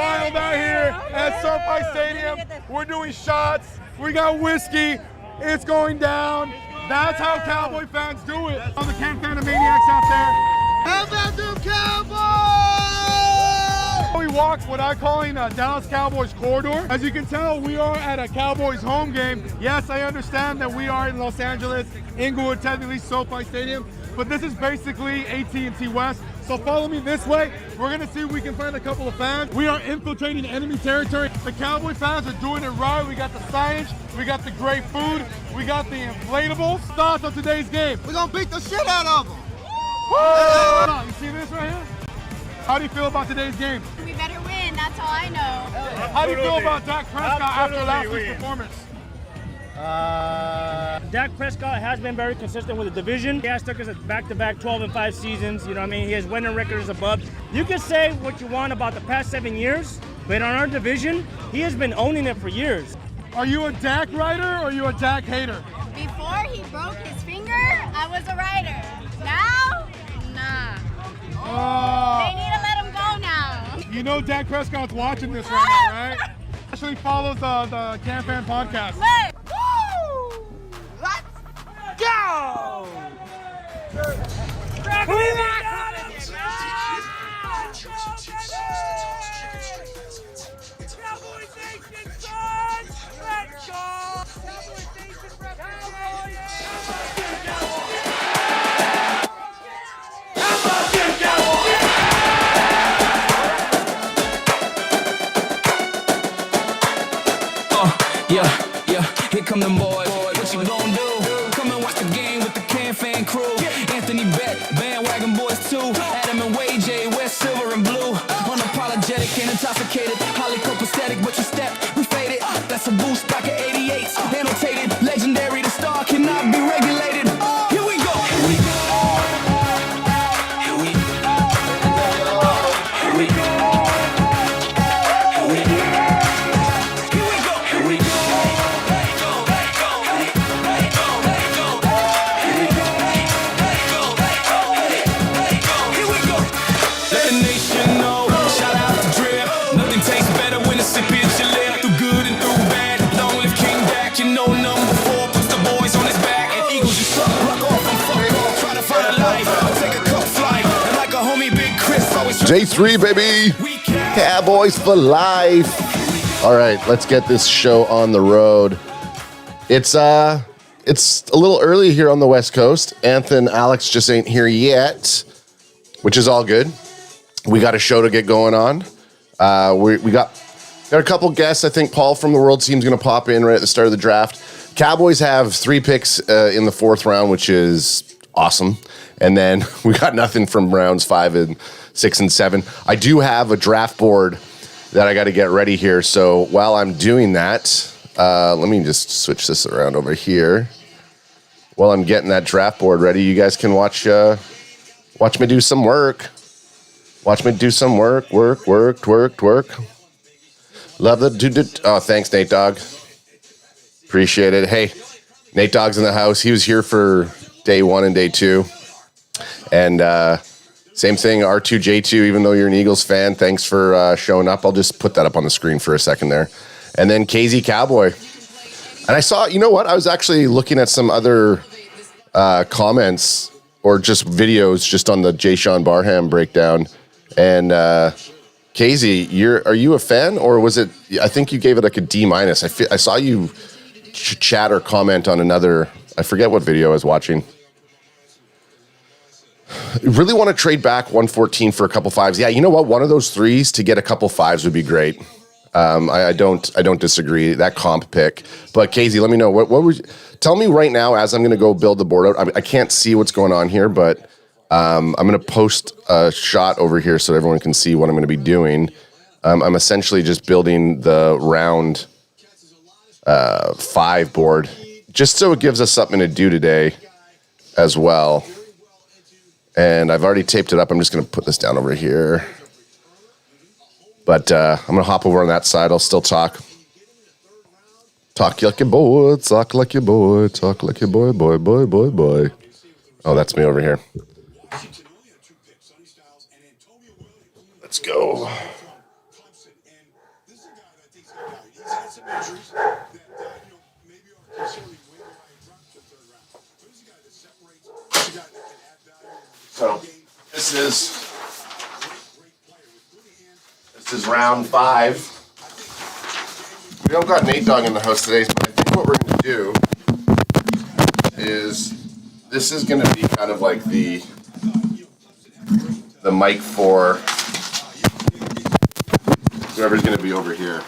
wild out here at SoFi Stadium. We're doing shots. We got whiskey. It's going down. That's how Cowboy fans do it. All the CanFan maniacs out there. How about the Cowboys? We walked what I'm calling Dallas Cowboys corridor. As you can tell, we are at a Cowboys home game. Yes, I understand that we are in Los Angeles, Inglewood, technically SoFi Stadium, but this is basically AT&T West. So follow me this way. We're gonna see if we can find a couple of fans. We are infiltrating enemy territory. The Cowboy fans are doing it right. We got the signage, we got the great food, we got the inflatables. Thoughts on today's game? We're gonna beat the shit out of them. Woo! You see this right here? How do you feel about today's game? We better win, that's all I know. How do you feel about Dak Prescott after last week's performance? Dak Prescott has been very consistent with the division. He has took us back-to-back 12-5 seasons. You know what I mean? He has winning records above. You can say what you want about the past 7 years, but on our division, he has been owning it for years. Are you a Dak rider or are you a Dak hater? Before he broke his finger, I was a rider. Now, nah. They need to let him go now. You know Dak Prescott's watching this right now, right? Actually follows the CanFan podcast. Woo! Let's go! Yeah, here come them boys. What you gon' do? Come and watch the game with the CanFan crew. Anthony Beck, bandwagon boys too. Adam and Wade, J, West, silver and blue. Unapologetic and intoxicated. Highly copacetic, but you step, we faded. That's a boost back at 88s. Annotated, legendary, the star cannot be regulated. Here we go. Here we go. Here we go. Here we go. J3, baby. Cowboys for life. All right, let's get this show on the road. It's a little early here on the West Coast. Anthony, Alex just ain't here yet, which is all good. We got a show to get going on. We got a couple guests. I think Paul from the World Team's going to pop in right at the start of the draft. Cowboys have 3 picks in the 4th round, which is awesome. And then we got nothing from rounds 5 and 6 and 7. I do have a draft board that I got to get ready here. So while I'm doing that, let me just switch this around over here. While I'm getting that draft board ready, you guys can watch me do some work. Watch me do some work. Love the do. Oh, thanks, Nate Dogg. Appreciate it. Hey, Nate Dogg's in the house. He was here for day 1 and day 2. And same thing, R2J2, even though you're an Eagles fan, thanks for showing up. I'll just put that up on the screen for a second there. And then KZ Cowboy. And I saw, you know what? I was actually looking at some other comments or just videos just on the Jay Sean Barham breakdown. And KZ, are you a fan or was it, I think you gave it like a D-. I saw you chat or comment on another, I forget what video I was watching. Really want to trade back 114 for a couple 5s. Yeah, you know what? One of those 3s to get a couple 5s would be great. I don't disagree that comp pick. But KZ, let me know tell me right now as I'm going to go build the board out. I can't see what's going on here, but I'm going to post a shot over here so everyone can see what I'm going to be doing. I'm essentially just building the round 5 board just so it gives us something to do today as well. And I've already taped it up. I'm just going to put this down over here. But I'm going to hop over on that side. I'll still talk. Talk like your boy. Talk like your boy. Talk like your boy, boy. Oh, that's me over here. Let's go. This is round 5. We don't got Nate Dogg in the house today, but I think what we're going to do is this is going to be kind of like the mic for whoever's going to be over here.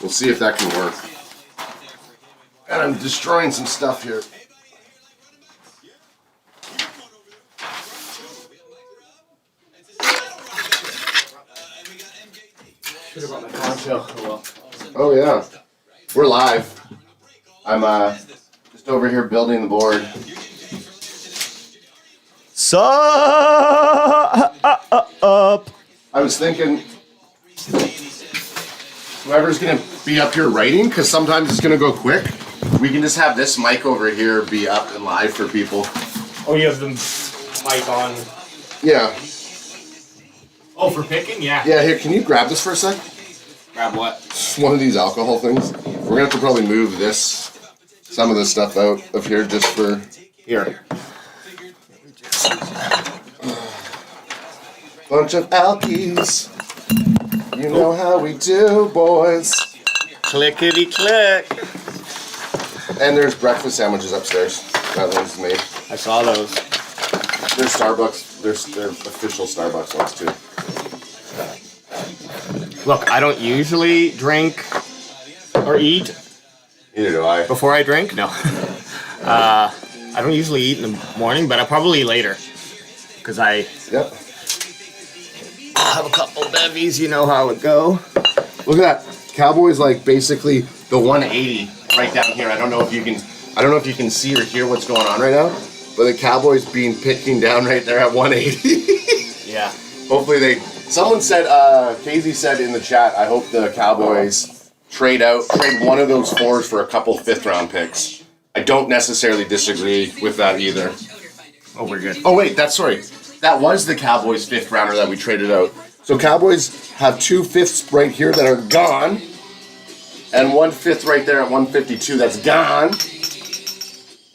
We'll see if that can work. And I'm destroying some stuff here. Oh yeah, we're live. I'm just over here building the board. Up. I was thinking whoever's gonna be up here writing, because sometimes it's gonna go quick. We can just have this mic over here be up and live for people. Oh, you have the mic on. Yeah. Oh, for picking? Yeah. Yeah, here, can you grab this for a sec? Grab what? One of these alcohol things. We're gonna have to probably move some of this stuff out of here just for here. Bunch of alkies. You know how we do, boys. Clickety click. And there's breakfast sandwiches upstairs. That one's made. I saw those. There's Starbucks. There's official Starbucks ones too. Look, I don't usually drink or eat. Neither do I. Before I drink? No. I don't usually eat in the morning, but I probably later. Because I have a couple bevies, you know how it go. Look at that. Cowboys like basically the 180 right down here. I don't know if you can see or hear what's going on right now, but the Cowboys being pitching down right there at 180. Yeah. Hopefully someone said, Casey said in the chat, I hope the Cowboys trade one of those 4s for a couple 5th round picks. I don't necessarily disagree with that either. Oh, we're good. Oh wait, that was the Cowboys 5th rounder that we traded out. So Cowboys have 2 5ths right here that are gone, and 1 5th right there at 152 that's gone.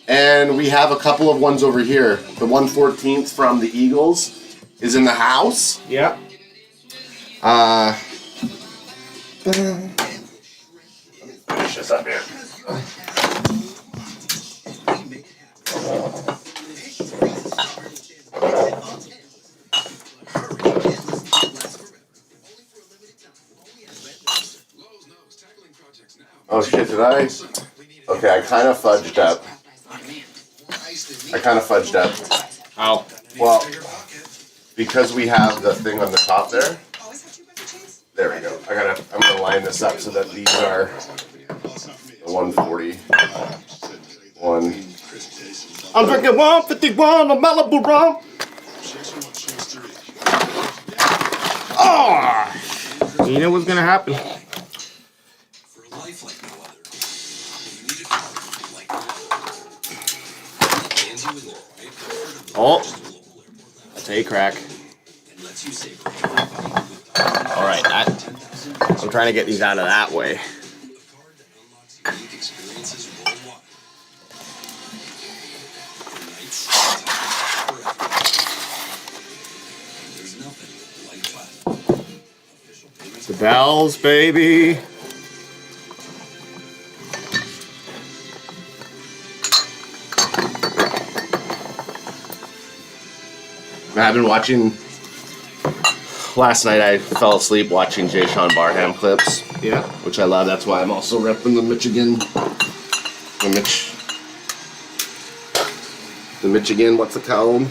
And we have a couple of ones over here. The 114th from the Eagles is in the house. Yeah. Let me finish this up here. Oh shit, did I? Okay, I kind of fudged up. Oh. Well, because we have the thing on the top there. There we go. I'm gonna line this up so that these are the 140. I'm drinking 151 of Malibu rum. Oh! You know what's gonna happen. Oh, that's a crack. All right, I'm trying to get these out of that way. The bells, baby. I've been watching. Last night I fell asleep watching Jay Sean Barham clips. Yeah. Which I love. That's why I'm also repping the Michigan. The Michigan, what's the called?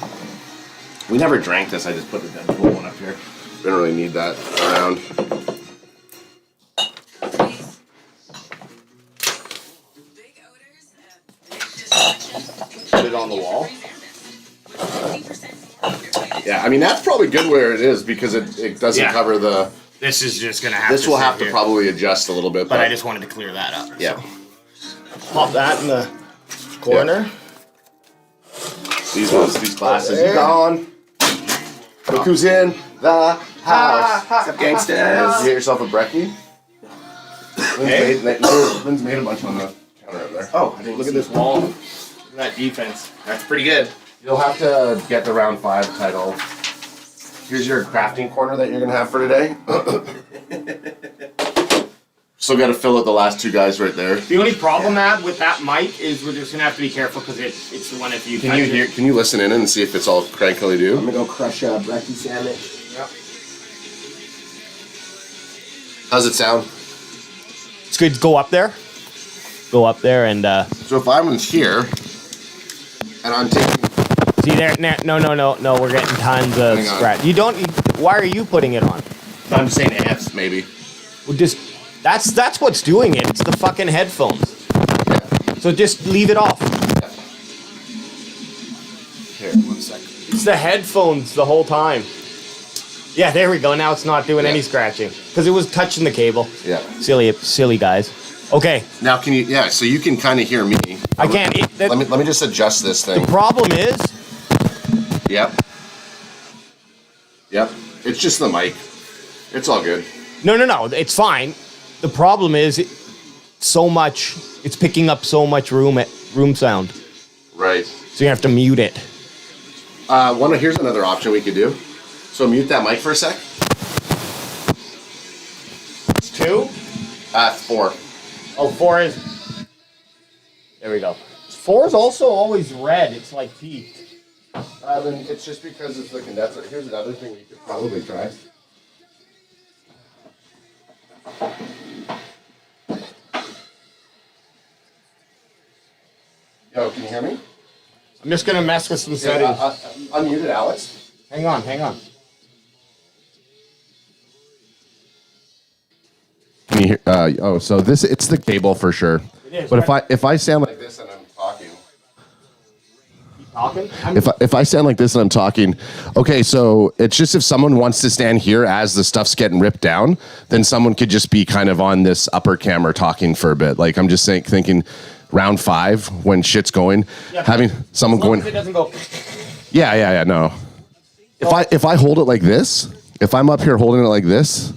We never drank this. I just put the Deadpool one up here. Didn't really need that around. Put it on the wall. Yeah, I mean that's probably good where it is because it doesn't cover the. This is just gonna have. This will have to probably adjust a little bit. But I just wanted to clear that up. Yeah. So. Pop that in the corner. Yeah. These glasses, you gone. Look who's in the house. What's up, gangsters? You get yourself a brekkie. Lynn's made a bunch on the counter over there. Oh, I didn't look at this wall. That defense. That's pretty good. You'll have to get the round 5 title. Here's your crafting corner that you're going to have for today. Still got to fill out the last 2 guys right there. The only problem, Matt, with that mic is we're just going to have to be careful because it's the one if you Can you hear? Can you listen in and see if it's all crankily do? I'm going to go crush a brekkie sandwich. Yep. How's it sound? It's good to go up there. Go up there and So if I'm here and I'm taking... see there. No. We're getting tons of Hang on. scratch. You don't. Why are you putting it on? I'm saying F's, maybe. Well, just that's what's doing it. It's the fucking headphones. So just leave it off. Here, 1 second. It's the headphones the whole time. Yeah, there we go. Now it's not doing any scratching because it was touching the cable. Yeah. Silly guys. Okay. Now can you... Yeah, so you can kind of hear me. I can't. Let me just adjust this thing. The problem is. Yep. It's just the mic. It's all good. No. It's fine. The problem is so much. It's picking up so much room sound. Right. So you have to mute it. Here's another option we could do. So mute that mic for a sec. It's 2. 4. Oh, 4 is. There we go. 4 is also always red. It's like teeth. Then it's just because it's the condenser. Here's another thing we could probably try. Yo, can you hear me? I'm just gonna mess with some settings. Unmuted, Alex. Hang on. Can you hear? So it's the cable for sure. It is, But right? if I sound like this and I'm talking. Keep talking. If I sound like this and I'm talking, okay, so it's just if someone wants to stand here as the stuff's getting ripped down, then someone could just be kind of on this upper camera talking for a bit. Like I'm just thinking round 5 when shit's going, having someone going. It doesn't go. Yeah, no. If I hold it like this, if I'm up here holding it like this,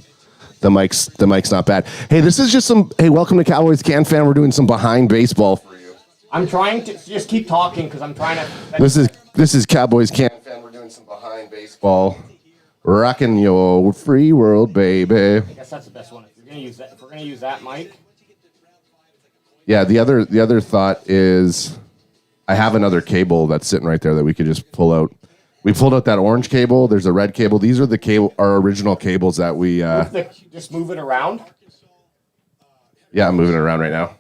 the mic's not bad. Hey, this is just some. Hey, welcome to Cowboys CanFan. We're doing some behind baseball for you. I'm trying to just keep talking because I'm trying to. This is Cowboys CanFan. We're doing some behind baseball, rocking your free world, baby. I guess that's the best one. If we're gonna use that mic. Yeah. The other thought is, I have another cable that's sitting right there that we could just pull out. We pulled out that orange cable. There's a red cable. These are our original cables that we. Just move it around. Yeah, I'm moving it around right now.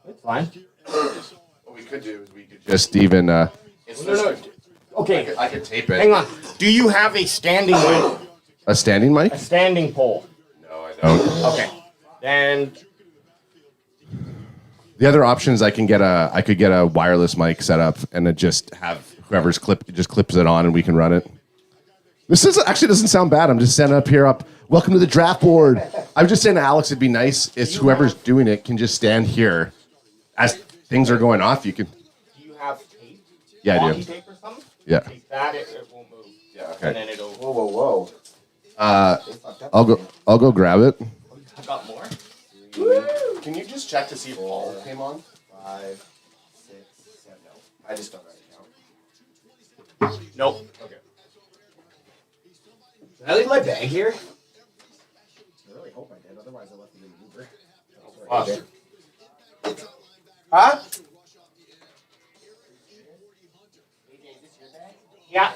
It's fine. What we could do is we could just even. No. Okay. I could tape it. Hang on. Do you have a standing mic? A standing mic? A standing pole? No, I don't. Okay. Then. The other option is I could get a wireless mic set up and then just have whoever's clips it on and we can run it. This actually doesn't sound bad. I'm just standing up here. Welcome to the draft board. I was just saying to Alex, it'd be nice if whoever's doing it can just stand here as things are going off. You can. Do you have tape? Yeah, I do. Walkie tape or something? Yeah. Take that. It won't move. Yeah. Okay. And then it'll. Whoa. I'll go grab it. I got more. Can you just check to see if Paul came on? 5, 6, 7. No, I just don't count. Nope. Okay. Did I leave my bag here? I really hope I did. Otherwise, I left it in the Uber. Huh? Yeah.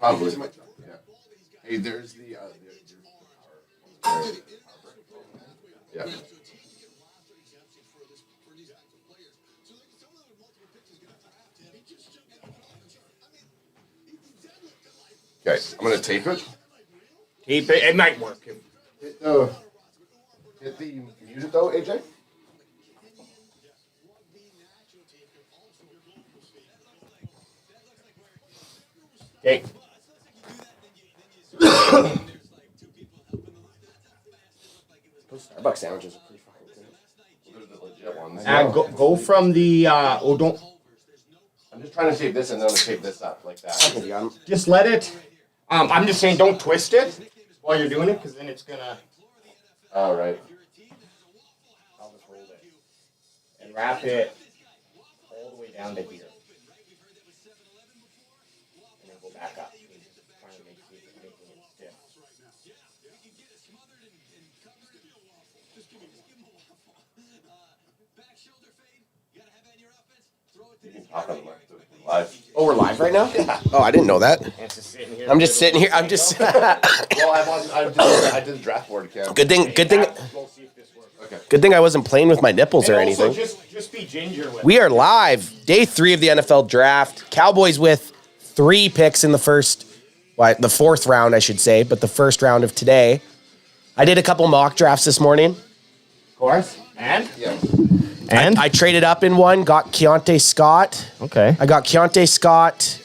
Probably. Yeah. Hey, there's the. Yeah. Okay, I'm gonna tape it. Tape it. It might work. Hit the music though, AJ. Okay. Those Starbucks sandwiches are pretty fucking good. Those are the legit ones. And go from the don't. I'm just trying to shape this, and then I'm gonna shape this up like that. Just let it. I'm just saying, don't twist it while you're doing it, because then it's gonna. All right. I'll just hold it and wrap it all the way down to here, and then go back up. Trying to make it stiff. Live. Oh, we're live right now? Oh, I didn't know that. It's just sitting here. I'm just sitting here. I'm just. Well, I did the draft board, Cam. Good thing. We'll see if this works. Okay. Good thing I wasn't playing with my nipples or And also, anything. just be ginger with We are live. Day 3 of the NFL draft. Cowboys with 3 picks in the the 4th round, I should say, but the first round of today. I did a couple mock drafts this morning. Of course. And? Yeah. And? I traded up in one, got Keontae Scott. Okay. I got Keontae Scott.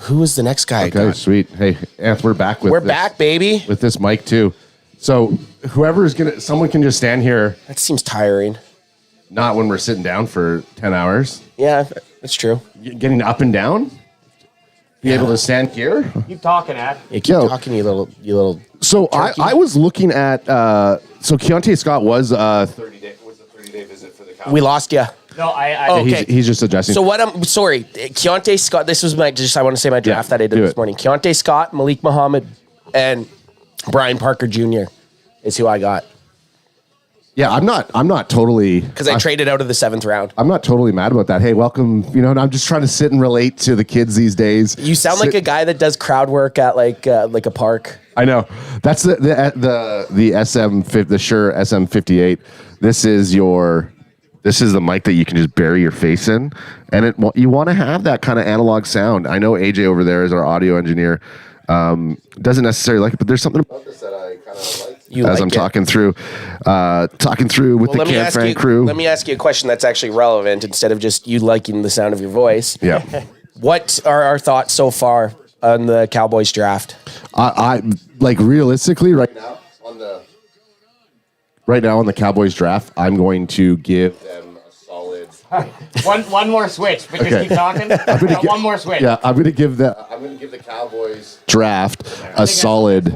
Who was the next guy I Okay, got? sweet. Hey, Anth, we're back with We're this, back, baby. with this mic too. So whoever's someone can just stand here, That seems tiring. not when we're sitting down for 10 hours. Yeah, that's true. Getting up and down, be able to stand here. Keep talking, Ad. Yeah, keep Yo. talking, you little. So I was looking at so Keontae Scott was 30-day visit for the Cowboys. We lost you. No, Oh, He's, okay. he's just adjusting. So what I'm sorry, Keontae Scott. This was I want to say my draft that I did do this it. morning. Keontae Scott, Malik Muhammad, and Brian Parker Jr. is who I got yeah, I'm not totally because I traded out of the 7th round. I'm not totally mad about that. Hey, welcome. You know, and I'm just trying to sit and relate to the kids these days. You sound like a guy that does crowd work at like a park. I know. That's the Shure SM58. This is the mic that you can just bury your face in, and you want to have that kind of analog sound. I know AJ over there is our audio engineer. Doesn't necessarily like it, but there's something about this that I kind of like. I'm talking through with the CanFan crew. Let me ask you a question that's actually relevant instead of just you liking the sound of your voice. Yeah. What are our thoughts so far on the Cowboys draft? I like realistically right now on the Cowboys draft, I'm going to give them a solid. one more switch, but Okay. just keep talking. One more switch. Yeah, I'm going to give the Cowboys draft a solid.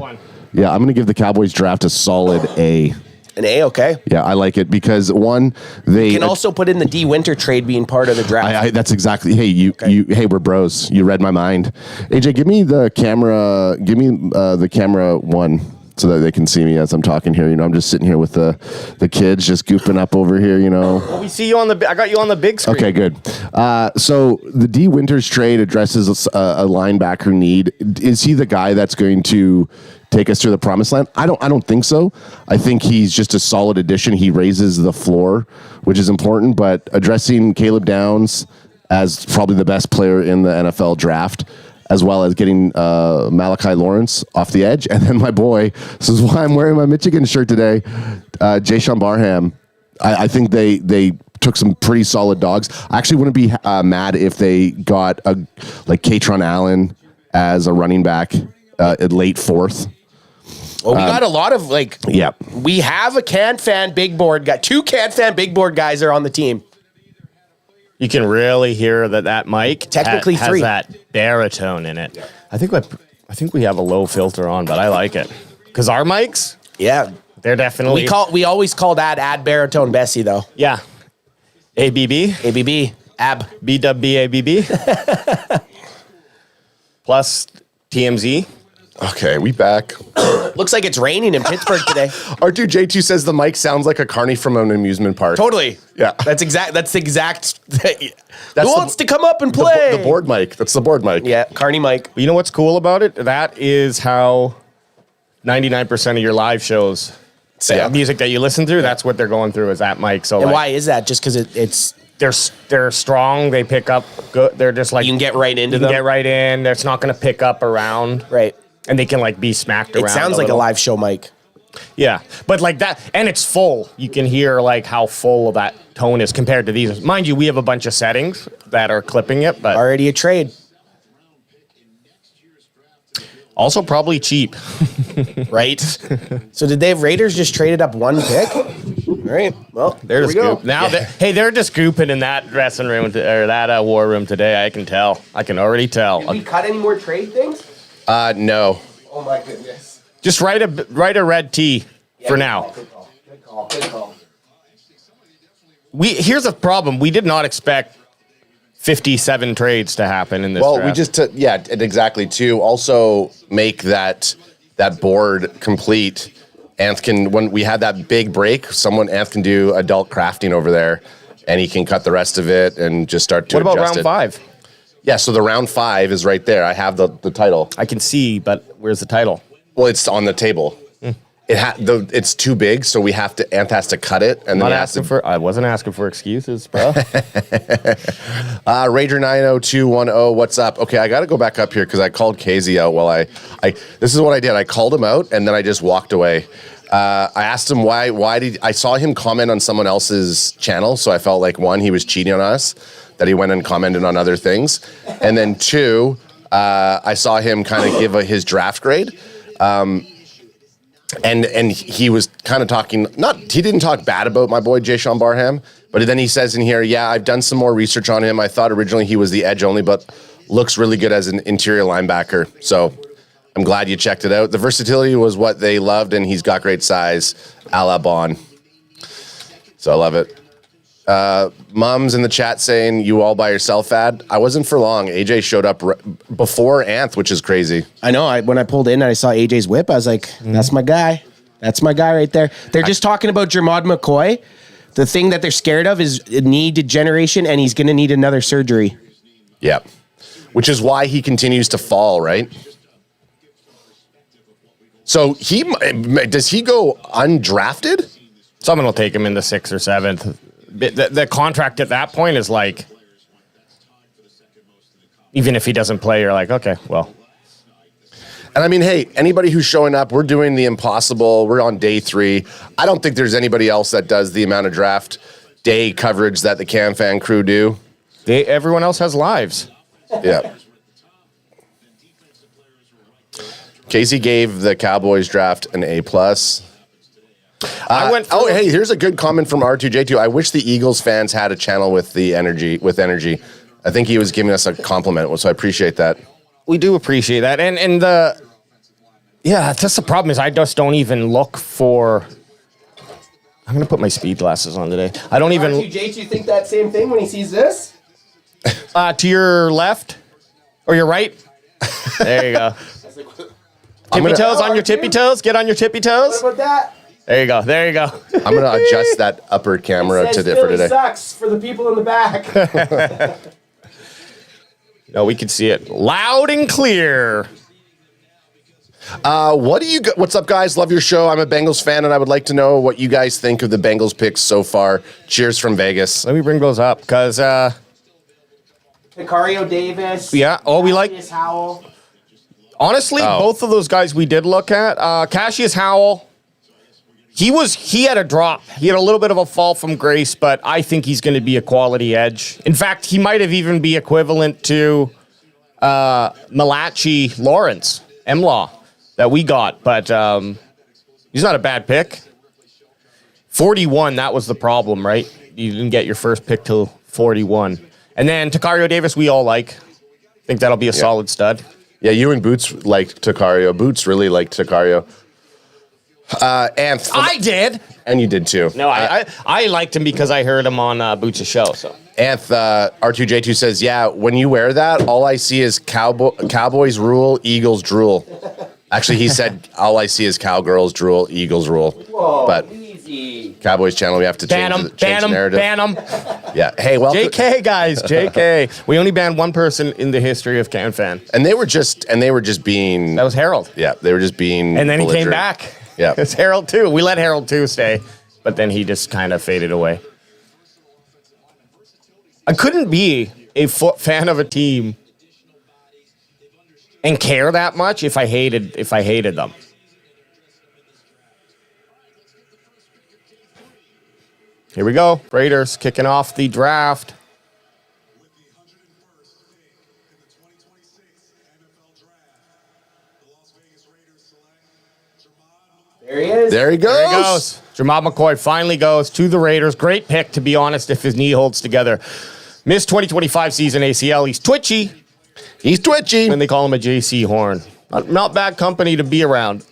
Yeah, I'm going to give the Cowboys draft a solid A. An A, okay. Yeah, I like it because one, they You can also put in the D Winter trade being part of the draft. that's exactly. Hey, hey, we're bros. You read my mind. AJ, give me the camera. Give me the camera one so that they can see me as I'm talking here. You know, I'm just sitting here with the kids just goofing up over here. You know. Well, we see you on I got you on the big screen. Okay, good. So the D Winters trade addresses a linebacker need. Is he the guy that's going to take us to the promised land? I don't think so. I think he's just a solid addition. He raises the floor, which is important. But addressing Caleb Downs as probably the best player in the NFL draft, as well as getting Malachi Lawrence off the edge, and then my boy. This is why I'm wearing my Michigan shirt today. Jayshon Barham. I think they took some pretty solid dogs. I actually wouldn't be mad if they got like Katron Allen as a running back at late 4th. Well, we got a lot of Yeah. we have a CanFan big board guy. 2 CanFan big board guys are on the team. You can really hear that mic Technically has 3. that baritone in it. I think we have a low filter on, but I like it because our mics, Yeah. they're definitely We always call that Ad Baritone Bessie though. yeah. ABB, ABB. Ab. BWBABB plus TMZ. Okay, we back. Looks like it's raining in Pittsburgh today. R2J2 says the mic sounds like a carny from an amusement park. Totally. Yeah. That's the exact. Who the- wants to come up and play? The board mic. That's the board mic. Yeah, Carney Mike. You know what's cool about it? That is how 99% of your live shows, the music that you listen through, that's what they're going through is that mic. So And why is that? Just because it's they're strong. They pick up good. They're just like you can get right into you them. can get right in. It's not going to pick up around. Right. And they can like be smacked around. It sounds like a little. live show mic. Yeah, but like that, and it's full. You can hear like how full that tone is compared to these. Mind you, we have a bunch of settings that are clipping it, but Already a trade. also probably cheap. Right? So did they have Raiders just traded up 1 pick? right. Well, They're there just we go. goop. Now, they're just gooping in that dressing room or that war room today. I can tell. I can already tell. Did we cut any more trade things? No. Oh my goodness. Just write a red T for now. Good call. Good call. Good call. Here's a problem. We did not expect 57 trades to happen in this Well, draft. we just exactly to also make that board complete. Anth can, when we had that big break, Anth can do adult crafting over there, and he can cut the rest of it and just start to What about adjust round it. 5? Yeah, so the round 5 is right there. I have the title. I can see, but where's the title? Well, it's on the table. It's too big, so Anth has to cut it, and then I wasn't asking for excuses, bro. Rager90210, what's up? Okay, I got to go back up here because I called Casey out while this is what I did. I called him out, and then I just walked away. I asked him why I saw him comment on someone else's channel, so I felt like, one, he was cheating on us, that he went and commented on other things, and then 2, I saw him kind of give his draft grade. And he was kind of talking, he didn't talk bad about my boy Jay Sean Barham, but then he says in here, yeah, I've done some more research on him. I thought originally he was the edge only, but looks really good as an interior linebacker. So I'm glad you checked it out. The versatility was what they loved, and he's got great size, a la Bon. So I love it. Mom's in the chat saying, you all by yourself, ad. I wasn't for long. AJ showed up before Anth, which is crazy. I know. When I pulled in and I saw AJ's whip, I was like, that's my guy. That's my guy right there. They're just talking about Jermod McCoy. The thing that they're scared of is knee degeneration, and he's going to need another surgery. Yeah. Which is why he continues to fall, right? So does he go undrafted? Someone will take him in the 6th or 7th. The contract at that point is like, even if he doesn't play, you're like, okay, well. And I mean, hey, anybody who's showing up, we're doing the impossible. We're on day 3. I don't think there's anybody else that does the amount of draft day coverage that the CanFan crew do. Everyone else has lives. Yeah. Casey gave the Cowboys draft an A+. Hey, here's a good comment from R2J2. I wish the Eagles fans had a channel with energy. I think he was giving us a compliment, so I appreciate that. We do appreciate that. And that's the problem is I just don't even look for. I'm going to put my speed glasses on today. I don't even. R2J2 think that same thing when he sees this? To your left or your right. There you go. Tippy toes on your tippy toes. Get on your tippy toes. What about that? There you go. There you go. I'm going to adjust that upper camera for today. Sucks for the people in the back. No, we can see it loud and clear. What's up, guys? Love your show. I'm a Bengals fan, and I would like to know what you guys think of the Bengals picks so far. Cheers from Vegas. Let me bring those up, because... Vicario Davis. Yeah. Oh, we like... Cassius Howell. Honestly, both of those guys we did look at. Cassius Howell... He had a drop. He had a little bit of a fall from grace, but I think he's going to be a quality edge. In fact, he might have even be equivalent to Malachi Lawrence, M-Law, that we got. But he's not a bad pick. 41, that was the problem, right? You didn't get your first pick till 41. And then Takario Davis, we all like. Think that'll be a solid stud. Yeah, you and Boots liked Takario. Boots really liked Takario. I did. And you did too. No, I liked him because I heard him on Boots' show. So R2J2 says, yeah, when you wear that, all I see is Cowboys rule, Eagles drool. Actually, he said, all I see is Cowgirls drool, Eagles rule. Whoa, but easy. Cowboys channel, we have to change the narrative. Ban him. Yeah. Hey, welcome. JK, guys, JK. We only banned one person in the history of CanFan. And they were just being... That was Harold. Yeah, they were just being... And then he came back. Yeah. It's Harold too. We let Harold too stay, but then he just kind of faded away. I couldn't be a fan of a team and care that much if I hated them. Here we go. Raiders kicking off the draft. There he is. There he goes. Jamal McCoy finally goes to the Raiders. Great pick, to be honest, if his knee holds together. Missed 2025 season ACL. He's twitchy. He's twitchy. And they call him a JC Horn. Not bad company to be around.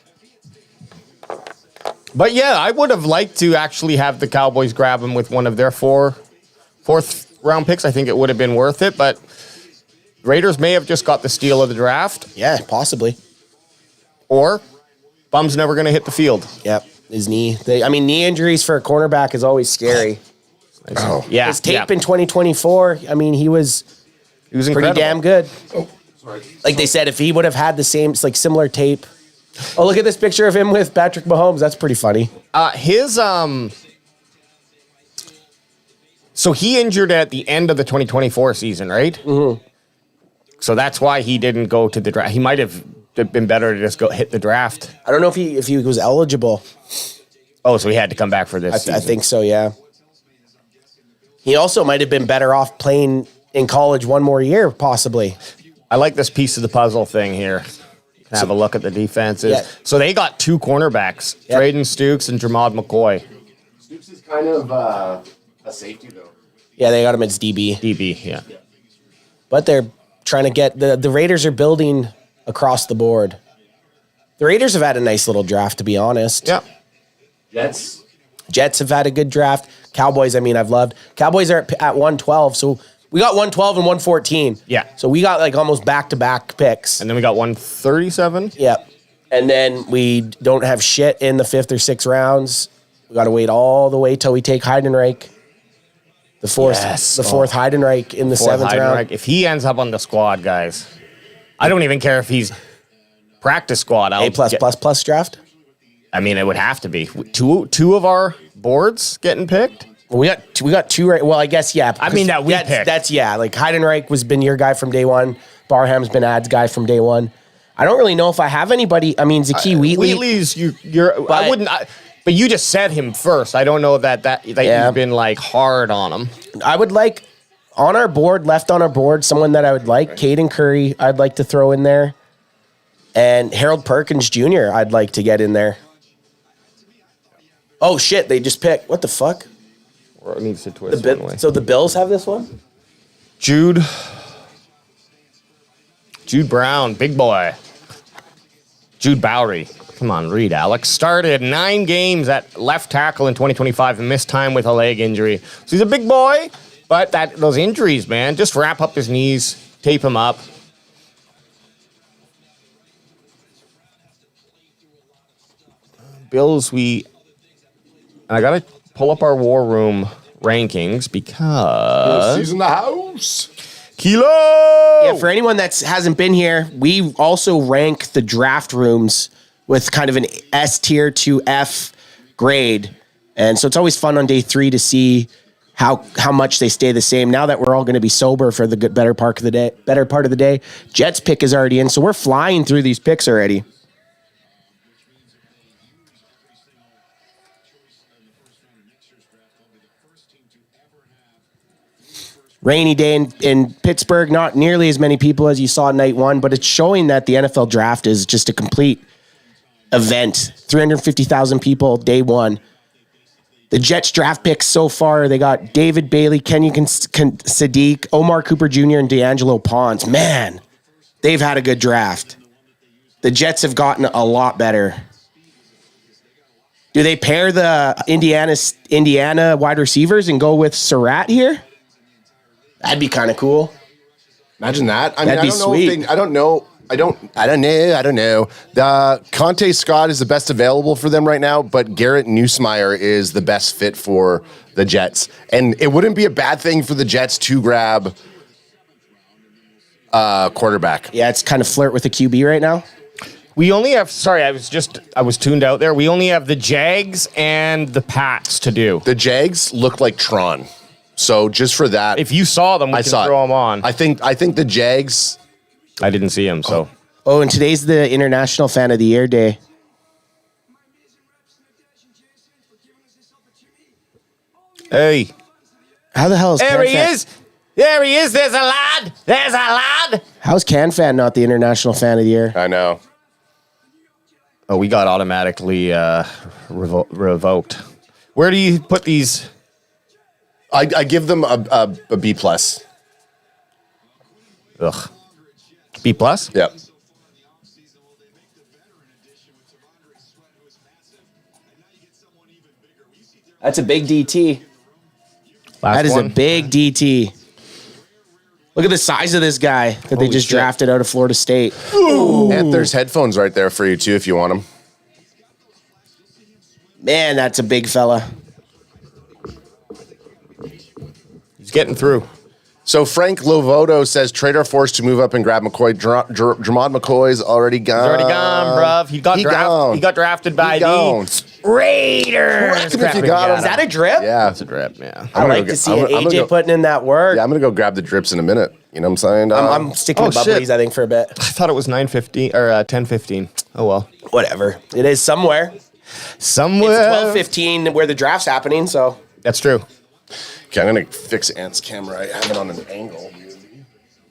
But yeah, I would have liked to actually have the Cowboys grab him with one of their fourth round picks. I think it would have been worth it, but Raiders may have just got the steal of the draft. Yeah, possibly. Or Bum's never going to hit the field. Yep, his knee. Knee injuries for a cornerback is always scary. Oh. Yeah. His tape in 2024, he was pretty incredible. Damn good. Oh, sorry. Like they said, if he would have had the same, similar tape. Oh, look at this picture of him with Patrick Mahomes. That's pretty funny. So he injured at the end of the 2024 season, right? Mm-hmm. So that's why he didn't go to the draft. He might have been better to just go hit the draft. I don't know if he was eligible. Oh, so he had to come back for this season. I think so, yeah. He also might have been better off playing in college one more year, possibly. I like this piece of the puzzle thing here. Have a look at the defenses. Yeah. So they got 2 cornerbacks, yep. Traden Stukes and Jamad McCoy. Stukes is kind of a safety, though. Yeah, they got him as DB. DB, yeah. But they're trying to get... The Raiders are building across the board. The Raiders have had a nice little draft, to be honest. Yeah. Jets have had a good draft. Cowboys, I've loved. Cowboys are at 112, so... We got 112 and 114. Yeah. So we got almost back-to-back picks. And then we got 137. Yep. And then we don't have shit in the 5th or 6th rounds. We got to wait all the way till we take Heidenreich. The fourth Heidenreich in the 7th round. If he ends up on the squad, guys, I don't even care if he's practice squad. A++ draft? It would have to be. Two of our boards getting picked. We got 2 right. Well, I guess yeah. That we picked. That's Heidenreich was been your guy from day one. Barham's been Ad's guy from day one. I don't really know if I have anybody. Zakee Wheatley. Wheatley's I wouldn't. But you just said him first. I don't know that you've been hard on him. I would like left on our board, someone that I would like. Caden Curry, I'd like to throw in there, and Harold Perkins Jr. I'd like to get in there. Oh shit! They just picked. What the fuck? Or it needs to twist one way. So the Bills have this one? Jude Brown, big boy. Jude Bowery. Come on, read, Alex. Started 9 games at left tackle in 2025 and missed time with a leg injury. So he's a big boy, but those injuries, man, just wrap up his knees, tape him up. Bills, I got to pull up our War Room rankings because... He's in the house. Kilo! Yeah, for anyone that hasn't been here, we also rank the draft rooms with kind of an S tier to F grade. And so it's always fun on day 3 to see how much they stay the same. Now that we're all going to be sober for the better part of the day, Jets pick is already in, so we're flying through these picks already. Rainy day in Pittsburgh, not nearly as many people as you saw night 1, but it's showing that the NFL draft is just a complete event. 350,000 people, day 1. The Jets draft picks so far, they got David Bailey, Kenyon Sadiq, Omar Cooper Jr., and D'Angelo Ponce. Man, they've had a good draft. The Jets have gotten a lot better. Do they pair the Indiana wide receivers and go with Surratt here? That'd be kind of cool. Imagine that. That'd be sweet. I don't know. Conte Scott is the best available for them right now, but Garrett Nussmeier is the best fit for the Jets. And it wouldn't be a bad thing for the Jets to grab quarterback. Yeah, it's kind of flirt with the QB right now. We only have, I was tuned out there. We only have the Jags and the Pats to do. The Jags look like Tron. So just for that, if you saw them, we can throw them on. I think the Jags. I didn't see them, so. Oh, and today's the International Fan of the Year Day. Hey, how the hell is there? He is. There he is. There's a lad. There's a lad. How's CanFan not the International Fan of the Year? I know. Oh, we got automatically revoked. Where do you put these? I give them a B plus. Ugh. B plus? Yep. That's a big DT. Last That is one. a big DT. Look at the size of this guy that they Holy just shit. drafted out of Florida State. And there's headphones right there for you too if you want them. Man, that's a big fella. He's getting through. So Frank Lovoto says trader forced to move up and grab McCoy. Jamad McCoy's already gone. He's already gone, bruv. He got drafted by the Raiders. If you got him. Is that a drip? Yeah. That's a drip, yeah. I like to see it. AJ putting in that work. Yeah, I'm gonna go grab the drips in a minute. You know what I'm saying? I'm sticking Oh, to Bubblies, shit. I think, for a bit. I thought it was 9:15 or 10:15. Oh well. Whatever. It is somewhere. Somewhere. It's 12:15 where the draft's happening, so. That's true. Okay, I'm gonna fix Ant's camera. I have it on an angle.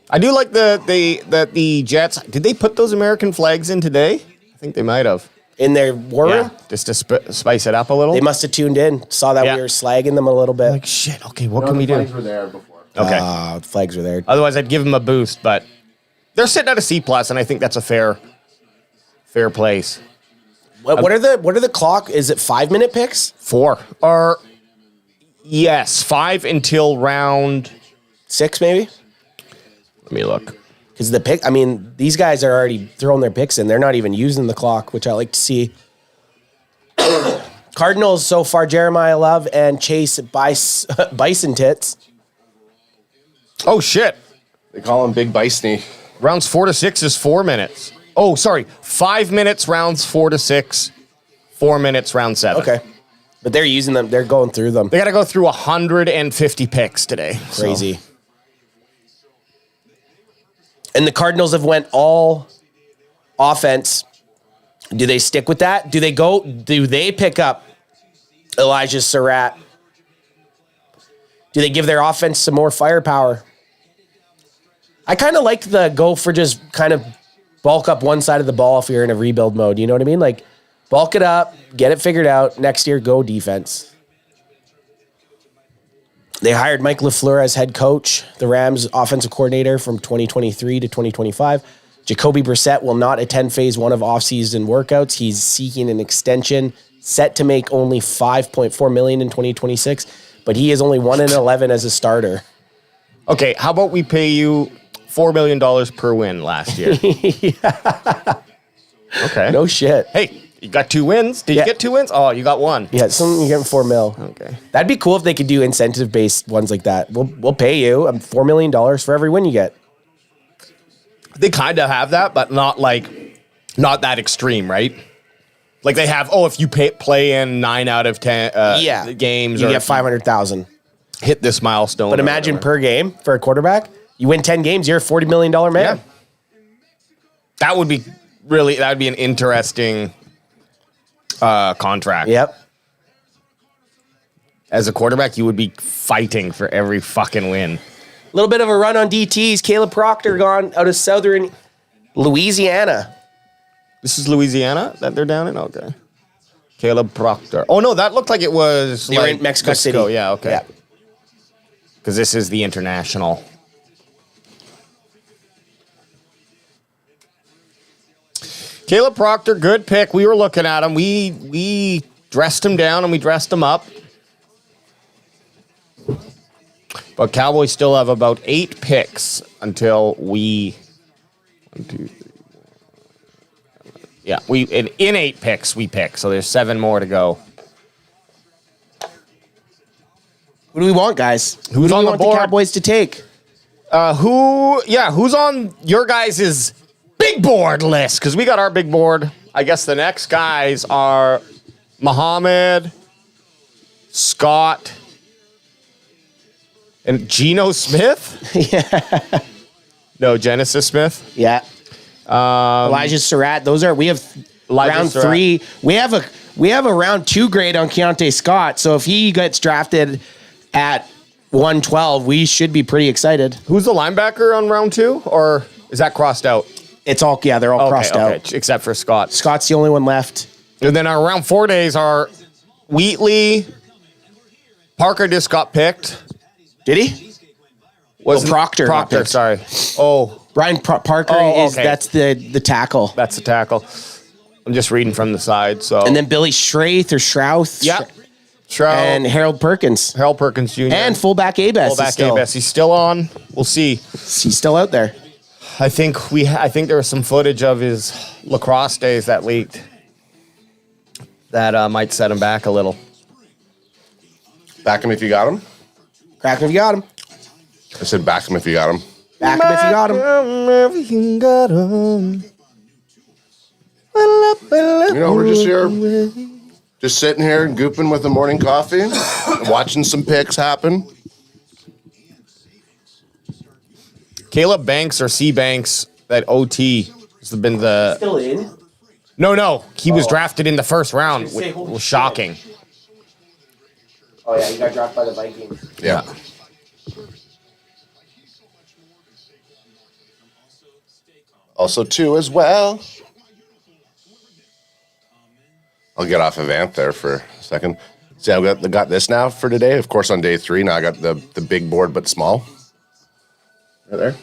I do like the Jets. Did they put those American flags in today? I think they might have. In their war room, Just to spice it up a little. they must have tuned in, saw that Yeah. we were slagging them a little bit. Like shit. Okay, what can we do? Were there before. Okay. The flags were there. Otherwise, I'd give them a boost, but they're sitting at a C plus, and I think that's a fair place. What are the clock? Is it 5-minute picks? 4 or yes, 5 until round. 6 maybe? Let me look. Because the pick, I mean, these guys are already throwing their picks in. They're not even using the clock, which I like to see. Cardinals so far, Jeremiah Love and Chase Bison Tits. Oh shit! They call him Big Bicey. Rounds 4 to 6 is 4 minutes. Oh, sorry, 5 minutes rounds 4 to 6, 4 minutes round 7. Okay. But they're using them. They're going through them. They got to go through 150 picks today. Crazy. And the Cardinals have went all offense. Do they stick with that? Do they pick up Elijah Surratt? Do they give their offense some more firepower? I kind of like the go for just kind of bulk up one side of the ball if you're in a rebuild mode. You know what I mean? Like bulk it up, get it figured out. Next year, go defense. They hired Mike LaFleur as head coach, the Rams offensive coordinator from 2023 to 2025. Jacoby Brissett will not attend phase 1 of offseason workouts. He's seeking an extension, set to make only $5.4 million in 2026, but he is only 1-11 as a starter. Okay, how about we pay you $4 million per win last year? Okay. No shit. Hey, you got 2 wins. Did Yeah. you get 2 wins? Oh, you got 1. Yeah, you're getting $4 million. Okay. That'd be cool if they could do incentive-based ones like that. We'll pay you $4 million for every win you get. They kind of have that, but not that extreme, right? Like they have, if you play in 9 out of 10 games, you or get $500,000. hit this milestone. But or imagine whatever. per game for a quarterback, you win 10 games, you're a $40 million man. Yeah. That would be an interesting contract. Yep. As a quarterback, you would be fighting for every fucking win. A little bit of a run on DTs. Caleb Proctor gone out of Southern Louisiana. This is Louisiana that they're down in? Okay. Caleb Proctor. Oh, no, that looked like it was They were in Mexico City. Yeah, okay. Yeah. Because this is the international. Caleb Proctor, good pick. We were looking at him. We dressed him down and we dressed him up. But Cowboys still have about 8 picks until we... 1, 2, 3, 4. Yeah, in 8 picks we pick, so there's 7 more to go. Who do we want, guys? Who's on the want board? the Cowboys to take? Who's on your guys' big board list? Because we got our big board. I guess the next guys are Muhammad, Scott, and Geno Smith? Yeah. No, Genesis Smith. Yeah. Elijah Surratt. We have Elijah round Surratt. 3. We have a round 2 grade on Keontae Scott. So if he gets drafted at 112, we should be pretty excited. Who's the linebacker on round 2? Or is that crossed out? It's all, they're all crossed out. Except for Scott. Scott's the only one left. And then our round 4 days are Wheatley, Parker just got picked. Did he? Wasn't- Proctor got Proctor, picked. sorry. Oh, Brian Parker Oh, is okay. that's the tackle. that's the tackle. I'm just reading from the side. So And then Billy Schraith or Schrouth. yeah, Shroud And Harold Perkins. Harold Perkins Jr. And fullback Abess. fullback still, Abess. He's still on. We'll see. He's still out there. I think there was some footage of his lacrosse days that leaked that might set him back a little. Back him if you got him. Crack him if you got him. I said back him if you got him. Back him if you got him. You know, we're just here, just sitting here and gooping with the morning coffee, watching some picks happen. Caleb Banks or C Banks at OT has been the. Still in. No. He was drafted in the first round. Say, It holy was shocking. Oh yeah, he got dropped by the Vikings. Yeah. Also, too, as well. I'll get off of Ant there for a second. See, I've got this now for today. Of course, on day 3, now I got the big board but small. Right there.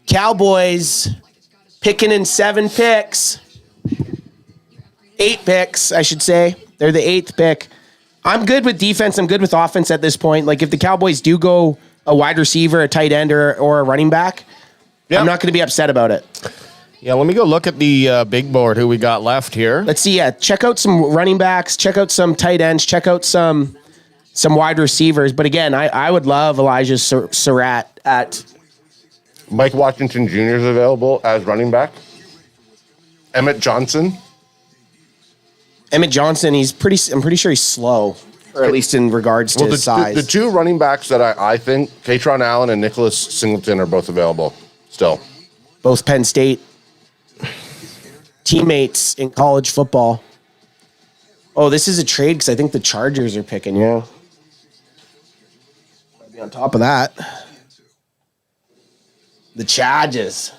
Cowboys picking in 7 picks. 8 picks, I should say. They're the 8th pick. I'm good with defense. I'm good with offense at this point. Like, if the Cowboys do go a wide receiver, a tight end, or a running back, Yep. I'm not going to be upset about it. Yeah, let me go look at the big board who we got left here. Let's see. Yeah, check out some running backs. Check out some tight ends. Check out some wide receivers. But again, I would love Elijah Surratt at. Mike Washington Jr. is available as running back. Emmett Johnson. Emmett Johnson. I'm pretty sure he's slow, or at least in regards to his size. The 2 running backs that I think, Katron Allen and Nicholas Singleton, are both available still. Both Penn State teammates in college football. Oh, this is a trade because I think the Chargers are picking. Yeah, I'd be on top of that. The Chargers.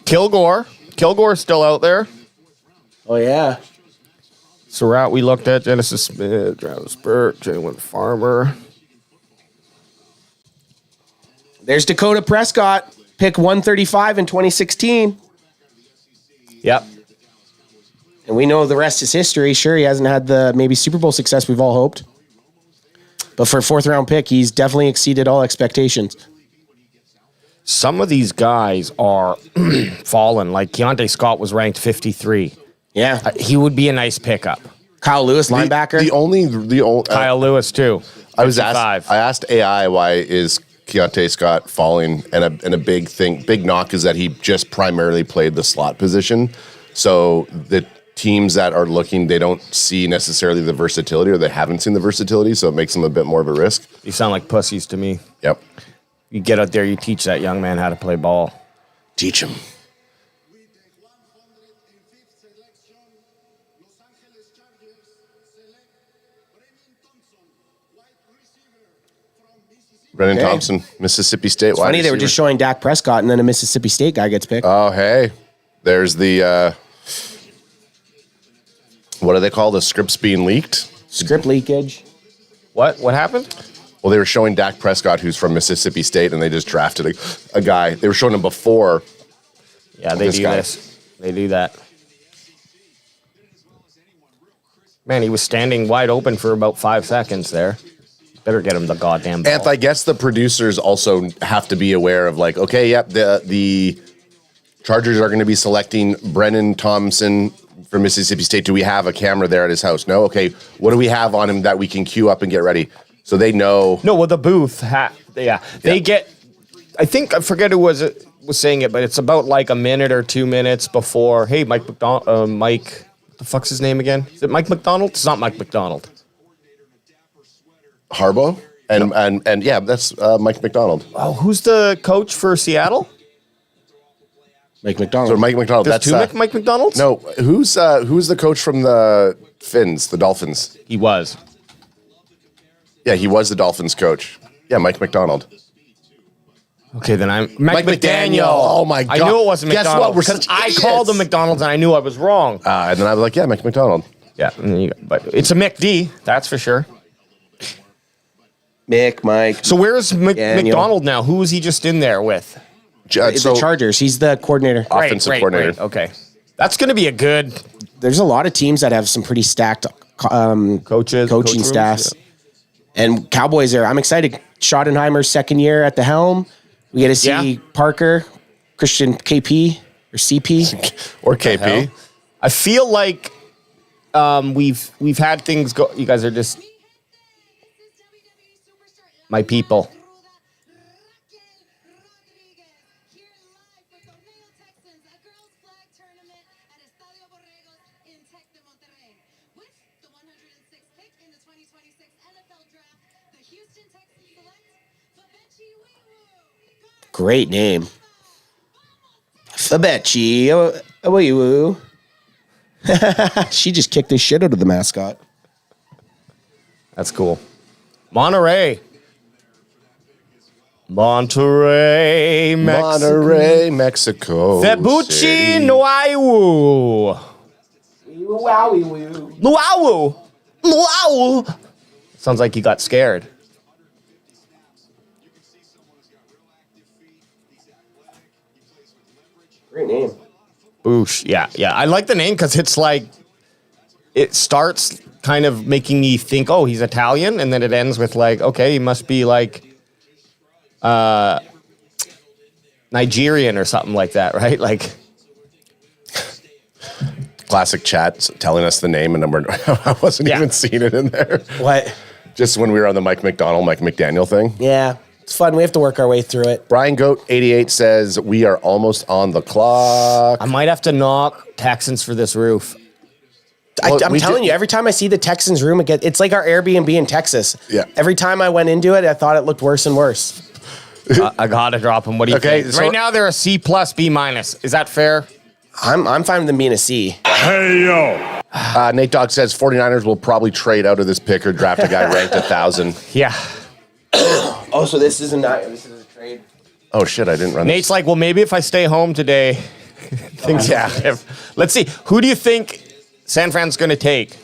Kilgore's still out there. Oh yeah. Surratt we looked at. Genesis Smith, Travis Burke, Jalen Farmer. There's Dakota Prescott, pick 135 in 2016. Yep. And we know the rest is history. Sure, he hasn't had the maybe Super Bowl success we've all hoped. But for a 4th round pick, he's definitely exceeded all expectations. Some of these guys are fallen. Like Keontae Scott was ranked 53. Yeah. He would be a nice pickup. Kyle Lewis, linebacker. The only Kyle Lewis too. I was 55. asked AI why is Keontae Scott falling, and a big knock is that he just primarily played the slot position. So the teams that are looking, they don't see necessarily the versatility, or they haven't seen the versatility, so it makes them a bit more of a risk. You sound like pussies to me. Yep. You get out there, you teach that young man how to play ball. Teach him. Brennan Okay. Thompson, Mississippi State. It's funny they were just showing Dak Prescott, and then a Mississippi State guy gets picked. Oh, hey. There's the, what do they call the scripts being leaked? Script leakage. What happened? Well, they were showing Dak Prescott, who's from Mississippi State, and they just drafted a guy. They were showing him before. Yeah, they This do guy. this. They do that. Man, he was standing wide open for about 5 seconds there. Better get him the goddamn ball. And I guess the producers also have to be aware of, like, okay, yep, the Chargers are going to be selecting Brennan Thompson from Mississippi State. Do we have a camera there at his house? No? Okay, what do we have on him that we can queue up and get ready? So they know. No, well, the booth, they get, I think, I forget who was saying it, but it's about like a minute or 2 minutes before, hey, Mike, what the fuck's his name again? Is it Mike McDonald? It's not Mike McDonald. Harbaugh? And yeah, that's Mike McDonald. Oh, who's the coach for Seattle? Mike McDonald. So Mike McDonald. There's That's two Mike McDonalds? No, who's the coach from the Finns, the Dolphins? He was. Yeah, he was the Dolphins coach. Yeah, Mike McDonald. Okay, then I'm Mike McDaniel. Oh my God. I knew it wasn't Guess what? McDonald's. We're Because such I idiots. called him McDonald's and I knew I was wrong. And then I was like, yeah, Mike McDonald. Yeah, but it's a McD, that's for sure. Mike. So where's Daniel. McDonald now? Who was he just in there with? The Chargers. He's the coordinator. Offensive coordinator. Great. Okay. That's going to be a good There's a lot of teams that have some pretty stacked coaching coaching staffs. And Cowboys are, I'm excited. Schottenheimer's second year at the helm. We get to see Parker, Christian KP or CP. Or KP. I feel like we've had things go. You guys are just my people. Great name. Fabechi. Woo. She just kicked the shit out of the mascot. That's cool. Monterey, Mexico. Monterey, Mexico. Febucci City. Nuawu. Luau. Sounds like you got scared. Great name. Boosh. Yeah. I like the name because it's like, it starts kind of making me think, oh, he's Italian. And then it ends with like, okay, he must be like Nigerian or something like that, right? Like. Classic chat telling us the name and number. I wasn't even seeing it in there. What? Just when we were on the Mike McDaniel thing. Yeah. It's fun. We have to work our way through it. Brian Goat 88 says we are almost on the clock. I might have to knock Texans for this roof. I'm telling you, every time I see the Texans room, it's like our Airbnb in Texas. Yeah. Every time I went into it, I thought it looked worse and worse. I gotta drop him. What do you think? so- Right now they're a C+, B-. Is that fair? I'm fine with them being a C. Nate Dogg says 49ers will probably trade out of this pick or draft a guy ranked 1,000. Yeah. Oh, so this is a trade. Oh shit, I didn't run Nate's like, well, maybe if I stay home today, things Let's see. Who do you think San Fran's going to take?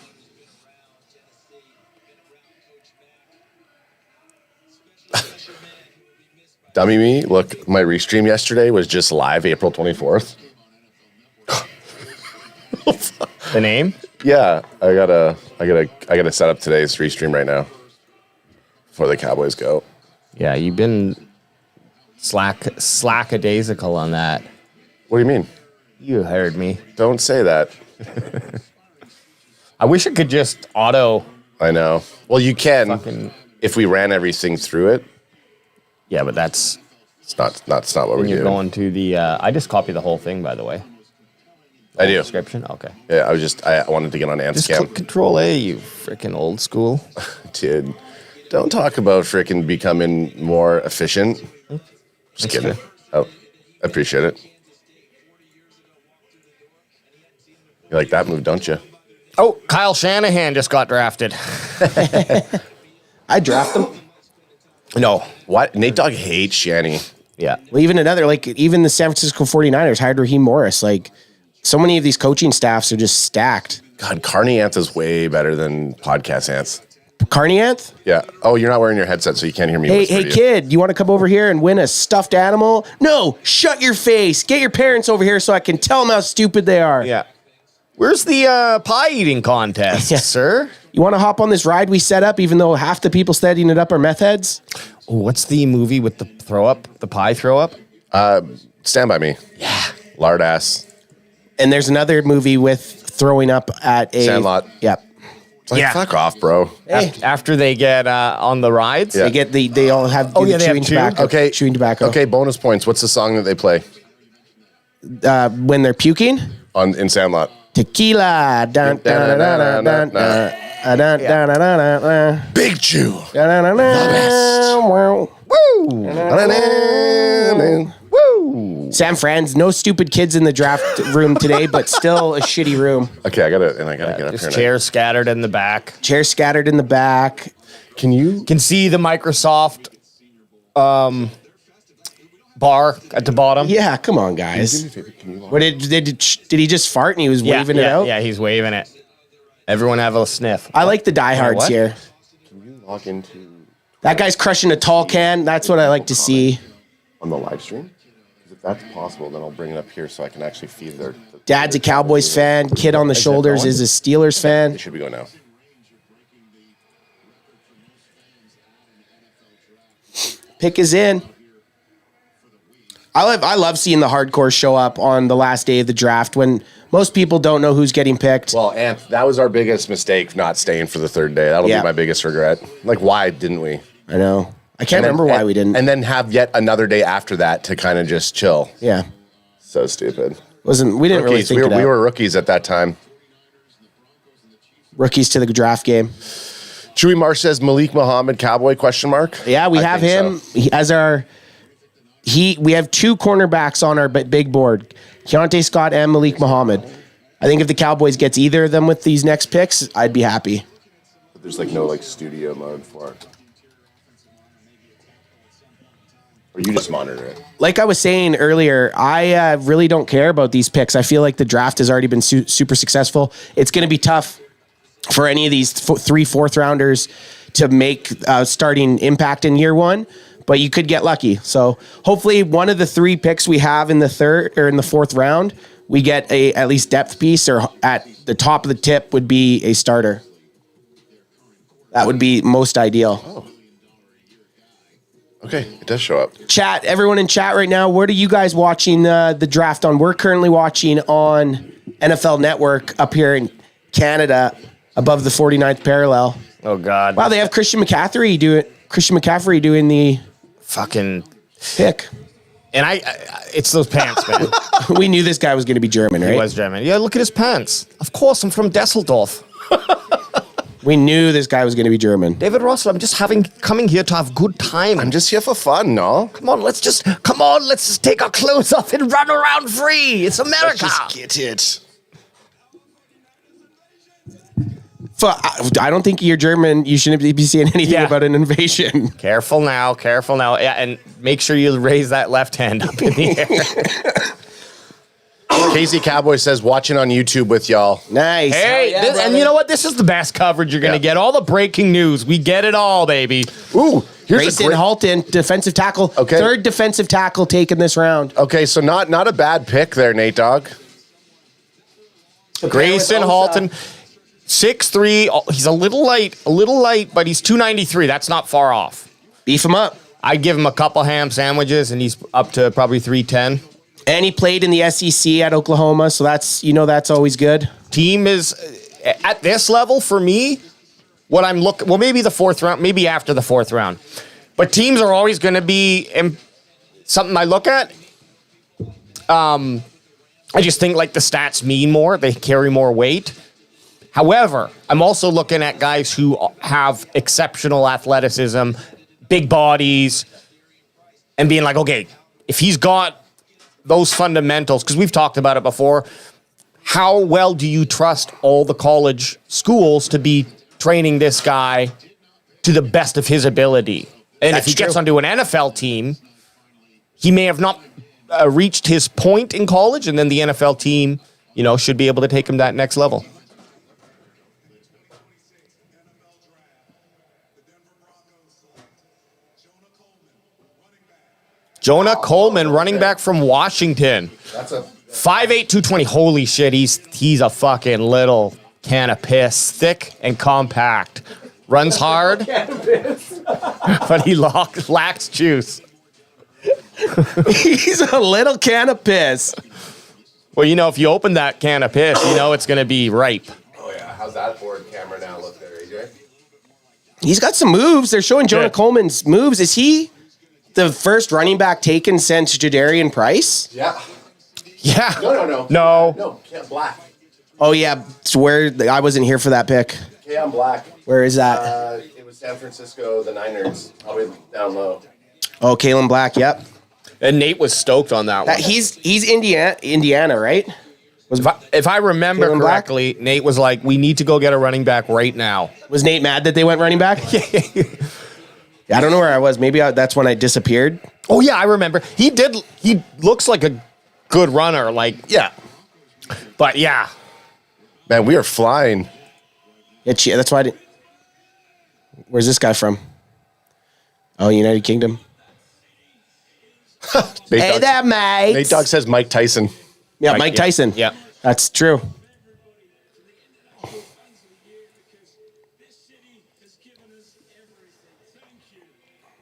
Dummy me. Look, my restream yesterday was just live April 24th. The name? Yeah, I gotta set up today's restream right now before the Cowboys go. Yeah, you've been slackadaisical on that. What do you mean? You heard me. Don't say that. I wish it could just auto. I know. Well, you can Fucking- if we ran everything through it. Yeah, but that's It's not what when we you're do. going to the. I just copied the whole thing, by the way. I do. Description. Okay. Yeah, I wanted to get on Just Amscam. click Control A, you freaking old school. Dude, don't talk about freaking becoming more efficient. Just kidding. Oh, I appreciate it. You like that move, don't you? Oh, Kyle Shanahan just got drafted. I draft them. No. What? Nate Dogg hates Shanny. Yeah. Well, even the San Francisco 49ers hired Raheem Morris. Like, so many of these coaching staffs are just stacked. God, Carney Anth is way better than Podcast Anth. Carnianth? Yeah. Oh, you're not wearing your headset, so you can't hear me. Hey, kid, you want to come over here and win a stuffed animal? No, shut your face. Get your parents over here so I can tell them how stupid they are. Yeah. Where's the pie eating contest, sir? You want to hop on this ride we set up, even though half the people setting it up are meth heads? Oh, what's the movie with the throw up, the pie throw up? Stand By Me. Yeah. Lard ass. And there's another movie with throwing up at a... Sandlot. Yep. It's like, fuck off, bro. Hey. After they get on the rides? Yeah. They all have Oh, yeah, they have chewing two? tobacco. Okay. Chewing tobacco. Okay, bonus points. What's the song that they play When they're puking? in Sandlot? Tequila. Dun, dun, dun, dun, dun, dun, dun, dun, dun, dun, dun, dun. Big Chew. Dun, dun, dun, dun. Woo! San Fran's no stupid kids in the draft room today, but still a shitty room. Okay, I gotta get up Just here. chairs scattered in the back. Chairs scattered in the back. Can you? Can see the Microsoft bar at the bottom. Yeah, come on, guys. What did he just fart and he was waving it out? Yeah, he's waving it. Everyone have a sniff. I like the diehards what? here. Can you log into That guy's crushing a tall can. That's what I like to see. on the live stream? 'Cause if that's possible, then I'll bring it up here so I can actually feed their. Dad's a Cowboys fan. Kid on the shoulders is a Steelers fan. It should be going now. Pick is in. I love seeing the hardcore show up on the last day of the draft when most people don't know who's getting picked. Well, and that was our biggest mistake, not staying for the third day. That'll Yeah. be my biggest regret. Like, why didn't we? I know. I can't remember why we didn't. And then have yet another day after that to kind of just chill. Yeah. So stupid. We didn't really Rookies. think We were rookies at that time. rookies to the draft game. Chewy Marsh says Malik Muhammad Cowboy ? Yeah, we I have think him so. as our. We have two cornerbacks on our big board, Keontae Scott and Malik Muhammad. I think if the Cowboys gets either of them with these next picks, I'd be happy. But there's like no like studio mode for it. Or you just monitor it. Like I was saying earlier, I really don't care about these picks. I feel like the draft has already been super successful. It's going to be tough for any of these 3 4th rounders to make starting impact in year one, but you could get lucky. So hopefully one of the 3 picks we have in the 3rd or in the 4th round, we get a at least depth piece, or at the top of the tip would be a starter. That would be most ideal. Oh. Okay, it does show up. Chat, everyone in chat right now, what are you guys watching the draft on? We're currently watching on NFL Network up here in Canada above the 49th parallel. Oh, God. Wow, they have Christian McCaffrey doing the Fucking pick. And it's those pants, man. We knew this guy was going to be German, right? He was German. Yeah, look at his pants. Of course, I'm from Dusseldorf. We knew this guy was going to be German. David Russell, I'm just coming here to have good time. I'm just here for fun, no? Come on, let's just take our clothes off and run around free. It's America. Let's just get it. I don't think you're German. You shouldn't be saying anything about an invasion. Careful now. Yeah, and make sure you raise that left hand up in the air. Casey Cowboy says, watching on YouTube with y'all. Nice. Hey, and you know what? This is the best coverage you're going to get. All the breaking news. We get it all, baby. Ooh, here's Grayson Halton, defensive tackle. Okay. 3rd defensive tackle taken this round. Okay, so not a bad pick there, Nate Dogg. Grayson Halton, 6'3". He's a little light, but he's 293. That's not far off. Beef him up. I'd give him a couple ham sandwiches, and he's up to probably 310. And he played in the SEC at Oklahoma, so that's always good. Team is at this level for me. What I'm looking, well, maybe the 4th round, maybe after the 4th round, but teams are always going to be something I look at. I just think like the stats mean more; they carry more weight. However, I'm also looking at guys who have exceptional athleticism, big bodies, and being like, okay, if he's got those fundamentals, because we've talked about it before, how well do you trust all the college schools to be training this guy to the best of his ability? And if he gets onto an NFL team, he may have not reached his point in college, and then the NFL team, should be able to take him that next level. Jonah Coleman, running back from Washington. That's a 5'8", 220. Holy shit, he's a fucking little can of piss. Thick and compact. Runs hard, but he lacks juice. He's a little can of piss. Well, if you open that can of piss, it's going to be ripe. Oh, yeah. How's that board camera now look there, AJ? He's got some moves. They're showing Jonah Coleman's moves. Is he the first running back taken since Jadarian Price? Yeah. Yeah. No. No. No, Black. Oh, yeah. It's where I wasn't here for that pick. Keon Black. Where is that? It was San Francisco, the Niners. Probably down low. Oh, Kalen Black. Yep. And Nate was stoked on that one. He's Indiana, right? If I remember Kalen correctly, Nate was like, we need to go get a running back right now. Was Nate mad that they went running back? I don't know where I was. Maybe that's when I disappeared. Oh yeah, I remember. He looks like a good runner. Like Yeah. but yeah. Man, we are flying. That's why I didn't. Where's this guy from? Oh, United Kingdom. Hey there, mate. Nate Dogg says Mike Tyson. Yeah, Mike Tyson. Yeah. That's true.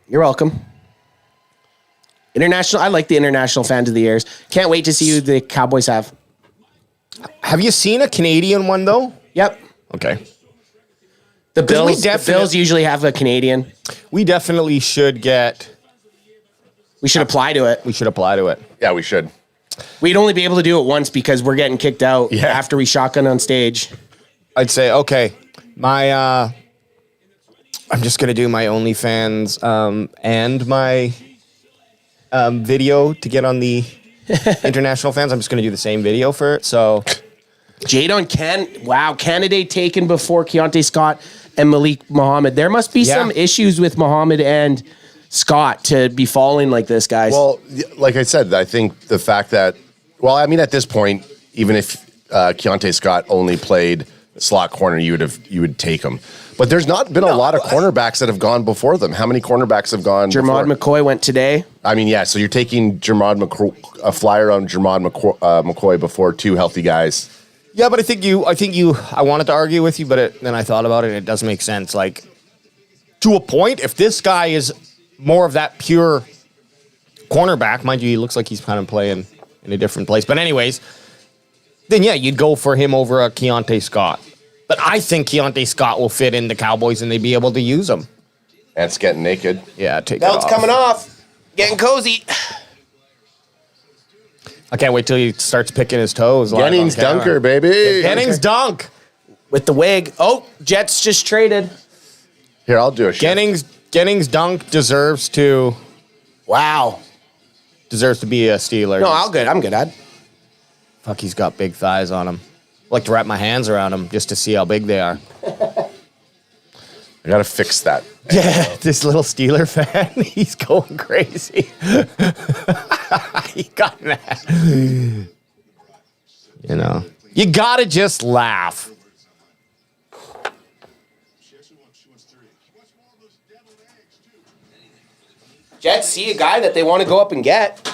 You're welcome. International. I like the international fans of the years. Can't wait to see who the Cowboys have. Have you seen a Canadian one though? Yep. Okay. The Bills. The definitely- Bills usually have a Canadian. We definitely should get. We should apply to it. We should apply to it. Yeah, we should. We'd only be able to do it once because we're getting kicked out Yeah. after we shotgun on stage. I'd say okay. My I'm just gonna do my OnlyFans and my video to get on the international fans. I'm just gonna do the same video for it. So Jadon candidate taken before Keontae Scott and Malik Muhammad. There must be some issues with Muhammad and Scott to be falling like this, guys. Well, like I said, I think the fact that, well, I mean, at this point, even if Keontae Scott only played slot corner, you would take him. But there's not been a lot of cornerbacks that have gone before them. How many cornerbacks have gone? Jermod before? McCoy went today. I mean, yeah. So you're taking a flyer on Jermod McCoy before two healthy guys. yeah, but I wanted to argue with you, but then I thought about it and it does make sense. Like to a point, if this guy is more of that pure cornerback, mind you, he looks like he's kind of playing in a different place. But anyways, then yeah, you'd go for him over a Keontae Scott. But I think Keontae Scott will fit in the Cowboys and they'd be able to use him. That's getting naked. Yeah, take Belt's it off. coming off. Getting cozy. I can't wait till he starts picking his toes. live on Jennings camera. dunker, baby. Jennings dunk. With the wig. Oh, Jets just traded. Here, I'll do a shift. Jennings dunk deserves to Wow. be a Steeler. No, I'm good, Ad. Fuck, he's got big thighs on him. I like to wrap my hands around him just to see how big they are. I gotta fix that. Yeah, this little Steeler fan, he's going crazy. He got that. You know, you gotta just laugh. Jets see a guy that they want to go up and get.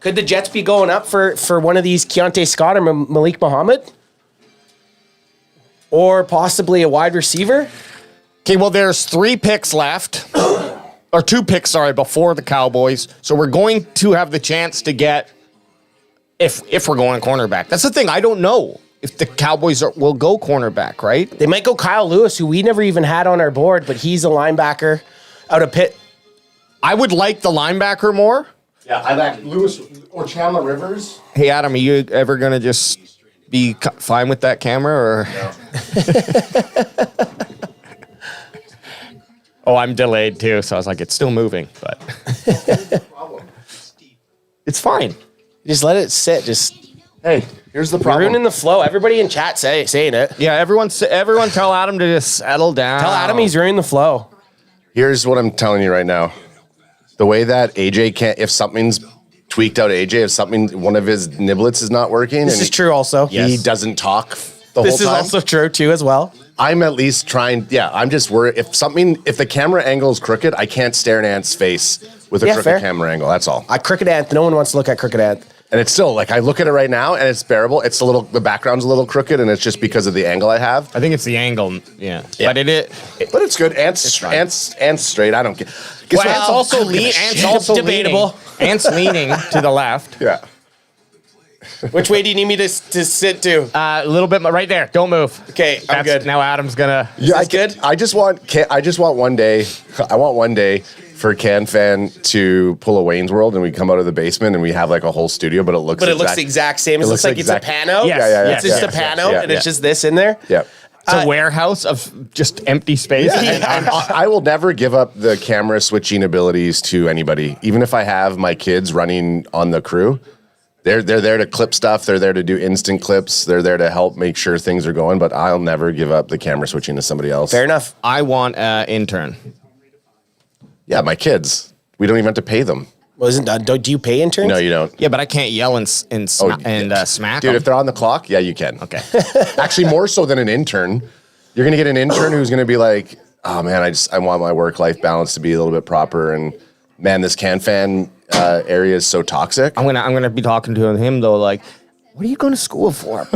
Could the Jets be going up for one of these Keontae Scott or Malik Muhammad? Or possibly a wide receiver? Okay, well, there's 3 picks left. Or 2 picks, sorry, before the Cowboys. So we're going to have the chance to get, if we're going cornerback. That's the thing, I don't know if the Cowboys will go cornerback, right? They might go Kyle Lewis, who we never even had on our board, but he's a linebacker out of Pitt. I would like the linebacker more. Yeah, I like Lewis or Chandler Rivers. Hey, Adam, are you ever going to just be fine with that camera? Or? No. Oh, I'm delayed too, so I was like, it's still moving, but it's fine. Just let it sit. Hey, here's the We're problem. ruining the flow. Everybody in chat saying it. Yeah, everyone tell Adam to just settle down. Tell Adam he's ruining the flow. Here's what I'm telling you right now. The way that AJ can't, if something's tweaked out AJ, if one of his niblets is not working. This is true also. He doesn't talk the This whole is time. also true too as well. I'm at least trying, I'm just worried. If the camera angle is crooked, I can't stare in Ant's face with a crooked fair. camera angle. That's all. Crooked Ant. No one wants to look at Crooked Ant. And it's still, like, I look at it right now and it's bearable. It's the background's a little crooked and it's just because of the angle I have. I think it's the angle, yeah. Yeah. But But it's good. Ant's straight. I don't get. well, Ant's also debatable. Leaning. Ant's leaning to the left. Yeah. Which way do you need me to sit to? A little bit right there. Don't move. Okay, I'm good. Now Adam's gonna. Yeah, good? I just want one day. I want one day for CanFan to pull a Wayne's World and we come out of the basement and we have like a whole studio, but it looks the exact same. It looks like it's a pano. Yes, It's just a pano, and it's just this in there. Yeah. It's a warehouse of just empty space. And I will never give up the camera switching abilities to anybody, even if I have my kids running on the crew. They're there to clip stuff. They're there to do instant clips. They're there to help make sure things are going. But I'll never give up the camera switching to somebody else. Fair enough. I want an intern. Yeah, my kids. We don't even have to pay them. Do you pay interns? No, you don't. Yeah, but I can't yell and smack Dude, them. if they're on the clock, yeah, you can. Okay. Actually, more so than an intern. You're going to get an intern who's going to be like, oh, man, I want my work-life balance to be a little bit proper. And, man, this CanFan area is so toxic. I'm gonna be talking to him, though, like, what are you going to school for?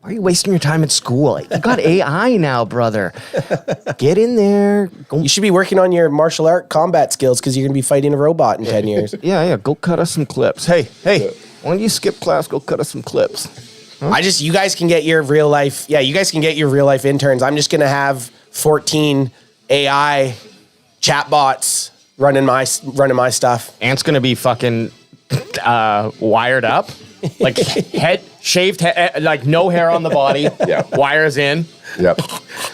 Why are you wasting your time at school? You got AI now, brother. Get in there. You should be working on your martial art combat skills because you're going to be fighting a robot in 10 years. Yeah. Go cut us some clips. Hey. Why don't you skip class? Go cut us some clips. Huh? You guys can get your real life. Yeah, you guys can get your real life interns. I'm just going to have 14 AI chatbots running my stuff. Ant's going to be fucking wired up. Like shaved head, like no hair on the body. Yeah. Wires in. Yep.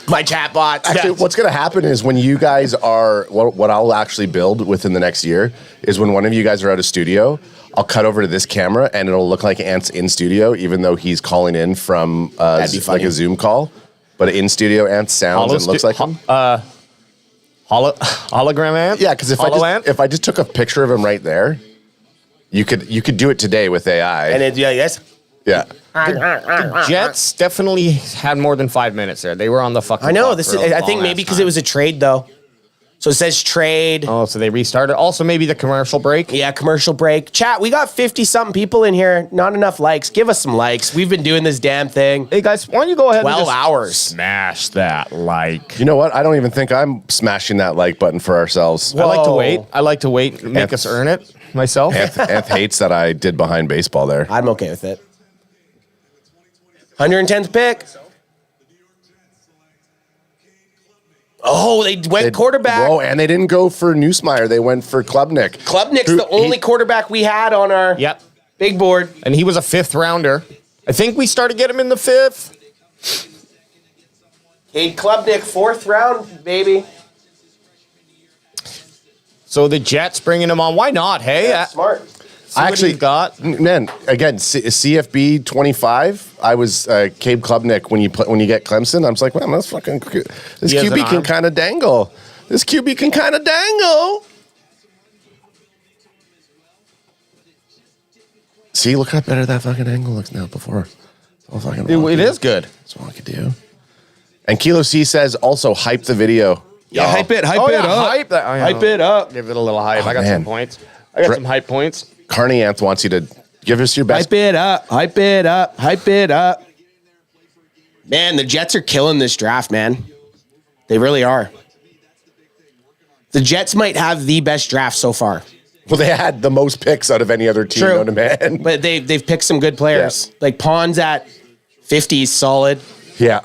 My chatbot. Actually, what's going to happen is when you guys are, what I'll actually build within the next year is when one of you guys are out of studio, I'll cut over to this camera and it'll look like Ant's in studio, even though he's calling in from like a Zoom call. But in studio, Ant sounds and looks like him. Hologram Ant? Yeah, because if I just took a picture of him right there, you could do it today with AI. And yes. Yeah. The Jets definitely had more than 5 minutes there. They were on the fucking. I know. clock I think maybe because it was a trade though. So it says trade. Oh, so they restarted. Also, maybe the commercial break. Yeah, commercial break. Chat, we got 50-something people in here. Not enough likes. Give us some likes. We've been doing this damn thing. Hey, guys, why don't you go ahead 12 and just hours. Smash that like. You know what? I don't even think I'm smashing that like button for ourselves. I like to wait. Make us earn it myself. Anth hates that I did behind baseball there. I'm okay with it. 110th pick. Oh, they went quarterback. Whoa, and they didn't go for Nussmeier. They went for Klubnik. Klubnik's the only quarterback we had on our big board. And he was a 5th rounder. I think we started getting him in the 5th. Cade Klubnik, 4th round, baby. So the Jets bringing him on. Why not? Hey, That's smart. I actually got man again CFB 25. I was Cade Klubnik when you get Clemson. I was like, man, that's fucking this QB can kind of dangle. This QB can kind of dangle. See, look how better that fucking angle looks now. Before, it is good. That's all I could do. And Kilo C says also hype the video. Yeah, hype it up. Hype it up. Give it a little hype. I got some points. I got some hype points. Carney Anth wants you to give us your best. Hype it up. Man, the Jets are killing this draft, man. They really are. The Jets might have the best draft so far. Well, they had the most picks out of any other team known to man. But they've picked some good players. Yeah. Like Pond's at 50 is solid. Yeah.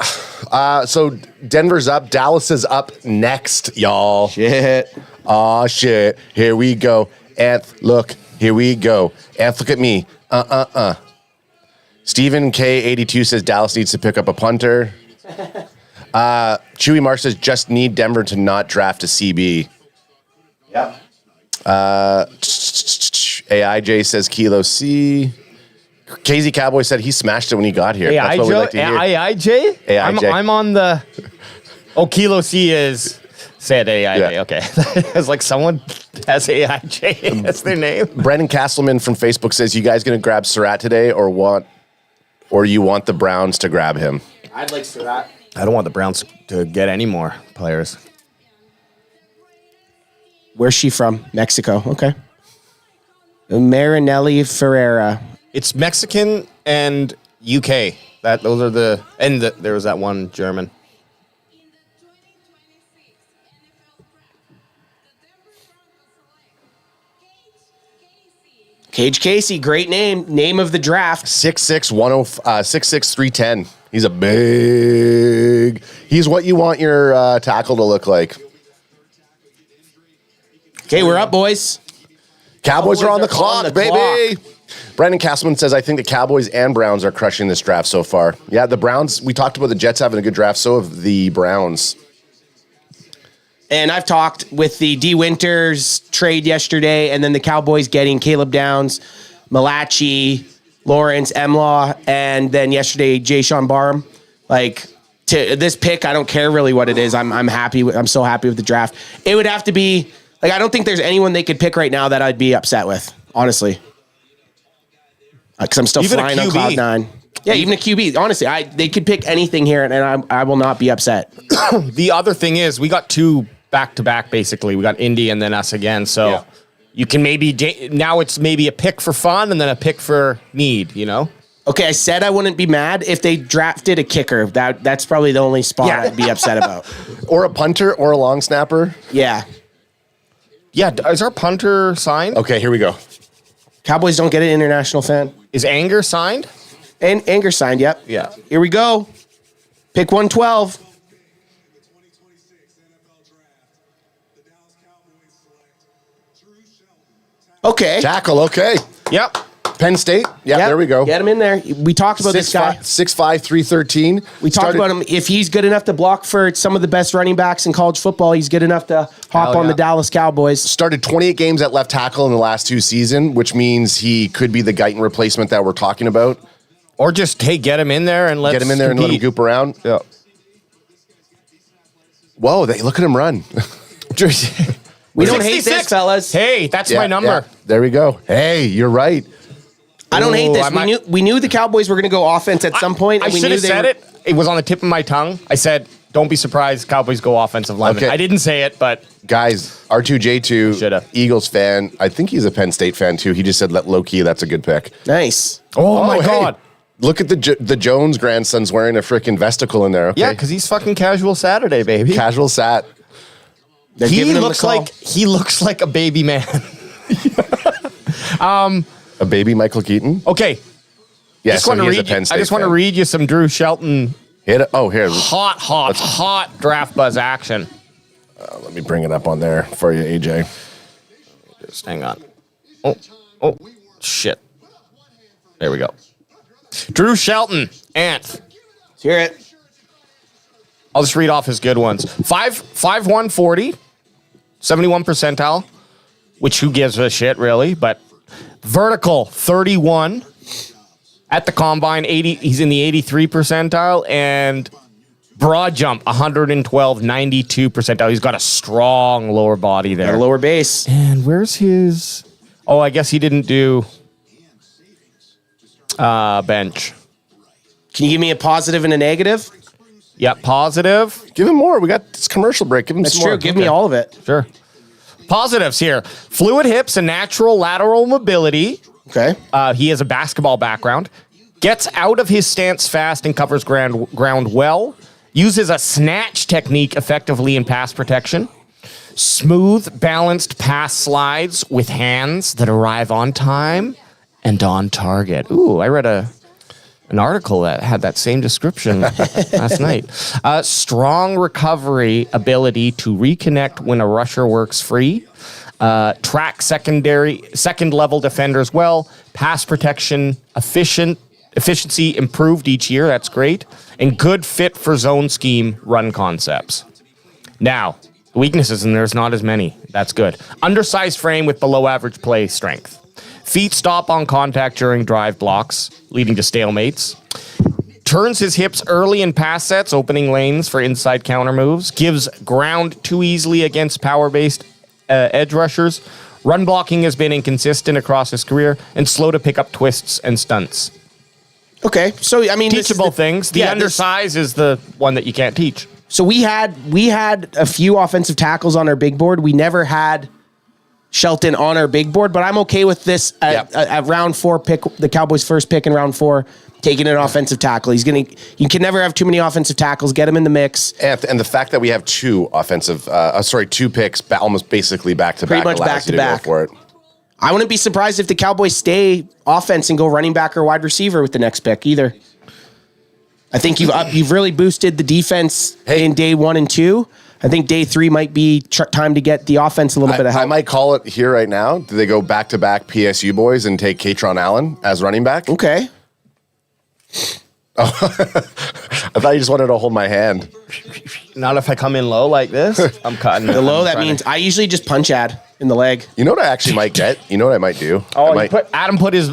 So Denver's up. Dallas is up next, y'all. Shit. Aw, shit. Here we go. Anth, look. Here we go. Anth, look at me. Stephen K82 says Dallas needs to pick up a punter. Chewy Marsh says just need Denver to not draft a CB. Yep. AIJ says Kilo C. KZ Cowboy said he smashed it when he got here. That's what we like to hear. AIJ? AIJ. I'm on the... Oh, Kilo C is... Said AIJ, okay. It's like someone has AIJ as their name. Brendan Castleman from Facebook says, you guys going to grab Surratt today or you want the Browns to grab him? I'd like Surratt. I don't want the Browns to get any more players. Where's she from? Mexico. Okay. Marinelli Ferreira. It's Mexican and UK. Those are there was that one German. Cage Casey, great name. Name of the draft. 6'6", 310. He's he's what you want your tackle to look like. Okay, we're up, boys. Cowboys are on the clock, baby. Brandon Castleman says, I think the Cowboys and Browns are crushing this draft so far. Yeah, the Browns, we talked about the Jets having a good draft, so have the Browns. And I've talked with the D. Winters trade yesterday, and then the Cowboys getting Caleb Downs, Malachi, Lawrence, Emlaw, and then yesterday, Jayshon Barham. Like, to this pick, I don't care really what it is. I'm happy. I'm so happy with the draft. It would have to be Like, I don't think there's anyone they could pick right now that I'd be upset with, honestly. Because I'm still Even a flying on QB. cloud nine. Yeah, even a QB. Honestly, they could pick anything here, and I will not be upset. The other thing is, we got 2 back-to-back, basically. We got Indy and then us again, so you can maybe... Now it's maybe a pick for fun and then a pick for need, you know? Okay, I said I wouldn't be mad if they drafted a kicker. That's probably the only spot I'd be upset about. Or a punter or a long snapper. Yeah. Yeah, is our punter signed? Okay, here we go. Cowboys don't get an international fan. Is Anger signed? And Anger signed, yep. Yeah. Here we go. Pick 112. Okay. Tackle, okay. Yep. Penn State. Yeah, Yep. there we go. Get him in there. We talked about this guy. 6'5", 313. We talked about him. If he's good enough to block for some of the best running backs in college football, he's good enough to hop Hell on the yeah. Dallas Cowboys. Started 28 games at left tackle in the last 2 seasons, which means he could be the Guyton replacement that we're talking about. Or just, hey, get him in there and let's Get him in there and let him goop around. Yeah. Whoa, look at him run. We don't hate 66. this, fellas. Hey, that's my number. Yeah. There we go. Hey, you're right. I don't hate Ooh, this. I might- We knew the Cowboys were going to go offense at some point. I And we should knew have they said were- it. It was on the tip of my tongue. I said, don't be surprised Cowboys go offensive lineman. Okay. I didn't say it, but Guys, R2J2, Shoulda. Eagles fan. I think he's a Penn State fan too. He just said, let low key, that's a good pick. Nice. oh my hey, God. Look at the Jones grandson's wearing a freaking vesticle in there. Okay? Yeah, because he's fucking casual Saturday, baby. Casual sat. They're He giving him the looks call. like a baby man. A baby Michael Keaton. Okay. Yeah, Just so wanna he is a read you- Penn State I just want to fan. read you some Drew Shelton Hit it. Oh, here. hot draft buzz action. Let me bring it up on there for you, AJ. Just hang on. Oh, shit. There we go. Drew Shelton, Ant. Let's hear it. I'll just read off his good ones. 5'1", 40, 71 percentile, which who gives a shit, really? But vertical, 31. At the combine, 80. He's in the 83 percentile. And broad jump, 112, 92 percentile. He's got a strong lower body there. Got a lower base. And where's his... Oh, I guess he didn't do bench. Can you give me a positive and a negative? Yep, positive. Give him more. We got this commercial break. Give him That's some true. more. Give me all of it. Sure. Positives here. Fluid hips and natural lateral mobility. Okay. He has a basketball background. Gets out of his stance fast and covers ground well. Uses a snatch technique effectively in pass protection. Smooth, balanced pass slides with hands that arrive on time and on target. Ooh, I read an article that had that same description last night. Strong recovery ability to reconnect when a rusher works free. Track second level defenders well. Pass protection efficiency improved each year. That's great. And good fit for zone scheme run concepts. Now, weaknesses, and there's not as many. That's good. Undersized frame with below average play strength. Feet stop on contact during drive blocks, leading to stalemates. Turns his hips early in pass sets, opening lanes for inside counter moves. Gives ground too easily against power-based edge rushers. Run blocking has been inconsistent across his career and slow to pick up twists and stunts. Okay. So, I mean, this is Teachable the- things. The yeah, undersize is the one that you can't teach. So we had a few offensive tackles on our big board. We never had Shelton on our big board, but I'm okay with this at round 4 pick, the Cowboys' first pick in round 4, taking an offensive tackle. You can never have too many offensive tackles. Get him in the mix. And the fact that we have two picks, almost basically back to back, Pretty much allows you to go back-to-back. for it. I wouldn't be surprised if the Cowboys stay offense and go running back or wide receiver with the next pick either. I think you've really boosted the defense in day 1 and 2. I think day 3 might be time to get the offense a little bit of help. I might call it here right now. Do they go back to back PSU boys and take Katron Allen as running back? Okay. I thought you just wanted to hold my hand. Not if I come in low like this. I'm cutting The low, that means I usually just punch Ad in the leg. You know what I actually might get? You know what I might do? Adam put his.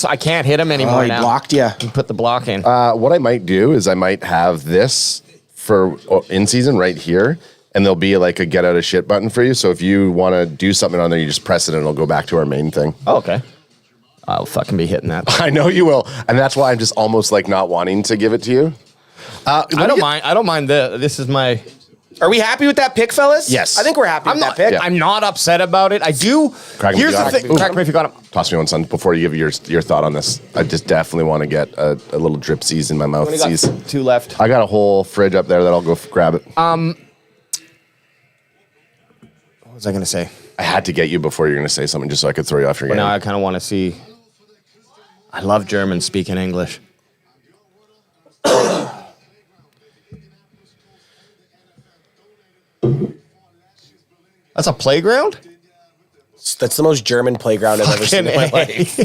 I can't hit him anymore Oh, he now. blocked you. He put the block in. What I might do is I might have this for in season right here, and there'll be like a get out of shit button for you. So if you want to do something on there, you just press it and it'll go back to our main thing. Oh, okay. I'll fucking be hitting that. I know you will. And that's why I'm just almost like not wanting to give it to you. I don't mind. I don't mind this is my... Are we happy with that pick, fellas? Yes. I think we're happy with that pick. Yeah. I'm not upset about it. I do. Here's the thing. Crack me if you got him. Toss me one, son, before you give your thought on this. I just definitely want to get a little dripsies in my mouth. Only got 2 left. I got a whole fridge up there that I'll go grab it. What was I going to say? I had to get you before you're going to say something just so I could throw you off your game. Now I kind of want to see. I love German speaking English. That's a playground? That's the most German playground I've ever seen in my life.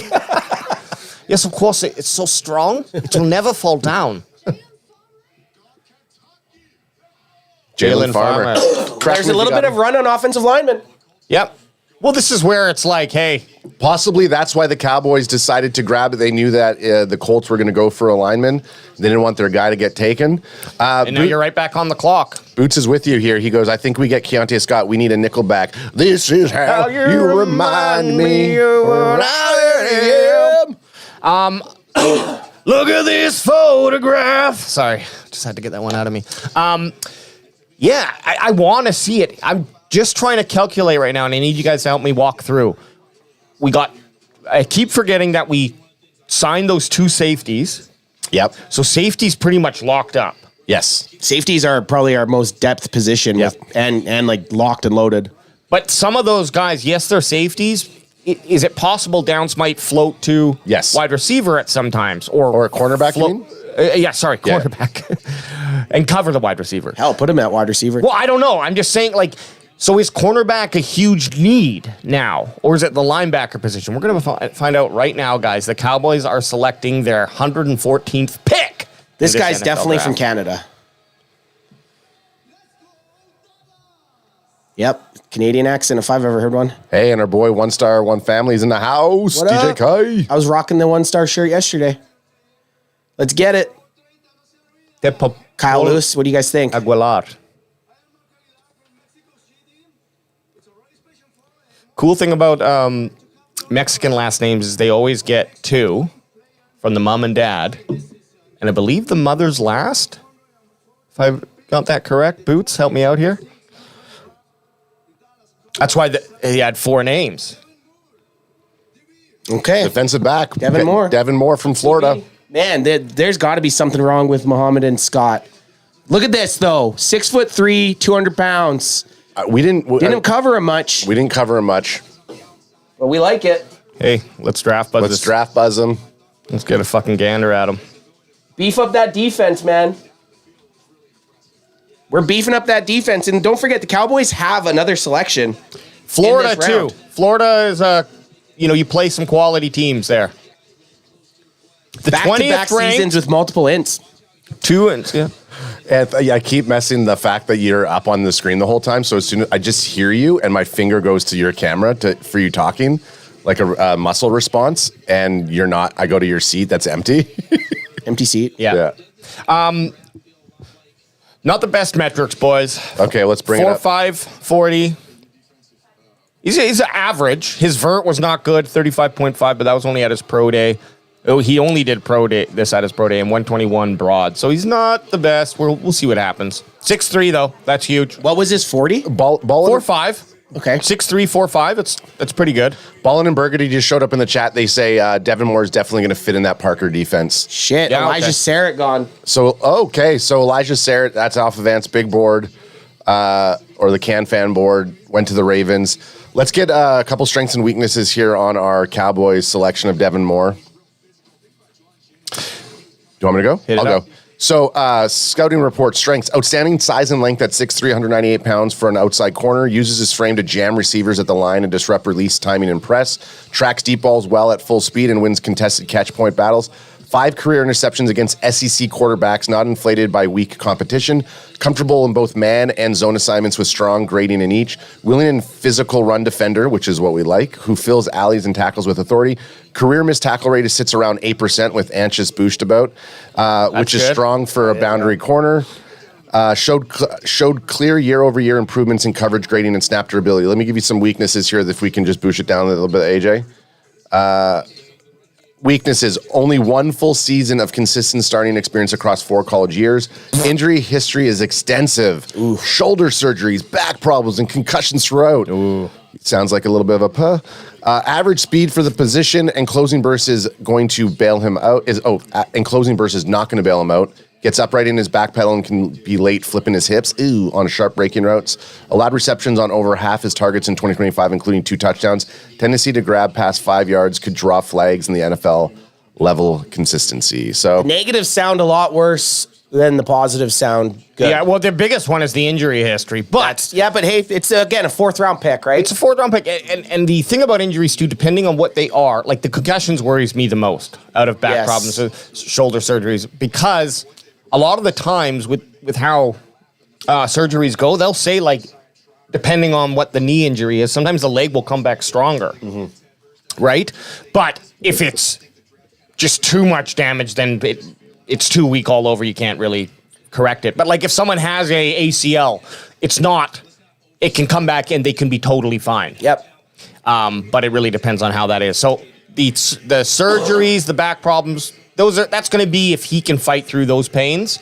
Yes, of course. It's so strong. It will never fall down. Jalen Farmer. There's a little bit of run on offensive linemen. Yep. Well, this is where it's like, hey. Possibly that's why the Cowboys decided to grab it. They knew that the Colts were going to go for a lineman. They didn't want their guy to get taken. And now you're right back on the clock. Boots is with you here. He goes, I think we get Keontae Scott. We need a nickel back. This is how you remind me when I am. Look at this photograph. Sorry, just had to get that one out of me. Yeah, I want to see it. I'm just trying to calculate right now, and I need you guys to help me walk through. I keep forgetting that we signed those 2 safeties. Yep. So safety's pretty much locked up. Yes. Safeties are probably our most depth position and like locked and loaded. But some of those guys, yes, they're safeties. Is it possible Downs might float to wide receiver at some times? Or a cornerback, you mean? Cornerback. And cover the wide receiver. Hell, put him at wide receiver. Well, I don't know. I'm just saying, like, so is cornerback a huge need now? Or is it the linebacker position? We're going to find out right now, guys. The Cowboys are selecting their 114th pick. This guy's definitely from Canada. Yep. Canadian accent, if I've ever heard one. Hey, and our boy One Star, One Family's in the house. What DJ up? Kai. I was rocking the 1-star shirt yesterday. Let's get it. Kyle Lewis, what do you guys think? Aguilar. Cool thing about Mexican last names is they always get 2 from the mom and dad. And I believe the mother's last. If I got that correct. Boots, help me out here. That's why he had 4 names. Okay. Defensive back. Devin Moore. Devin Moore from Florida. Man, there's got to be something wrong with Muhammad and Scott. Look at this, though. 6'3", 200 pounds. We didn't cover him much. We didn't cover him much. But we like it. Hey, let's draft buzz. Let's draft buzz him. Let's get a fucking gander at him. Beef up that defense, man. We're beefing up that defense. And don't forget, the Cowboys have another selection. Florida, too. Florida is you play some quality teams there. The Back-to-back seasons with multiple ints. 2 ints, yeah. And I keep messing the fact that you're up on the screen the whole time. So as soon as I just hear you and my finger goes to your camera for you talking, like a muscle response, and you're not, I go to your seat that's empty. Empty seat? Yeah. Not the best metrics, boys. Okay, let's bring it up. 4.5, 40. He's average. His vert was not good, 35.5, but that was only at his pro day. Oh, he only did this at his pro day and 121 broad. So he's not the best. We'll see what happens. 6'3", though. That's huge. What was his 40? Ball 4.5. Okay. 6'3", 4.5. That's pretty good. Ballin and Burgundy just showed up in the chat. They say Devin Moore is definitely going to fit in that Parker defense. Shit, Yeah, Elijah okay. Sarrett gone. So Elijah Sarrett, that's off of Ant's big board, or the CanFan board, went to the Ravens. Let's get a couple strengths and weaknesses here on our Cowboys selection of Devin Moore. Do you want me to go? Hit it I'll up. go. So, scouting report strengths: outstanding size and length at 6'3", 198 pounds for an outside corner. Uses his frame to jam receivers at the line and disrupt release timing and press. Tracks deep balls well at full speed and wins contested catch point battles. 5 career interceptions against SEC quarterbacks, not inflated by weak competition. Comfortable in both man and zone assignments with strong grading in each. Willing and physical run defender, which is what we like, who fills alleys and tackles with authority. Career missed tackle rate sits around 8% with anxious boost about, which is good. strong for a boundary corner. Showed clear year-over-year improvements in coverage grading and snap durability. Let me give you some weaknesses here if we can just boost it down a little bit, AJ. Weaknesses, only one full season of consistent starting experience across 4 college years. Injury history is extensive. Ooh. Shoulder surgeries, back problems, and concussions throughout. Ooh. Sounds like a little bit of a puh. Average speed for the position and closing burst is going to bail him out. And closing burst is not going to bail him out. Gets upright in his back pedal and can be late flipping his hips. Ooh, on sharp breaking routes. Allowed receptions on over half his targets in 2025, including 2 touchdowns. Tendency to grab past 5 yards, could draw flags in the NFL level consistency. So negatives sound a lot worse than the positives sound good. Yeah, well, the biggest one is the injury history. But but hey, it's again a 4th round pick, right? It's a 4th round pick. And the thing about injuries too, depending on what they are, like the concussions worries me the most out of back problems, shoulder surgeries, because a lot of the times with how surgeries go, they'll say, like, depending on what the knee injury is, sometimes the leg will come back stronger, right? But if it's just too much damage, then it's too weak all over. You can't really correct it. But, like, if someone has a ACL, it can come back and they can be totally fine. Yep. But it really depends on how that is. So the surgeries, the back problems, that's going to be if he can fight through those pains.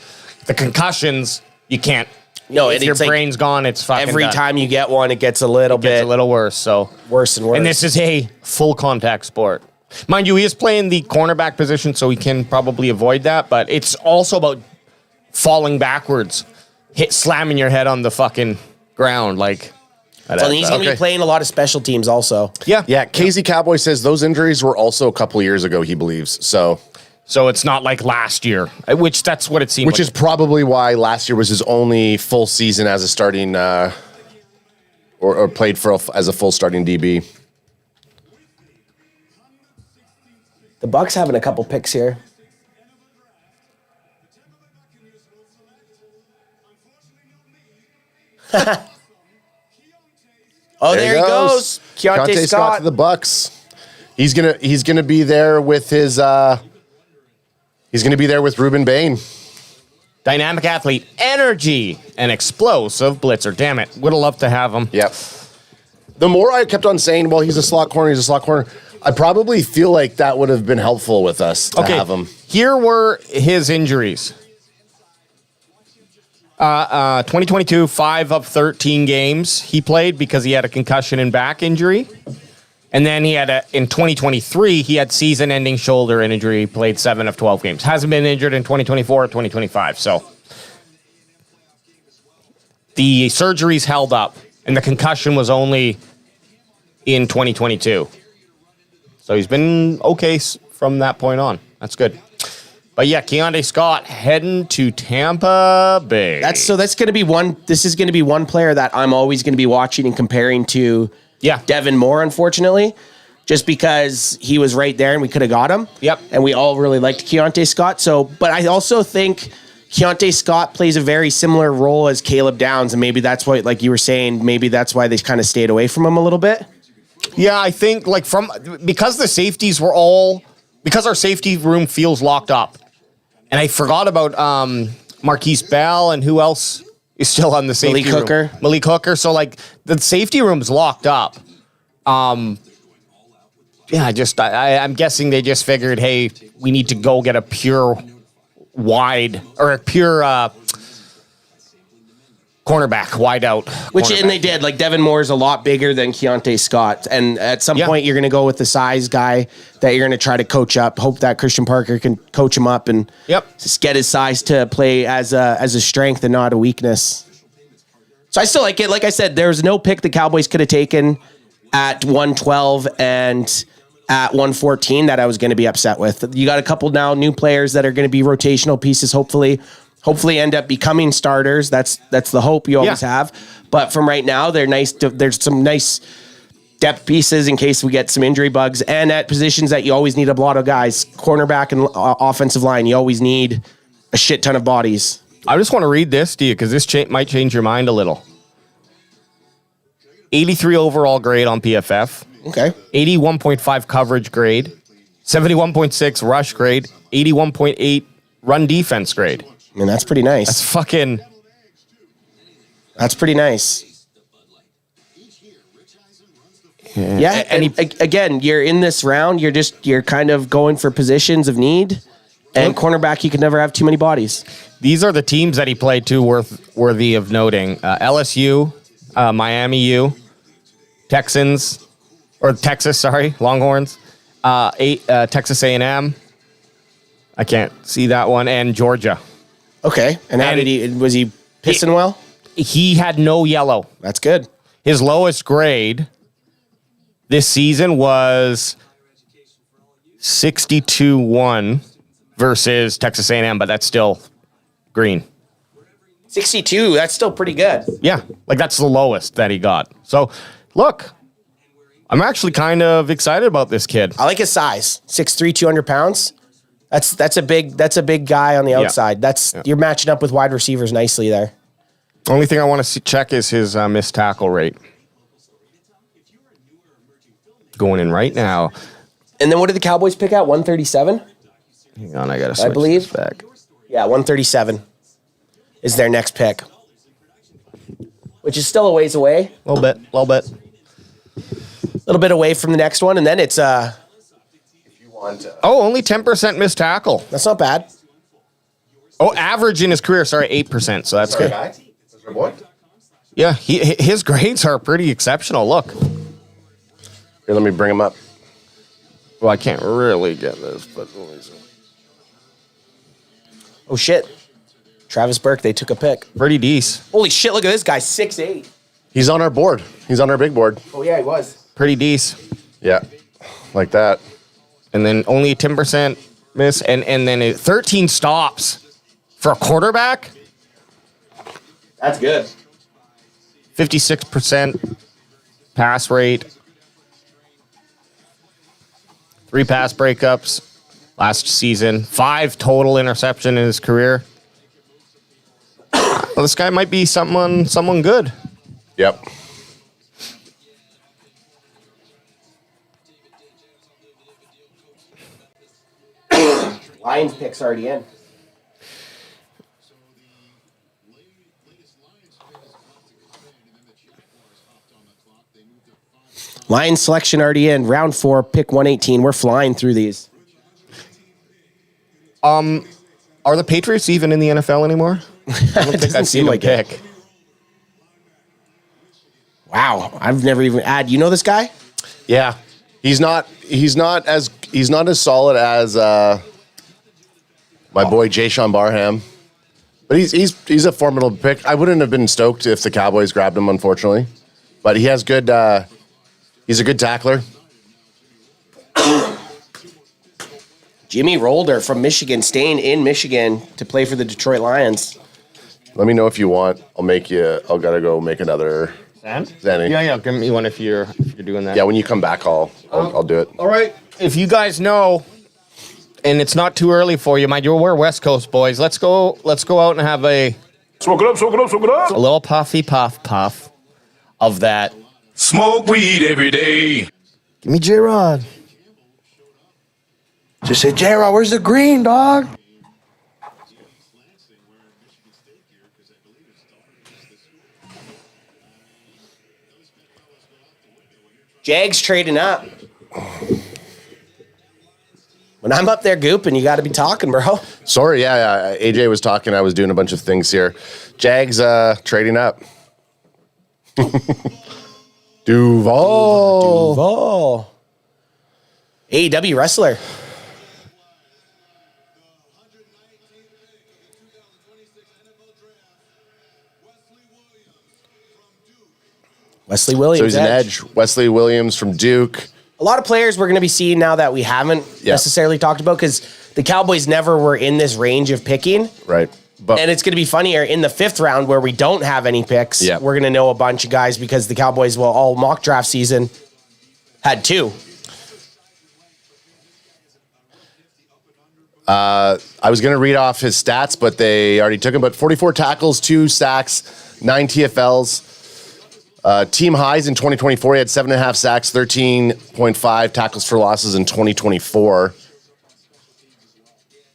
The concussions, you can't. No, if your brain's gone, it's fucking every done. time you get one, it gets a little worse. So worse and worse. And this is a full contact sport. Mind you, he is playing the cornerback position, so he can probably avoid that. But it's also about falling backwards, slamming your head on the fucking ground, like. Well, he's going to be playing a lot of special teams also. Yeah. Yeah, KZ Cowboy says those injuries were also a couple years ago, he believes. So it's not like last year, which that's what it seemed Which is probably why last year was his only full season as a starting, or played as a full starting DB. The Bucs having a couple picks here. Oh, there he goes. Keontae Scott to the Bucs. He's gonna be there with his. He's gonna be there with Ruben Bain. Dynamic athlete, energy, and explosive blitzer. Damn it, would have loved to have him. Yep. The more I kept on saying, well, he's a slot corner, I probably feel like that would have been helpful with us to have him. Here were his injuries. 2022, 5 of 13 games he played because he had a concussion and back injury. And then in 2023, he had season-ending shoulder injury, played 7 of 12 games. Hasn't been injured in 2024 or 2025, so. The surgeries held up, and the concussion was only in 2022. So he's been okay from that point on. That's good. But yeah, Keontae Scott heading to Tampa Bay. That's going to be one. This is going to be one player that I'm always going to be watching and comparing to Devin Moore, unfortunately, just because he was right there and we could have got him. Yep. And we all really liked Keontae Scott. But I also think Keontae Scott plays a very similar role as Caleb Downs, and maybe that's why, like you were saying, maybe that's why they kind of stayed away from him a little bit. Yeah, I think because the safeties because our safety room feels locked up. And I forgot about Marquise Bell and who else is still on the safety room. Malik Hooker. So, the safety room's locked up. I'm guessing they just figured, hey, we need to go get a pure wide or a pure cornerback, wide out. And they did. Like, Devin Moore is a lot bigger than Keontae Scott. And at some point, you're going to go with the size guy that you're going to try to coach up. Hope that Christian Parker can coach him up and just get his size to play as a strength and not a weakness. So I still like it. Like I said, there's no pick the Cowboys could have taken at 112 and at 114 that I was going to be upset with. You got a couple now new players that are going to be rotational pieces, hopefully end up becoming starters. That's the hope you always have. But from right now, they're nice. There's some nice depth pieces in case we get some injury bugs. And at positions that you always need a lot of guys, cornerback and offensive line, you always need a shit ton of bodies. I just want to read this to you because this might change your mind a little. 83 overall grade on PFF. Okay. 81.5 coverage grade. 71.6 rush grade. 81.8 run defense grade. I mean, that's pretty nice. That's fucking That's pretty nice. Yeah, and again, you're in this round. You're kind of going for positions of need, and cornerback. You can never have too many bodies. These are the teams that he played to worthy of noting: LSU, Miami U, Texas, sorry, Longhorns, Texas A&M. I can't see that one, and Georgia. Okay, and was he pissing well? He had no yellow. That's good. His lowest grade this season was 62-1 versus Texas A&M, but that's still green. 62, that's still pretty good. Yeah, like that's the lowest that he got. So, look, I'm actually kind of excited about this kid. I like his size. 6'3", 200 pounds. That's a big guy on the outside. You're matching up with wide receivers nicely there. Only thing I want to check is his missed tackle rate. Going in right now. And then what did the Cowboys pick at? 137? Hang on, I got to switch this back. Yeah, 137 is their next pick. Which is still a ways away. A little bit. A little bit away from the next one, and then it's if you want only 10% missed tackle. That's not bad. Oh, average in his career, 8%, so that's good. Guy? Is there a boy? Yeah, his grades are pretty exceptional. Look. Here, let me bring him up. Well, I can't really get this, but oh shit. Travis Burke, they took a pick. Pretty decent. Holy shit, look at this guy, 6'8". He's on our board. He's on our big board. Oh yeah, he was. Pretty decent. Yeah, like that. And then only 10% miss, and then 13 stops for a quarterback. That's good. 56% pass rate. 3 pass breakups last season. 5 total interception in his career. Well, this guy might be someone good. Yep. Lions pick's already in. Lions selection already in. Round 4, pick 118. We're flying through these. Are the Patriots even in the NFL anymore? I don't think I've seen like pick. It. Wow, I've never even you know this guy? Yeah. He's not as solid as my boy Jayshon Barham. But he's a formidable pick. I wouldn't have been stoked if the Cowboys grabbed him, unfortunately. But he has good he's a good tackler. Jimmy Rolder from Michigan, staying in Michigan to play for the Detroit Lions. Let me know if you want. I'll gotta go make another. Zanny. Yeah. Give me one if you're doing that. Yeah, when you come back, I'll do it. All right. If you guys know, and it's not too early for you, mind you, we're West Coast boys. Let's go out and have a smoke it up. A little puff of that. Smoke weed every day. Give me J-Rod. Just say, J-Rod, where's the green, dog? Jags trading up. When I'm up there gooping, you got to be talking, bro. Sorry, yeah. AJ was talking. I was doing a bunch of things here. Jags trading up. Duval. AEW wrestler. Wesley Williams. So he's an edge. Wesley Williams from Duke. A lot of players we're going to be seeing now that we haven't necessarily talked about because the Cowboys never were in this range of picking. Right. And it's going to be funnier in the 5th round where we don't have any picks. Yeah. We're going to know a bunch of guys because the Cowboys, all mock draft season, had 2. I was going to read off his stats, but they already took him. But 44 tackles, 2 sacks, 9 TFLs. Team highs in 2024, he had 7.5 sacks, 13.5 tackles for losses in 2024.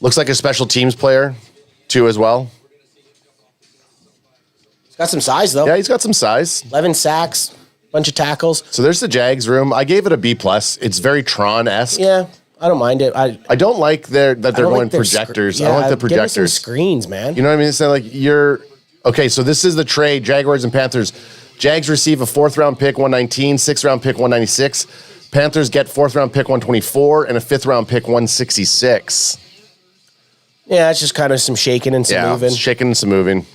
Looks like a special teams player, too, as well. Got some size, though. Yeah, he's got some size. 11 sacks, bunch of tackles. So there's the Jags room. I gave it a B+. It's very Tron-esque. Yeah, I don't mind it. I don't like that they're going projectors. I don't like the projectors. Give me some screens, man. You know what I mean? It's like okay, so this is the trade, Jaguars and Panthers. Jags receive a 4th-round pick, 119, 6th-round pick, 196. Panthers get 4th-round pick, 124, and a 5th-round pick, 166. Yeah, it's just kind of some shaking and some moving. Shaking and some moving.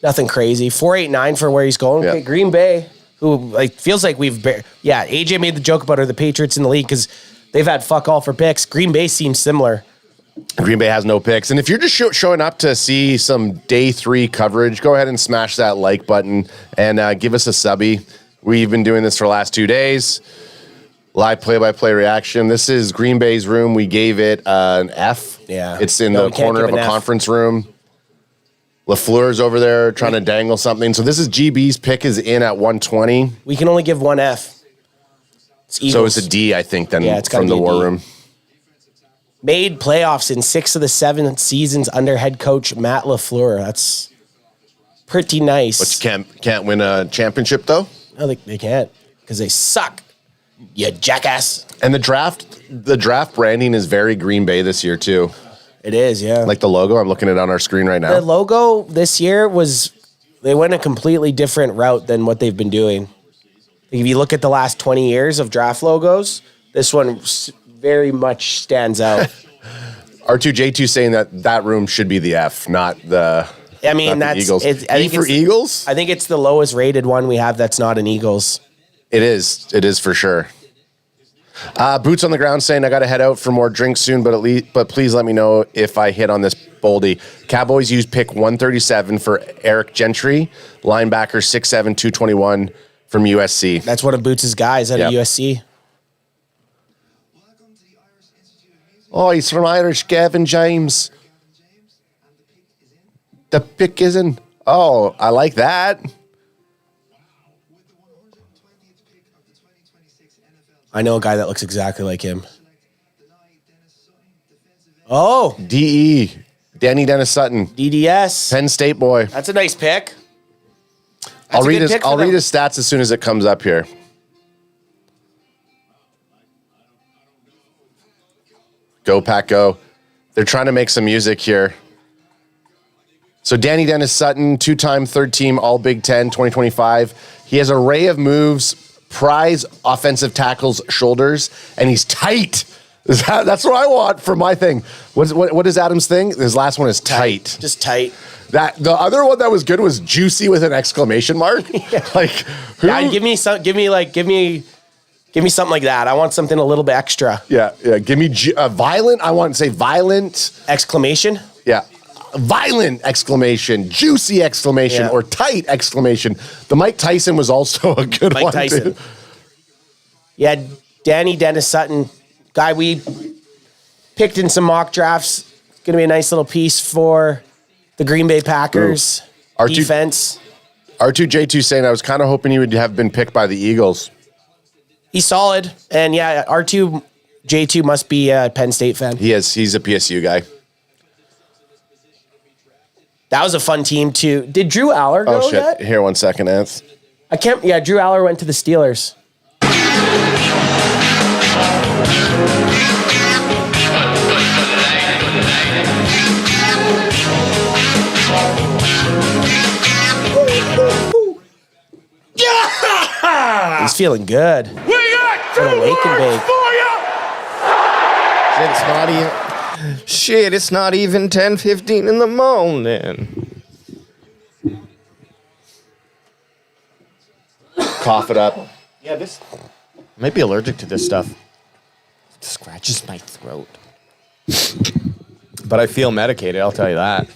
Nothing crazy. 4.89 for where he's going. Okay, Green Bay, who feels like AJ made the joke about are the Patriots in the league because they've had fuck all for picks. Green Bay seems similar. Green Bay has no picks. And if you're just showing up to see some day 3 coverage, go ahead and smash that like button and give us a subby. We've been doing this for the last 2 days. Live play-by-play reaction. This is Green Bay's room. We gave it an F. Yeah. It's in the corner of a conference room. LaFleur's over there trying to dangle something. So this is GB's pick is in at 120. We can only give one F. So it's a D, I think, then from the War Room. Made playoffs in 6 of the 7 seasons under head coach Matt LaFleur. That's pretty nice. But you can't win a championship, though? No, they can't because they suck, you jackass. And the draft branding is very Green Bay this year, too. It is, yeah. Like the logo, I'm looking at it on our screen right now. The logo this year they went a completely different route than what they've been doing. If you look at the last 20 years of draft logos, this one very much stands out. R2J2 saying that room should be the F, not the Eagles. E for Eagles? I think it's the lowest rated one we have that's not an Eagles. It is for sure. Boots on the ground saying I got to head out for more drinks soon, but please let me know if I hit on this boldy. Cowboys use pick 137 for Eric Gentry, linebacker 6'7", 221 from USC. That's one of Boots' guys out of USC. Oh, he's from Irish, Gavin James. The pick is in. Oh, I like that. I know a guy that looks exactly like him. Oh. DE. Danny Dennis Sutton. DDS. Penn State boy. That's a nice pick. I'll read his stats as soon as it comes up here. Go, Pack, go. They're trying to make some music here. So Danny Dennis Sutton, 2-time third-team All-Big Ten 2025. He has an array of moves, prize offensive tackles, shoulders, and he's tight. That's what I want for my thing. What is Adam's thing? His last one is tight. Just tight. The other one that was good was juicy with an exclamation mark. Give me something like that. I want something a little bit extra. Yeah. Give me violent. I want to say violent exclamation. Yeah. Violent exclamation, juicy exclamation, or tight exclamation. The Mike Tyson was also a good one. Mike Tyson. Yeah, Danny Dennis Sutton, guy we picked in some mock drafts. Going to be a nice little piece for the Green Bay Packers defense. R2J2 saying I was kind of hoping he would have been picked by the Eagles. He's solid, and yeah, R2J2 must be a Penn State fan. He is. He's a PSU guy. That was a fun team too. Did Drew Aller go yet? Here, 1 second, Anth. I can't. Yeah, Drew Aller went to the Steelers. He's feeling good. We got 2 wake and bake. for you. It's not even 10:15 in the morning. Cough it up. Yeah, this might be allergic to this stuff. It scratches my throat. But I feel medicated, I'll tell you that.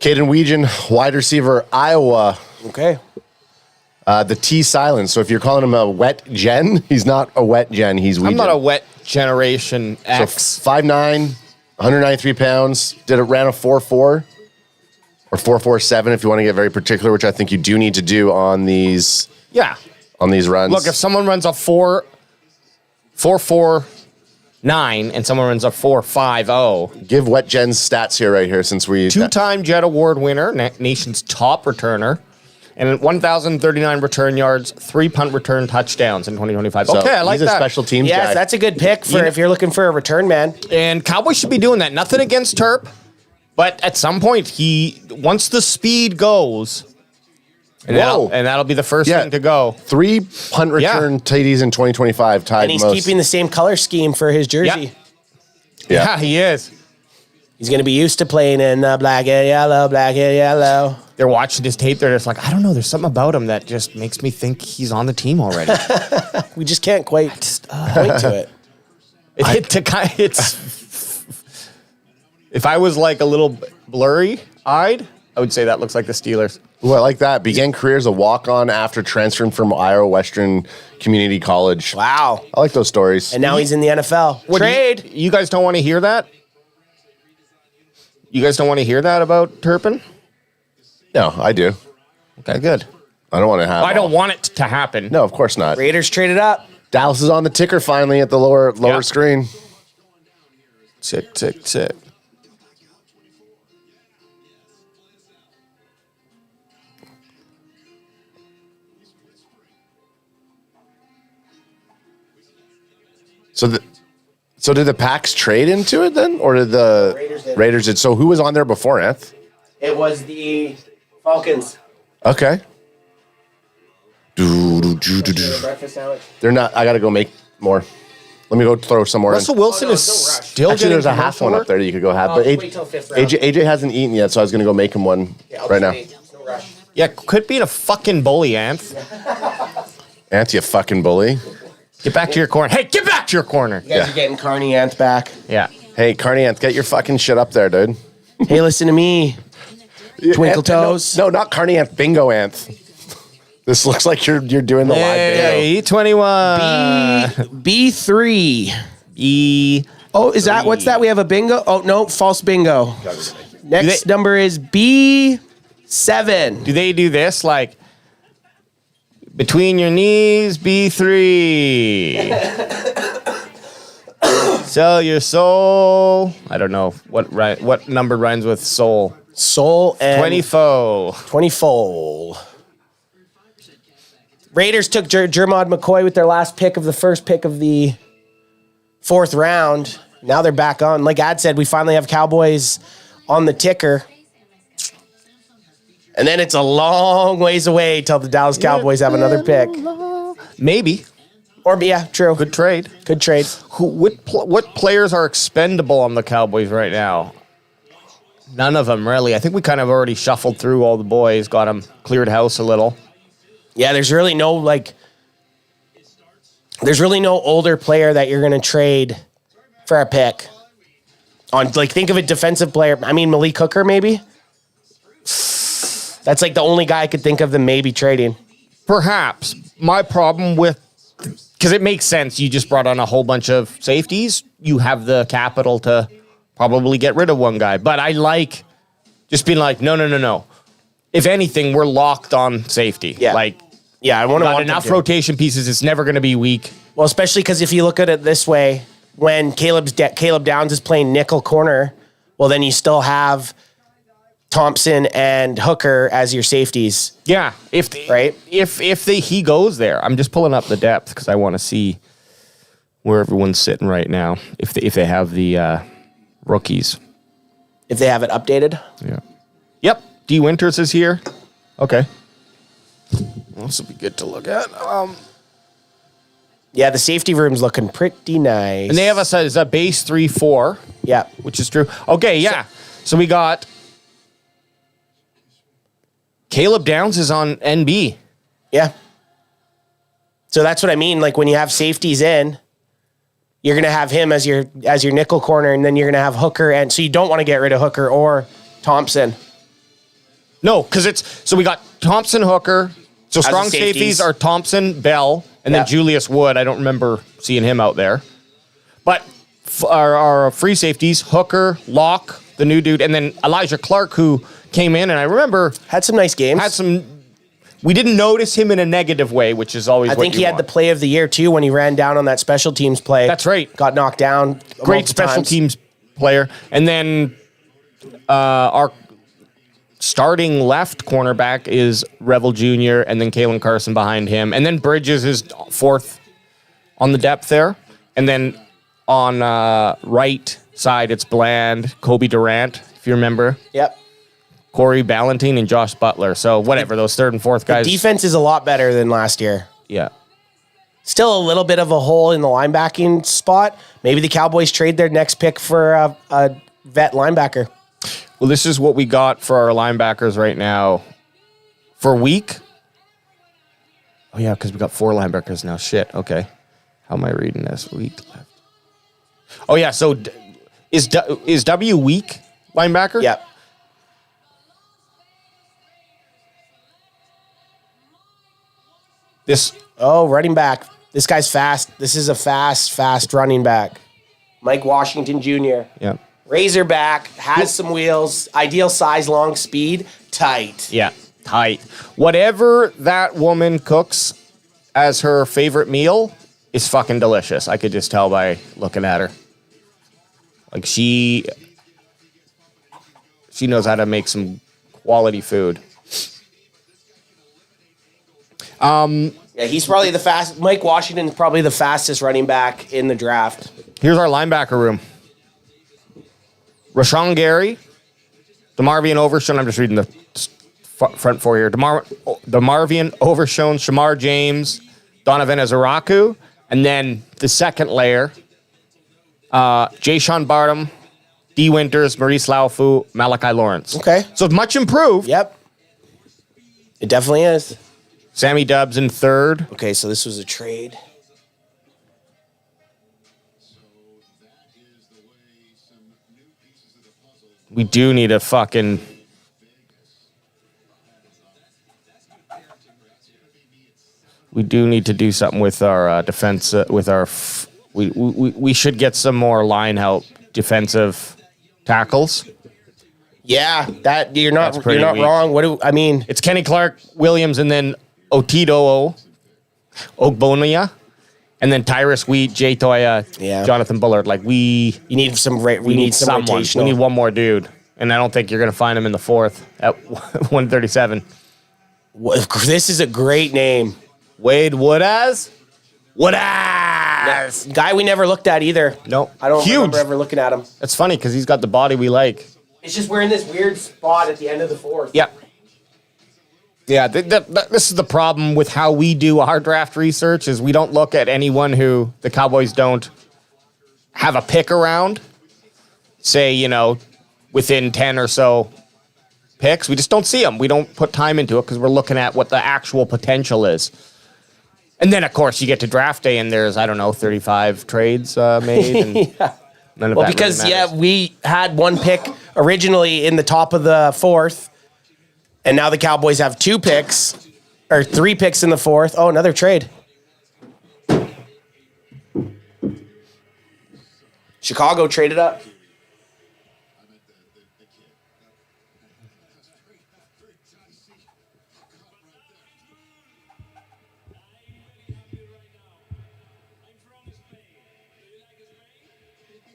Caden Weegan, wide receiver, Iowa. Okay. The T silent. So if you're calling him a wet gen, he's not a wet gen. He's Weegan. I'm not a wet generation X. So 5'9", 193 pounds. Ran a 4.4 or 4.47 if you want to get very particular, which I think you do need to do on these. Yeah. On these runs. Look, if someone runs a 4.4 9 and someone runs a 4.50. Give Wet Jen's stats here, right here, since we... 2-time Jet Award winner, nation's top returner, and 1,039 return yards, 3 punt return touchdowns in 2025. So Okay, I like he's a that. special teams Yes, guy. that's a good pick for if you're looking for a return man. And Cowboys should be doing that. Nothing against Terp, but at some point, once the speed goes, and that'll be the first thing to go. 3 punt return TDs in 2025 tied And he's most. keeping the same color scheme for his jersey. Yeah, he is. He's going to be used to playing in black and yellow. They're watching his tape. They're just like, I don't know. There's something about him that just makes me think he's on the team already. We just can't quite point to it. If I was like a little blurry-eyed, I would say that looks like the Steelers. Ooh, I like that. Began career as a walk-on after transferring from Iowa Western Community College. Wow. I like those stories. And now he's in the NFL. Trade. You guys don't want to hear that? You guys don't want to hear that about Turpin? No, I do. Okay, good. I don't want to have... I don't want it to happen. No, of course not. Raiders traded up. Dallas is on the ticker finally at the lower screen. Tick, tick, tick. So did the Packs trade into it then? Or did the Raiders did? So who was on there before, Anth? It was the Falcons. Okay. Breakfast sandwich. They're not... I got to go make more. Let me go throw some more Russell in. Wilson is still Actually, getting there's a half one up there that you could go have. But just wait till fifth round. AJ hasn't eaten yet, so I was going to go make him one right now. No rush. Yeah, quit being a fucking bully, Anth. Anth, you fucking bully. Get back to your corner. Hey, get back to your corner. You guys are getting Carney Anth back. Yeah. Hey, Carney Anth, get your fucking shit up there, dude. Hey, listen to me. Twinkle toes. No, not Carney Anth. Bingo Anth. This looks like you're doing the live bingo. E21. B3. E. Oh, is that what's that? We have a bingo? Oh no, false bingo. Next number is B7. Do they do this like between your knees, B3? Sell your soul. I don't know what number rhymes with soul. Soul and 24. 24. Raiders took Jermod McCoy with their last pick of the first pick of the 4th round. Now they're back on. Like Ad said, we finally have Cowboys on the ticker. And then it's a long ways away till the Dallas Cowboys have another pick. Maybe. Or, yeah, true. Good trade. Good trade. What players are expendable on the Cowboys right now? None of them, really. I think we kind of already shuffled through all the boys, got them cleared house a little. Yeah, there's really no, older player that you're going to trade for a pick. Think of a defensive player. I mean, Malik Hooker, maybe? That's the only guy I could think of them maybe trading. Perhaps. My problem with... Because it makes sense. You just brought on a whole bunch of safeties. You have the capital to probably get rid of one guy. But I like just being like, no. If anything, we're locked on safety. Yeah. I want enough rotation pieces. It's never going to be weak. Well, especially because if you look at it this way, when Caleb Downs is playing nickel corner, well, then you still have Thompson and Hooker as your safeties. Yeah, if he goes there, I'm just pulling up the depth because I want to see where everyone's sitting right now. If they have the rookies, if they have it updated. Yeah. Yep. D Winters is here. Okay. This will be good to look at. Yeah, the safety room's looking pretty nice. And they have us as a base 3-4. Yeah, which is true. Okay, yeah. So we got Caleb Downs is on NB. Yeah. So that's what I mean. When you have safeties in, you're gonna have him as your nickel corner, and then you're gonna have Hooker, and so you don't want to get rid of Hooker or Thompson. No, because so we got Thompson, Hooker. So strong safeties are Thompson, Bell, and then Julius Wood. I don't remember seeing him out there. But our free safeties, Hooker, Locke, the new dude, and then Elijah Clark, who came in, and I remember... Had some nice games. We didn't notice him in a negative way, which is always I think he had the play of the year, too, when he ran down on that special teams play. That's right. Got knocked down. Great special teams player. And then our starting left cornerback is Revel Jr., and then Kalen Carson behind him. And then Bridges is fourth on the depth there. And then on right side, it's Bland, Kobe Durant, if you remember. Yep. Corey Ballantine and Josh Butler. So whatever, those third and fourth guys. The defense is a lot better than last year. Yeah. Still a little bit of a hole in the linebacking spot. Maybe the Cowboys trade their next pick for a vet linebacker. Well, this is what we got for our linebackers right now. For week? Oh, yeah, because we got 4 linebackers now. Shit, okay. How am I reading this? Week left. Oh, yeah, so is W weak linebacker? Yep. Running back. This guy's fast. This is a fast running back. Mike Washington Jr. Yeah. Razorback, has some wheels, ideal size, long speed, tight. Yeah, tight. Whatever that woman cooks as her favorite meal is fucking delicious. I could just tell by looking at her. Like she knows how to make some quality food. Yeah, he's probably the fastest. Mike Washington is probably the fastest running back in the draft. Here's our linebacker room. Rashawn Gary, DeMarvion Overshown. I'm just reading the front four here. DeMarvion Overshown, Shamar James, Donovan Azaraku, and then the second layer, Jay Sean Bartum, D. Winters, Maurice Laufu, Malachi Lawrence. Okay. So much improved. Yep. It definitely is. Sammy Dubbs in third. Okay, so this was a trade. We do need a fucking... We do need to do something with our defense, with our... We should get some more line help, defensive tackles. Yeah, that you're not That's pretty weak. wrong. What do I mean? It's Kenny Clark, Williams, and then Otito Ogbonia, and then Tyrus Wheat, Jay Toya, Jonathan Bullard. Like you need some. We need some someone. rotational. We need one more dude, and I don't think you're gonna find him in the fourth at 137. This is a great name, Wade Woodaz. Guy we never looked at either. No, I don't remember ever looking at him. That's funny because he's got the body we like. It's just we're in this weird spot at the end of the fourth. Yeah. Yeah, this is the problem with how we do our draft research is we don't look at anyone who the Cowboys don't have a pick around, say, within 10 or so picks. We just don't see them. We don't put time into it because we're looking at what the actual potential is. And then, of course, you get to draft day and there's, 35 trades made. And yeah. None of well, that because, really we had one pick originally in the top of the fourth. And now the Cowboys have 2 picks, or 3 picks in the fourth. Oh, another trade. Chicago traded up.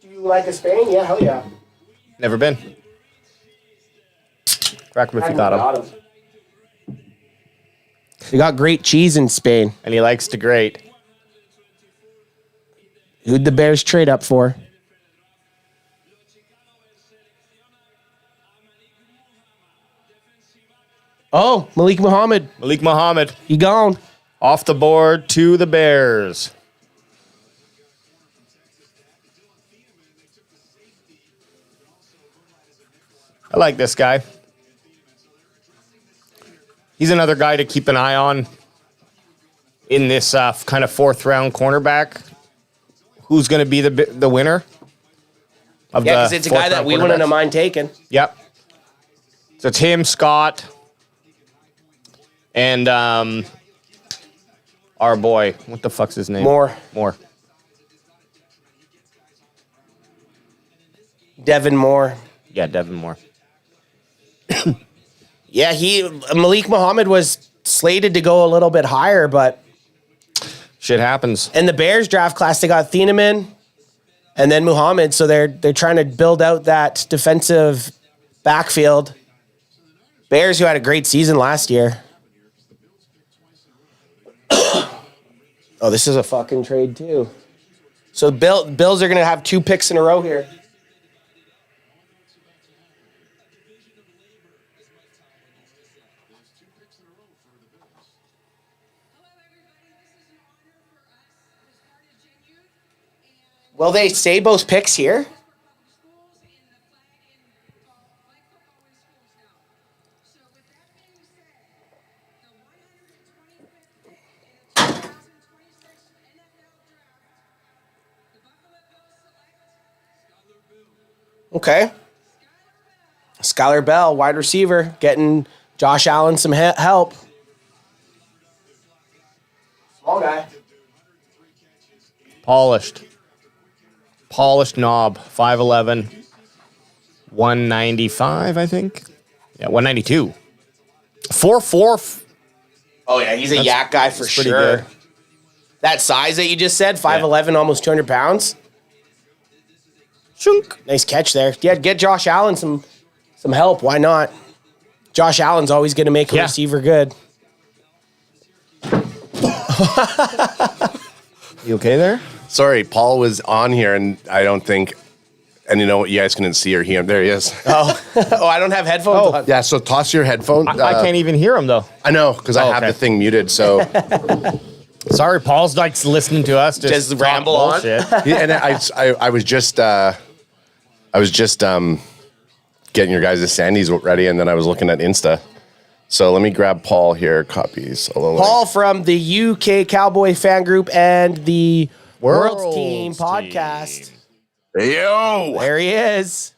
Do you like a Spain? Yeah, hell yeah. Never been. Crack him if you got him. They got great cheese in Spain. And he likes to grate. Who'd the Bears trade up for? Oh, Malik Muhammad. Malik Muhammad. He gone. Off the board to the Bears. I like this guy. He's another guy to keep an eye on in this kind of fourth round cornerback. Who's going to be the winner? Of Yeah, because it's a guy that we wouldn't have mind taking. Yep. So it's him, Scott, and our boy. What the fuck's his name? Moore. Devin Moore. Yeah, Devin Moore. Yeah, Malik Muhammad was slated to go a little bit higher, but Shit happens. in the Bears draft class, they got Thieneman and then Muhammad, so they're trying to build out that defensive backfield. Bears, who had a great season last year. Oh, this is a fucking trade too. So Bills are going to have 2 picks in a row here. Will they say both picks here? Okay. Skylar Bell, wide receiver, getting Josh Allen some help. Small guy. Polished knob. 5'11", 195, I think. Yeah, 192. 4'4". Oh, yeah, he's a yak guy for pretty sure. good. That size that you just said, 5'11", almost 200 pounds. Shunk. Nice catch there. Yeah, get Josh Allen some help. Why not? Josh Allen's always going to make a receiver good. You okay there? Sorry, Paul was on here, and I don't think, and you know what, you guys couldn't see or hear him. There he is. Oh, I don't have headphones on. Yeah, so toss your headphone. I can't even hear him, though. I know, because I have the thing muted, so. Sorry, Paul's like listening to us. Just ramble on. Yeah, and I was just getting your guys' Sandies ready, and then I was looking at Insta. So let me grab Paul here. Copies. Paul from the UK Cowboy fan group and the World Team podcast. Hey, yo! There he is.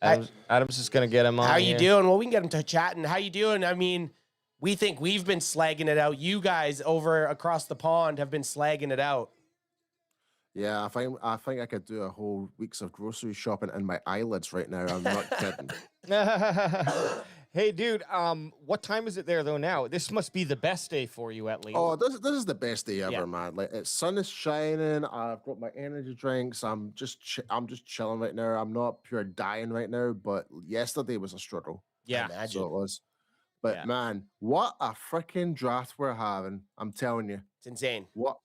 Adam's just gonna get him on. How you doing? Well, we can get him to chatting. How you doing? I mean, we think we've been slagging it out. You guys over across the pond have been slagging it out. Yeah, I think I could do a whole week's of grocery shopping in my eyelids right now. I'm not kidding. Hey, dude. What time is it there though now? This must be the best day for you at least. Oh, this is the best day ever, man. Like, it's sun is shining. I've got my energy drinks. I'm just chilling right now. I'm not pure dying right now, but yesterday was a struggle. Yeah, So it was. But man, what a freaking draft we're having! I'm telling you, it's insane. What?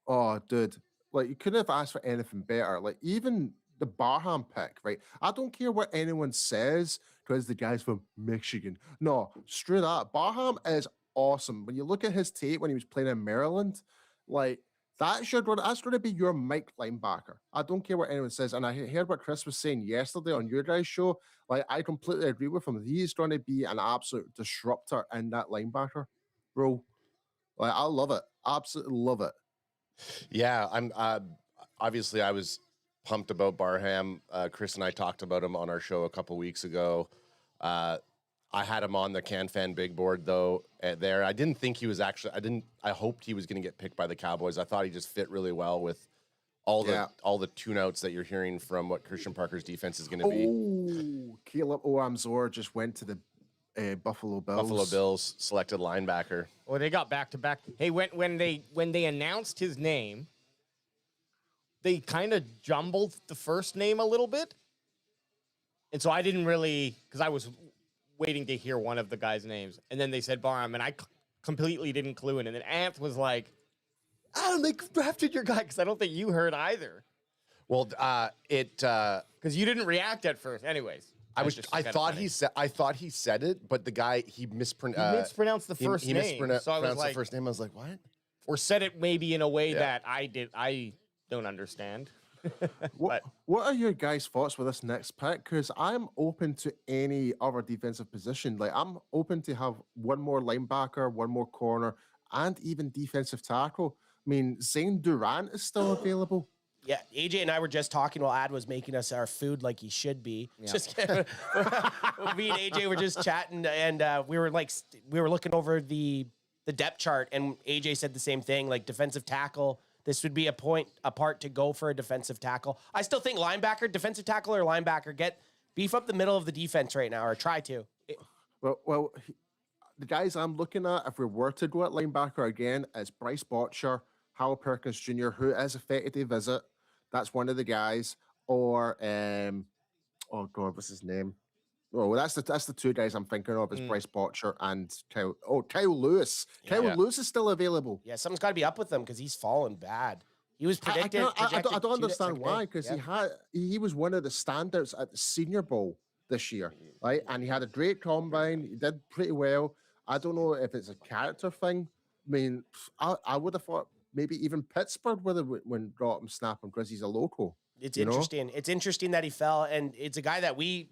Oh, dude. Like, you couldn't have asked for anything better. Like, even the Barham pick, right? I don't care what anyone says because the guy's from Michigan. No, straight up. Barham is awesome. When you look at his tape when he was playing in Maryland, like, that's going to be your Mike linebacker. I don't care what anyone says. And I heard what Chris was saying yesterday on your guys' show. Like, I completely agree with him. He's going to be an absolute disruptor in that linebacker, bro. Like, I love it. Absolutely love it. Yeah, I'm obviously I was pumped about Barham. Chris and I talked about him on our show a couple weeks ago. I had him on the CanFan big board though. There, I didn't think he was actually. I hoped he was going to get picked by the Cowboys. I thought he just fit really well with all the tune-outs that you're hearing from what Christian Parker's defense is going to be. Oh, Caleb Oamzor just went to the Buffalo Bills. Buffalo Bills selected linebacker. Well, they got back-to-back. Hey, when they announced his name, they kind of jumbled the first name a little bit. And so I didn't really, because I was waiting to hear one of the guys' names. And then they said Barham, and I completely didn't clue in. And then Anth was like, they drafted your guy, because I don't think you heard either. Well, because you didn't react at first. Anyways. I thought he said it, but the guy he mispronounced the first name. So I was like, the first name. I was like, what? Or said it maybe in a way that I don't understand. What are your guys' thoughts with this next pick? Because I'm open to any other defensive position. Like, I'm open to have one more linebacker, one more corner, and even defensive tackle. I mean, Zane Durant is still available. Yeah, AJ and I were just talking while Ad was making us our food like he should be. Yeah. Just me and AJ were just chatting, and we were looking over the depth chart, and AJ said the same thing. Like, defensive tackle, this would be a part to go for a defensive tackle. I still think linebacker, defensive tackle, or linebacker, beef up the middle of the defense right now, or try to. the guys I'm looking at, if we were to go at linebacker again, is Bryce Botcher, Hal Perkins Jr., who is affected to visit. That's one of the guys. Or oh god, what's his name? Oh, well, that's the two guys I'm thinking of is Bryce Botcher and Kyle. Oh, Kyle Lewis. Kyle Lewis is still available. Yeah, something's got to be up with him because he's fallen bad. He was predicted. I don't understand why, because he was one of the standouts at the Senior Bowl this year, right? And he had a great combine. He did pretty well. I don't know if it's a character thing. I mean, I would have thought maybe even Pittsburgh would have got him, snap him because he's a local. It's interesting. It's interesting that he fell, and it's a guy that we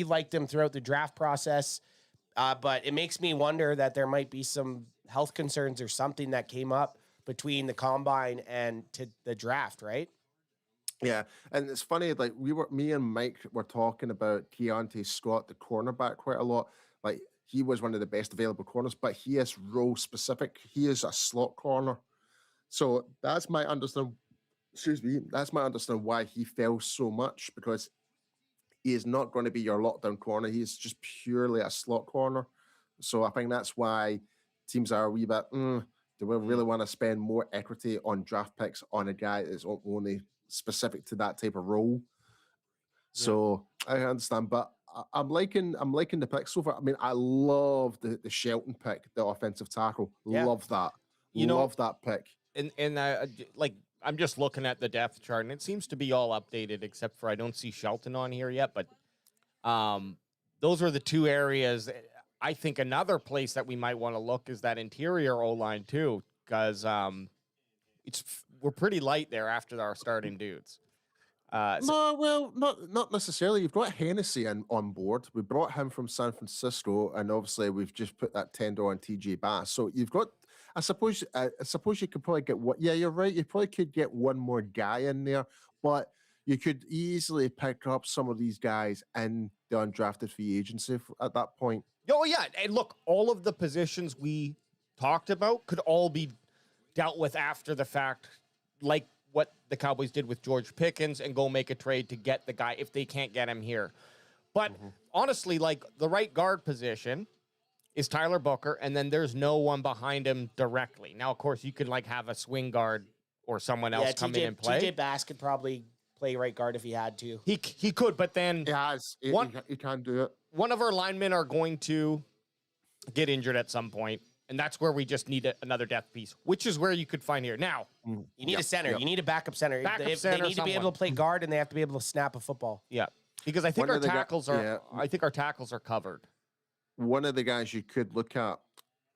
liked him throughout the draft process. But it makes me wonder that there might be some health concerns or something that came up between the combine and to the draft, right? Yeah, and it's funny. Like me and Mike were talking about Keontae Scott, the cornerback, quite a lot. Like he was one of the best available corners, but he is role specific. He is a slot corner, so that's my understanding. Excuse me, that's my understanding why he fell so much, because he is not going to be your lockdown corner. He's just purely a slot corner. So I think that's why teams are a wee bit, do we really want to spend more equity on draft picks on a guy that's only specific to that type of role? So I understand, but I'm liking the pick so far. I mean, I love the Shelton pick, the offensive tackle. Yeah. Love that. Love that pick. And like, I'm just looking at the depth chart, and it seems to be all updated, except for I don't see Shelton on here yet. But those are the two areas. I think another place that we might want to look is that interior O-line too, because we're pretty light there after our starting dudes. Not necessarily. You've got Hennessy on board. We brought him from San Francisco, and obviously we've just put that $10 on TJ Bass. So you've got. I suppose you could probably get what? Yeah, you're right. You probably could get one more guy in there, but you could easily pick up some of these guys in the undrafted free agency at that point. Oh yeah, and look, all of the positions we talked about could all be dealt with after the fact, like what the Cowboys did with George Pickens, and go make a trade to get the guy if they can't get him here. But honestly, like the right guard position is Tyler Booker, and then there's no one behind him directly. Now, of course, you could like have a swing guard or someone else come in and play. TJ Bass could probably play right guard if he had to. He could, but then he can't do it. One of our linemen are going to get injured at some point, and that's where we just need another depth piece, which is where you could find here. Now, you need a center. You need a backup center. Backup they center, need to be able to play guard, and they have to be able to snap a football. Yeah, because I think our tackles are covered. One of the guys you could look at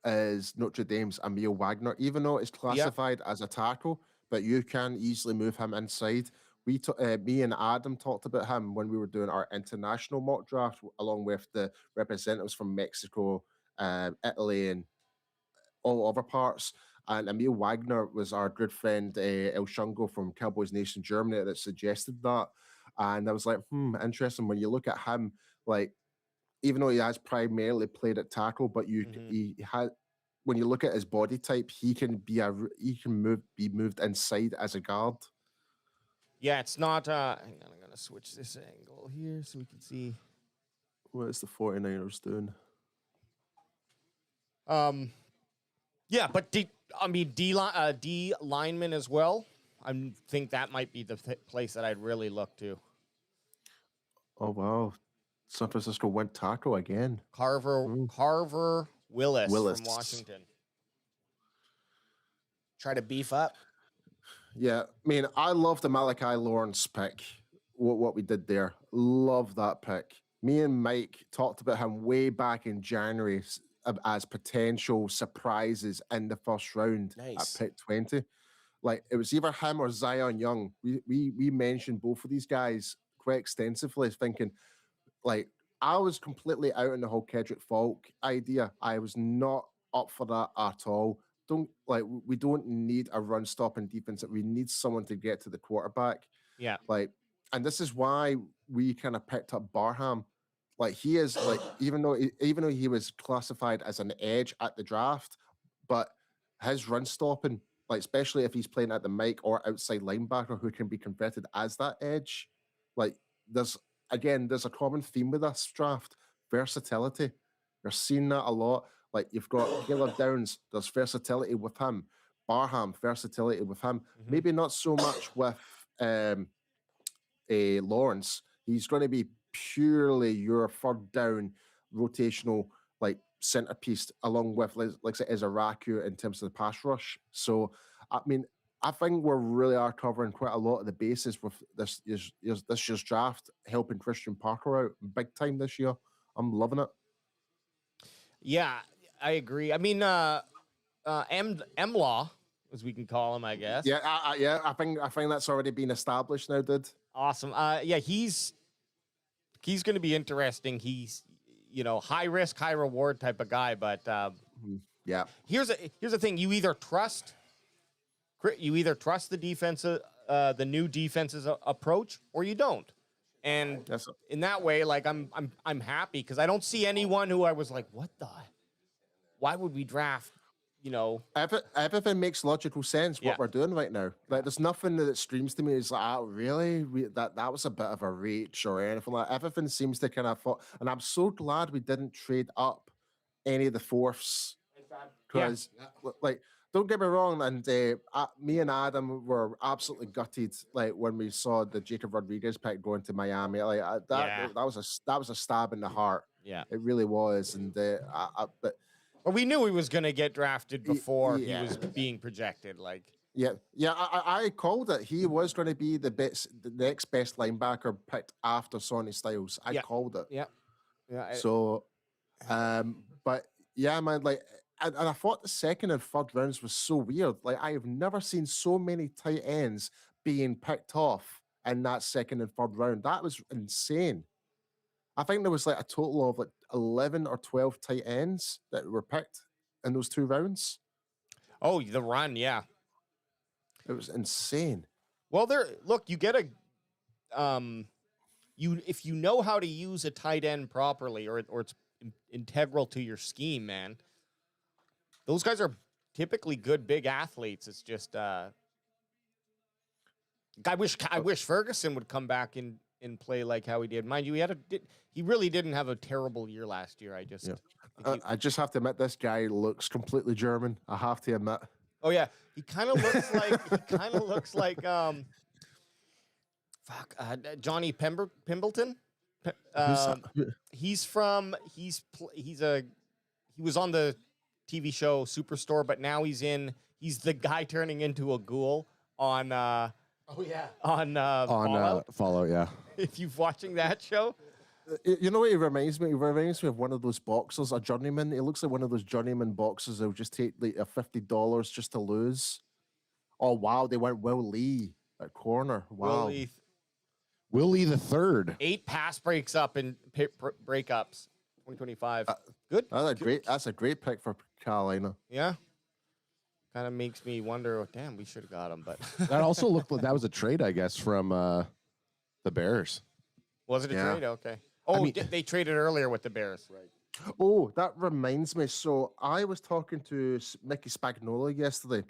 is Notre Dame's Emil Wagner, even though it's classified as a tackle, but you can easily move him inside. Me and Adam talked about him when we were doing our international mock draft, along with the representatives from Mexico, Italy, and all other parts. And Emil Wagner was our good friend El Shungo from Cowboys Nation Germany that suggested that. And I was like, interesting. When you look at him, like, even though he has primarily played at tackle, but he had, when you look at his body type, he can be moved inside as a guard. Yeah, it's not. Hang on, I'm gonna switch this angle here so we can see. What is the 49ers doing? Yeah, but D lineman as well. I think that might be the place that I'd really look to. Oh wow, San Francisco went tackle again. Carver Willis from Washington. Try to beef up. Yeah, I mean, I love the Malachi Lawrence pick. What we did there, love that pick. Me and Mike talked about him way back in January as potential surprises in the first round at pick 20. Like, it was either him or Zion Young. We mentioned both of these guys quite extensively, thinking, like, I was completely out on the whole Kedrick Falk idea. I was not up for that at all. We don't need a run stopping defense. We need someone to get to the quarterback. Yeah. And this is why we kind of picked up Barham. Like, he is, like, even though he was classified as an edge at the draft, but his run stopping, like, especially if he's playing at the Mike or outside linebacker who can be converted as that edge, like, there's a common theme with this draft: versatility. You're seeing that a lot. Like you've got Caleb Downs, there's versatility with him. Barham, versatility with him. Maybe not so much with Lawrence. He's going to be purely your third down rotational like centerpiece, along with like I said, Izaraku in terms of the pass rush. So I mean, I think we really are covering quite a lot of the bases with this year's draft, helping Christian Parker out big time this year. I'm loving it. Yeah, I agree. I mean, M-Law, as we can call him, I guess. Yeah, I think that's already been established now, dude. Awesome. Yeah, he's going to be interesting. He's, high risk, high reward type of guy. But yeah, here's the thing: you either trust the defense, the new defense's approach, or you don't. And in that way, like I'm happy because I don't see anyone who I was like, why would we draft? Everything makes logical sense what we're doing right now. Like, there's nothing that screams to me is like, really? That was a bit of a reach or anything like that. Everything seems to kind of fall. And I'm so glad we didn't trade up any of the fourths. Because, like, don't get me wrong, and me and Adam were absolutely gutted, like, when we saw the Jacob Rodriguez pick going to Miami. Like, that was a stab in the heart. Yeah, it really was. And but. Well, we knew he was going to get drafted before he was being projected. Like, I called it. He was going to be the next best linebacker picked after Sonny Styles. I called it. Yeah. So, but yeah, man, like, and I thought the second and third rounds was so weird. Like, I have never seen so many tight ends being picked off in that second and third round. That was insane. I think there was like a total of like 11 or 12 tight ends that were picked in those 2 rounds. Oh, the run, yeah. It was insane. Well, you get a if you know how to use a tight end properly or it's integral to your scheme, man. Those guys are typically good big athletes. It's just I wish Ferguson would come back and play like how he did. Mind you, he really didn't have a terrible year last year. I just have to admit, this guy looks completely German. I have to admit. Oh yeah, he kind of looks like Johnny Pimbleton. He was on the TV show Superstore, but now he's the guy turning into a ghoul on Fallout, yeah. If you're watching that show, you know what he reminds me? He reminds me of one of those boxers, a journeyman. He looks like one of those journeyman boxers that'll just take like $50 just to lose. Oh wow, they went Will Lee at corner. Wow, Will Lee the third. 8 pass breaks up in breakups. 2025. Good. That's a great pick for Carolina. Yeah. Kind of makes me wonder, damn, we should have got him, but that also looked like that was a trade, I guess, from the Bears. Was it a trade? Okay. Oh, they traded earlier with the Bears, right? Oh, that reminds me. So I was talking to Mickey Spagnuolo yesterday,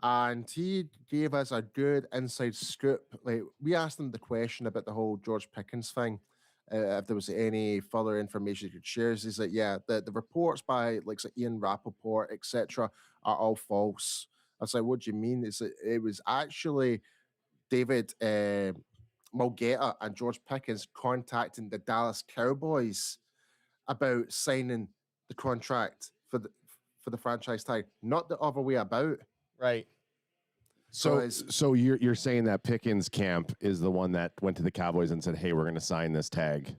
and he gave us a good inside scoop. Like, we asked him the question about the whole George Pickens thing. If there was any further information he could share, he's like, yeah, the reports by like Ian Rappaport, etc., are all false. I was like, what do you mean? It was actually David Mulgeta and George Pickens contacting the Dallas Cowboys about signing the contract for the franchise tag, not the other way about. Right. So you're saying that Pickens camp is the one that went to the Cowboys and said, "Hey, we're going to sign this tag."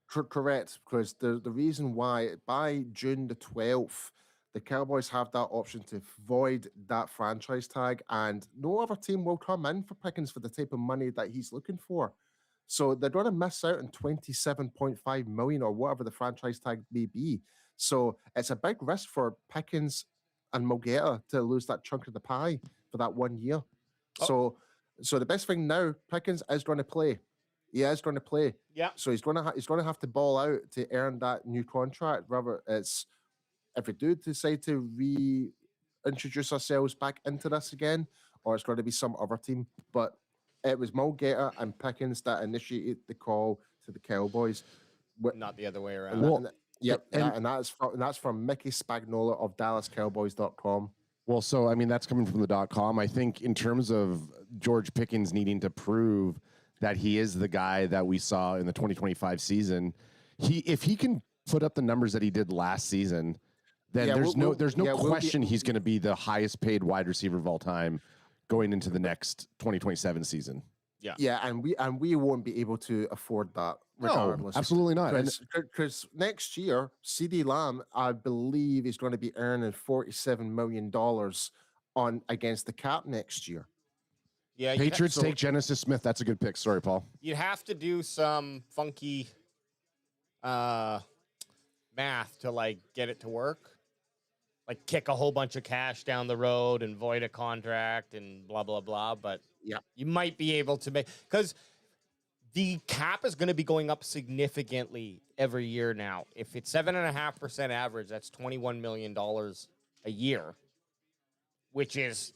Correct, because the reason why by June the 12th, the Cowboys have that option to void that franchise tag, and no other team will come in for Pickens for the type of money that he's looking for. So they're going to miss out on $27.5 million or whatever the franchise tag may be. So it's a big risk for Pickens and Mulgeta to lose that chunk of the pie for that 1 year. So the best thing now, Pickens is going to play. He is going to play. Yeah. So he's going to have to ball out to earn that new contract. Rather, it's if we do decide to reintroduce ourselves back into this again, or it's going to be some other team. But it was Mulgeta and Pickens that initiated the call to the Cowboys. Not the other way around. Yep, and that's from Mickey Spagnola of DallasCowboys.com. Well, so I mean that's coming from the .com. I think in terms of George Pickens needing to prove that he is the guy that we saw in the 2025 season, if he can put up the numbers that he did last season, then there's no question he's going to be the highest paid wide receiver of all time going into the next 2027 season. Yeah, and we won't be able to afford that regardless. No, absolutely not. Because next year, CeeDee Lamb, I believe, is going to be earning $47 million on against the cap next year. Yeah, Patriots take Genesis Smith. That's a good pick. Sorry, Paul. You'd have to do some funky math to like get it to work. Like kick a whole bunch of cash down the road and void a contract and blah, blah, blah. But yeah, you might be able to make, because the cap is going to be going up significantly every year now. If it's 7.5% average, that's $21 million a year, which is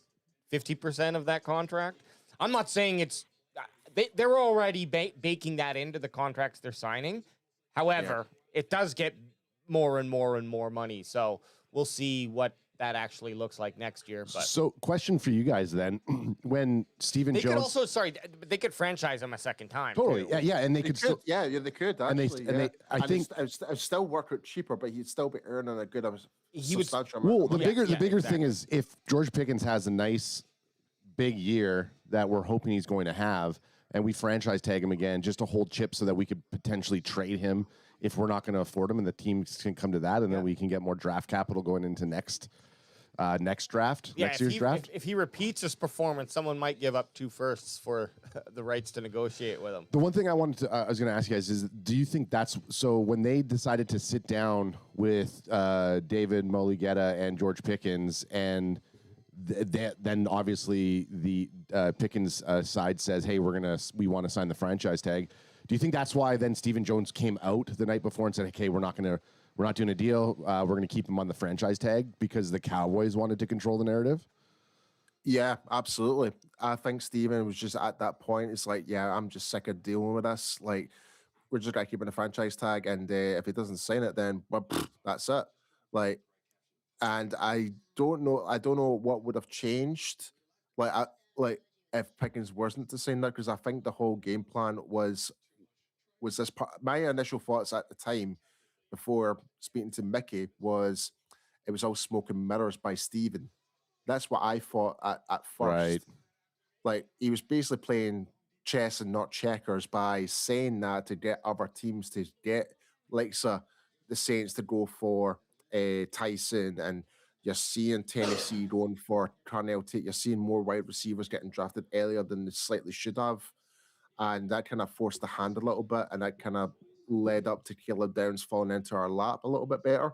50% of that contract. I'm not saying it's, they're already baking that into the contracts they're signing. However, it does get more and more and more money. So we'll see what that actually looks like next year. But so question for you guys then, when Stephen Jones... They could also, they could franchise him a second time. Totally, too. yeah, and they could still... Yeah, they could, actually. I think... I'd still work it cheaper, but he'd still be earning a good substantial amount. Well, of money. the bigger thing is if George Pickens has a nice big year that we're hoping he's going to have, and we franchise tag him again just to hold chips so that we could potentially trade him if we're not going to afford him, and the teams can come to that, and then we can get more draft capital going into next year's draft. If he repeats his performance, someone might give up 2 firsts for the rights to negotiate with him. The one thing I was going to ask you guys is, do you think that's so? When they decided to sit down with David Mulugheta and George Pickens, and then obviously the Pickens side says, "Hey, we want to sign the franchise tag." Do you think that's why then Stephen Jones came out the night before and said, "Okay, we're not doing a deal. We're going to keep him on the franchise tag," because the Cowboys wanted to control the narrative? Yeah, absolutely. I think Stephen was just at that point. It's like, yeah, I'm just sick of dealing with this. Like, we're just going to keep him a franchise tag, and if he doesn't sign it, then that's it. Like, and I don't know what would have changed. Like if Pickens wasn't to sign that, because I think the whole game plan was this part. My initial thoughts at the time, before speaking to Mickey, was it was all smoke and mirrors by Stephen. That's what I thought at first. Right. Like, he was basically playing chess and not checkers by saying that to get other teams to get, like, the Saints to go for Tyson, and you're seeing Tennessee going for Carnell Tate. You're seeing more wide receivers getting drafted earlier than they slightly should have. And that kind of forced the hand a little bit, and that kind of led up to Caleb Downs falling into our lap a little bit better.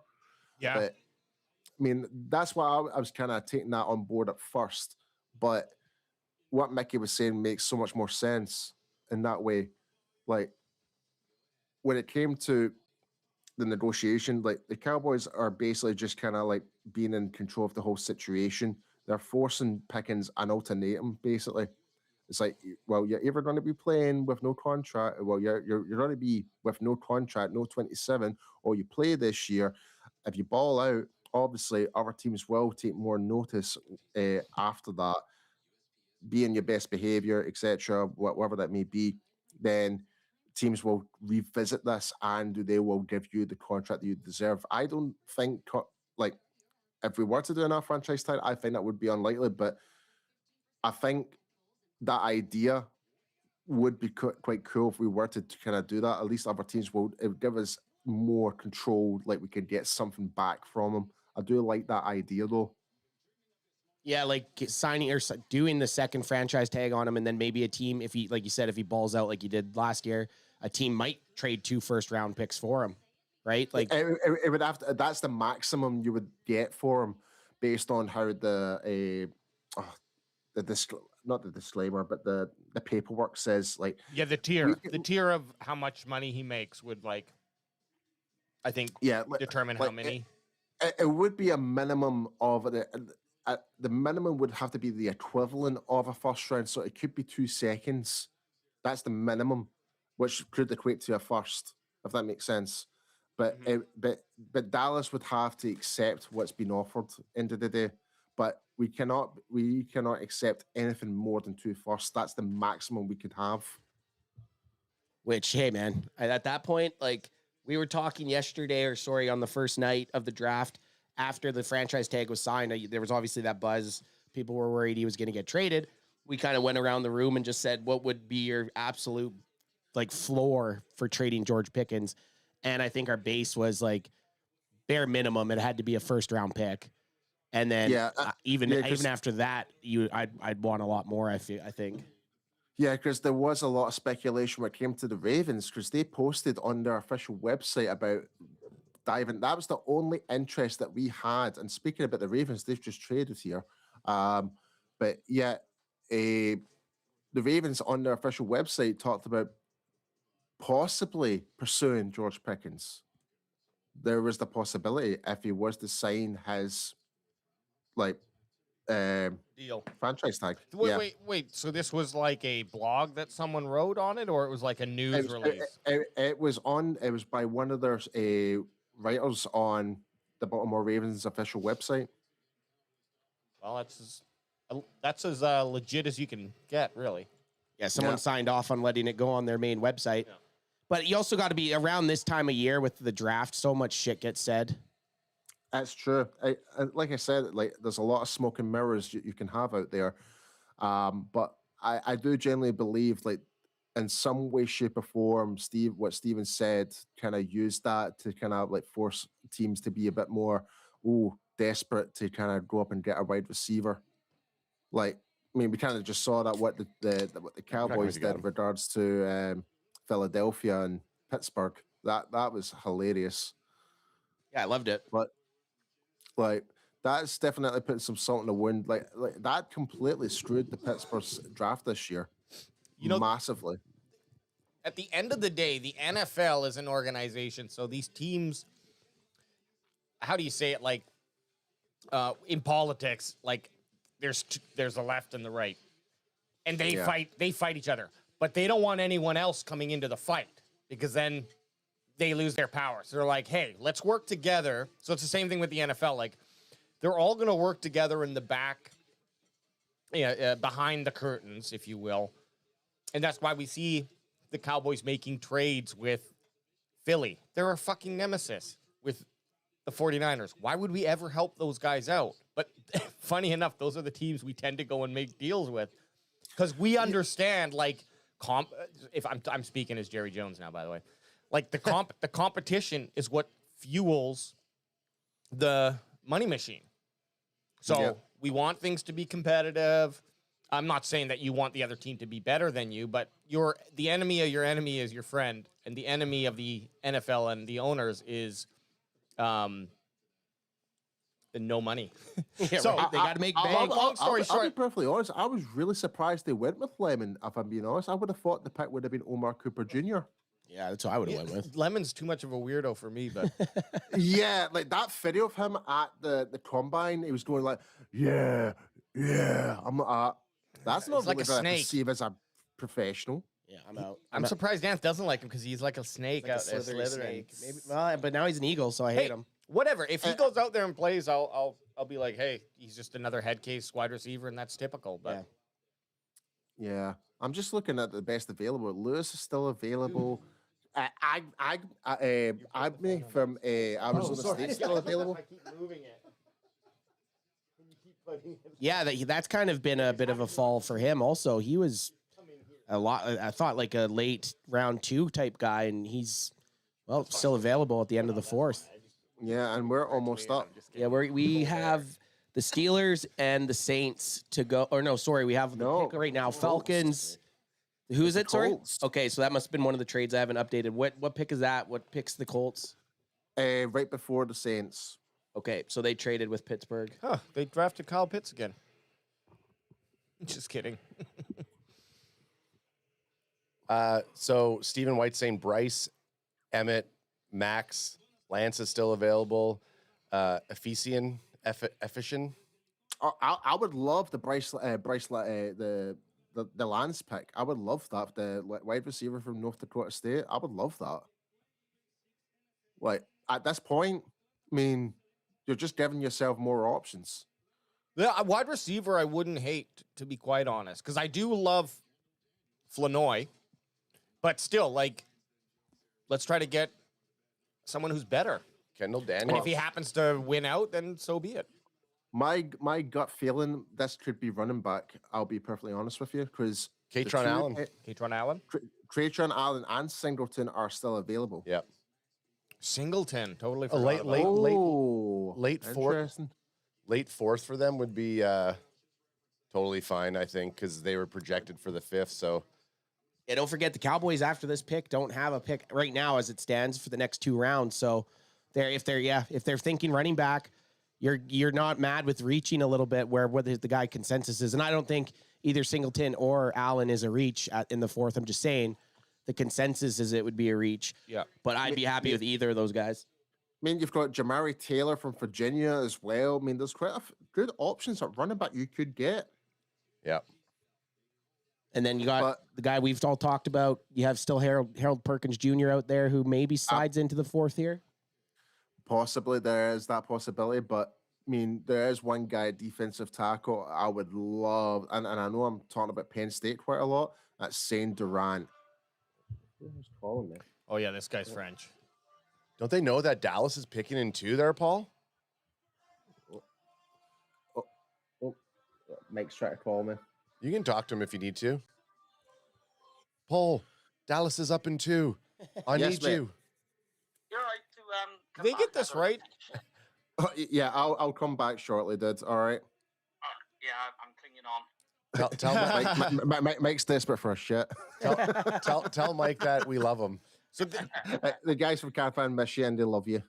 Yeah. But, I mean, that's why I was kind of taking that on board at first. But what Mickey was saying makes so much more sense in that way. Like, when it came to the negotiation, like, the Cowboys are basically just kind of like being in control of the whole situation. They're forcing Pickens an ultimatum, basically. It's like, well, you're either going to be playing with no contract, well, you're going to be with no contract, no 27, or you play this year. If you ball out, obviously other teams will take more notice after that. Be in your best behavior, etc., whatever that may be. Then teams will revisit this, and they will give you the contract that you deserve. I don't think, like, if we were to do an franchise tag, I think that would be unlikely, but I think that idea would be quite cool if we were to kind of do that. At least other teams it would give us more control, like we could get something back from them. I do like that idea, though. Yeah, like signing or doing the second franchise tag on him, and then maybe a team, if he, like you said, if he balls out like he did last year, a team might trade 2 first-round picks for him, right? Like, it would have to. That's the maximum you would get for him, based on how not the disclaimer, but the paperwork says, like, the tier of how much money he makes would, like, I think, determine how many. It would be a minimum of the minimum would have to be the equivalent of a first round, so it could be 2 seconds. That's the minimum, which could equate to a first, if that makes sense. But but Dallas would have to accept what's been offered end of the day. But we cannot accept anything more than 2 firsts. That's the maximum we could have. Which, hey, man, at that point, like we were talking yesterday, on the first night of the draft after the franchise tag was signed, there was obviously that buzz. People were worried he was going to get traded. We kind of went around the room and just said, what would be your absolute like floor for trading George Pickens? And I think our base was like bare minimum. It had to be a first round pick. And then even after that, I'd want a lot more. I think. Yeah, because there was a lot of speculation when it came to the Ravens, because they posted on their official website about diving. That was the only interest that we had. And speaking about the Ravens, they've just traded here. But yeah, the Ravens on their official website talked about possibly pursuing George Pickens. There was the possibility if he was to sign his deal franchise tag. Wait. So this was like a blog that someone wrote on it, or it was like a news release? It was by one of their writers on the Baltimore Ravens official website. Well, that's as legit as you can get, really. Yeah, someone signed off on letting it go on their main website. Yeah. But you also got to be around this time of year with the draft. So much shit gets said. That's true. Like I said, there's a lot of smoke and mirrors you can have out there. But I do generally believe, in some way, shape, or form, what Steven said, kind of used that to kind of force teams to be a bit more desperate to kind of go up and get a wide receiver. We kind of just saw that what the Cowboys did in regards to Philadelphia and Pittsburgh. That was hilarious. Yeah, I loved it. But that's definitely putting some salt in the wound. That completely screwed the Pittsburgh draft this year. Massively. At the end of the day, the NFL is an organization. So these teams, how do you say it? In politics, there's the left and the right, and they fight each other, but they don't want anyone else coming into the fight because then they lose their power. So they're like, hey, let's work together. So it's the same thing with the NFL. They're all going to work together in the back, behind the curtains, if you will. And that's why we see the Cowboys making trades with Philly. They're a fucking nemesis with the 49ers. Why would we ever help those guys out? But funny enough, those are the teams we tend to go and make deals with because we understand, if I'm speaking as Jerry Jones now, by the way. The competition is what fuels the money machine. So we want things to be competitive. I'm not saying that you want the other team to be better than you, but the enemy of your enemy is your friend, and the enemy of the NFL and the owners is the no money. So they got to make bank. Long story short, I'll be perfectly honest. I was really surprised they went with Lemon. If I'm being honest, I would have thought the pick would have been Omar Cooper Jr. Yeah, that's what I would have went with. Lemon's too much of a weirdo for me, but yeah, that video of him at the combine, he was going yeah. I'm not. That's not like really a what I snake. perceive as a professional. Yeah, I'm out. I'm surprised Dance doesn't like him because he's like a snake out there slithering. Maybe, but now he's an Eagle, so I hate him. Whatever. If he goes out there and plays, I'll be like, hey, he's just another head case wide receiver, and that's typical. But yeah, I'm just looking at the best available. Lewis is still available. I from Arizona State still available. I keep moving it. Yeah, that's kind of been a bit of a fall for him. Also, he was a lot. I thought a late round 2 type guy, and he's still available at the end of the 4th. Yeah, and we're almost up. Yeah, we have the Steelers and the Saints to go. Or no, sorry, we have the pick right now. Falcons. Who's it? Sorry. Okay, so that must have been one of the trades I haven't updated. What pick is that? What pick's the Colts? Right before the Saints. Okay, so they traded with Pittsburgh. Huh? They drafted Kyle Pitts again. Just kidding. So Stephen White's saying Bryce, Emmett, Max, Lance is still available. Efficient. I would love the Bryce the Lance pick. I would love that. The wide receiver from North Dakota State. I would love that. Like at this point, I mean, you're just giving yourself more options. Yeah, a wide receiver I wouldn't hate, to be quite honest, because I do love Flanoy, but still, like, let's try to get someone who's better. Kendall And Daniels. if he happens to win out, then so be it. My gut feeling, this could be running back. I'll be perfectly honest with you, because Katron Allen. Katron Allen? Katron Allen and Singleton are still available. Yep. Singleton, totally A forgot about that. late fourth. Interesting. Late fourth for them would be totally fine, I think, because they were projected for the 5th. So, Yeah, don't forget the Cowboys after this pick don't have a pick right now as it stands for the next 2 rounds. So, if they're thinking running back, you're not mad with reaching a little bit where the guy consensus is, and I don't think either Singleton or Allen is a reach in the 4th. I'm just saying the consensus is it would be a reach. Yeah, but I'd be happy with either of those guys. I mean, you've got Jamari Taylor from Virginia as well. I mean, there's quite good options at running back you could get. yeah. And then you got the guy we've all talked about. You have still Harold Perkins Jr. out there who maybe slides into the 4th here. Possibly there is that possibility, but I mean, there is one guy, defensive tackle, I would love, and I know I'm talking about Penn State quite a lot. That's Saint Durant. Who's calling me? Oh, yeah, this guy's French. Don't they know that Dallas is picking in 2 there, Paul? Mike's trying to call me. You can talk to him if you need to. Paul, Dallas is up in 2. I Yes, need mate. you. You're right to They get this right. Yeah, I'll come back shortly, dude. All right. Yeah, I'm clinging on. Tell Mike's desperate for a shit. tell Mike that we love him. So The guys from CanFan miss you and they love you.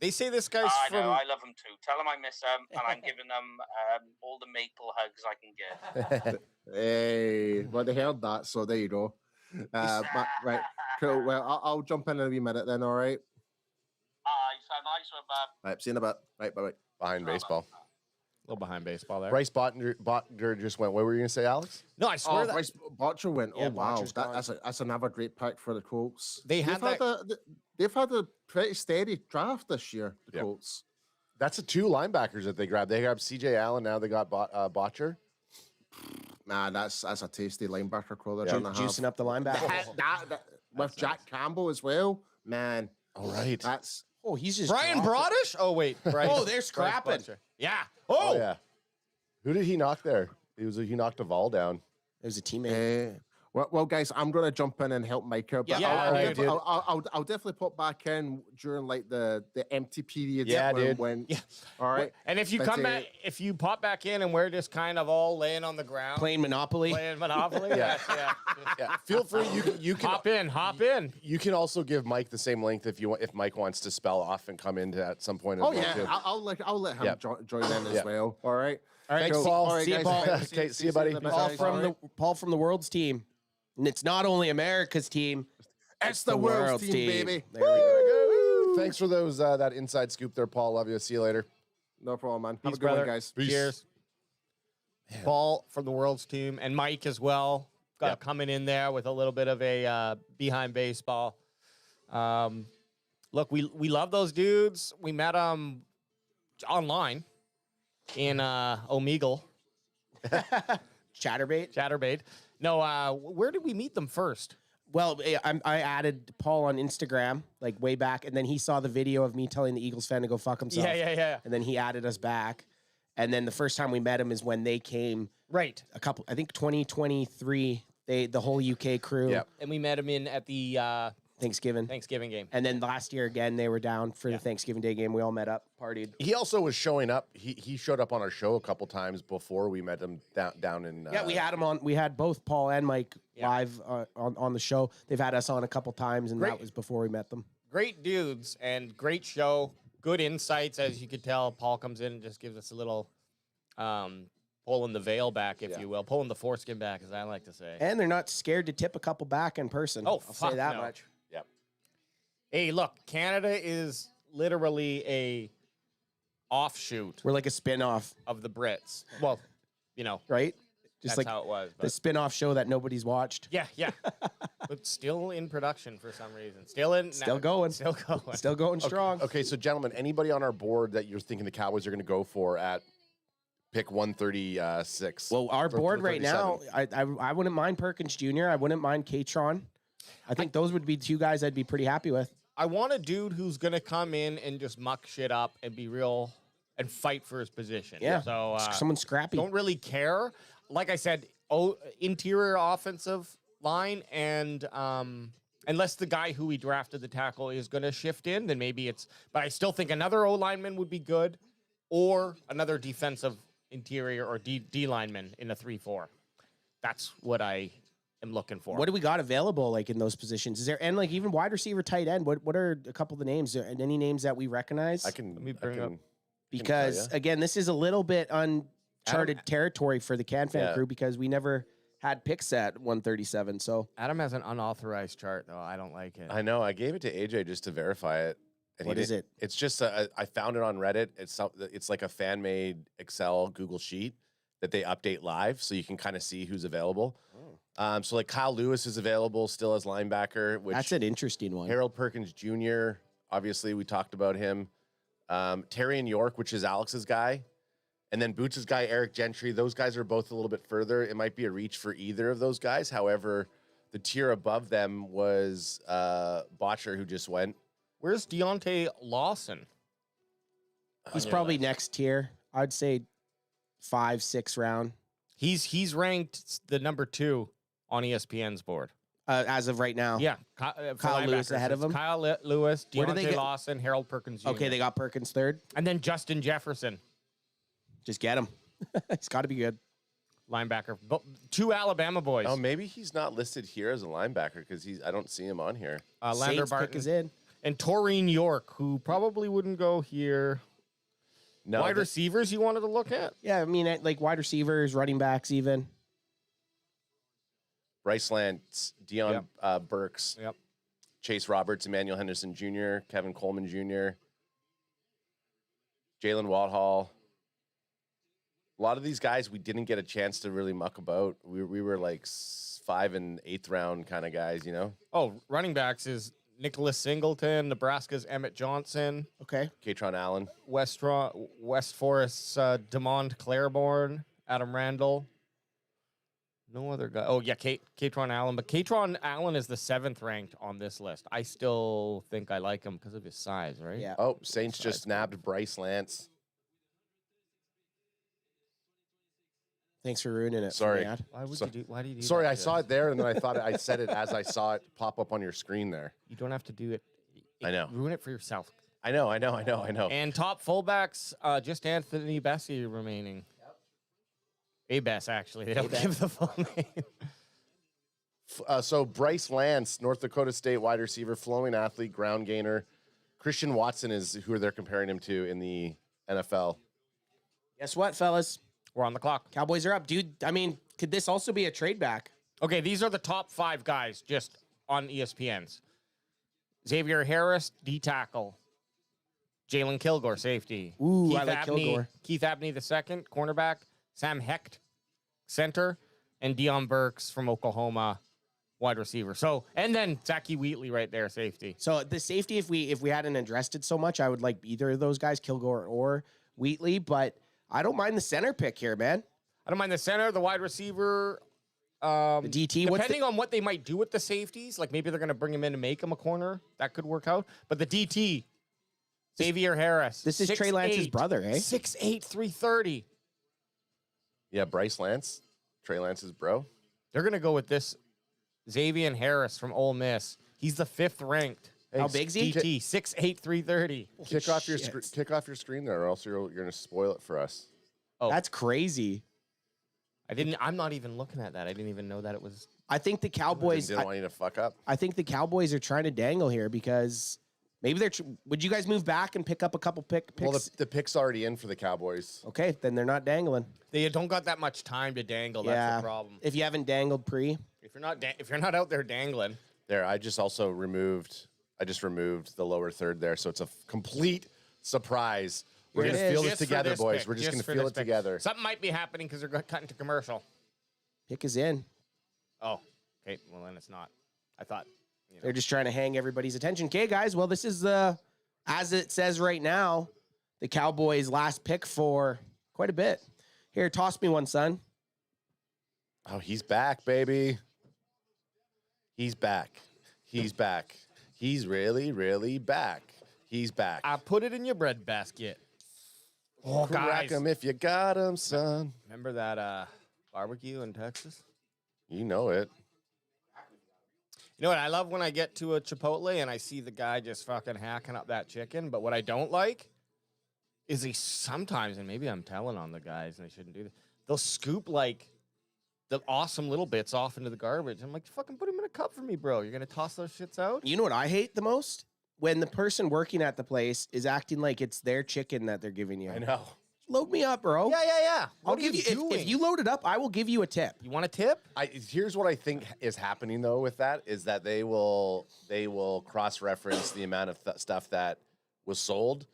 they say this guy's I from. know, I love them too. Tell them I miss them, and I'm giving them all the maple hugs I can get. Hey, well, they heard that, so there you go. Right, cool. Well, I'll jump in a wee minute then, all right? So nice one, man. Right, see you in a bit. Right, bye-bye. Behind baseball. A little behind baseball there. Bryce Botger just went. What were you going to say, Alex? No, I swear that Bryce Botcher went. Yeah, Oh, wow. Botcher's gone. That's another great pick for the Colts. They had They've had a pretty steady draft this year, the Yep. Colts. That's the 2 linebackers that they grabbed. They grabbed C.J. Allen. Now they got Botcher. Nah, that's a tasty linebacker core they're Yeah. trying to have. Juicing up the linebacker. With Jack Campbell as well, man. All right. That's Oh, he's just Brian dropping. Brodish? Oh, wait. Bryce, Oh, they're Bryce scrapping. Butcher. Yeah. Oh, yeah. Who did he knock there? He knocked a Vol down. It was a teammate. Well, guys, I'm gonna jump in and help Mike out. But Yeah, I'll, right, definitely, dude. I'll definitely pop back in during like the empty period. Yeah, dude. Yeah. All right. And if you But, come back, if you pop back in and we're just kind of all laying on the ground Playing Monopoly. playing Monopoly, Yeah. yeah. Yeah. Feel free. You can Hop in. You can also give Mike the same length if Mike wants to spell off and come in at some point. As Oh well, yeah, too. I'll let him Yeah. join in as Yeah. well. All right. All right, Thanks, cool. Paul. All right, See you, guys. Paul. Okay, see you, buddy. in a bit, Paul guys. from All right. the World's team, and it's not only America's team; It's the world's team, baby. There we go. Thanks for those that inside scoop there, Paul. Love you. See you later. No problem, man. Have Peace, a good one, brother. guys. Cheers. Paul from the World's team and Mike as well. Got Yep. coming in there with a little bit of a behind baseball. Look, we love those dudes. We met them online in Omegle. Chatterbait. No, where did we meet them first? Well, I added Paul on Instagram like way back, and then he saw the video of me telling the Eagles fan to go fuck himself. Yeah. And then he added us back, and then the first time we met him is when they came. Right. I think 2023. The whole UK crew. Yep. And we met him in at the Thanksgiving game. And then last year again, they were down for the Thanksgiving Day game. We all met up, partied. He also was showing up. He showed up on our show a couple times before we met him down in. Yeah, we had him on. We had both Paul and Mike live on the show. They've had us on a couple times, and Great. that was before we met them. Great dudes and great show. Good insights, as you could tell. Paul comes in and just gives us a little pulling the veil back, if you will, pulling the foreskin back, as I like to say. And they're not scared to tip a couple back in person. Oh, I'll say that no. much. Yep. Hey, look, Canada is literally a offshoot We're like a spin-off, of the Brits. Well, you know, right? that's Just like how it was. the But spin-off show that nobody's watched. yeah. But still in production for some reason. Still going. Still going. Still going strong. Okay, so gentlemen, anybody on our board that you're thinking the Cowboys are going to go for at pick 136? Well, our board right now, 37. I wouldn't mind Perkins Jr. I wouldn't mind Katron. I think those would be two guys I'd be pretty happy with. I want a dude who's going to come in and just muck shit up and be real and fight for his position. Yeah. So someone scrappy. Don't really care. Like I said, interior offensive line, and unless the guy who we drafted the tackle is going to shift in, then maybe it's. But I still think another O lineman would be good, or another defensive interior or D lineman in a 3-4. That's what I am looking for. What do we got available like in those positions? Is there and like even wide receiver, tight end? What are a couple of the names? And any names that we recognize? Let me bring up. Because again, this is a little bit uncharted territory for the CanFan crew because we never had picks at 137. So Adam has an unauthorized chart though. I don't like it. I know. I gave it to AJ just to verify it. And What is it? It's just I found it on Reddit. It's like a fan made Excel Google sheet that they update live, so you can kind of see who's available. So like Kyle Lewis is available still as linebacker. Which that's an interesting one. Harold Perkins Jr. Obviously, we talked about him. Terry and York, which is Alex's guy, and then Boots' guy Eric Gentry. Those guys are both a little bit further. It might be a reach for either of those guys. However, the tier above them was Botcher, who just went. Where's Deontay Lawson? He's probably next tier. I'd say 5-6 round. He's ranked the number 2 on ESPN's board. As of right now. Yeah. Kyle Lewis ahead of him. Kyle Lewis, Where do they Deontay get- Lawson, Harold Perkins Jr. Okay, they got Perkins third. And then Justin Jefferson, Just get him. He's got to be good. linebacker. 2 Alabama boys. Oh, maybe he's not listed here as a linebacker because I don't see him on here. Lander Saints pick Barton is in. and Taurine York, who probably wouldn't go here. No, Wide receivers you wanted to look at? Yeah, I mean, like wide receivers, running backs, even. Bryce Lance, Deion Burks, Yep. Chase Roberts, Emmanuel Henderson Jr., Kevin Coleman Jr., Jalen Waddhall. A lot of these guys we didn't get a chance to really muck about. We were like 5th and 8th round kind of guys, you know? Oh, running backs is Nicholas Singleton, Nebraska's Emmett Johnson, Okay. Katron Allen. West Forest's Demond Claiborne, Adam Randall. No other guy. Oh, yeah, Katron Allen. But Katron Allen is the 7th ranked on this list. I still think I like him because of his size, right? Yeah. Oh, Saints just nabbed Bryce Lance. Thanks for ruining it. Sorry. Matt. Why would So- you do? Why do you do Sorry, that I to saw us? it there, and then I thought I said it as I saw it pop up on your screen there. You don't have to do it. I know. Ruin it for yourself. I know. And top fullbacks, just Anthony Bessie remaining. A-Bess, actually. They don't give the full name. So Bryce Lance, North Dakota State wide receiver, flowing athlete, ground gainer. Christian Watson is who they're comparing him to in the NFL. Guess what, fellas? We're on the clock. Cowboys are up. Dude, I mean, could this also be a trade back? Okay, these are the top 5 guys just on ESPN's. Xavier Harris, D-tackle. Jalen Kilgore, safety. Ooh, I like Kilgore. Keith Abney, the 2nd, cornerback. Sam Hecht, center. And Deion Burks from Oklahoma, wide receiver. So, and then Zachy Wheatley right there, safety. So the safety, if we hadn't addressed it so much, I would like either of those guys, Kilgore or Wheatley, but I don't mind the center pick here, man. I don't mind the center, the wide receiver. The DT, Depending on what they might do with the safeties, like maybe they're going to bring him in and make him a corner. That could work out. But the DT, Xavier Harris. This is Trey Lance's brother, eh? 6'8", 330. Yeah, Bryce Lance, Trey Lance's bro. They're going to go with this Xavier Harris from Ole Miss. He's the 5th ranked. How big's he? DT, 6'8", 330. Kick off your screen there, or else you're going to spoil it for us. Oh. That's crazy. I'm not even looking at that. I didn't even know that it was. I think the Cowboys. Didn't want you to fuck up. I think the Cowboys are trying to dangle here because maybe they're. Would you guys move back and pick up a couple picks? Well, the pick's already in for the Cowboys. Okay, then they're not dangling. They don't got that much time to dangle. That's the problem. If you haven't dangled pre, If you're not out there dangling. There, I just removed the lower third there, so it's a complete surprise. We're Here going it to feel is. this together, boys. We're just going to feel it together. Something might be happening because they're cutting to commercial. pick is in. Oh, okay. Well, then it's not. I thought they're just trying to hang everybody's attention. Okay, guys. Well, this is as it says right now, the Cowboys' last pick for quite a bit. Here, toss me one, son. Oh, he's back, baby. He's back. He's back. He's really, really back. He's back. I put it in your bread basket. Oh, Crack guys. him if you got him, son. Remember that barbecue in Texas? You know it. You know what? I love when I get to a Chipotle and I see the guy just fucking hacking up that chicken. But what I don't like is he sometimes, and maybe I'm telling on the guys and they shouldn't do this, they'll scoop like the awesome little bits off into the garbage. I'm like, fucking put them in a cup for me, bro. You're going to toss those shits out? You know what I hate the most? When the person working at the place is acting like it's their chicken that they're giving you. I know. Load me up, bro. Yeah. I'll give you if you load it up, I will give you a tip. You want a tip? Here's what I think is happening though with that is that they will cross-reference the amount of stuff that was sold,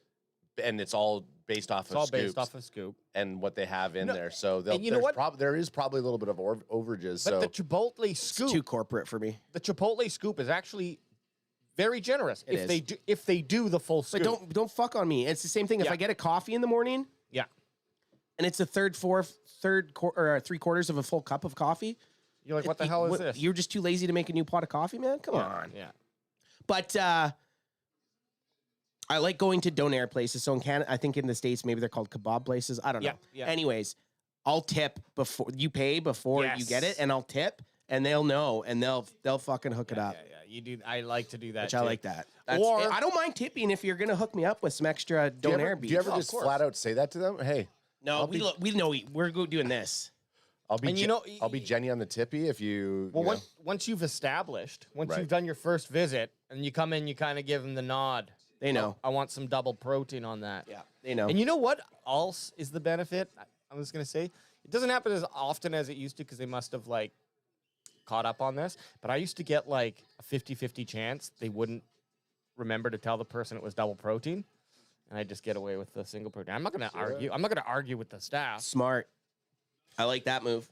and it's all based off of scoops. Based off of scoop and what they have in there. So and you know what? There is probably a little bit of overages. But so the Chipotle scoop, It's too corporate for me. the Chipotle scoop is actually very generous if they do the full scoop. But don't fuck on me. It's the same thing. If Yeah. I get a coffee in the morning, Yeah. and it's a three quarters of a full cup of coffee. You're like, what the hell is this? You're just too lazy to make a new pot of coffee, man? Come on. Yeah. But I like going to donair places. So in Canada, I think in the States, maybe they're called kebab places. I don't know. Yeah. Anyways, I'll tip before you pay before you get it, and I'll tip, and they'll know, and they'll fucking hook it up. Yeah. You do. I like to do that. Which too. I like that. Or I don't mind tipping if you're gonna hook me up with some extra donair beef. Do you ever just flat out say that to them? Hey, No, we know we're doing this. I'll be And I'll be Jenny on the tippy if you. Well, you know. once you've established, once Right. you've done your first visit, and you come in, you kind of give them the nod. They know. I want some double protein on that. Yeah, they know. And you know what else is the benefit? I was going to say, it doesn't happen as often as it used to because they must have like caught up on this. But I used to get like a 50-50 chance they wouldn't remember to tell the person it was double protein. And I just get away with the single protein. I'm not going to argue. I'm not going to argue with the staff. Smart. I like that move.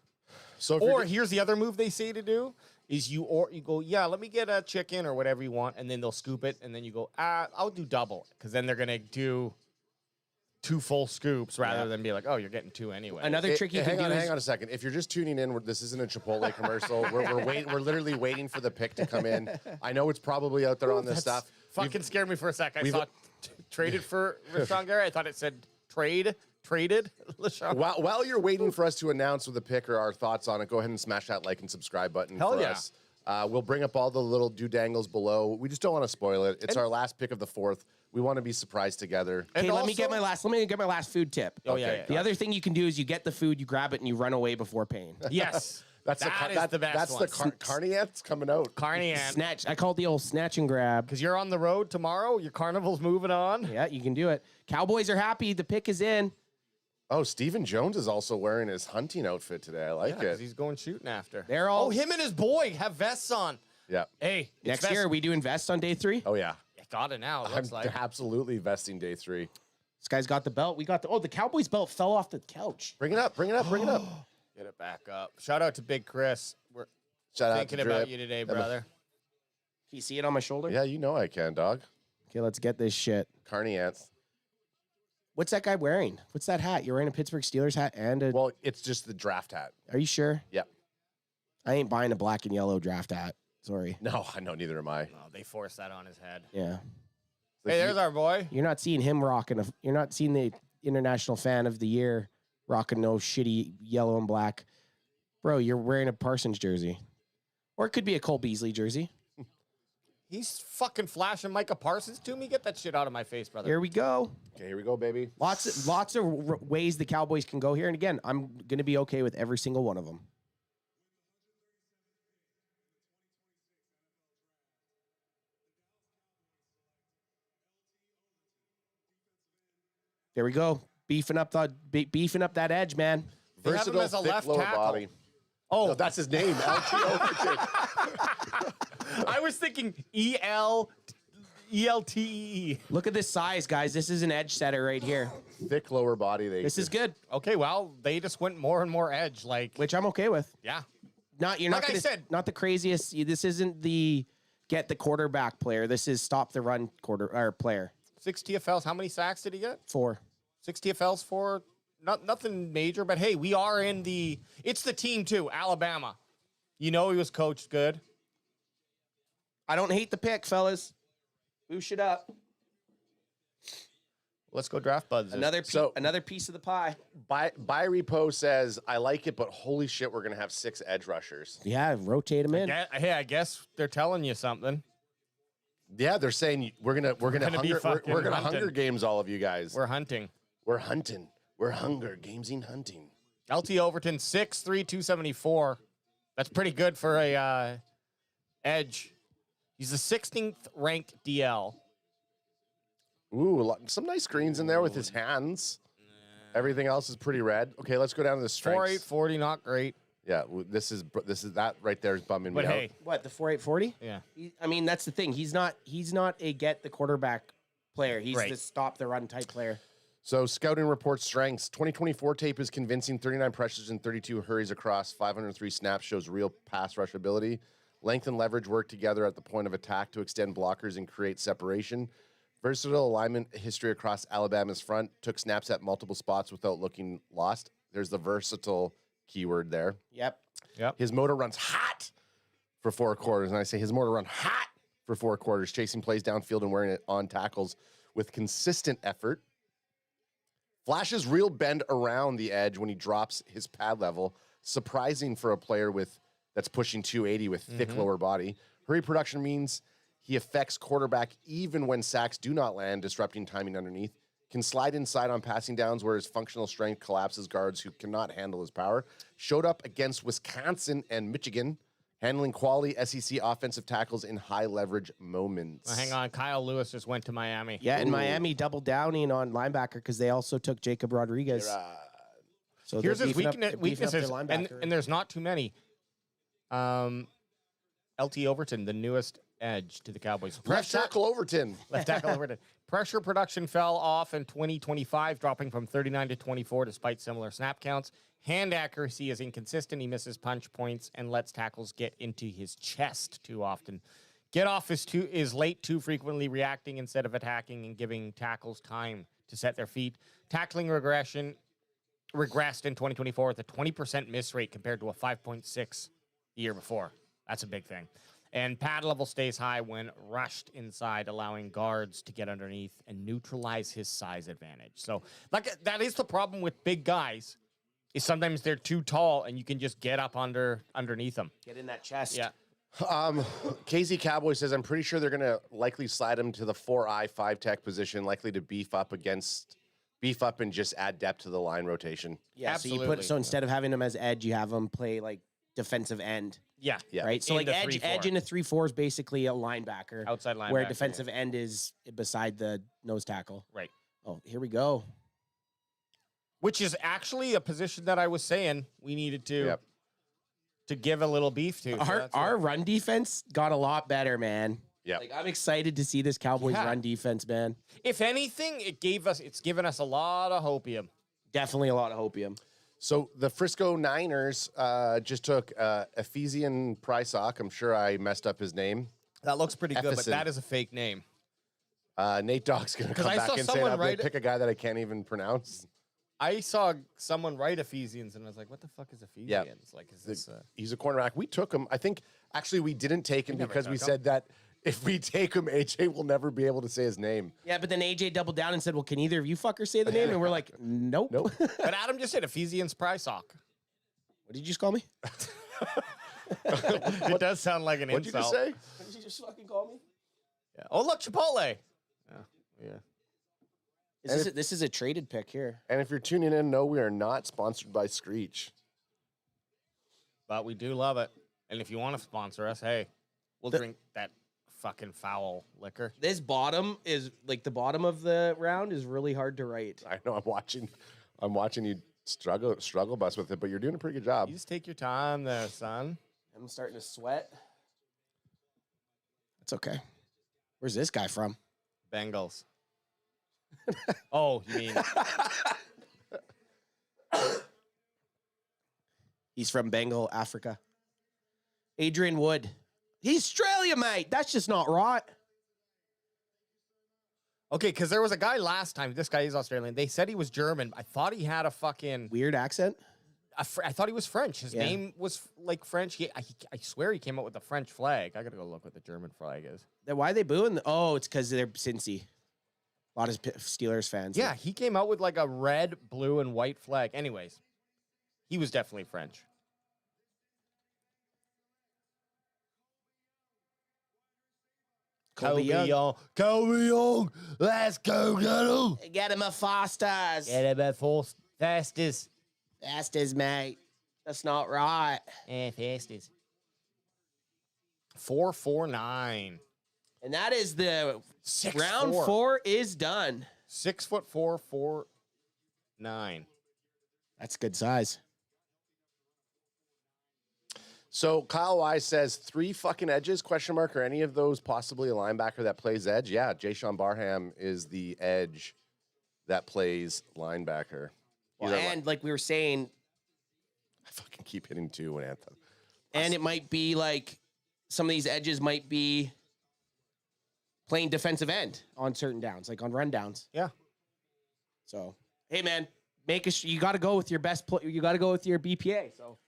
So, Or here's the other move they say to do is you go, yeah, let me get a chicken or whatever you want, and then they'll scoop it, and then you go, I'll do double, because then they're gonna do 2 full scoops rather than be like, oh, you're getting 2 anyway. Another trick you can do hang on a second. If you're just tuning in, this isn't a Chipotle commercial. We're literally waiting for the pick to come in. I know it's probably out there on this stuff. Fucking scared me for a sec. I thought traded for Rashawn Gary. I thought it said traded LaShawn. While you're waiting for us to announce with the pick or our thoughts on it, go ahead and smash that like and subscribe button Hell for yeah. us. We'll bring up all the little doodangles below. We just don't want to spoil it. It's our last pick of the 4th. We want to be surprised together. Okay, let me get my last food tip. Oh, yeah. The other thing you can do is you get the food, you grab it, and you run away before paying. Yes. That's the best That's one. That's the carny ant's coming out. Carny ant. Snatch. I call it the old snatch and grab. Because you're on the road tomorrow. Your carnival's moving on. Yeah, you can do it. Cowboys are happy. The pick is in. Oh, Stephen Jones is also wearing his hunting outfit today. I like Because it. he's going shooting after. They're all. Oh, him and his boy have vests on. Yeah. Hey, Next year, are we doing vests on day 3? Oh, yeah. Got it now. It looks I'm like. absolutely vesting day 3. This guy's got the belt. We got the Cowboys belt fell off the couch. Bring it up. Get it back up. Shout out to Big Chris. We're Shout out thinking to about Drip. you today, brother. Can you see it on my shoulder? Yeah, you know I can, dog. Okay, let's get this shit. Carny ants. What's that guy wearing? What's that hat? You're wearing a Pittsburgh Steelers hat and a. Well, it's just the draft hat. Are you sure? Yep. I ain't buying a black and yellow draft hat. Sorry. No, I know. Neither am I. Oh, they forced that on his head. Yeah. Hey, there's our boy. You're not seeing him rocking. You're not seeing the International Fan of the Year rocking no shitty yellow and black. Bro, you're wearing a Parsons jersey. Or it could be a Cole Beasley jersey. He's fucking flashing Micah Parsons to me. Get that shit out of my face, brother. Here we go. Okay, here we go, baby. Lots of ways the Cowboys can go here. And again, I'm going to be okay with every single one of them. There we go. Beefing up that edge, man. They have him Versatile, as a thick left lower tackle. body. Oh, no, that's his name. LTO. I was thinking ELTE. Look at this size, guys. This is an edge setter right here. Thick lower body. This is good, Okay, well, they just went more and more edge. Like, which I'm okay with. yeah. You're Like not I said- not the craziest. This isn't the get the quarterback player. This is stop the run player. 6 TFLs. How many sacks did he get? 4. 6 TFLs for nothing major, but hey, we are in the. It's the team too, Alabama. You know he was coached good. I don't hate the pick, fellas. Boosh it up. Let's go draft buds. Another piece of the pie. By Repo says, I like it, but holy shit, we're gonna have 6 edge rushers. Yeah, rotate them in. Hey, I guess they're telling you something. Yeah, they're saying we're gonna Hunger Games all of you guys. We're hunting. We're hunting. We're Hunger Gamesing hunting. LT Overton 6'3", 274. That's pretty good for a edge. He's the 16th ranked DL. Ooh, some nice screens in there with his hands. Everything else is pretty red. Okay, let's go down to the strengths. 4.840, not great. Yeah, this is that right there is bumming But me hey, out. What, the 4.840? Yeah. I mean, that's the thing. He's not a get the quarterback player. He's Right. the stop the run type player. So scouting reports strengths. 2024 tape is convincing. 39 pressures and 32 hurries across 503 snaps shows real pass rush ability. Length and leverage work together at the point of attack to extend blockers and create separation. Versatile alignment history across Alabama's front. Took snaps at multiple spots without looking lost. There's the versatile keyword there. Yep. His motor runs hot for 4 quarters. And I say his motor run hot for 4 quarters. Chasing plays downfield and wearing it on tackles with consistent effort. Flashes real bend around the edge when he drops his pad level. Surprising for a player that's pushing 280 with thick lower body. Hurry production means he affects quarterback even when sacks do not land, disrupting timing underneath. Can slide inside on passing downs where his functional strength collapses guards who cannot handle his power. Showed up against Wisconsin and Michigan, handling quality SEC offensive tackles in high leverage moments. Well, hang on. Kyle Lewis just went to Miami. Yeah, and Miami doubled downing on linebacker because they also took Jacob Rodriguez. So Here's they're his beefing up their weaknesses, linebacker. and there's not too many. LT Overton, the newest edge to the Cowboys. Left tackle Overton. Left tackle Overton. Pressure production fell off in 2025, dropping from 39 to 24 despite similar snap counts. Hand accuracy is inconsistent. He misses punch points and lets tackles get into his chest too often. Get off is late too frequently, reacting instead of attacking and giving tackles time to set their feet. Tackling regressed in 2024 with a 20% miss rate compared to a 5.6 the year before. That's a big thing. And pad level stays high when rushed inside, allowing guards to get underneath and neutralize his size advantage. So, that is the problem with big guys, is sometimes they're too tall and you can just get up underneath them. Get in that chest. Yeah. KZ Cowboy says, I'm pretty sure they're going to likely slide him to the 4I 5 tech position, likely to beef up and just add depth to the line rotation. Yeah, Absolutely. so instead of having him as edge, you have him play like defensive end. Yeah. Right? So like Into edge 3-4. into 3-4 is basically a linebacker. Outside linebacker, Where defensive end is beside the nose tackle. Right. Oh, here we go. Which is actually a position that I was saying we needed to give a little beef to. Our run defense got a lot better, man. Yeah. Like I'm excited to see this Cowboys run defense, man. If anything, it's given us a lot of hopium. Definitely a lot of hopium. So the Frisco Niners just took Ephesian Prysock. I'm sure I messed up his name. That looks pretty good, but Epheson. that is a fake name. Nate Dogg's going to come I back saw and say someone that. They write pick a guy that I can't even pronounce. I saw someone write Ephesians, and I was like, what the fuck is Ephesians? Yeah. Like, is this... He's a cornerback. We took him. I think, actually, we didn't take him We never because we took him. said that if we take him, AJ will never be able to say his name. Yeah, but then AJ doubled down and said, well, can either of you fuckers say the name? And we're like, nope. But Adam just said Ephesians Prysock. What did you just call me? It does sound like an What'd you just insult. say? What did you just fucking call me? Yeah. Oh, look, Chipotle. Yeah. This is a traded pick here. And if you're tuning in, no, we are not sponsored by Screech. But we do love it. And if you want to sponsor us, hey, we'll drink that fucking foul liquor. This bottom is like the bottom of the round is really hard to write. I know. I'm watching you struggle bus with it, but you're doing a pretty good job. You just take your time there, son. I'm starting to sweat. It's okay. Where's this guy from? Bengals. Oh, you mean... He's from Bengal, Africa. Adrian Wood. He's Australia, mate. That's just not right. Okay, because there was a guy last time. This guy is Australian. They said he was German. I thought he had a fucking weird accent. I thought he was French. His name was like French. I swear he came out with a French flag. I gotta go look what the German flag is. Then why are they booing? Oh, it's because they're Cincy. A lot of Steelers fans. Yeah, he came out with like a red, blue, and white flag. Anyways, he was definitely French. Colby Young. Colby Young. Let's go get him. Get him a Foster's. Get him at fastest. Fastest, mate. That's not right. Fastest. 449. And that is the 6'4". round 4 is done. 6'4", 4'9". That's good size. So Kyle Wise says 3 fucking edges, question mark, or any of those possibly a linebacker that plays edge? Yeah, Jayshawn Barham is the edge that plays linebacker. Well, and like we were saying, I fucking keep hitting 2 when Anthem. And it might be like some of these edges might be playing defensive end on certain downs, like on run downs. Yeah. So, hey man, you got to go with your best you got to go with your BPA. So,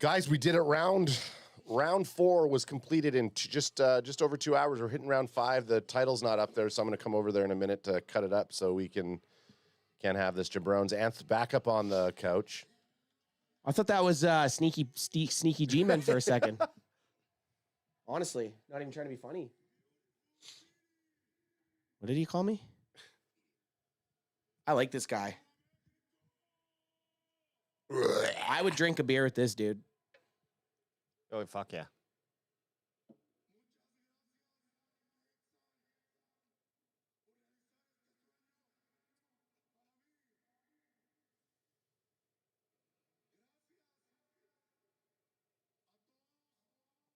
guys, we did it. Round 4 was completed in just over 2 hours. We're hitting round 5. The title's not up there, so I'm going to come over there in a minute to cut it up so we can't have this jabrones. Anth back up on the couch. I thought that was sneaky G-men for a second. Honestly, not even trying to be funny. What did he call me? I like this guy. I would drink a beer with this dude. Oh, fuck yeah.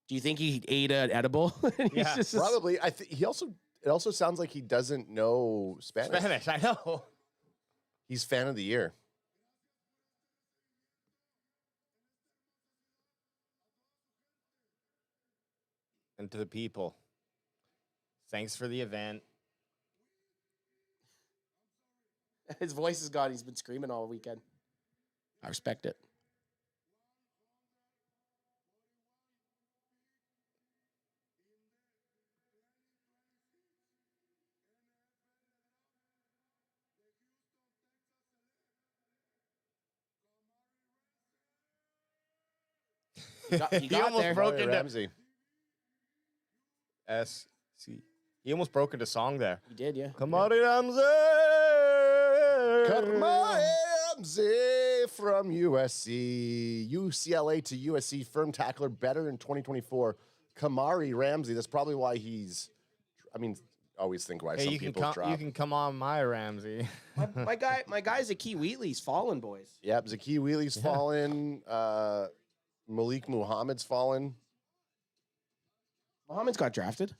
Do you think he ate an edible? Yeah, probably. It also sounds like he doesn't know Spanish. I know. He's fan of the year. And to the people, thanks for the event. His voice is gone. He's been screaming all weekend. I respect it. He got almost there. broke into Ramsey. SC. He almost broke into song there. He did, yeah. Kamari Ramsey. Ramsey from USC. UCLA to USC firm tackler better in 2024. Kamari Ramsey. That's probably why always think why some people drop. You can come on my Ramsey. my guy Zakee Wheatley's fallen, boys. Yep, Zakee Wheatley's fallen. Malik Muhammad's fallen. Muhammad's got drafted.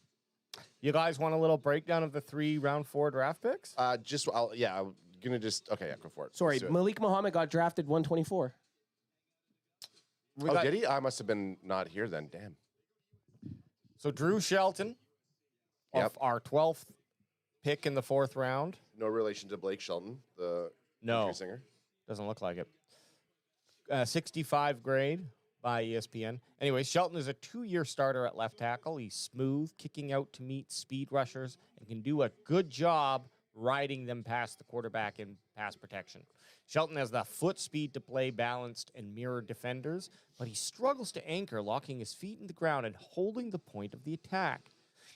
You guys want a little breakdown of the 3 round 4 draft picks? I'm gonna go for it. Sorry, Malik Muhammad got drafted 124. Did he? I must have been not here then. Damn. So Drew Shelton, our 12th pick in the 4th round. No relation to Blake Shelton, the country singer. Doesn't look like it. 65 grade by ESPN. Anyway, Shelton is a 2-year starter at left tackle. He's smooth, kicking out to meet speed rushers, and can do a good job riding them past the quarterback in pass protection. Shelton has the foot speed to play balanced and mirror defenders, but he struggles to anchor, locking his feet in the ground and holding the point of the attack.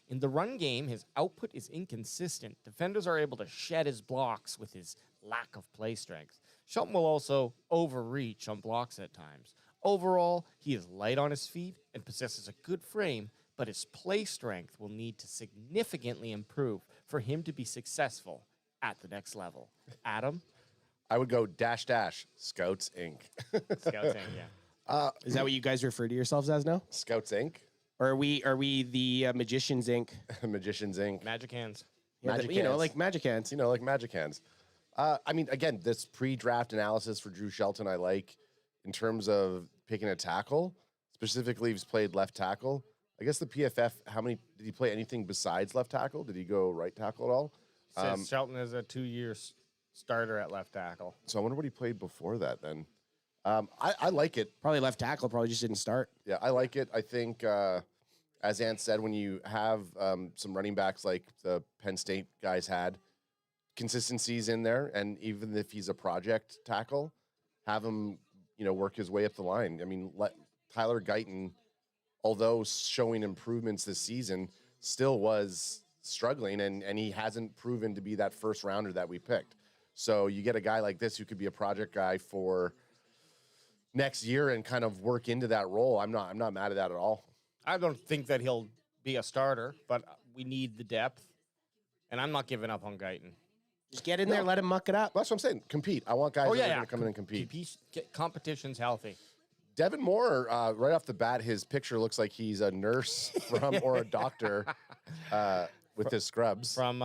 In the run game, his output is inconsistent. Defenders are able to shed his blocks with his lack of play strength. Shelton will also overreach on blocks at times. Overall, he is light on his feet and possesses a good frame, but his play strength will need to significantly improve for him to be successful at the next level. Adam? I would go -- Scouts Inc. Scouts Inc., yeah. Is that what you guys refer to yourselves as now? Scouts Inc. Or are we the Magicians Inc? Magicians Inc. Magic hands. Yeah, Magic like hands. magic hands. Like magic hands. Again, this pre-draft analysis for Drew Shelton I like in terms of picking a tackle. It's specifically he's played left tackle. I guess the PFF, how many did he play anything besides left tackle? Did he go right tackle at all? Says Shelton is a 2-year starter at left tackle. So I wonder what he played before that then. I like it. Probably left tackle, probably just didn't start. Yeah, I like it. I think, as Ant said, when you have some running backs like the Penn State guys had, consistencies in there, and even if he's a project tackle, have him, work his way up the line. I mean, let Tyler Guyton, although showing improvements this season, still was struggling, and he hasn't proven to be that first rounder that we picked. So you get a guy like this who could be a project guy for next year and kind of work into that role. I'm not mad at that at all. I don't think that he'll be a starter, but we need the depth, and I'm not giving up on Guyton. Just get in there, let him muck it up. That's what I'm saying. Compete. I want guys that are going to come in and compete. Competition's healthy. Devin Moore, right off the bat, his picture looks like he's a nurse or a doctor with his scrubs. From,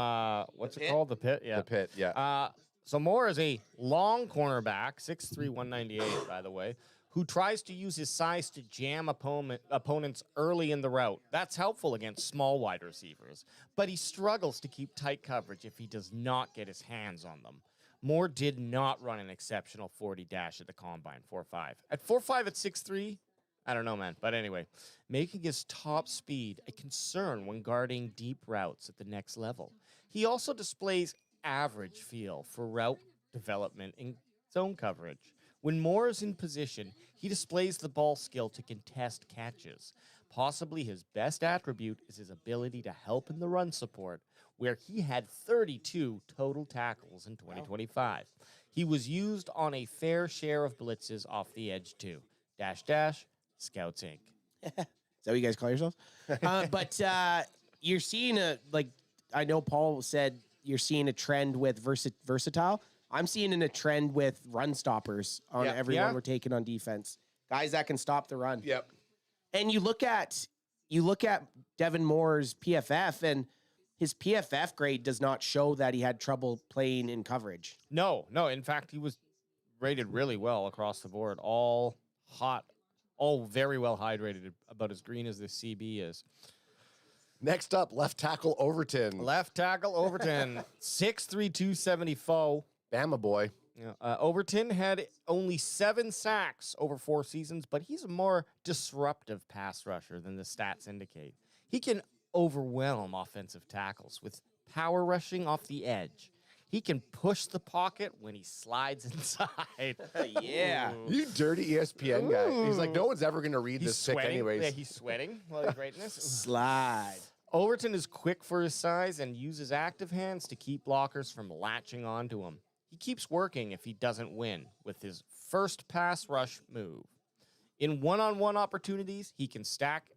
what's it called? The Pit? Yeah. The Pit, yeah. So Moore is a long cornerback, 6'3", 198, by the way, who tries to use his size to jam opponents early in the route. That's helpful against small wide receivers, but he struggles to keep tight coverage if he does not get his hands on them. Moore did not run an exceptional 40 dash at the Combine, 4.5. At 4.5 at 6'3", I don't know, man. But anyway, making his top speed a concern when guarding deep routes at the next level. He also displays average feel for route development in zone coverage. When Moore is in position, he displays the ball skill to contest catches. Possibly his best attribute is his ability to help in the run support, where he had 32 total tackles in 2025. He was used on a fair share of blitzes off the edge too. -- Scouts Inc. Is that what you guys call yourselves? But you're seeing I know Paul said you're seeing a trend with versatile. I'm seeing a trend with run stoppers on everyone we're taking on defense. Guys that can stop the run. Yep. And you look at Devin Moore's PFF, and his PFF grade does not show that he had trouble playing in coverage. No. In fact, he was rated really well across the board. All hot, all very well hydrated, about as green as the CB is. Next up, left tackle Overton. 6'3", 274. Bama boy. Yeah. Overton had only 7 sacks over 4 seasons, but he's a more disruptive pass rusher than the stats indicate. He can overwhelm offensive tackles with power rushing off the edge. He can push the pocket when he slides inside. Yeah. You dirty ESPN guy. He's like, no one's ever going to read this pick anyways. Yeah, he's sweating while he's writing this. Slide. Overton is quick for his size and uses active hands to keep blockers from latching onto him. He keeps working if he doesn't win with his first pass rush move. In one-on-one opportunities, he can stack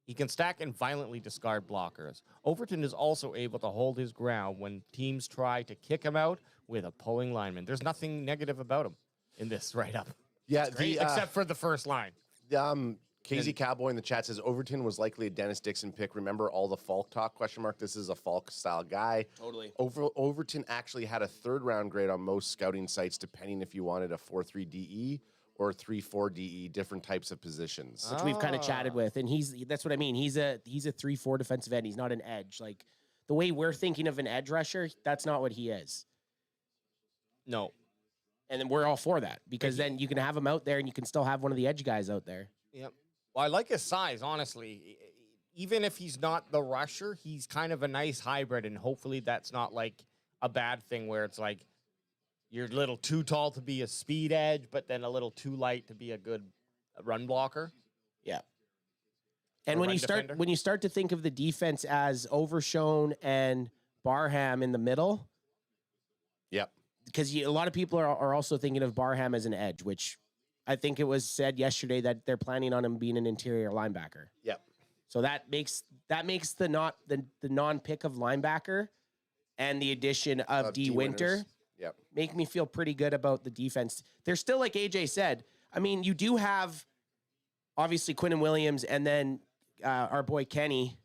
and violently discard blockers. Overton is also able to hold his ground when teams try to kick him out with a pulling lineman. There's nothing negative about him in this write-up. Yeah, except for the first line. KZ Cowboy in the chat says Overton was likely a Dennis Dixon pick. Remember all the Falk talk? ? This is a Falk-style guy. Totally. Overton actually had a 3rd-round grade on most scouting sites, depending if you wanted a 4.3 DE or 3.4 DE, different types of positions. Which we've kind of chatted with, and that's what I mean. He's a 3-4 defensive end. He's not an edge. Like the way we're thinking of an edge rusher, that's not what he is. No. And then we're all for that because then you can have him out there and you can still have one of the edge guys out there. Yep. Well, I like his size, honestly. Even if he's not the rusher, he's kind of a nice hybrid, and hopefully that's not like a bad thing where it's like you're a little too tall to be a speed edge, but then a little too light to be a good run blocker. Yeah. And when you start to think of the defense as Overshone and Barham in the middle, yep. Because a lot of people are also thinking of Barham as an edge, which I think it was said yesterday that they're planning on him being an interior linebacker. Yep. So that makes the non-pick of linebacker and the addition of D. Winter Yep. make me feel pretty good about the defense. They're still, like AJ said, I mean, you do have obviously Quinnen Williams and then our boy Kenny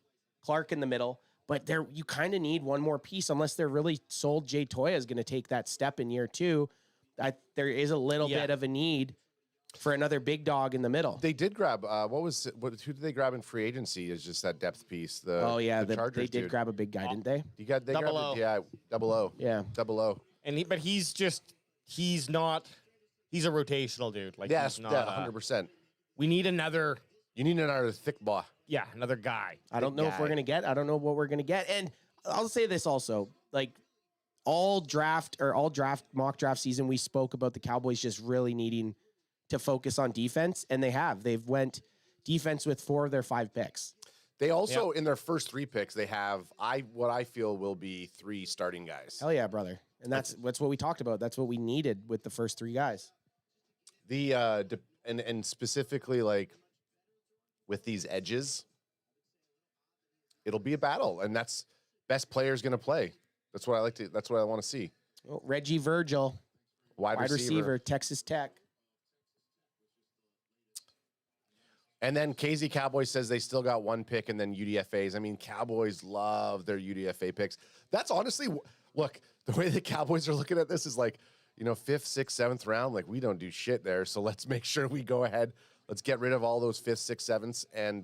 Clark in the middle, but you kind of need one more piece unless they're really sold Jay Toya is going to take that step in year 2. There is a little bit of a need for another big dog in the middle. They did grab who did they grab in free agency? Is just that depth piece. The Chargers they did grab a big guy, didn't they? They grabbed double O. Yeah, double O. And he's a rotational dude. Like Yes, he's not 100%. We need another. You need another thick boy. Yeah, another guy. I don't know if we're gonna get. I don't know what we're gonna get. And I'll say this also, like all mock draft season, we spoke about the Cowboys just really needing to focus on defense, and they have. They've went defense with 4 of their 5 picks. They also, in their first 3 picks, they have what I feel will be 3 starting guys. Hell yeah, brother. And that's what we talked about. That's what we needed with the first 3 guys. And specifically like with these edges, it'll be a battle, and that's best player's going to play. That's what I want to see. Oh, Reggie Virgil, wide receiver, Texas Tech. And then KZ Cowboys says they still got 1 pick and then UDFAs. I mean, Cowboys love their UDFA picks. That's honestly, look, the way the Cowboys are looking at this is like, 5th, 6th, 7th round. Like, we don't do shit there. So let's make sure we go ahead. Let's get rid of all those 5th, 6th, 7ths, and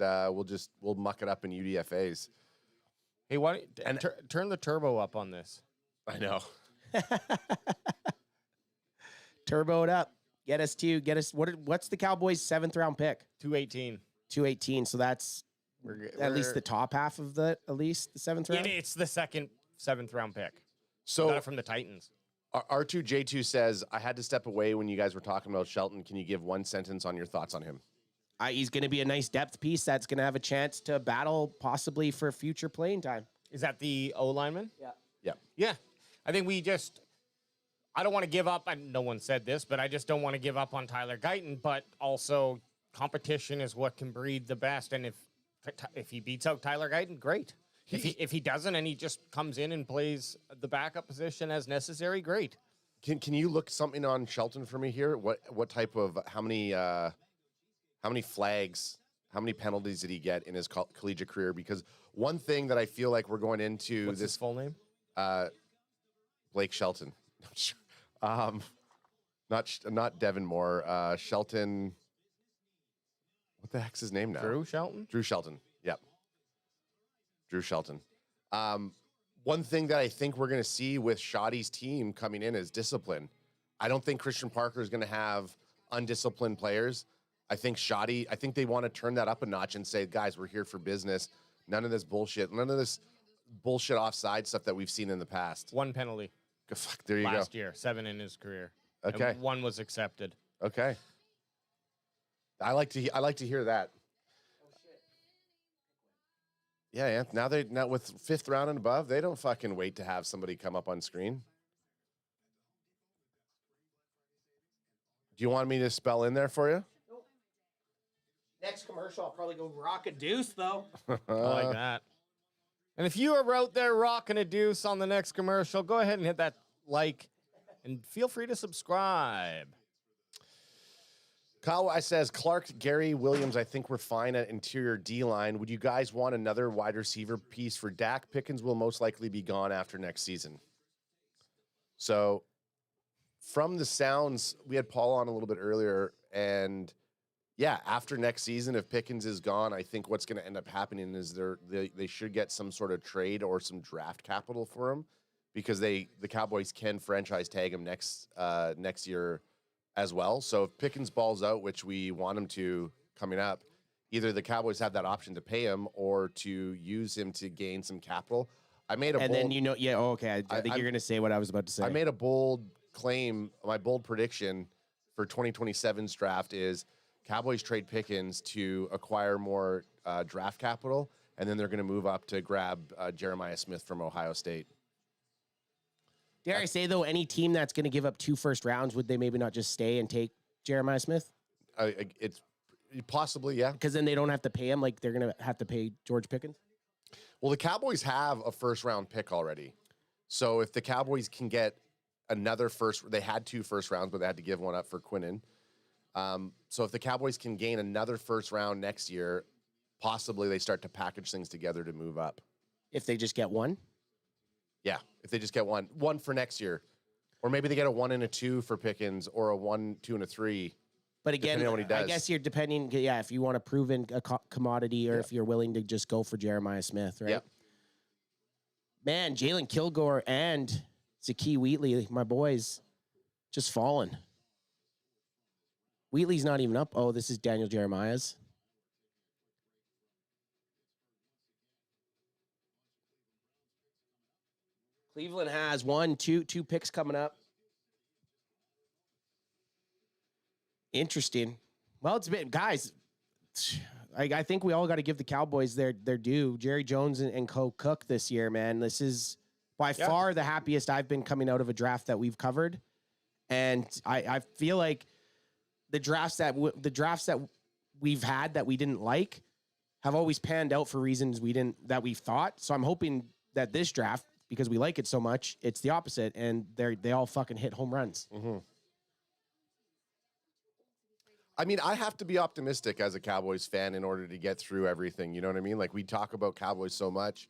we'll muck it up in UDFAs. Hey, why don't turn the turbo up on this? I know. Turbo it up. Get us what's the Cowboys' 7th round pick? 218. 218. So that's at least the top half of the 7th round. Yeah, it's the second 7th round pick. So got it from the Titans. R2J2 says, I had to step away when you guys were talking about Shelton. Can you give 1 sentence on your thoughts on him? He's going to be a nice depth piece that's going to have a chance to battle possibly for future playing time. Is that the O lineman? Yeah. Yeah. I think I don't want to give up. No one said this, but I just don't want to give up on Tyler Guyton. But also, competition is what can breed the best. And if he beats out Tyler Guyton, great. If he doesn't and he just comes in and plays the backup position as necessary, great. Can you look something on Shelton for me here? What type of how many flags, how many penalties did he get in his collegiate career? Because one thing that I feel like we're going into What's his full name? Blake Shelton. Not Devin Moore. Shelton. What the heck's his name now? Drew Shelton? Drew Shelton. Yep. Drew Shelton. One thing that I think we're going to see with Shoddy's team coming in is discipline. I don't think Christian Parker is going to have undisciplined players. I think they want to turn that up a notch and say, guys, we're here for business. None of this bullshit offside stuff that we've seen in the past. 1 penalty. Fuck, there you go. Last year, 7 in his career. Okay. And 1 was accepted. Okay. I like to hear that. Yeah. Now with 5th round and above, they don't fucking wait to have somebody come up on screen. Do you want me to spell in there for you? Nope. Next commercial, I'll probably go rock a deuce though. I like that. And if you are out there rocking a deuce on the next commercial, go ahead and hit that like and feel free to subscribe. Kyle says, Clark, Gary, Williams, I think we're fine at interior D-line. Would you guys want another wide receiver piece for Dak? Pickens will most likely be gone after next season. So from the sounds, we had Paul on a little bit earlier, and yeah, after next season, if Pickens is gone, I think what's going to end up happening is they should get some sort of trade or some draft capital for him, because the Cowboys can franchise tag him next year as well. So if Pickens balls out, which we want him to coming up, either the Cowboys have that option to pay him or to use him to gain some capital. I made a bold, then I think you're going to say what I was about to say. I made a bold claim. My bold prediction for 2027's draft is Cowboys trade Pickens to acquire more draft capital, and then they're going to move up to grab Jeremiah Smith from Ohio State. Dare I say, though, any team that's going to give up 2 first rounds, would they maybe not just stay and take Jeremiah Smith? It's possibly, yeah. Because then they don't have to pay him like they're going to have to pay George Pickens? Well, the Cowboys have a first-round pick already. So if the Cowboys can get another they had 2 first rounds, but they had to give one up for Quinnen. So if the Cowboys can gain another first round next year, possibly they start to package things together to move up. If they just get 1? Yeah, if they just get one for next year. Or maybe they get a 1 and a 2 for Pickens, or a 1, 2, and a 3 But again, depending on what he does. I guess you're depending, if you want a proven commodity or if you're willing to just go for Jeremiah Smith, right? Yep. Man, Jalen Kilgore and Zakee Wheatley, my boys, just fallen. Wheatley's not even up. Oh, this is Daniel Jeremiah's. Cleveland has two picks coming up. Interesting. Well, it's been, guys, I think we all got to give the Cowboys their due. Jerry Jones and Co. Cook this year, man. This is by far the happiest I've been coming out of a draft that we've covered. And I feel like the drafts that we've had that we didn't like have always panned out for reasons that we thought. So I'm hoping that this draft, because we like it so much, it's the opposite, and they all fucking hit home runs. Mm-hmm. I mean, I have to be optimistic as a Cowboys fan in order to get through everything. You know what I mean? Like, we talk about Cowboys so much.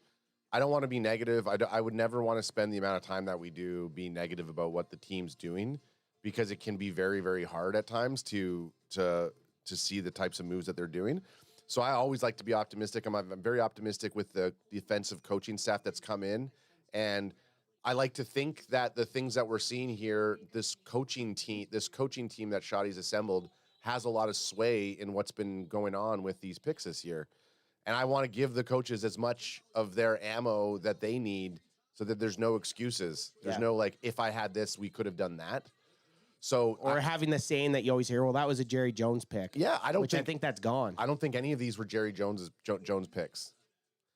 I don't want to be negative. I would never want to spend the amount of time that we do being negative about what the team's doing, because it can be very, very hard at times to see the types of moves that they're doing. So I always like to be optimistic. I'm very optimistic with the defensive coaching staff that's come in. And I like to think that the things that we're seeing here, this coaching team that Shoddy's assembled, has a lot of sway in what's been going on with these picks this year. And I want to give the coaches as much of their ammo that they need so that there's no excuses. There's no, like, if I had this, we could have done that. So, or having the saying that you always hear, well, that was a Jerry Jones pick. Yeah, I think that's gone. I don't think any of these were Jerry Jones picks.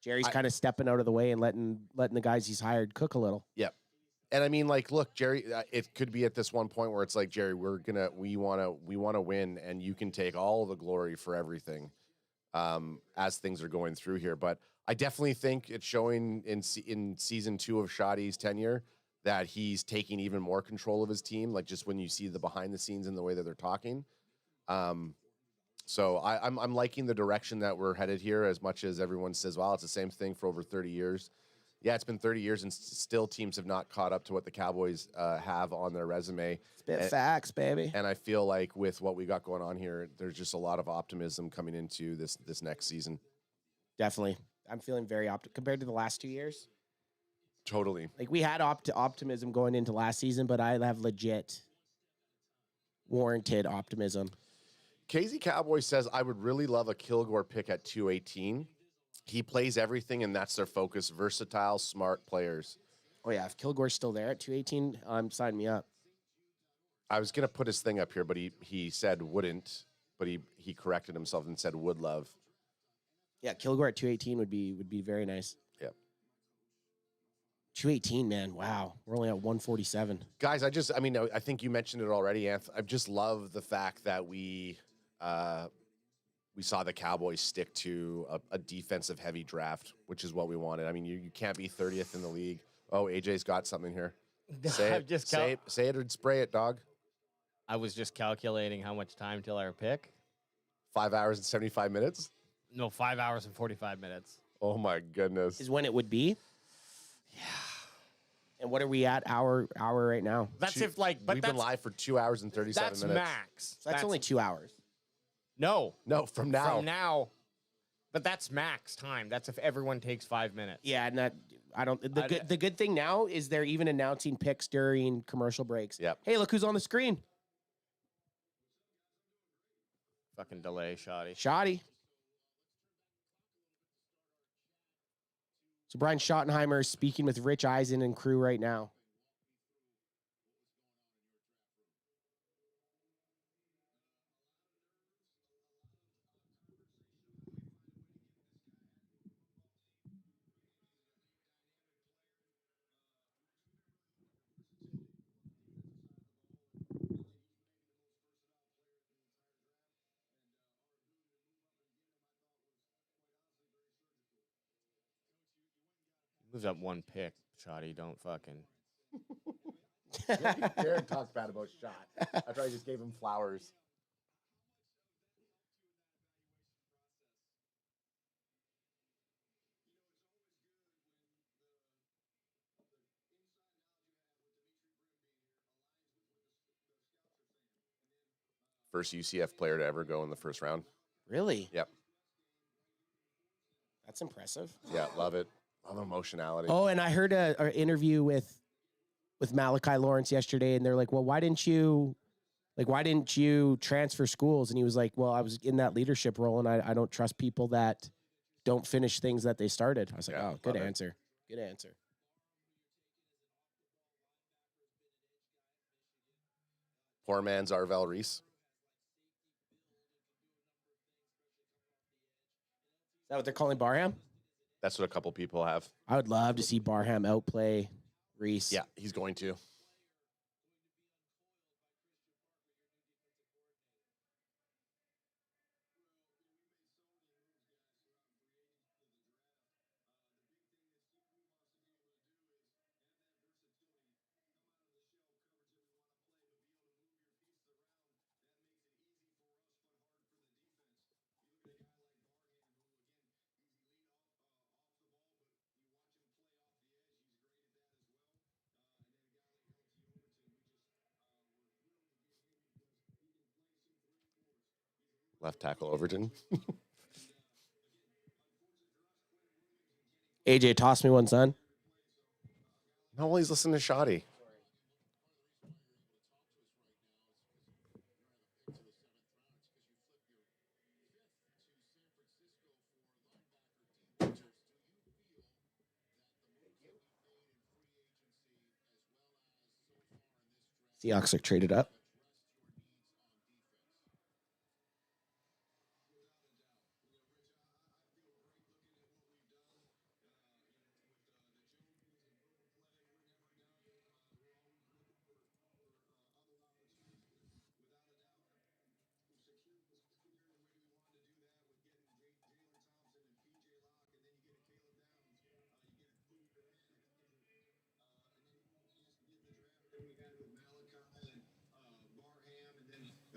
Jerry's kind of stepping out of the way and letting the guys he's hired cook a little. Yep. And I mean, like, look, Jerry, it could be at this one point where it's like, Jerry, we want to win, and you can take all the glory for everything as things are going through here. But I definitely think it's showing in season 2 of Shoddy's tenure that he's taking even more control of his team. Like, just when you see the behind the scenes and the way that they're talking. So I'm liking the direction that we're headed here, as much as everyone says, well, it's the same thing for over 30 years. Yeah, it's been 30 years, and still teams have not caught up to what the Cowboys have on their resume. Spit facts, baby. And I feel like with what we got going on here, there's just a lot of optimism coming into this next season. Definitely. I'm feeling very compared to the last 2 years. Totally. Like, we had optimism going into last season, but I have legit warranted optimism. KZ Cowboy says, I would really love a Kilgore pick at 218. He plays everything, and that's their focus. Versatile, smart players. Oh, yeah. If Kilgore's still there at 218, sign me up. I was going to put his thing up here, but he said wouldn't, but he corrected himself and said would love. Yeah, Kilgore at 218 would be very nice. Yep. 218, man. Wow. We're only at 147. Guys, I think you mentioned it already, Anth. I just love the fact that we saw the Cowboys stick to a defensive-heavy draft, which is what we wanted. I mean, you can't be 30th in the league. Oh, AJ's got something here. Say it or spray it, dog. I was just calculating how much time till our pick. 5 hours and 75 minutes? No, 5 hours and 45 minutes. Oh, my goodness. Is when it would be? Yeah. And what are we at hour right now? We've been live for 2 hours and 37 minutes. That's max. So that's only 2 hours. No, from now. From now. But that's max time. That's if everyone takes 5 minutes. Yeah, and the good thing now is they're even announcing picks during commercial breaks. Yep. Hey, look who's on the screen. Fucking delay, Shoddy. So Brian Schottenheimer is speaking with Rich Eisen and crew right now. Moves up one pick, Shoddy. Don't fucking. Jared talked bad about Shot. After I just gave him flowers. First UCF player to ever go in the first round. Really? Yep. That's impressive. Yeah, love it. Love emotionality. Oh, and I heard an interview with Malachi Lawrence yesterday, and they're like, "Well, why didn't you transfer schools?" And he was like, "Well, I was in that leadership role, and I don't trust people that don't finish things that they started." I was like, "Oh, good answer. Good answer." Poor man's Arvel Reese. Is that what they're calling Barham? That's what a couple people have. I would love to see Barham outplay Reese. Yeah, he's going to. Left tackle Overton. AJ, toss me one, son. No, he's listening to Shoddy. Seahawks are traded up.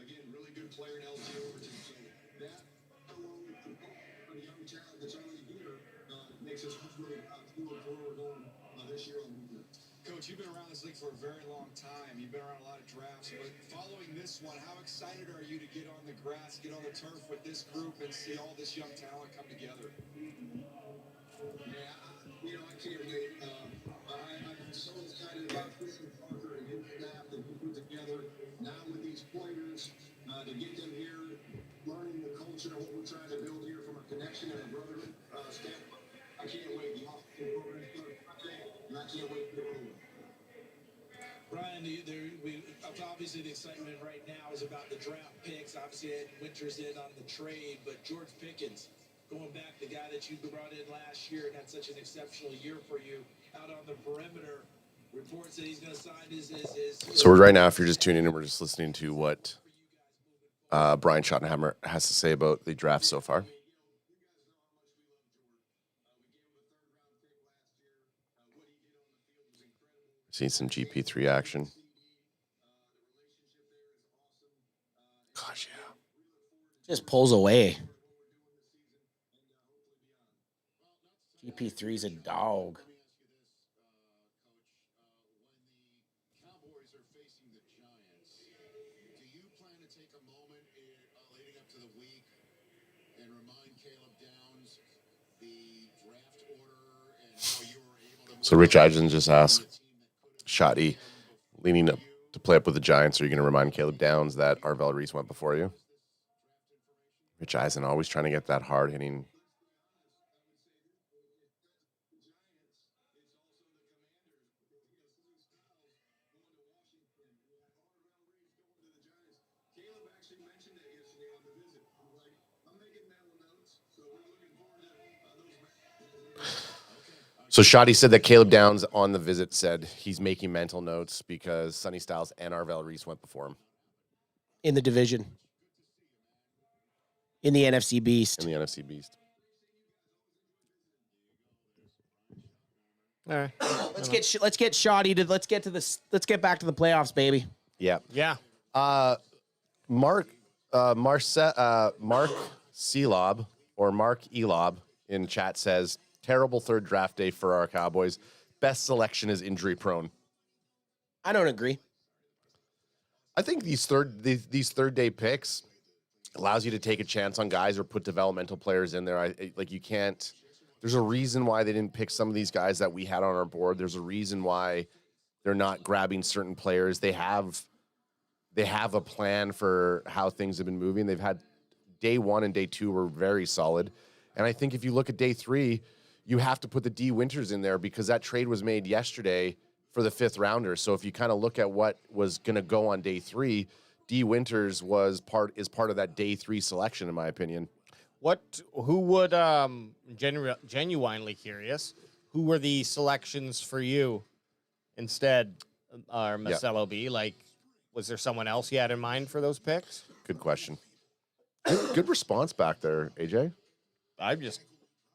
Again, really good player in LT Overton. So that alone, for the young talent that's already here, makes us really feel where we're going this year on the Coach, you've been around this league for a very long time. You've been around a lot of drafts. But following this one, how excited are you to get on the grass, get on the turf with this group, and see all this young talent come together? Yeah, I can't wait. I'm so excited about Christian Parker and his staff that he put together now with these players to get them here, learning the culture and what we're trying to build here from a connection and a brotherhood standpoint. I can't wait. The offseason program starts Friday, and I can't wait to get rolling. Brian, obviously the excitement right now is about the draft picks. Obviously, Ed Winters in on the trade, but George Pickens, going back, the guy that you brought in last year and had such an exceptional year for you out on the perimeter. Reports that he's going to sign his. So right now, if you're just tuning in, we're just listening to what Brian Schottenheimer has to say about the draft so far. Seen some GP3 action. Gosh, yeah. Just pulls away. GP3's a dog. So Rich Eisen just asked Shotty, leaning up to play up with the Giants, are you going to remind Caleb Downs that Arvel Reese went before you? Rich Eisen always trying to get that hard-hitting. So Shotty said that Caleb Downs on the visit said he's making mental notes because Sonny Styles and Arvel Reese went before him. In the division. In the NFC Beast. In the NFC Beast. All right. Let's get Shoddy to let's get back to the playoffs, baby. Yeah. Yeah. Mark Selob or Mark Elob in chat says, terrible third draft day for our Cowboys. Best selection is injury prone. I don't agree. I think these third day picks allows you to take a chance on guys or put developmental players in there. You can't. There's a reason why they didn't pick some of these guys that we had on our board. There's a reason why they're not grabbing certain players. They have a plan for how things have been moving. They've had day 1 and day 2 were very solid. And I think if you look at day 3, you have to put the D Winters in there because that trade was made yesterday for the 5th rounder. So if you kind of look at what was going to go on day 3, D Winters is part of that day 3 selection, in my opinion. Who would genuinely curious? Who were the selections for you instead, or Marcelo B? Like, was there someone else you had in mind for those picks? Good question. Good response back there, AJ. I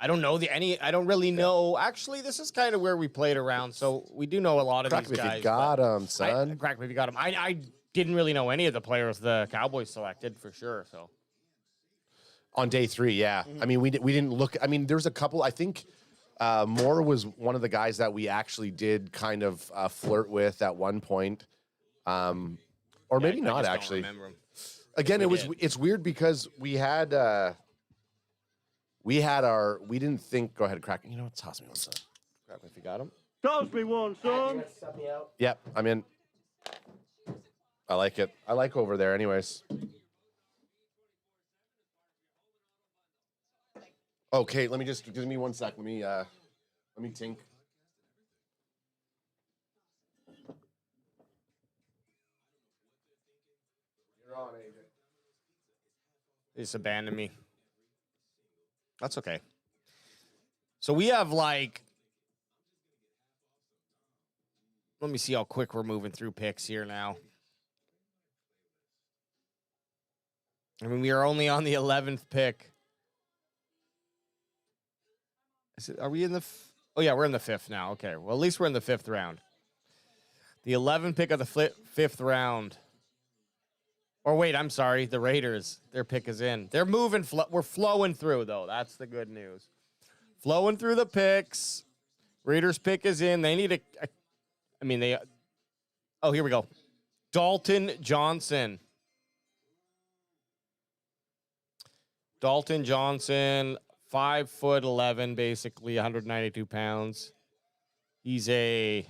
don't know I don't really know. Actually, this is kind of where we played around, so we do know a lot of these guys. Crack me if you got them, son. Crack me if you got them. I didn't really know any of the players the Cowboys selected for sure. So on day 3, yeah. Mm-hmm. I mean, we didn't look. I mean, there's a couple. I think Moore was one of the guys that we actually did kind of flirt with at one point, or maybe not actually. Don't remember him. Again, it's weird because we didn't think. Go ahead, crack. You know what? Toss me one, son. Crack me if you got him. Toss me one, son. Yep, I'm in. I like it. I like over there, anyways. Okay, let me just give me 1 sec. Let me think. You're on, AJ. They just abandoned me. That's okay. So we have let me see how quick we're moving through picks here now. I mean, we are only on the 11th pick. Are we in the... Oh, yeah, we're in the 5th now. Okay, well, at least we're in the 5th round. The 11th pick of the 5th round. Or wait, I'm sorry. The Raiders, their pick is in. They're moving. We're flowing through, though. That's the good news. Flowing through the picks. Raiders pick is in. They need oh, here we go. Dalton Johnson. Dalton Johnson, 5'11", basically 192 pounds. He's a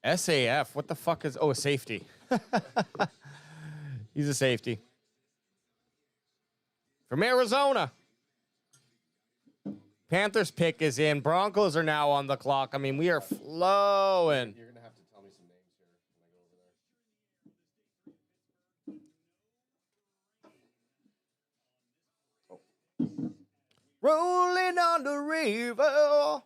SAF. What the fuck is... Oh, a safety. He's a safety. From Arizona. Panthers pick is in. Broncos are now on the clock. I mean, we are flowing. You're going to have to tell me some names here when I go over there. Rolling on the river.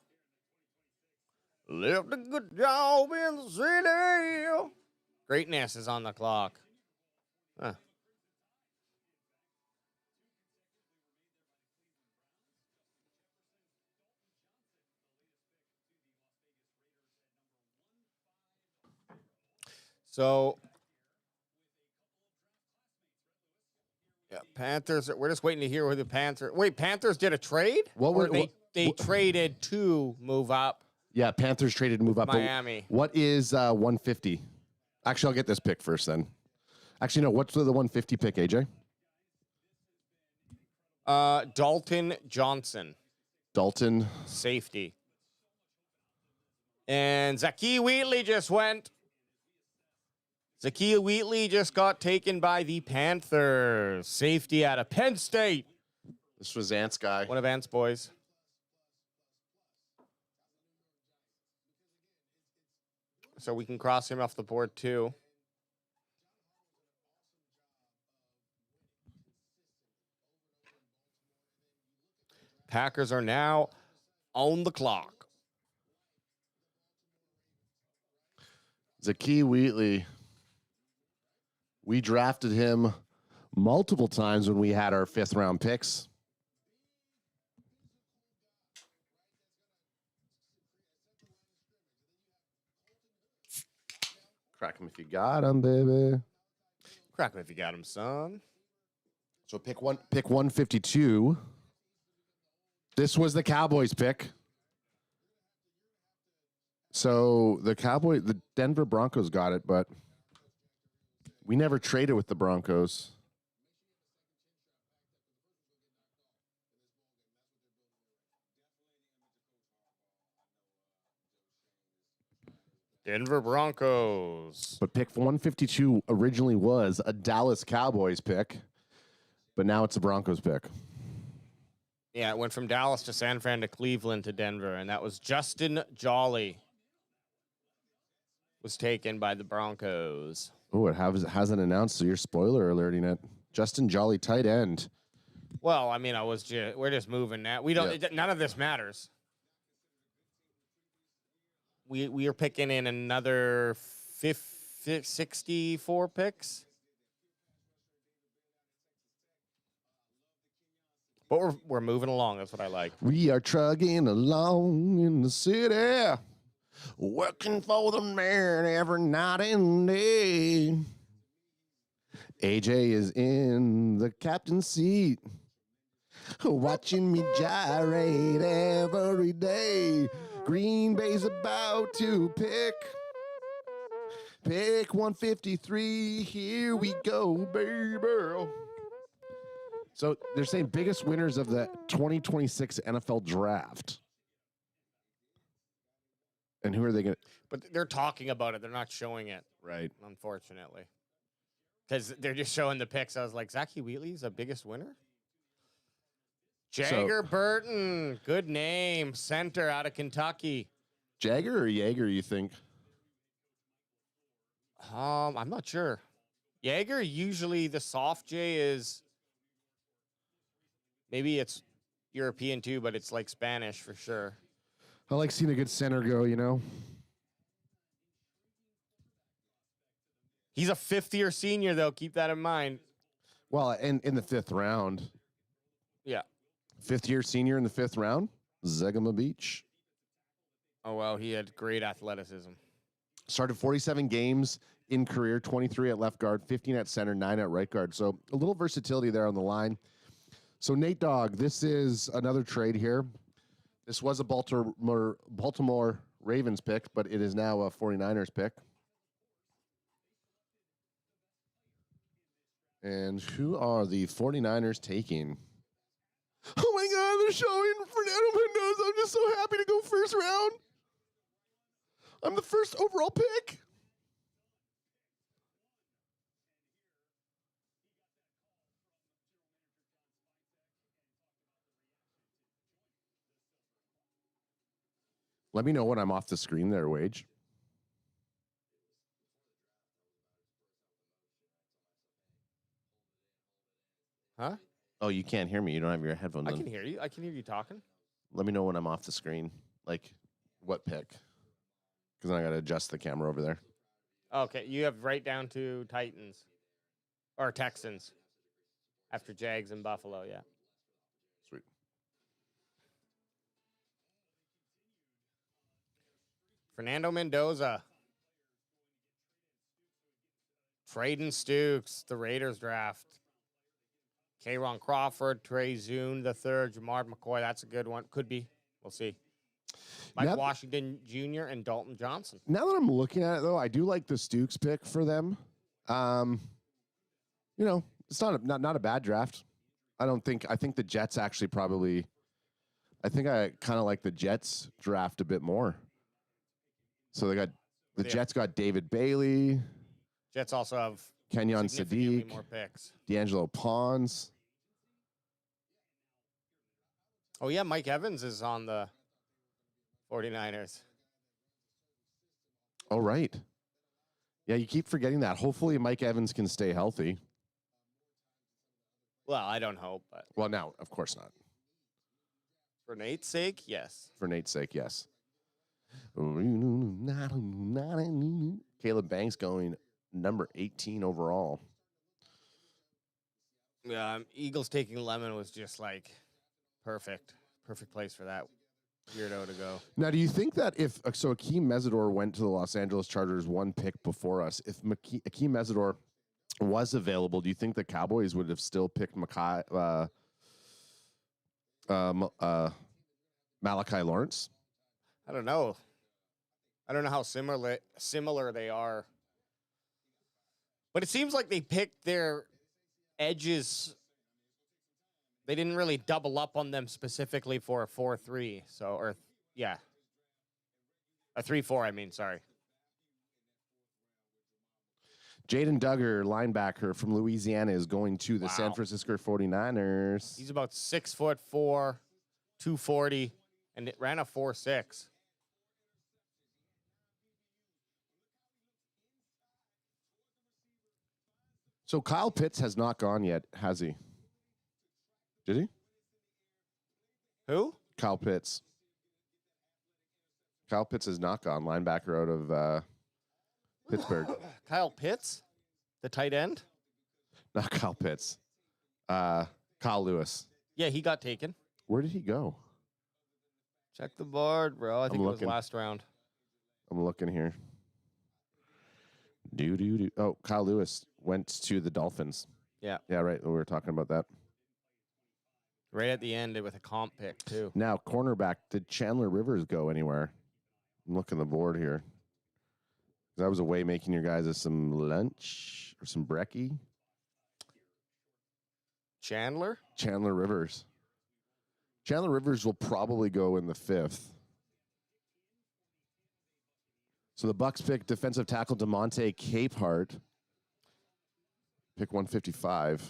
Left a good job in the city. Greatness is on the clock. Huh. So, yeah, Panthers. We're just waiting to hear who the Panthers. Wait, Panthers did a trade? They traded to move up. Yeah, Panthers traded to move up. Miami. What is 150? Actually, I'll get this pick first then. Actually, no, what's the 150 pick, AJ? Dalton Johnson. Dalton. Safety. And Zacchaeus Wheatley just went. Zacchaeus Wheatley just got taken by the Panthers. Safety out of Penn State. This was Ant's guy. One of Ant's boys. So we can cross him off the board too. Packers are now on the clock. Zacchaeus Wheatley. We drafted him multiple times when we had our 5th round picks. Crack him if you got him, baby. Crack him if you got him, son. So pick 152. This was the Cowboys pick. So the Denver Broncos got it, but we never traded with the Broncos. Denver Broncos. But pick 152 originally was a Dallas Cowboys pick, but now it's a Broncos pick. Yeah, it went from Dallas to San Fran to Cleveland to Denver, and that was Justin Jolly. Was taken by the Broncos. Oh, it hasn't announced, so you're spoiler alerting it. Justin Jolly, tight end. Well, I mean, we're just moving that. We don't. None of this matters. We are picking in another 64 picks. But we're moving along. That's what I like. We are trucking along in the city, working for the man every night and day. AJ is in the captain's seat, watching me gyrate every day. Green Bay's about to pick 153. Here we go, baby. So they're saying biggest winners of the 2026 NFL draft. And who are they going to? But they're talking about it. They're not showing it. Right. Unfortunately. Because they're just showing the picks. I was like, Zachy Wheatley's the biggest winner? Jagger Burton. Good name. Center out of Kentucky. Jagger or Jaeger, you think? I'm not sure. Jaeger, usually the soft J is... Maybe it's European too, but it's like Spanish for sure. I like seeing a good center go, you know? He's a fifth-year senior, though. Keep that in mind. Well, and in the 5th round. Yeah. 5th-year senior in the 5th round. Zegama Beach. Oh, well, he had great athleticism. Started 47 games in career, 23 at left guard, 15 at center, 9 at right guard. So a little versatility there on the line. So Nate Dogg, this is another trade here. This was a Baltimore Ravens pick, but it is now a 49ers pick. And who are the 49ers taking? Oh my God, they're showing Fernando Mendoza. I'm just so happy to go first round. I'm the first overall pick. Let me know when I'm off the screen there, Wage. Huh? Oh, you can't hear me. You don't have your headphones on. I can hear you. I can hear you talking. Let me know when I'm off the screen. Like, what pick? Because I got to adjust the camera over there. Okay, you have right down to Titans. Or Texans. After Jags and Buffalo, yeah. Sweet. Fernando Mendoza. Traden Stukes, the Raiders draft. Kayron Crawford, Trey Zune the third, Jamard McCoy. That's a good one. Could be. We'll see. Mike Washington Jr. and Dalton Johnson. Now that I'm looking at it, though, I do like the Stukes pick for them. You know, it's not a bad draft. I think the Jets actually probably. I think I kind of like the Jets draft a bit more. So the Jets got David Bailey. Jets also have Kenyon significantly Sadiq, more picks. D'Angelo Pons. Oh, yeah, Mike Evans is on the 49ers. Oh, right. Yeah, you keep forgetting that. Hopefully Mike Evans can stay healthy. Well, I don't hope, but... Well, now, of course not. For Nate's sake, yes. For Nate's sake, yes. Caleb Banks going number 18 overall. Yeah, Eagles taking Lemon was just like perfect place for that weirdo to go. Now, do you think that if Akeem Mesidor went to the Los Angeles Chargers one pick before us, if Akeem Mesidor was available, do you think the Cowboys would have still picked Malachi Lawrence? I don't know. I don't know how similar they are. But it seems like they picked their edges. They didn't really double up on them specifically for a 4-3. So, or, yeah. A 3-4, I mean, sorry. Jaden Duggar, linebacker from Louisiana, is going to the San Francisco 49ers. He's about 6'4", 240, and it ran a 4.6. So Kyle Pitts has not gone yet, has he? Did he? Who? Kyle Pitts. Kyle Pitts has not gone, linebacker out of Pittsburgh. Kyle Pitts? The tight end? Not Kyle Pitts. Kyle Lewis. Yeah, he got taken. Where did he go? Check the board, bro. I think it was last round. I'm looking here. Oh, Kyle Lewis went to the Dolphins. Yeah. Yeah, right. We were talking about that. Right at the end with a comp pick, too. Now, cornerback, did Chandler Rivers go anywhere? I'm looking at the board here. I was away making your guys some lunch or some brekkie. Chandler Rivers. Chandler Rivers will probably go in the 5th. So the Bucs pick defensive tackle DeMonte Capehart. Pick 155.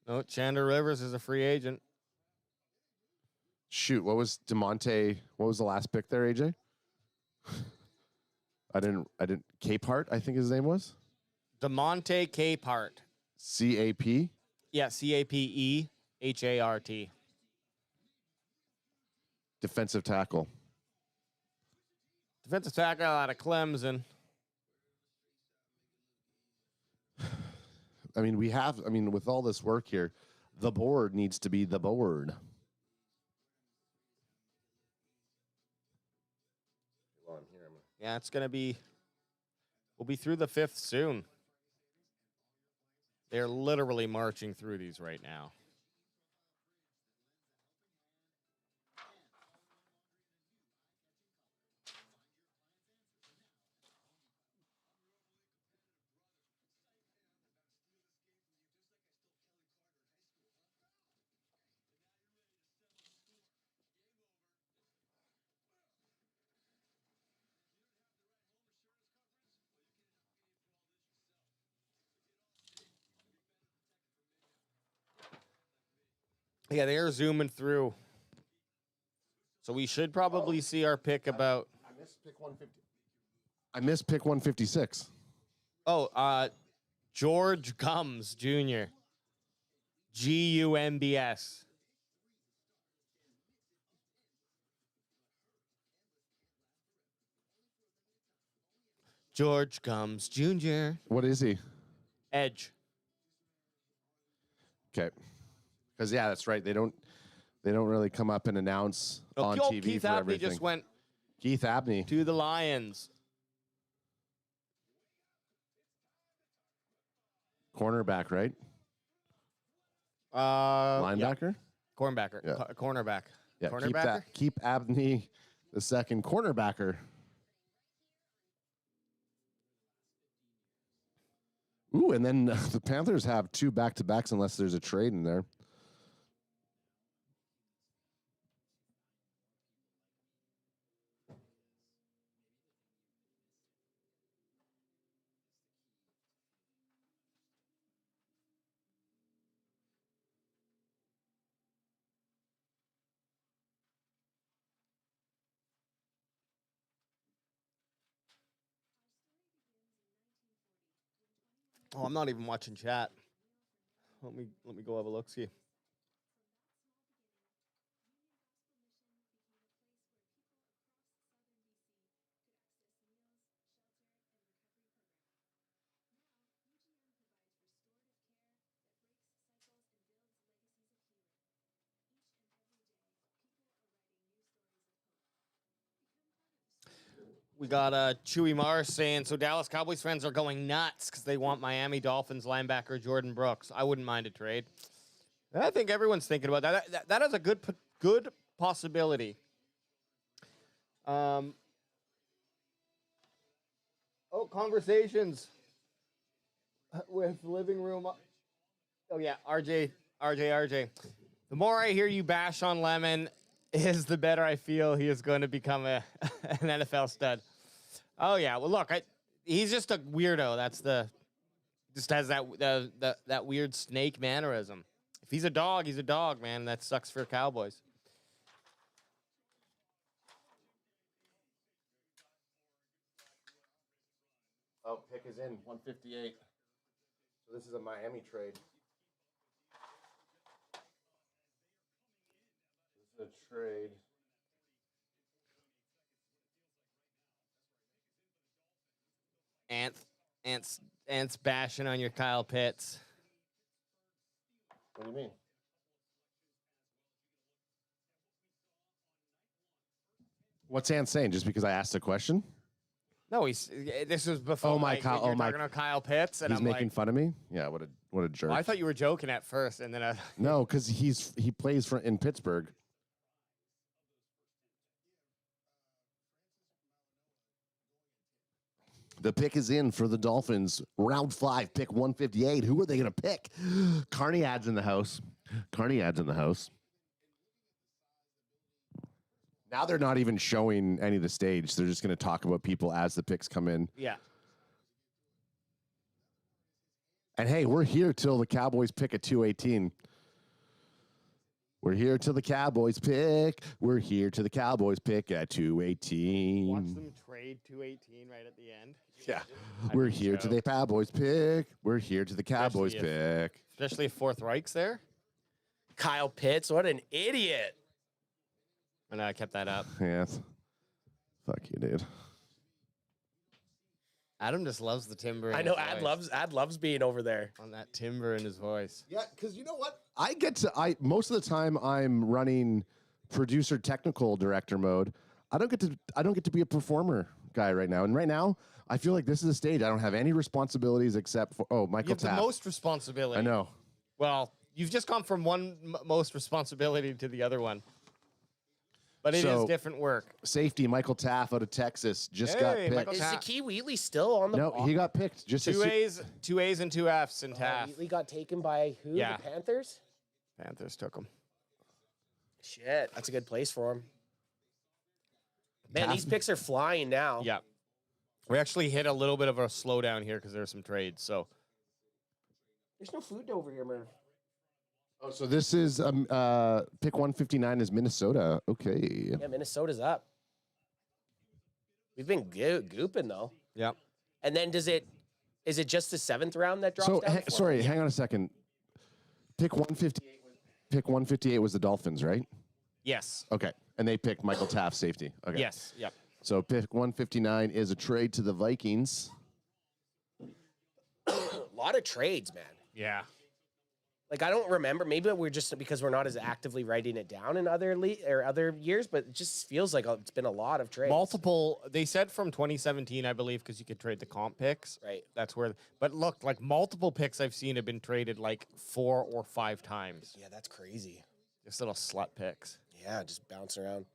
No, Chandler Rivers is a free agent. Shoot, what was DeMonte? What was the last pick there, AJ? I didn't. Capehart, I think his name was. DeMonte Capehart. CAP? Yeah, CAPEHART. Defensive tackle. Defensive tackle out of Clemson. I mean, with all this work here, the board needs to be the board. Yeah, it's going to be... We'll be through the 5th soon. They're literally marching through these right now. Yeah, they are zooming through. So we should probably see our pick about... I missed pick 150. I missed pick 156. Oh, George Gumbs Jr. GUMBS. George Gumbs Jr. What is he? Edge. Okay. Because yeah, that's right. They don't really come up and announce on TV Keith for Abney everything. just went Keith Abney to the Lions. Cornerback, right? Yeah. Linebacker? Cornerbacker. Yeah. Cornerback. Yeah, Cornerbacker? keep Abney the second cornerbacker. Ooh, and then the Panthers have 2 back-to-backs unless there's a trade in there. Oh, I'm not even watching chat. Let me go have a look. See. We got Chewy Mars saying, so Dallas Cowboys fans are going nuts because they want Miami Dolphins linebacker Jordan Brooks. I wouldn't mind a trade. I think everyone's thinking about that. That is a good possibility. Conversations with living room. Oh yeah, RJ. The more I hear you bash on Lemon, is the better I feel he is going to become an NFL stud. Oh yeah, well look, he's just a weirdo. Just has that weird snake mannerism. If he's a dog, he's a dog, man. That sucks for Cowboys. Oh, pick is in 158. So this is a Miami trade. This is a trade. Ants bashing on your Kyle Pitts. What do you mean? What's Ant saying? Just because I asked a question? No, this was before. Oh my like, Kyle! you're Oh my! talking about Kyle Pitts, and He's I'm making like, fun of me. Yeah, what a jerk! well, I thought you were joking at first, and then no, because he plays in Pittsburgh. The pick is in for the Dolphins. Round 5, pick 158. Who are they going to pick? Carney adds in the house. Now they're not even showing any of the stage. They're just going to talk about people as the picks come in. yeah. And hey, we're here till the Cowboys pick at 218. We're here till the Cowboys pick. We're here till the Cowboys pick at 218. Watch them trade 218 right at the end. Yeah. We're here to the Cowboys pick. We're here to the Cowboys pick. Especially if Fourth Reich's there. Kyle Pitts, what an idiot. And I kept that up. Yes. Fuck you, dude. Adam just loves the timbre. I know Ad loves being over there. On that timbre in his voice. Yeah, because you know what? Most of the time I'm running producer technical director mode. I don't get to be a performer guy right now. And right now, I feel like this is a stage. I don't have any responsibilities except for Michael You have Tapp. the most responsibility. I know. Well, you've just gone from one most responsibility to the other one. But it is different work. Safety, Michael Taff out of Texas, just got picked. Is Zakee Wheatley still on the No, block? he got picked. Just two A's and two F's in Taff. Wheatley got taken by who? Yeah. The Panthers? Panthers took him. Shit, that's a good place for him. Man, these picks are flying now. Yeah. We actually hit a little bit of a slowdown here because there's some trades. So There's no food over here, Murph. Oh, so this is pick 159 is Minnesota. Okay. Yeah, Minnesota's up. We've been gooping though. Yep. And then is it just the 7th round that drops So down? sorry, hang on a second. Pick 158 was the Dolphins, right? Yes. Okay. And they picked Michael Taft safety. Okay. Yes. Yep. So pick 159 is a trade to the Vikings. A lot of trades, man. Yeah. Like I don't remember. Maybe we're just because we're not as actively writing it down in other years, but it just feels like it's been a lot of trades. Multiple. They said from 2017, I believe, because you could trade the comp picks. Right. That's where. But look, like multiple picks I've seen have been traded like 4 or 5 times. Yeah, that's crazy. Just little slut picks. Yeah, just bouncing around.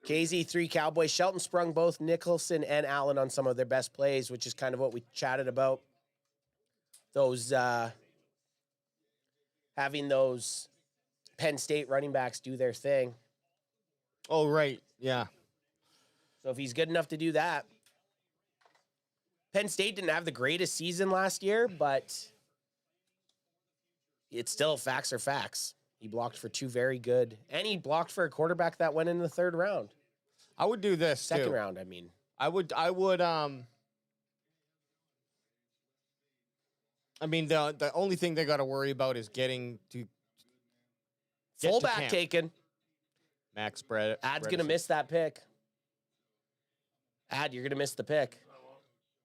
KZ 3 Cowboys. Shelton sprung both Nicholson and Allen on some of their best plays, which is kind of what we chatted about. Those having those Penn State running backs do their thing. Oh, right. Yeah. So if he's good enough to do that. Penn State didn't have the greatest season last year, but it's still facts are facts. He blocked for 2 very good, and he blocked for a quarterback that went in the 3rd round. I would do this Second round, I mean. I would I mean, the only thing they got to worry about is getting to fullback taken. Max Brett. Ad's going to miss that pick. Ad, you're going to miss the pick.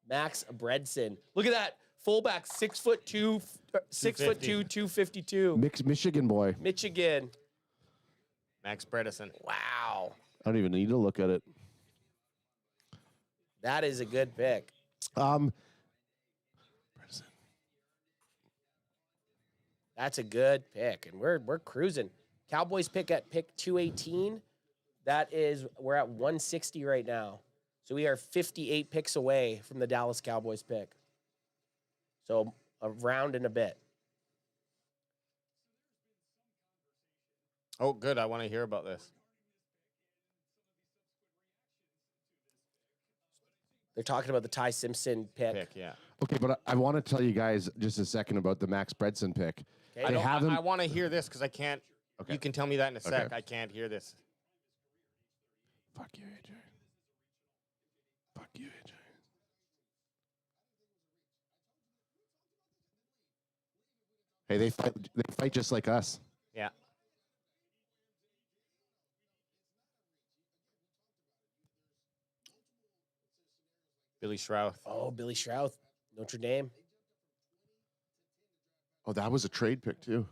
Max Bredson. Look at that. Fullback, 6'2", 252. Michigan boy. Michigan. Max Bredesen. Wow. I don't even need to look at it. That is a good pick. That's a good pick, and we're cruising. Cowboys pick at pick 218. We're at 160 right now. So we are 58 picks away from the Dallas Cowboys pick. So a round and a bit. Oh, good. I want to hear about this. They're talking about the Ty Simpson pick. Yeah. Okay, but I want to tell you guys just a second about the Max Bredson pick. Okay. I want to hear this because I can't. Okay. You can tell me that in a sec. Okay. I can't hear this. Fuck you, AJ. Fuck you, AJ. Hey, they fight just like us. Yeah. Billy Strouth. Oh, Billy Strouth, Notre Dame. Oh, that was a trade pick too.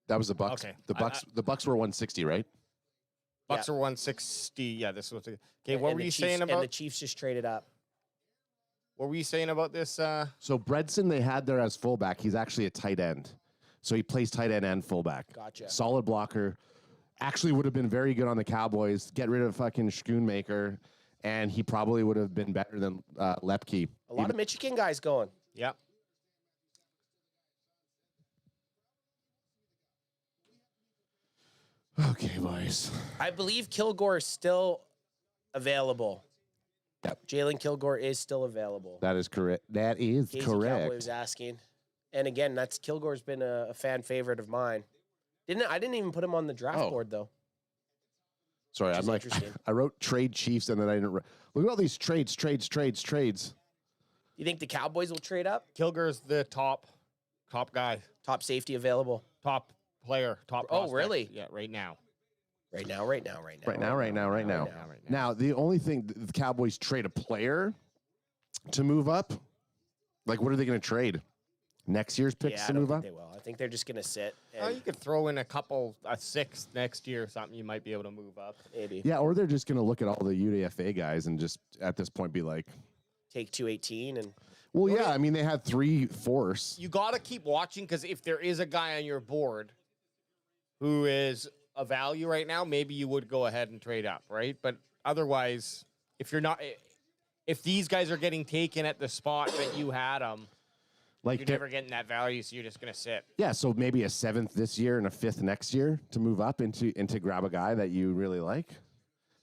That was the Bucks. Okay. The Bucks were 160, right? Bucks are 160. Yeah, this was. Okay, what And were the you Chiefs- saying about? And the Chiefs just traded up. What were you saying about this? So Bredson they had there as fullback. He's actually a tight end. So he plays tight end and fullback. Gotcha. Solid blocker. Actually would have been very good on the Cowboys. Get rid of fucking Schoonmaker, and he probably would have been better than Lepke. A lot of Michigan guys going. Yeah. Okay, boys. I believe Kilgore is still available. Yep. Jalen Kilgore is still available. That is correct. That is Casey correct. Cowboy was asking. And again, Kilgore's been a fan favorite of mine. I didn't even put him on the draft board though. Sorry, Which I'm is like interesting. I wrote trade Chiefs and then I didn't. Look at all these trades. You think the Cowboys will trade up? Kilgore's the top guy, Top safety available. top player, top. Oh, prospect. really? Yeah, right now. Right now. Right now. Now, the only thing the Cowboys trade a player to move up. Like, what are they going to trade? Next year's picks Yeah, I to don't move think up? they will. I think they're just going to sit. Oh, And you could throw in a sixth next year or something. You might be able to move up. maybe Yeah, or they're just going to look at all the UDFA guys and just at this point be like, take 218 and well, yeah, I mean, they had 3 force. You got to keep watching because if there is a guy on your board who is a value right now, maybe you would go ahead and trade up, right? But otherwise, if these guys are getting taken at the spot that you had them, Like you're never getting that value, so you're just going to sit. Yeah, so maybe a 7th this year and a 5th next year to move up into grab a guy that you really like.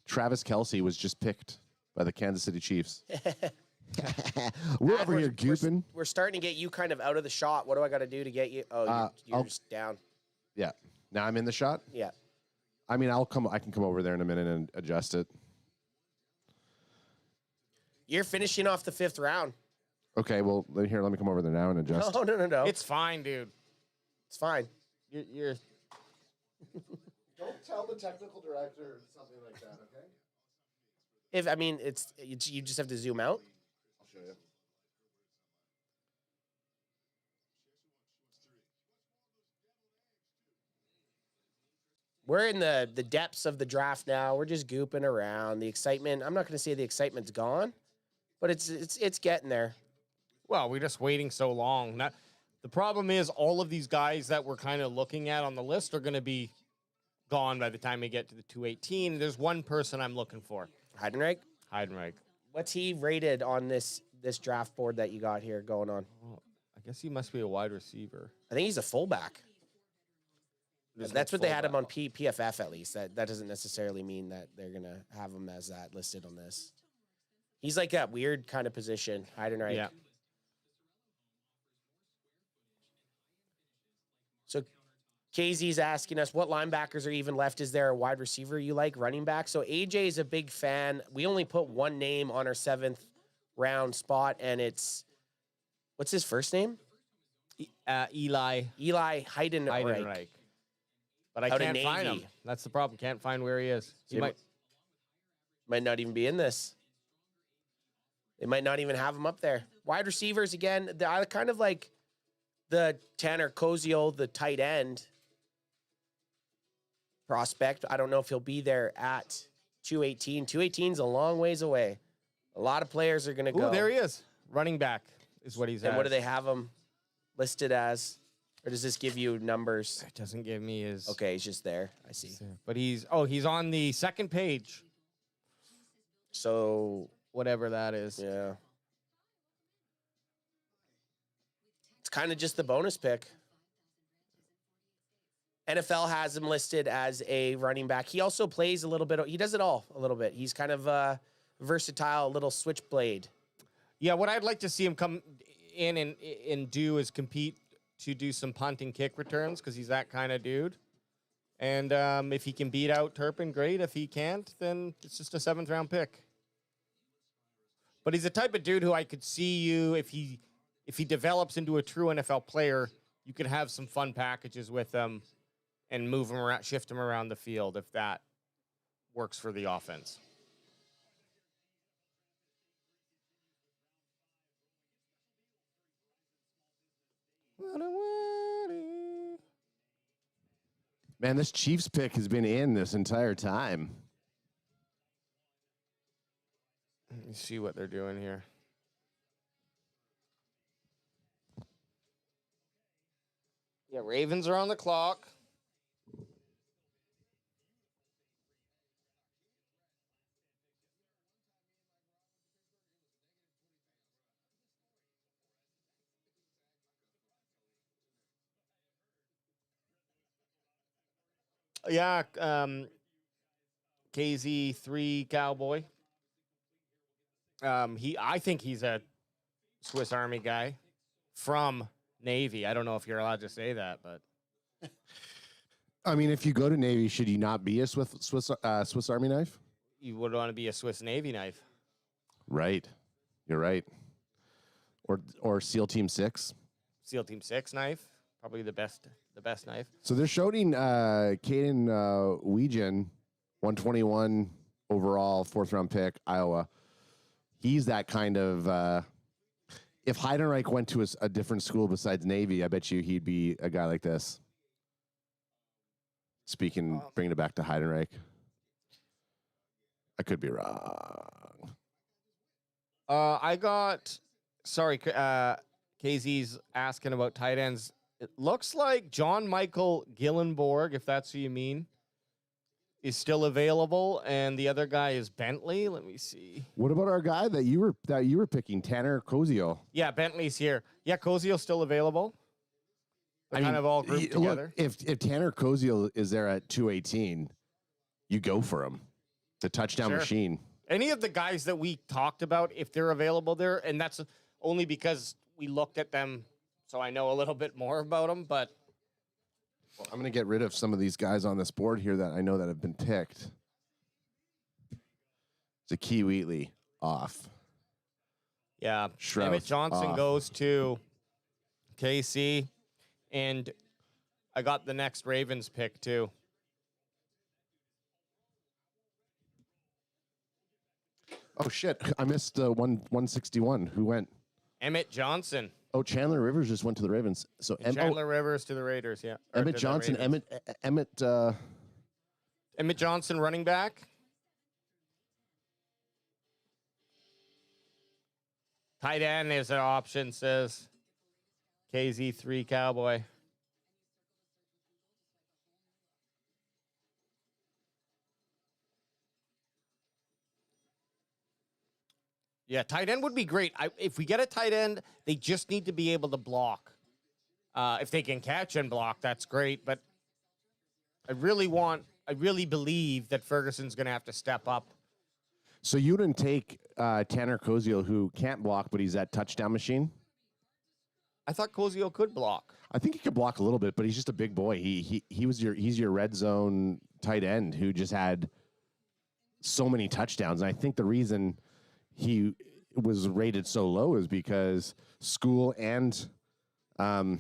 Travis Kelce was just picked by the Kansas City Chiefs. We're over here gooping. We're starting to get you kind of out of the shot. What do I got to do to get you? Oh, you're just down. Yeah. Now I'm in the shot. Yeah. I mean, I can come over there in a minute and adjust it. You're finishing off the 5th round. Okay, well, let me come over there now and adjust. No. It's fine, dude. It's fine. You're Don't tell the technical director something like that, okay? You just have to zoom out. I'll show you. We're in the depths of the draft now. We're just gooping around. The excitement, I'm not going to say the excitement's gone, but it's getting there. Well, we're just waiting so long. The problem is all of these guys that we're kind of looking at on the list are going to be gone by the time we get to the 218. There's one person I'm looking for. Heidenreich. What's he rated on this draft board that you got here going on? Well, I guess he must be a wide receiver. I think he's a fullback. That's what they had him on PFF at least. That doesn't necessarily mean that they're going to have him as that listed on this. He's like that weird kind of position, Heidenreich. Yeah. So KZ's asking us, what linebackers are even left? Is there a wide receiver you like, running back? So AJ is a big fan. We only put one name on our 7th round spot, and it's, what's his first name? Eli Heidenreich. But I can't find him. That's the problem. Can't find where he is. He Might not even be in this. They might not even have him up there. Wide receivers, again, they're kind of like the Tanner Koziol, the tight end prospect. I don't know if he'll be there at 218. 218 is a long ways away. A lot of players are going to go. Oh, there he is. Running back is what he's at. And what do they have him listed as? Or does this give you numbers? It doesn't give me his... Okay, he's just there. I see. But he's on the second page. So... whatever that is. Yeah. It's kind of just the bonus pick. NFL has him listed as a running back. He also plays a little bit. He does it all a little bit. He's kind of versatile, a little switchblade. Yeah, what I'd like to see him come in and do is compete to do some punt and kick returns because he's that kind of dude. And if he can beat out Turpin, great. If he can't, then it's just a 7th-round pick. But he's the type of dude who I could see you, if he develops into a true NFL player, you could have some fun packages with him and move him around, shift him around the field if that works for the offense. Man, this Chiefs pick has been in this entire time. Let me see what they're doing here. Yeah, Ravens are on the clock. Yeah, KZ3 Cowboy. I think he's a Swiss Army guy from Navy. I don't know if you're allowed to say that, but I mean, if you go to Navy, should you not be a Swiss Army knife? You would want to be a Swiss Navy knife. Right. You're right. Or SEAL Team 6. SEAL Team 6 knife, probably the best knife. So they're showing Caden Weegan, 121 overall, 4th-round pick, Iowa. He's that kind of... if Heidenreich went to a different school besides Navy, I bet you he'd be a guy like this. Bringing it back to Heidenreich. I could be wrong. KZ's asking about tight ends. It looks like John Michael Gillenborg, if that's who you mean, is still available, and the other guy is Bentley. Let me see. What about our guy that you were picking, Tanner Koziol? Yeah, Bentley's here. Yeah, Koziol's still available. Kind of all grouped together. Look, if Tanner Koziol is there at 218, you go for him. The touchdown machine. Any of the guys that we talked about, if they're available there, and that's only because we looked at them, so I know a little bit more about them, but... Well, I'm going to get rid of some of these guys on this board here that I know that have been picked. Zakee Wheatley off. Yeah. Shrouth Emmett Johnson off. goes to KC, and I got the next Ravens pick too. Oh, shit. I missed 161. Who went? Emmett Johnson. Oh, Chandler Rivers just went to the Ravens. So Chandler Rivers to the Raiders, yeah. Or Emmett to the Johnson, Ravens. Emmett Johnson, running back. Tight end is an option, says KZ3 Cowboy. Yeah, tight end would be great. If we get a tight end, they just need to be able to block. If they can catch and block, that's great. But I really believe that Ferguson's going to have to step up. So you didn't take Tanner Koziol, who can't block, but he's that touchdown machine? I thought Koziol could block. I think he could block a little bit, but he's just a big boy. He's your red zone tight end who just had so many touchdowns. And I think the reason he was rated so low is because school and I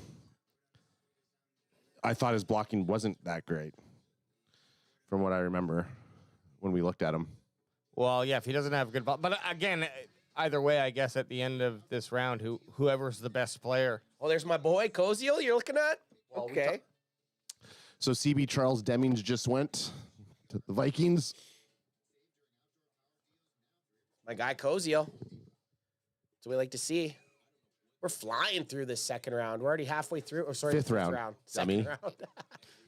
thought his blocking wasn't that great from what I remember when we looked at him. Well, yeah, if he doesn't have a good ball. But again, either way, I guess at the end of this round, whoever's the best player. Oh, there's my boy, Koziel, you're looking at? Well, okay. So CB Charles Demings just went to the Vikings. My guy, Koziel. That's what we like to see. We're flying through this second round. We're already halfway through. Oh, sorry, Fifth round. Second round.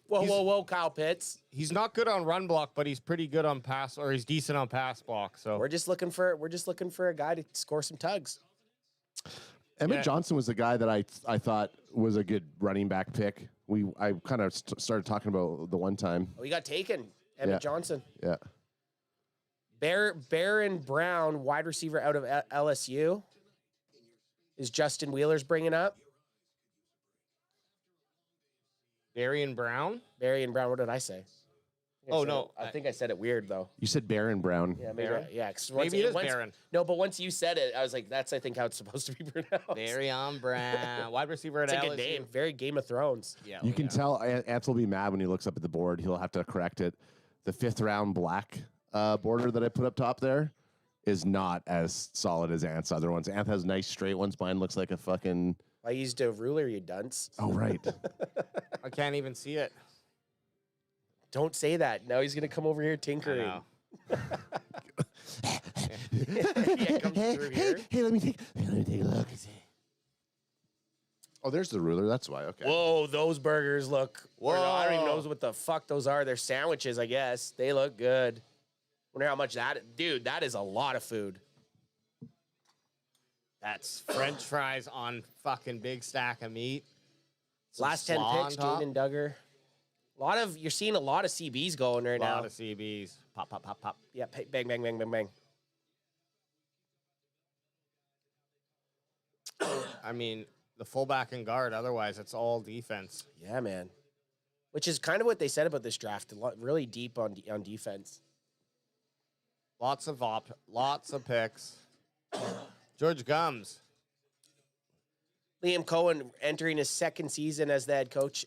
Whoa, Kyle Pitts. He's not good on run block, but he's pretty good on pass, or he's decent on pass block. So we're just looking for a guy to score some tugs. Emmett Johnson was the guy that I thought was a good running back pick. I kind of started talking about the one time. Oh, he got taken. Emmett Johnson. Yeah. Baron Brown, wide receiver out of LSU. Is Justin Wheeler's bringing up? Darian Brown? Darian Brown, what did I say? I think I said it weird, though. You said Baron Brown. Yeah, maybe. Baron? Maybe it is Baron. No, but once you said it, I was like, that's, I think, how it's supposed to be pronounced. Darian Brown, wide receiver at It's a LSU. good name. Very Game of Thrones. Yeah, You can tell Ants will be mad when he looks up at the board. He'll have to correct it. The 5th round black border that I put up top there is not as solid as Ant's other ones. Ant has nice straight ones. Mine looks like a fucking... I used a ruler, you dunce. Oh, right. I can't even see it. Don't say that. Now he's going to come over here tinkering. I Yeah, comes through here. Hey, let me take a look. Oh, there's the ruler. That's why. Okay. Whoa, those burgers look... Whoa. I don't even know what the fuck those are. They're sandwiches, I guess. They look good. Wonder how much that... Dude, that is a lot of food. That's French fries on fucking big stack of meat. Some Last 10 slaw picks, on top. Jaden Duggar. You're seeing a lot of CBs going right now. A lot of CBs. Pop, pop, pop, pop. Yeah, bang, bang, bang, bang, bang. I mean, the fullback and guard. Otherwise, it's all defense. Yeah, man. Which is kind of what they said about this draft. Really deep on defense. Lots of picks. George Gums. Liam Cohen entering his second season as the head coach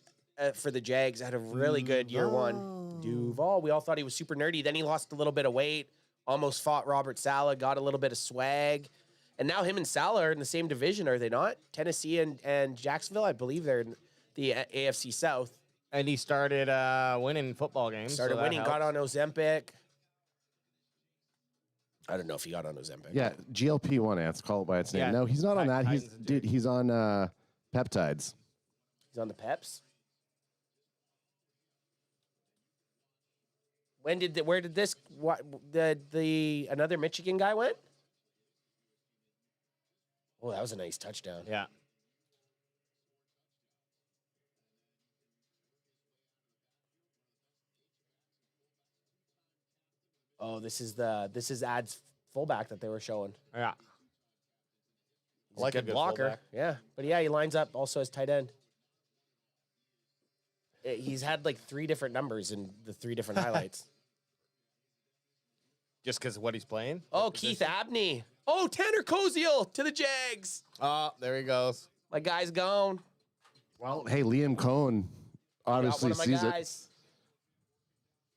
for the Jags. Had a really good year one. Duval. We all thought he was super nerdy. Then he lost a little bit of weight. Almost fought Robert Saleh. Got a little bit of swag. And now him and Saleh are in the same division, are they not? Tennessee and Jacksonville, I believe they're in the AFC South. And he started winning football games. Started winning, got on Ozempic. I don't know if he got on Ozempic. Yeah, GLP-1 Ants. Call it by its name. Yeah, No, he's not on that. Titans He's on peptides. He's on the Peps. Where did the another Michigan guy went? Oh, that was a nice touchdown. Yeah. Oh, this is Ad's fullback that they were showing. Yeah. He's a good blocker. fullback. Yeah. But yeah, he lines up also as tight end. He's had like 3 different numbers in the 3 different highlights. Just because of what he's playing? Oh, Keith Abney. Oh, Tanner Koziel to the Jags. Oh, there he goes. My guy's gone. Well, hey, Liam Cohen obviously Got one of my sees guys.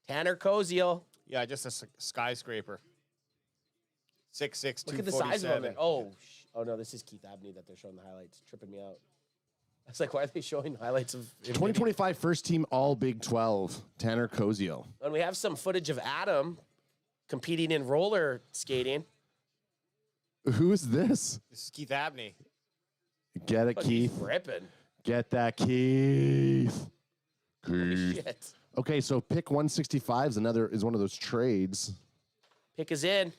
Tanner Koziel. Yeah, just a skyscraper. 6'6", Look at the size of him. Oh no, this is Keith Abney that they're showing the highlights. Tripping me out. I was like, why are they showing highlights of 2025 first team All Big 12, Tanner Koziel. And we have some footage of Adam competing in roller skating. Who is this? This is Keith Abney. Get it, But Keith. he's ripping. Get that, Keith. Holy Keith. shit. Okay, so pick 165 is one of those trades. Pick is in.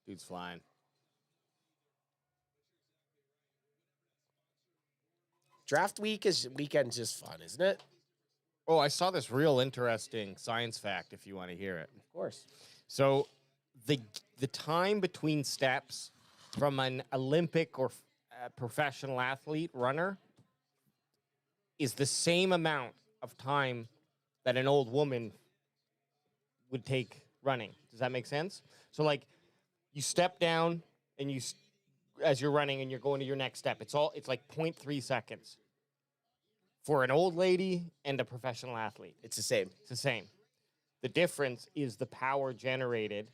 Dude's flying. Draft weekend's just fun, isn't it? Oh, I saw this real interesting science fact if you want to hear it. Of course. So the time between steps from an Olympic or professional athlete runner is the same amount of time that an old woman would take running. Does that make sense? So like you step down and as you're running and you're going to your next step, it's like 0.3 seconds. For an old lady and a professional athlete. It's the same. It's the same. The difference is the power generated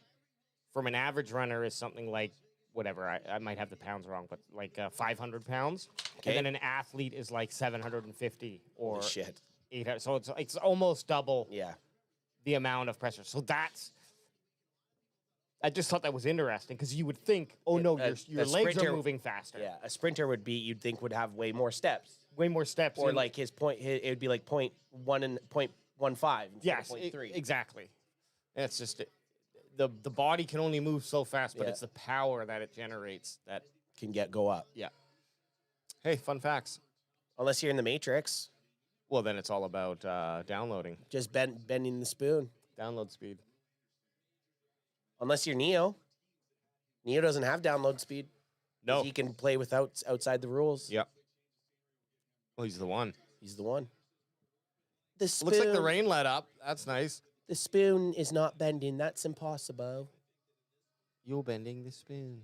from an average runner is something like, whatever, I might have the pounds wrong, but like 500 pounds. Okay. And then an athlete is like 750 or Holy shit. 800. So it's almost double Yeah. the amount of pressure. So I just thought that was interesting because you would think, oh no, your legs are moving faster. Yeah, a sprinter you'd think would have way more steps. Way more steps. Or like it would be like 0.1 and 0.15 instead Yes, of 0.3. exactly. And it's just the body can only move so fast, but it's the power that it generates that can go up. Yeah. Hey, fun facts. Unless you're in the Matrix. Well, then it's all about downloading. Just bending the spoon. Download speed. Unless you're Neo. Neo doesn't have download speed. No. He can play outside the rules. Yep. Well, he's the one. He's the one. The spoon, Looks like the rain let up. That's nice. The spoon is not bending. That's impossible. You're bending the spoon.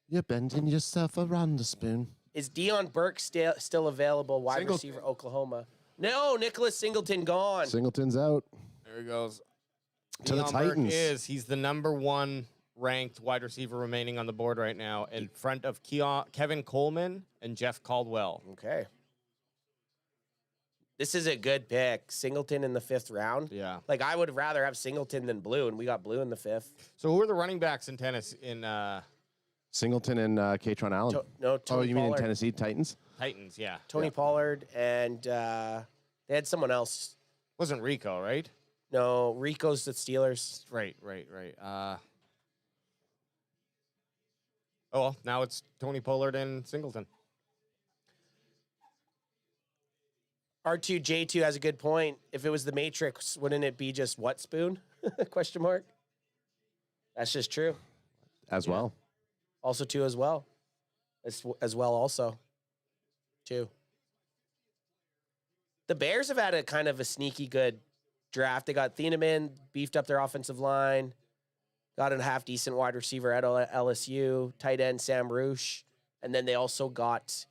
You're bending yourself around the spoon. Is Dion Burke still available? Wide receiver, Oklahoma. No, Nicholas Singleton gone. Singleton's out. There he goes. To the Deion Titans. Burke he's the number 1 ranked wide receiver remaining on the board right now in front of Kevin Coleman and Jeff Caldwell. Okay. This is a good pick. Singleton in the 5th round. Yeah. Like, I would rather have Singleton than Blue, and we got Blue in the 5th. So who are the running backs in tennis in Singleton and Katron Allen. Tony you mean in Pollard. Tennessee Titans? Titans? Yeah. Tony Pollard, and they had someone else. Wasn't Rico, right? No, Rico's the Steelers. Right. Oh, well, now it's Tony Pollard and Singleton. R2J2 has a good point. If it was the Matrix, wouldn't it be just what spoon? Question mark. That's just true. As well. Also 2 as well. As well also. 2. The Bears have had a kind of a sneaky good draft. They got Thieneman, beefed up their offensive line, got a half decent wide receiver at LSU, tight end Sam Roosh, and then they also got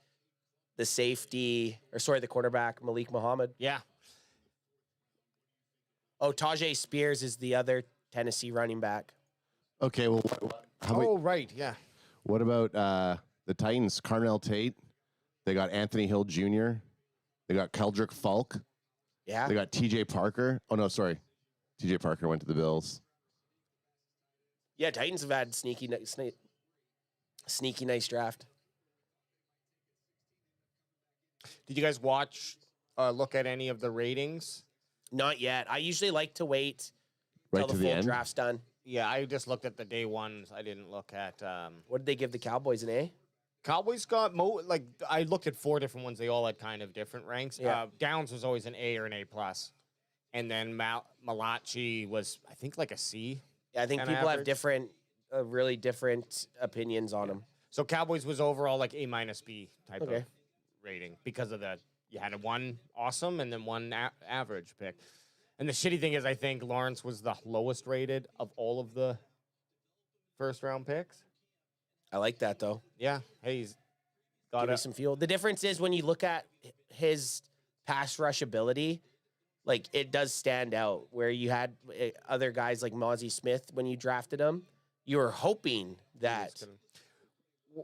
the quarterback Malik Muhammad. Yeah. Oh, Tajay Spears is the other Tennessee running back. Okay, well, right, yeah. What about the Titans? Carnell Tate. They got Anthony Hill Jr. They got Keldrick Falk. Yeah. They got TJ Parker. Oh, no, sorry. TJ Parker went to the Bills. Yeah, Titans have had sneaky nice draft. Did you guys look at any of the ratings? Not yet. I usually like to wait Right till to the the full end? draft's done. Yeah, I just looked at the day ones. I didn't look at. What did they give the Cowboys, an A? Cowboys got I looked at 4 different ones. They all had kind of different ranks. Yeah. Downs was always an A or an A plus, and then Malachi was I think like a C. Yeah, I think kinda people have average. different, really different opinions on them. So Cowboys was overall like A minus B type Okay. of rating because of you had one awesome and then one average pick. And the shitty thing is, I think Lawrence was the lowest rated of all of the first round picks. I like that though. Yeah, hey, he's Give got me some fuel. The difference is when you look at his pass rush ability, like it does stand out. Where you had other guys like Mozzie Smith when you drafted him, you were hoping that.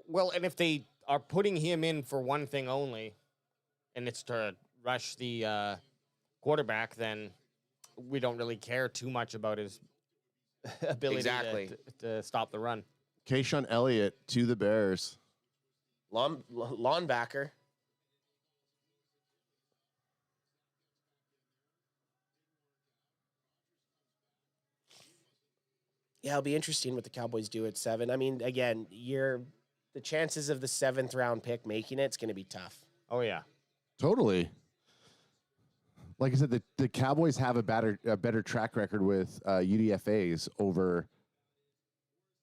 Well, and if they are putting him in for one thing only, and it's to rush the quarterback, then we don't really care too much about his ability to stop the run. Kayshawn Elliott to the Bears. Lawnbacker. Yeah, it'll be interesting what the Cowboys do at 7. I mean, again, the chances of the 7th round pick making it's going to be tough. Oh yeah, Totally. Like I said, the Cowboys have a better track record with UDFAs over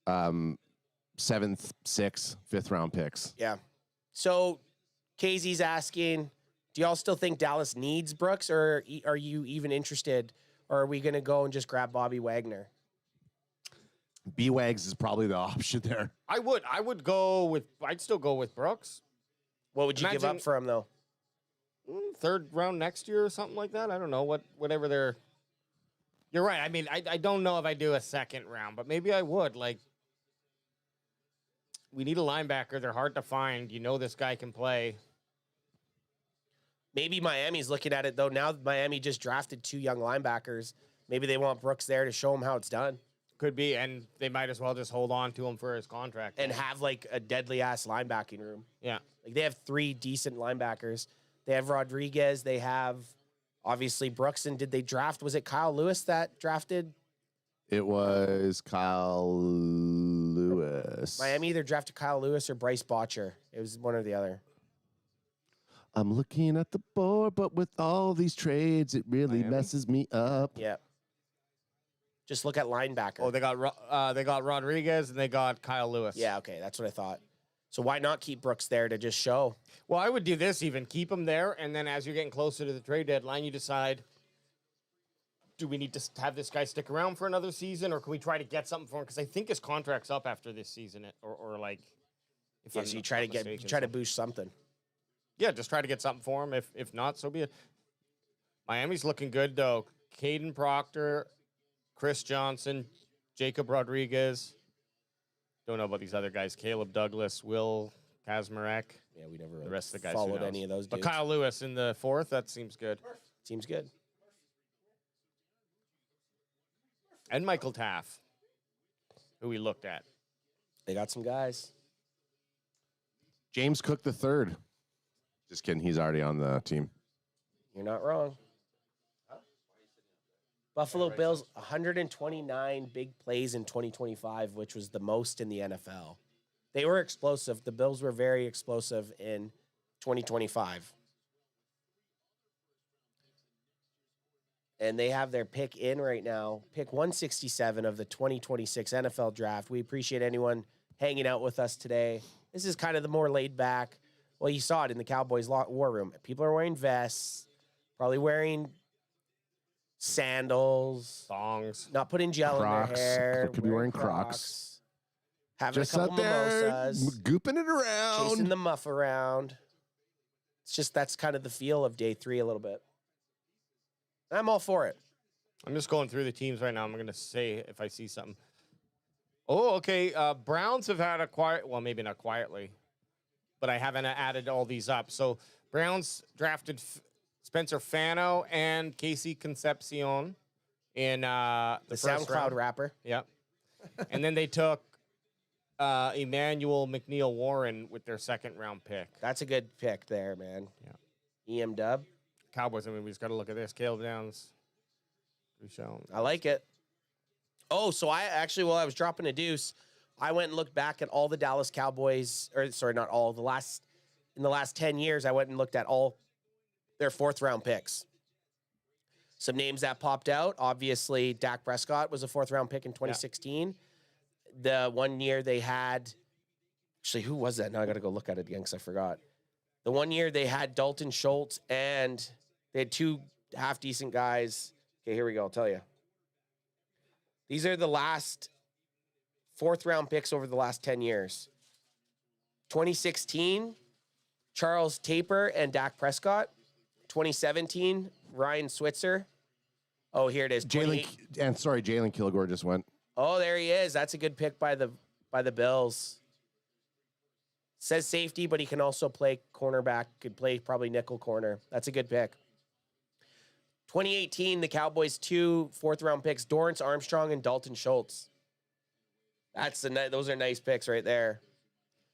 7th, 6th, 5th round picks. Yeah. So Casey's asking, do y'all still think Dallas needs Brooks, or are you even interested, or are we going to go and just grab Bobby Wagner? B-Wags is probably the option there. I'd still go with Brooks. What would you give up for him though? 3rd round next year or something like that. I don't know whatever their You're right. I mean, I don't know if I do a second round, but maybe I would. Like, we need a linebacker. They're hard to find. You know this guy can play. Maybe Miami's looking at it, though. Now Miami just drafted 2 young linebackers. Maybe they want Brooks there to show him how it's done. Could be, and they might as well just hold on to him for his contract. And have, like, a deadly-ass linebacking room. Yeah. Like, they have 3 decent linebackers. They have Rodriguez. They have, obviously, Brooks. And did they draft? Was it Kyle Lewis that drafted? It was Kyle Lewis. Miami either drafted Kyle Lewis or Bryce Botcher. It was one or the other. I'm looking at the board, but with all these trades, it really messes me up. Yeah. Just look at linebacker. Oh, they got Rodriguez and they got Kyle Lewis. Yeah, okay, that's what I thought. So why not keep Brooks there to just show? Well, I would do this even. Keep him there, and then as you're getting closer to the trade deadline, you decide, do we need to have this guy stick around for another season, or can we try to get something for him? Because I think his contract's up after this season, or like... If so you try to boost something. Yeah, just try to get something for him. If not, so be it. Miami's looking good, though. Caden Proctor, Chris Johnson, Jacob Rodriguez. Don't know about these other guys. Caleb Douglas, Will Kazmarek. Yeah, we never really the rest of the guys followed any of those dudes. But Kyle Lewis in the 4th, that seems good. Seems good. And Michael Taff, who we looked at. They got some guys. James Cook III. Just kidding. He's already on the team. You're not wrong. Buffalo Bills, 129 big plays in 2025, which was the most in the NFL. They were explosive. The Bills were very explosive in 2025. And they have their pick in right now, pick 167 of the 2026 NFL draft. We appreciate anyone hanging out with us today. This is kind of the more laid back. Well, you saw it in the Cowboys war room. People are wearing vests, probably wearing sandals, thongs, not putting gel Crocs. in their hair. Could be wearing Crocs. Having Just a couple out there, mimosas, gooping it around, chasing the muff around. It's just that's kind of the feel of day 3 a little bit. I'm all for it. I'm just going through the teams right now. I'm going to say if I see something. Oh, okay. Browns have had a quiet, well, maybe not quietly, but I haven't added all these up. So Browns drafted Spencer Fano and Casey Concepcion in the SoundCloud round. rapper. Yep. And then they took Emmanuel McNeil Warren with their 2nd round pick. That's a good pick there, man. Yeah. EM Dub. Cowboys, I mean, we just got to look at this. Caleb Downs. I like it. Oh, so I actually, while I was dropping a deuce, I went and looked back at all the Dallas Cowboys, or sorry, not all, in the last 10 years, I went and looked at all their 4th round picks. Some names that popped out, obviously, Dak Prescott was a 4th round pick in 2016. Yeah. The one year they had, actually, who was that? Now I got to go look at it again because I forgot. The one year they had Dalton Schultz and they had 2 half-decent guys. Okay, here we go. I'll tell you. These are the last 4th round picks over the last 10 years. 2016, Charles Taper and Dak Prescott. 2017, Ryan Switzer. Oh, here it is. Jalen Kilgore just went. Oh, there he is. That's a good pick by the Bills. Says safety, but he can also play cornerback. Could play probably nickel corner. That's a good pick. 2018, the Cowboys 2 4th round picks, Dorrance Armstrong and Dalton Schultz. Those are nice picks right there.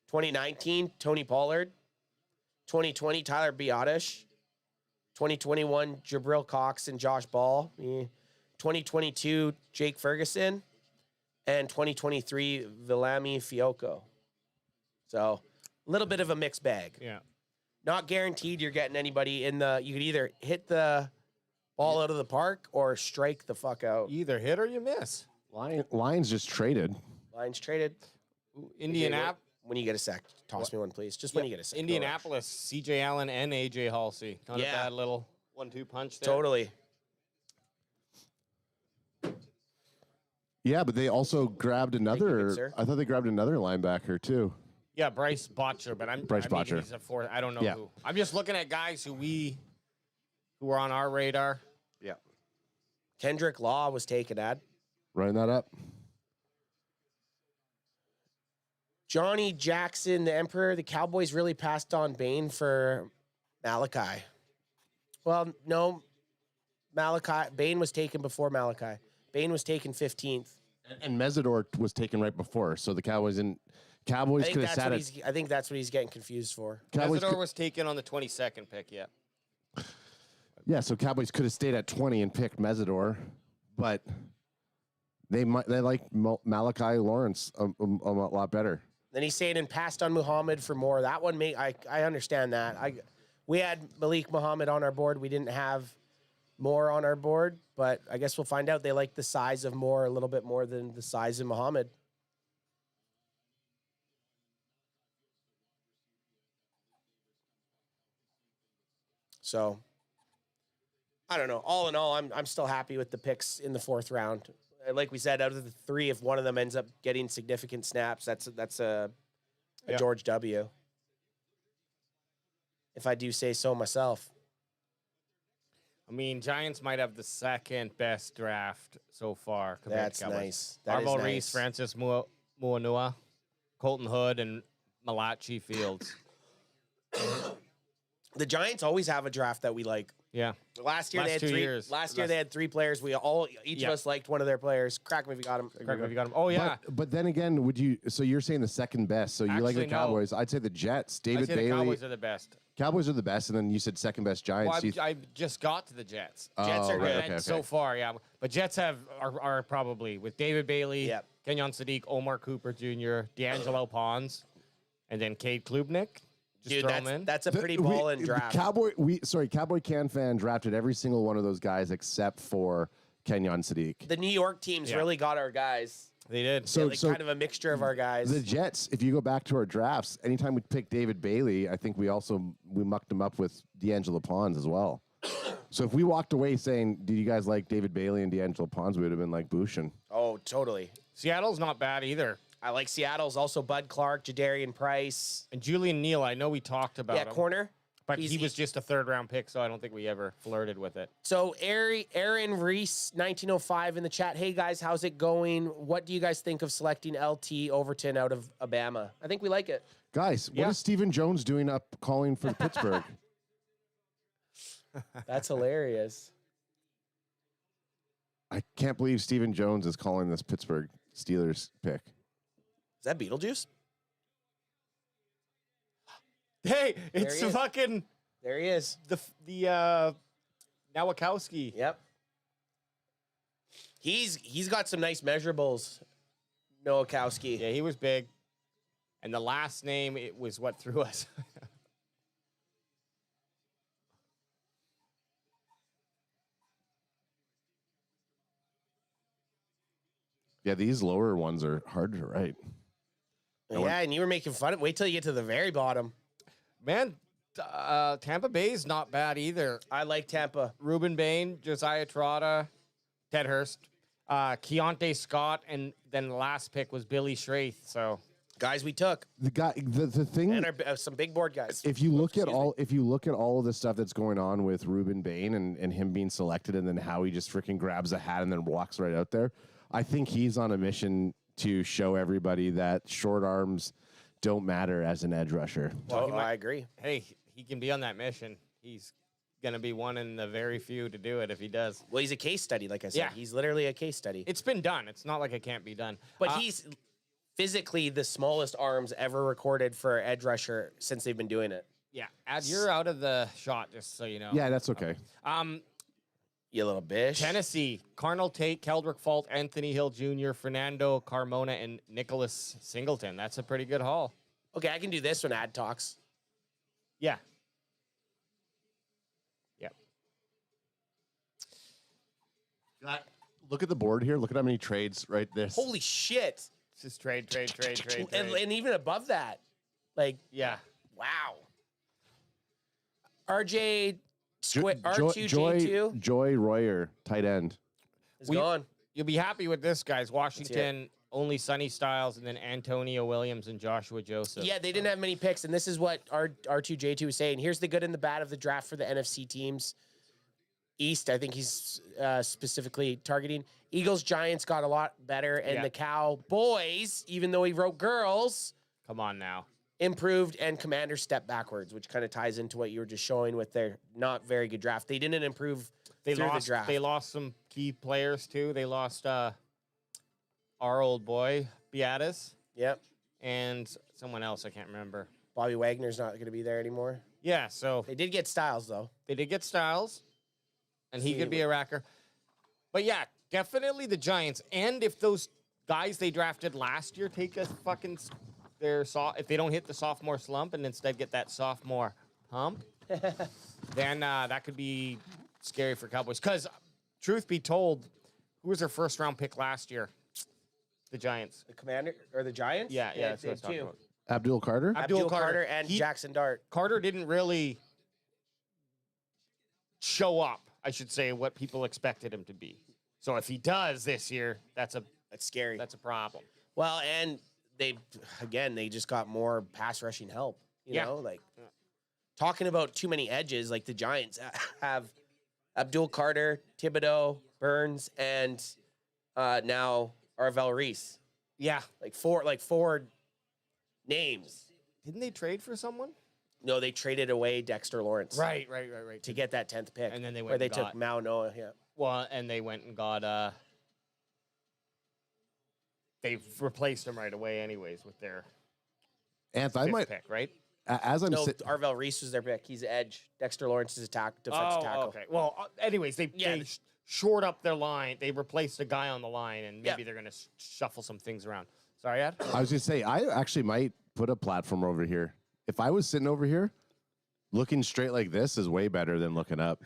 2019, Tony Pollard. 2020, Tyler Biadasz. 2021, Jabril Cox and Josh Ball. 2022, Jake Ferguson. And 2023, Viliami Fioco. So, a little bit of a mixed bag. Yeah. Not guaranteed you're getting anybody in the... You could either hit the ball out of the park or strike the fuck out. You either hit or you miss. Lions just traded. Lions traded. Indianapolis. When you get a sec, toss me one, please. Just when you get a sec. Indianapolis, C.J. Allen and A.J. Halsey. Kind of that little 1-2 punch there. Totally. Yeah, but they also grabbed another. sir. I thought they grabbed another linebacker too. Yeah, Bryce Botcher, but Botcher. He's a 4th. I don't know who. I'm just looking at guys who are on our radar. Yeah. Kendrick Law was taken, Ad. Writing that up. Johnny Jackson, the Emperor, the Cowboys really passed on Bane for Malachi. Well, no, Bane was taken before Malachi. Bane was taken 15th. And Mesidor was taken right before, so the Cowboys could have sat it. I think that's what he's getting confused for. Mesidor was taken on the 22nd pick, yeah. Yeah, so Cowboys could have stayed at 20 and picked Mesidor, but they like Malachi Lawrence a lot better. Then he's saying and passed on Muhammad for more. That one, I understand that. We had Malik Muhammad on our board. We didn't have Moore on our board, but I guess we'll find out. They like the size of Moore a little bit more than the size of Muhammad. So, I don't know. All in all, I'm still happy with the picks in the 4th round. Like we said, out of the 3, if one of them ends up getting significant snaps, that's a George W. If I do say so myself. I mean, Giants might have the 2nd best draft so far. That's nice. That Arvo is Reese, nice. Francis Muanua, Colton Hood, and Malachi Fields. The Giants always have a draft that we like. Yeah. Last year they had 2 3. years. Last year they had 3 players. Each of us liked one of their players. Crack me if you got him. Oh yeah. But then again, so you're saying the 2nd best. So you like the Actually, no. Cowboys. I'd say the Jets. David I'd say Bailey. the Cowboys are the best. Cowboys are the best, and then you said 2nd best Giants. Well, I just got to the Jets. Jets are good. okay. So far, yeah. But Jets are probably with David Bailey, Yep. Kenyon Sadiq, Omar Cooper Jr., D'Angelo Pons, and then Cade Klubnik. Just Dude, throw him in. that's a pretty ball-in draft. Cowboy CanFan drafted every single one of those guys except for Kenyon Sadiq. The New York teams really got our guys. They did. So kind of a mixture of our guys. The Jets, if you go back to our drafts, anytime we picked David Bailey, I think we mucked him up with D'Angelo Pons as well. So if we walked away saying, "Did you guys like David Bailey and D'Angelo Pons?" we would have been like Bushin. Oh, totally. Seattle's not bad either. I like Seattle's also Bud Clark, Jadarian Price. And Julian Neal, I know we talked about him. Corner. But he was just a 3rd-round pick, so I don't think we ever flirted with it. So Aaron Reese, 1905 in the chat. Hey, guys, how's it going? What do you guys think of selecting LT Overton out of Alabama? I think we like it. Guys, what is Stephen Jones doing up calling for Pittsburgh? That's hilarious. I can't believe Stephen Jones is calling this Pittsburgh Steelers pick. Is that Beetlejuice? Hey, it's he is. fucking There he is. the Nowakowski. Yep. He's got some nice measurables. Nowakowski. Yeah, he was big. And the last name, it was what threw us. Yeah, these lower ones are hard to write. Yeah, and you were making fun of. Wait till you get to the very bottom. Man, Tampa Bay is not bad either. I like Tampa. Ruben Bain, Josiah Trotta, Ted Hurst, Keontae Scott, and then the last pick was Billy Schraith. So guys, we took the thing, and some big board guys. If you look at all of the stuff that's going on with Ruben Bain and him being selected, and then how he just freaking grabs a hat and then walks right out there, I think he's on a mission to show everybody that short arms don't matter as an edge rusher. Well, I agree. Hey, he can be on that mission. He's going to be one in the very few to do it if he does. Well, he's a case study, like I said. Yeah. He's literally a case study. It's been done. It's not like it can't be done. But he's physically the smallest arms ever recorded for an edge rusher since they've been doing it. Yeah. You're out of the shot, just so you know. Yeah, that's okay. You little bitch. Tennessee, Carnell Tate, Keldrick Fault, Anthony Hill Jr., Fernando Carmona, and Nicholas Singleton. That's a pretty good haul. Okay, I can do this when ad talks. Yeah. Yep. Look at the board here. Look at how many trades right there. Holy shit. It's just trade. And even above that. Like, yeah. Wow. R2, J2. Joy Royer, tight end. Is gone. You'll be happy with this, guys. Washington, only Sonny Styles, and then Antonio Williams and Joshua Joseph. Yeah, they didn't have many picks, and this is what R2, J2 was saying. Here's the good and the bad of the draft for the NFC teams. East, I think he's specifically targeting. Eagles, Giants got a lot better, and the Cowboys, even though he wrote girls, come on now, improved, and Commanders stepped backwards, which kind of ties into what you were just showing with their not very good draft. They didn't improve through the draft. They lost some key players too. They lost our old boy Beatis. Yep. And someone else I can't remember. Bobby Wagner's not going to be there anymore. Yeah, so they did get Styles though. They did get Styles, and he could be a racker. But yeah, definitely the Giants. And if those guys they drafted last year take a fucking if they don't hit the sophomore slump and instead get that sophomore hump, then that could be scary for Cowboys. Because truth be told, who was their first round pick last year? The Giants. The Commander or the Giants? Yeah, that's what I was talking about. Abdul Carter? Abdul Carter and Jackson Dart. Carter didn't really show up, I should say, what people expected him to be. So if he does this year, that's scary. That's a problem. Well, and they just got more pass rushing help. You know, like talking about too many edges, like the Giants have Abdul Carter, Thibodeau, Burns, and now Arvell Reese. Yeah. Like four names. Didn't they trade for someone? No, they traded away Dexter Lawrence. Right. To get that 10th pick. And then they went where they and took got Mao Noah, yeah. Well, and they went and got they've replaced him right away anyways with their fifth pick, right? Arvell Reese was their pick. He's edge. Dexter Lawrence is defensive tackle. Okay. Well, anyways, they shored up their line. They replaced a guy on the line, and maybe they're going to shuffle some things around. Sorry, Ed? I was going to say, I actually might put a platform over here. If I was sitting over here, looking straight like this is way better than looking up.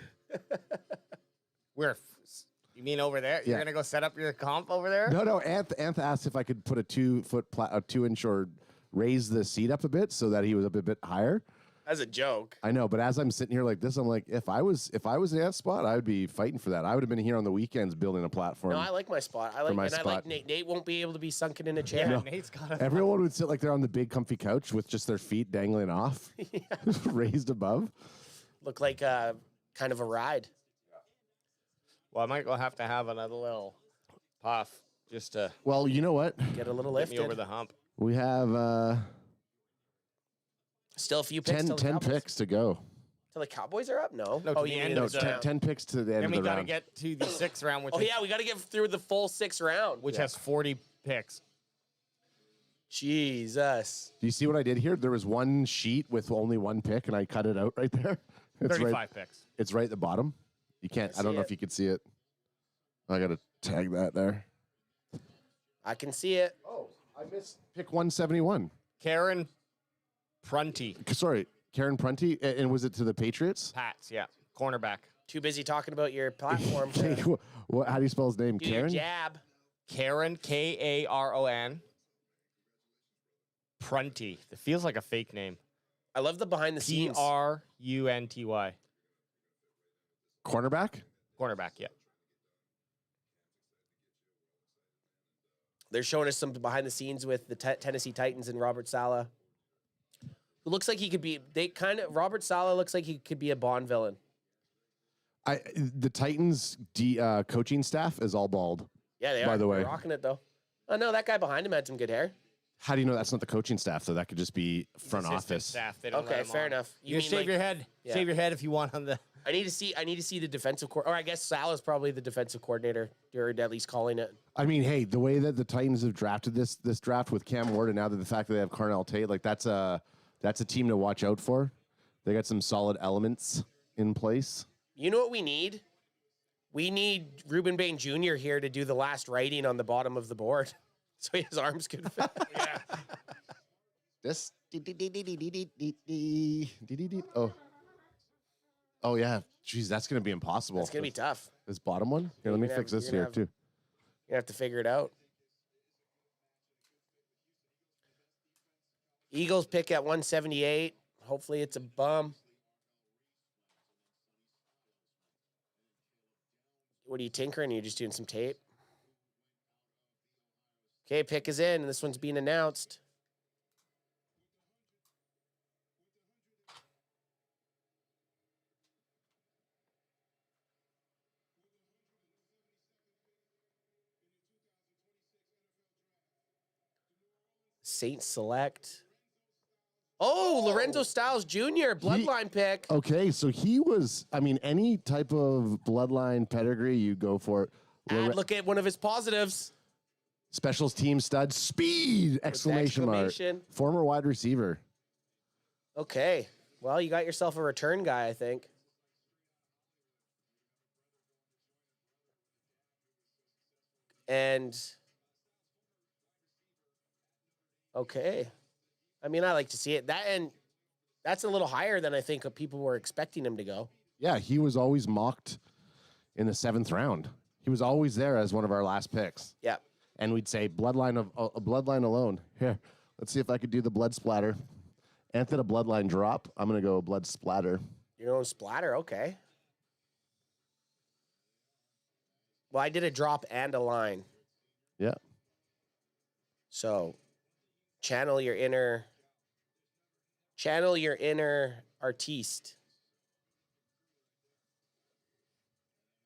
Where? You mean over there? You're going to go set up your comp over there? No. Anth asked if I could put a 2-inch or raise the seat up a bit so that he was up a bit higher. As a joke. I know, but as I'm sitting here like this, I'm like, if I was in that spot, I would be fighting for that. I would have been here on the weekends building a platform. No, I like my spot. I like Nate. Nate won't be able to be sunken in a chair. Yeah, Nate's got Everyone would sit like they're on the big comfy couch with just their feet dangling off, raised above. Look like kind of a ride. Well, I might go have to have another little puff just to. Well, you know what? Get a little lift lifted. me over the hump. We have still a few picks. 10 picks to go. Till the Cowboys are up? No. No, you end mean of the 10 picks to the end of the round. And we got to get to the 6th round, which we got to get through the full 6th round, which has 40 picks. Jesus. Do you see what I did here? There was one sheet with only one pick, and I cut it out right there. It's 35 picks. It's right at the bottom. You can't. I don't know if you could see it. I got to tag that there. I can see it. Oh, I missed pick 171. Karen Prunty. Sorry, Karen Prunty. And was it to the Patriots? Pats, yeah. Cornerback. Too busy talking about your platform. What? How do you spell his name? Do Karen? your jab. Karen, Karon. Prunty. It feels like a fake name. I love the behind the scenes. Prunty. Cornerback? Cornerback, yeah. They're showing us some behind the scenes with the Tennessee Titans and Robert Saleh. Who looks like he could be, Robert Saleh looks like he could be a Bond villain. The Titans coaching staff is all bald. Yeah, they are. By the way. They're rocking it, though. Oh, no, that guy behind him had some good hair. How do you know that's not the coaching staff, though? That could just be front office. Staff. They don't let Okay, them fair on. enough. You shave your head. Yeah. Shave your head if you want on the. I need to see the defensive coordinator. Or I guess Saleh's probably the defensive coordinator. Or at least calling it. I mean, hey, the way that the Titans have drafted this draft with Cam Ward, and now that the fact that they have Carnell Tate, like that's a team to watch out for. They got some solid elements in place. You know what we need? We need Ruben Bain Jr. here to do the last writing on the bottom of the board, so his arms could fit. Yeah. This. Oh yeah. Jeez, that's gonna be impossible. That's gonna be tough. This bottom one. Here, let me fix this here too. You're gonna have to figure it out. Eagles pick at 178. Hopefully it's a bum. What are you tinkering? Are you just doing some tape? Okay, pick is in, and this one's being announced. Saint Select. Oh, Lorenzo Styles Jr., bloodline pick. Okay, so he was, I mean, any type of bloodline pedigree, you go for it. Look at one of his positives. Specials team stud, speed! Exclamation mark. Former wide receiver. Okay. Well, you got yourself a return guy, I think. And okay. I mean, I like to see it. That's a little higher than I think people were expecting him to go. Yeah, he was always mocked in the 7th round. He was always there as one of our last picks. Yeah. And we'd say bloodline of a bloodline alone. Here, let's see if I could do the blood splatter. Instead of bloodline drop, I'm going to go blood splatter. You're going splatter, okay. Well, I did a drop and a line. Yeah. So, channel your inner artiste.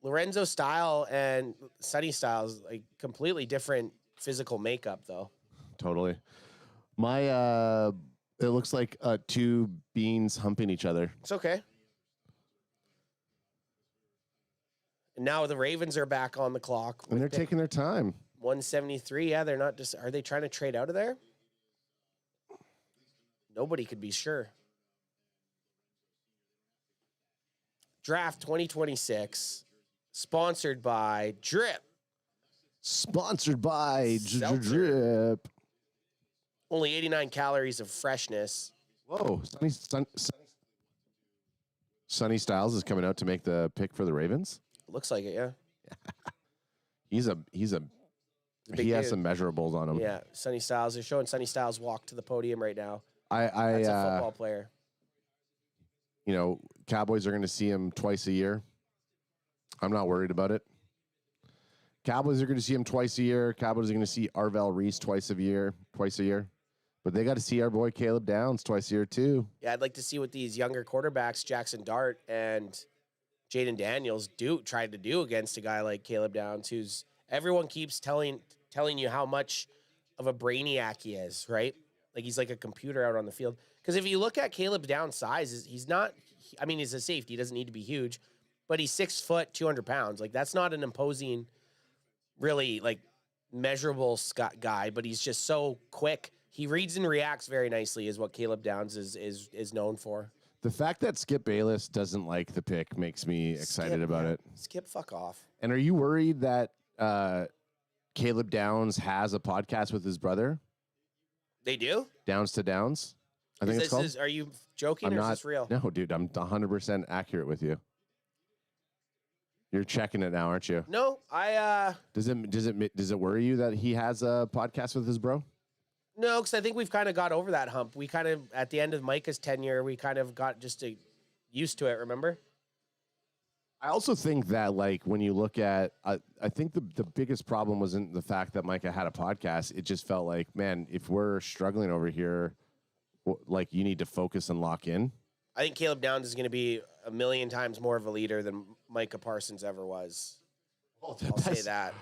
Lorenzo Style and Sonny Styles, like completely different physical makeup, though. Totally. My it looks like 2 beans humping each other. It's okay. And now the Ravens are back on the clock. And they're taking their time. 173. Yeah, they're not just. Are they trying to trade out of there? Nobody could be sure. Draft 2026, sponsored by Drip. Sponsored by Seltzer. Drip. Only 89 calories of freshness. Whoa, Sonny Styles is coming out to make the pick for the Ravens. Looks like it, yeah. He has dude. some measurables on him. Yeah, Sonny Styles. They're showing Sonny Styles walk to the podium right now. That's a football player. You know, Cowboys are going to see him twice a year. I'm not worried about it. Cowboys are going to see him twice a year. Cowboys are going to see Arvell Reese twice a year. But they got to see our boy Caleb Downs twice a year too. Yeah, I'd like to see what these younger quarterbacks, Jackson Dart and Jaden Daniels, tried to do against a guy like Caleb Downs, who's everyone keeps telling you how much of a brainiac he is, right? Like he's like a computer out on the field. Because if you look at Caleb Downs' size, he's not. I mean, he's a safety. He doesn't need to be huge, but he's 6 foot, 200 pounds. Like that's not an imposing, really like measurable guy. But he's just so quick. He reads and reacts very nicely, is what Caleb Downs is known for. The fact that Skip Bayless doesn't like the pick makes me excited about it. Skip, fuck off. And are you worried that Caleb Downs has a podcast with his brother? They do? Downs to Downs, I think it's called. Are you joking or is this real? No, dude, I'm 100% accurate with you. You're checking it now, aren't you? No, Does it worry you that he has a podcast with his bro? No, because I think we've kind of got over that hump. We kind of, at the end of Micah's tenure, we kind of got just used to it, remember? I also think that, like, when you look at, I think the biggest problem wasn't the fact that Micah had a podcast. It just felt like, man, if we're struggling over here, like, you need to focus and lock in. I think Caleb Downs is going to be a million times more of a leader than Micah Parsons ever was. I'll say that.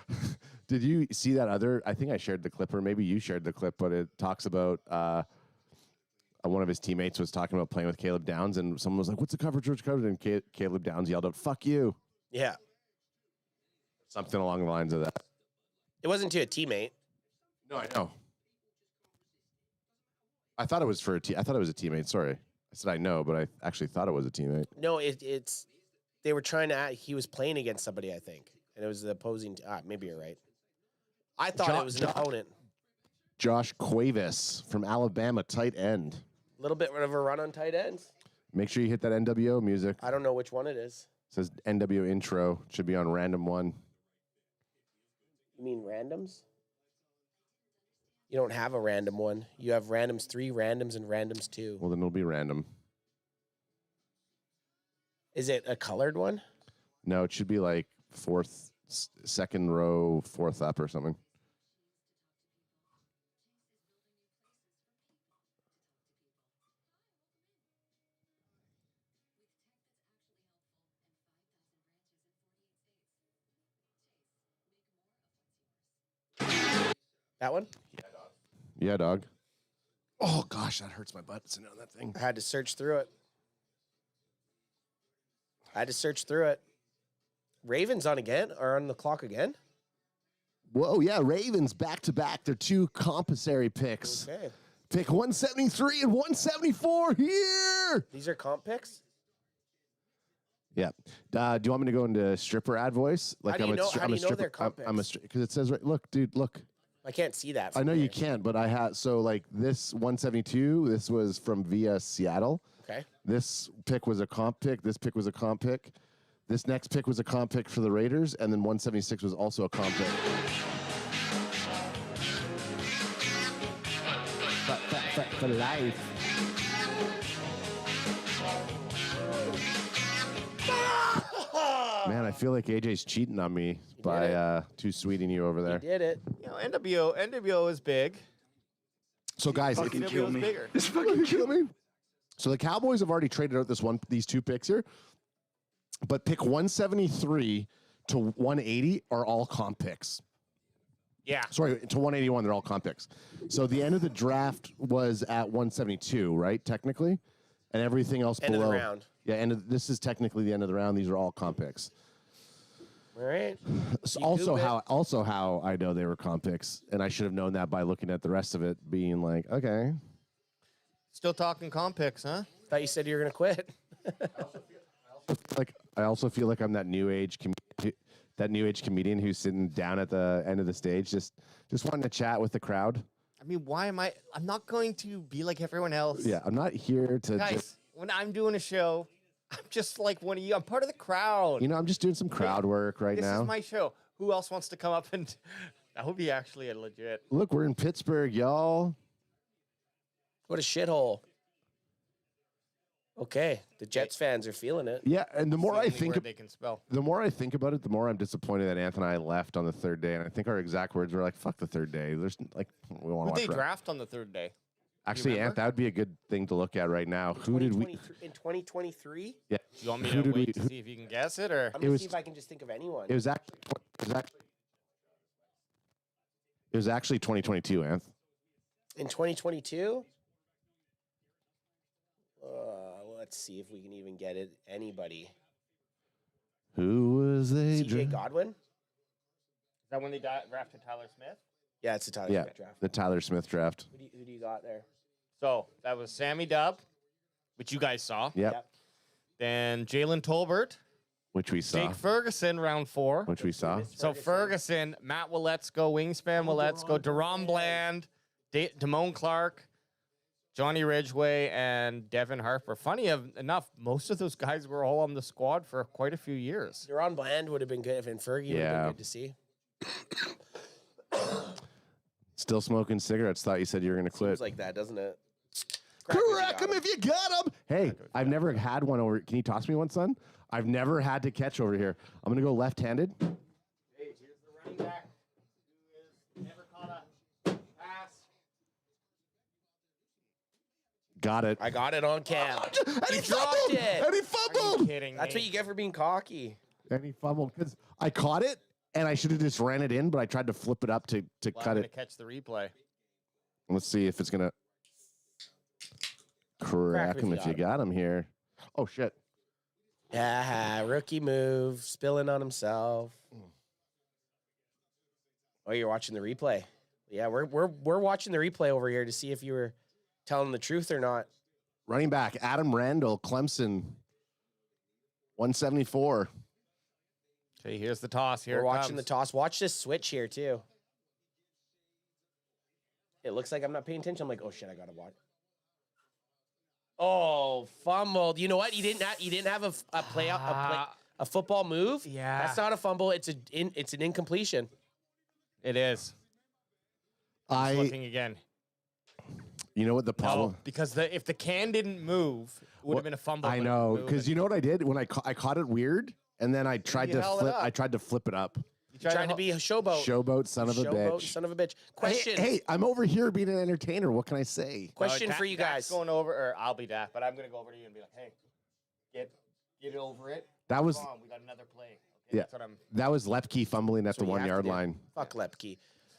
Did you see that other? I think I shared the clip, or maybe you shared the clip, but it talks about one of his teammates was talking about playing with Caleb Downs, and someone was like, "What's the coverage? What's coverage?" And Caleb Downs yelled out, "Fuck you!" Yeah, something along the lines of that. It wasn't to a teammate. No, I know. I thought it was for I thought it was a teammate. Sorry, I said I know, but I actually thought it was a teammate. No, it's they were trying to. He was playing against somebody, I think, and it was the opposing. Maybe you're right. I thought it was an opponent. Josh Cuevas from Alabama, tight end. A little bit of a run on tight ends. Make sure you hit that NWO music. I don't know which one it is. It says NWO intro. It should be on random one. You mean randoms? You don't have a random one. You have randoms 3, randoms, and randoms 2. Well, then it'll be random. Is it a colored one? No, it should be like second row, 4th up or something. That one? Yeah, dog. Oh gosh, that hurts my butt sitting on that thing. I had to search through it. Ravens on again, or on the clock again? Whoa, yeah, Ravens back to back. They're 2 compensatory picks. Okay. Pick 173 and 174 here. These are comp picks? Yeah. Do you want me to go into stripper ad voice? How do you know they're comp picks? Because it says right. Look, dude, look. I can't see that. I know you can't, but I had this 172. This was from via Seattle. Okay. This pick was a comp pick. This pick was a comp pick. This next pick was a comp pick for the Raiders, and then 176 was also a comp pick. For life. Man, I feel like AJ's cheating on me by too sweeting you over there. You did it. You know, NWO is big. So guys, if NWO is bigger. This fucking kill me. So the Cowboys have already traded out these 2 picks here, but pick 173 to 180 are all comp picks. Yeah. Sorry, to 181, they're all comp picks. So the end of the draft was at 172, right? Technically, and everything else End below. of the round. Yeah, this is technically the end of the round. These are all comp picks. All right. So also how I know they were comp picks, and I should have known that by looking at the rest of it, being like, okay. Still talking comp picks, huh? Thought you said you were going to quit. I also feel like I'm that new age comedian who's sitting down at the end of the stage, just wanting to chat with the crowd. I mean, why am I? I'm not going to be like everyone else. Yeah, I'm not here to. Guys, when I'm doing a show, I'm just like one of you. I'm part of the crowd. I'm just doing some crowd work right now. This is my show. Who else wants to come up and? That would be actually a legit. Look, we're in Pittsburgh, y'all. What a shithole. Okay, the Jets fans are feeling it. Yeah, and the more I think they can spell. the more I think about it, the more I'm disappointed that Anthony and I left on the 3rd day, and I think our exact words were like, "Fuck the 3rd day." There's like we want to Who they draft on the 3rd day? Actually, Ant, that would be a good thing to look at right now. Who did we in 2023? Yeah. Do you want me to wait to see if you can guess it, or I'm gonna see if I can just think of anyone. It was actually 2022, Anth. In 2022? Let's see if we can even get it. Anybody? Who was they? CJ Godwin? Is that when they drafted Tyler Smith? Yeah, it's a Tyler Smith draft. The Tyler Smith draft. Who do you got there? So that was Sammy Dubb, which you guys saw. Yep. Then Jalen Tolbert, Which we saw. Jake Ferguson, round 4. Which we saw. So Ferguson, Matt Willetsko, Wingspan Willetsko, Deron Bland, Damone Clark, Johnny Ridgway, and Devin Harper. Funny enough, most of those guys were all on the squad for quite a few years. Deron Bland would have been good, and Fergie would have been good to see. Still smoking cigarettes. Thought you said you were going to quit. Seems like that, doesn't it? Crack him if you got him. Hey, I've never had one over. Can you toss me one, son? I've never had to catch over here. I'm going to go left-handed. Hey, here's the running back who is never caught a pass. Got it. I got it on cam. And he dropped fumbled. it. And he fumbled. Are you kidding That's me? what you get for being cocky. And he fumbled because I caught it and I should have just ran it in, but I tried to flip it up to Well, cut I'm it. going to catch the replay. Let's see if it's going to crack him if you got him here. Oh, shit. Yeah, rookie move, spilling on himself. Oh, you're watching the replay. Yeah, we're watching the replay over here to see if you were telling the truth or not. Running back, Adam Randall, Clemson, 174. Okay, here's the toss. Here We're it watching comes. the toss. Watch this switch here, too. It looks like I'm not paying attention. I'm like, oh, shit, I got to watch. Oh, fumbled. You know what? You didn't have a football move. Yeah. That's not a fumble. It's an incompletion. It is. Just looking again. You know what the problem? No, because if the can didn't move, it would have been a fumble. I know, because you know what I did when I caught it weird, and then I tried to held it flip. up. I tried to flip it up. You Trying to be a showboat. Showboat, son of a Showboat, bitch. son of a bitch. Question. Hey, I'm over here being an entertainer. What can I say? Question for you Dak's guys. going over, or I'll be Dak, but I'm going to go over to you and be like, hey, get over it. That was Come on, we got another play. Okay, yeah. That's what I'm. That was Lepke fumbling at the what you 1 have yard to do. line. Fuck Lepke.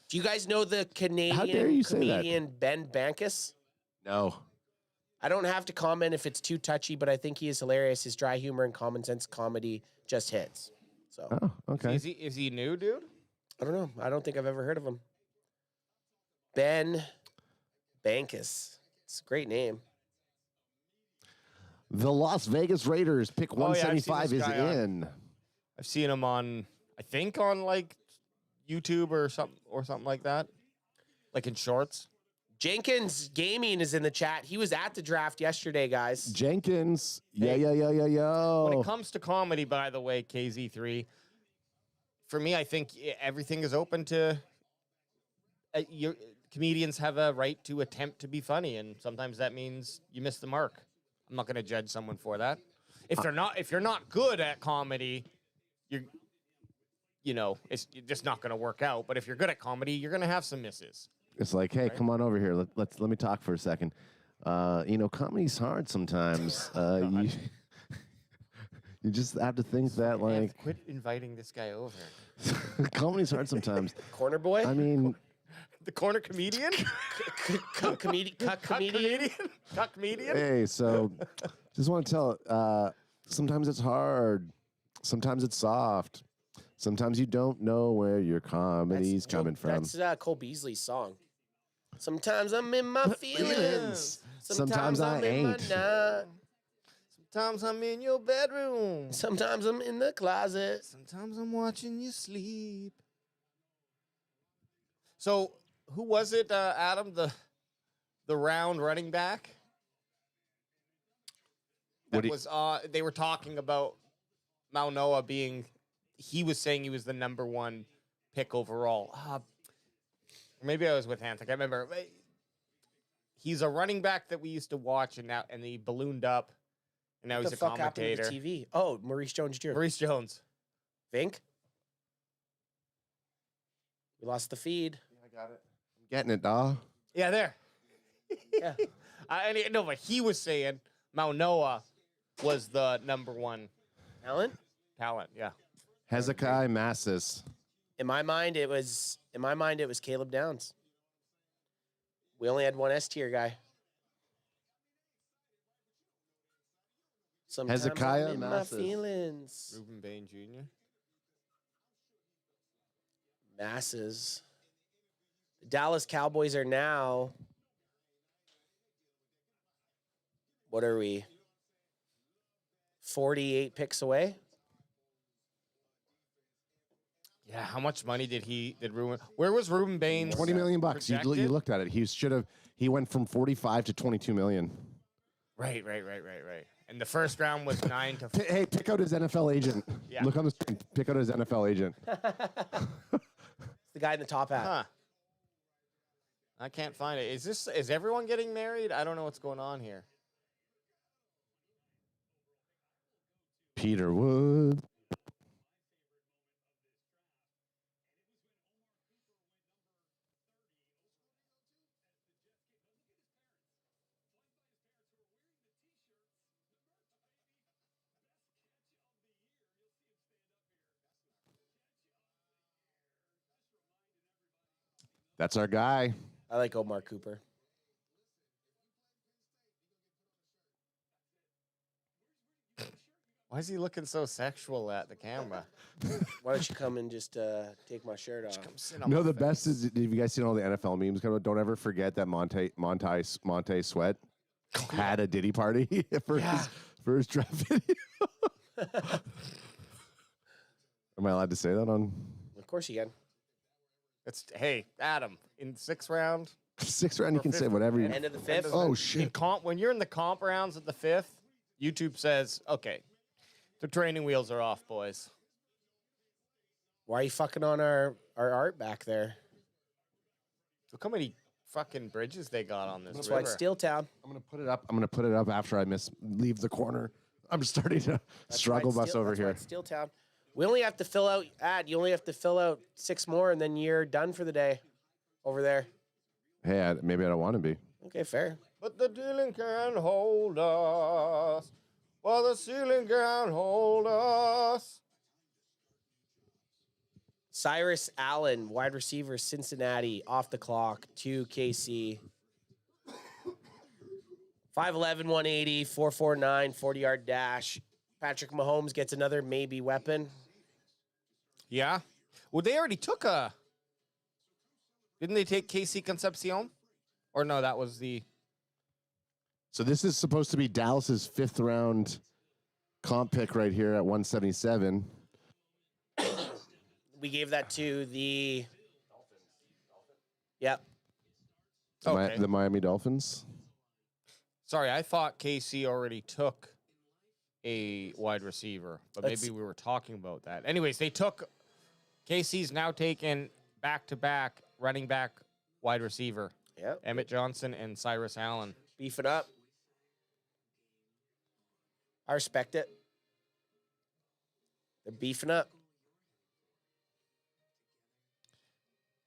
Do you guys know the How dare Canadian you say that? comedian Ben Bankus? No. I don't have to comment if it's too touchy, but I think he is hilarious. His dry humor and common sense comedy just hits. So, okay. Is he new, dude? I don't know. I don't think I've ever heard of him. Ben Bankus. It's a great name. The Las Vegas Raiders pick Oh, yeah, I've seen 175 this is guy on- in. I've seen him on, I think on like YouTube or something like that, like in shorts. Jenkins Gaming is in the chat. He was at the draft yesterday, guys. Jenkins. Yeah. When it comes to comedy, by the way, KZ3, for me, I think everything is open to. Comedians have a right to attempt to be funny, and sometimes that means you miss the mark. I'm not going to judge someone for that. If you're not good at comedy, you're just not going to work out. But if you're good at comedy, you're going to have some misses. It's like, hey, come on over here. Let me talk for a second. Comedy's hard sometimes. You just have to think that, like, quit inviting this guy over. comedy's hard sometimes. Corner boy? I mean, the corner comedian? Cut comedian? Hey, so just want to tell, sometimes it's hard. Sometimes it's soft. Sometimes you don't know where your comedy's coming from. That's Cole Beasley's song. Sometimes I'm in my feelings. Sometimes I I'm in my ain't. not. Sometimes I'm in your bedroom. Sometimes I'm in the closet. Sometimes I'm watching you sleep. So, who was it, Adam? The round running back? That was they were talking about Maunoa being. He was saying he was the number one pick overall. Maybe I was with Anthony. I remember. He's a running back that we used to watch, and he ballooned up, and now he's a commentator. What the fuck happened to the TV? Oh, Maurice Jones Jr. Maurice Jones. Vink? We lost the feed. Yeah, I got it. I'm getting it, dawg. Yeah, there. Yeah. But he was saying Maunoa was the number one Talent? yeah. Hezekiah Massis. In my mind, it was Caleb Downs. We only had one S tier guy. Sometimes Hezekiah I'm in my Massis. feelings. Reuben Bain Jr. Masses. The Dallas Cowboys are now. What are we? 48 picks away. Yeah, how much money did Reuben? Where was Reuben Bain? $20 million. You looked at it. He went from 45 to 22 million. Right. And the first round was 9 to. Hey, pick out his NFL agent. Yeah. Look on the screen. Pick out his NFL agent. It's the guy in the top hat. Huh. I can't find it. Is everyone getting married? I don't know what's going on here. Peter Wood. That's our guy. I like Omar Cooper. Why is he looking so sexual at the camera? Why don't you come and just take my shirt off? No, the best is, have you guys seen all the NFL memes? Don't ever forget that Monte Sweat had a Diddy party for his draft video. Am I allowed to say that on? Of course you can. Hey, Adam, in 6th round. 6th round, you can say whatever. End of the 5th. Oh, shit. When you're in the comp rounds at the 5th, YouTube says, okay, the training wheels are off, boys. Why are you fucking on our art back there? Look how many fucking bridges they got on this That's river. why it's Steel Town. I'm gonna put it up after I leave the corner. I'm starting to struggle bus over here. It's Steel Town. We only have to fill out. You only have to fill out 6 more, and then you're done for the day. Over there. Hey, maybe I don't want to be. Okay, fair. But the ceiling can't hold us. Well, the ceiling can't hold us. Cyrus Allen, wide receiver, Cincinnati, off the clock to KC. 5'11", 180, 449, 40-yard dash. Patrick Mahomes gets another maybe weapon. Yeah. Well, they already took a... Didn't they take Casey Concepcion? Or no, that was the... So this is supposed to be Dallas's 5th round comp pick right here at 177. We gave that to the... Yep. Okay. The Miami Dolphins. Sorry, I thought KC already took a wide receiver, but maybe we were talking about that. Anyways, they took... KC's now taken back-to-back running back wide receiver. Yep. Emmett Johnson and Cyrus Allen. Beef it up. I respect it. They're beefing up.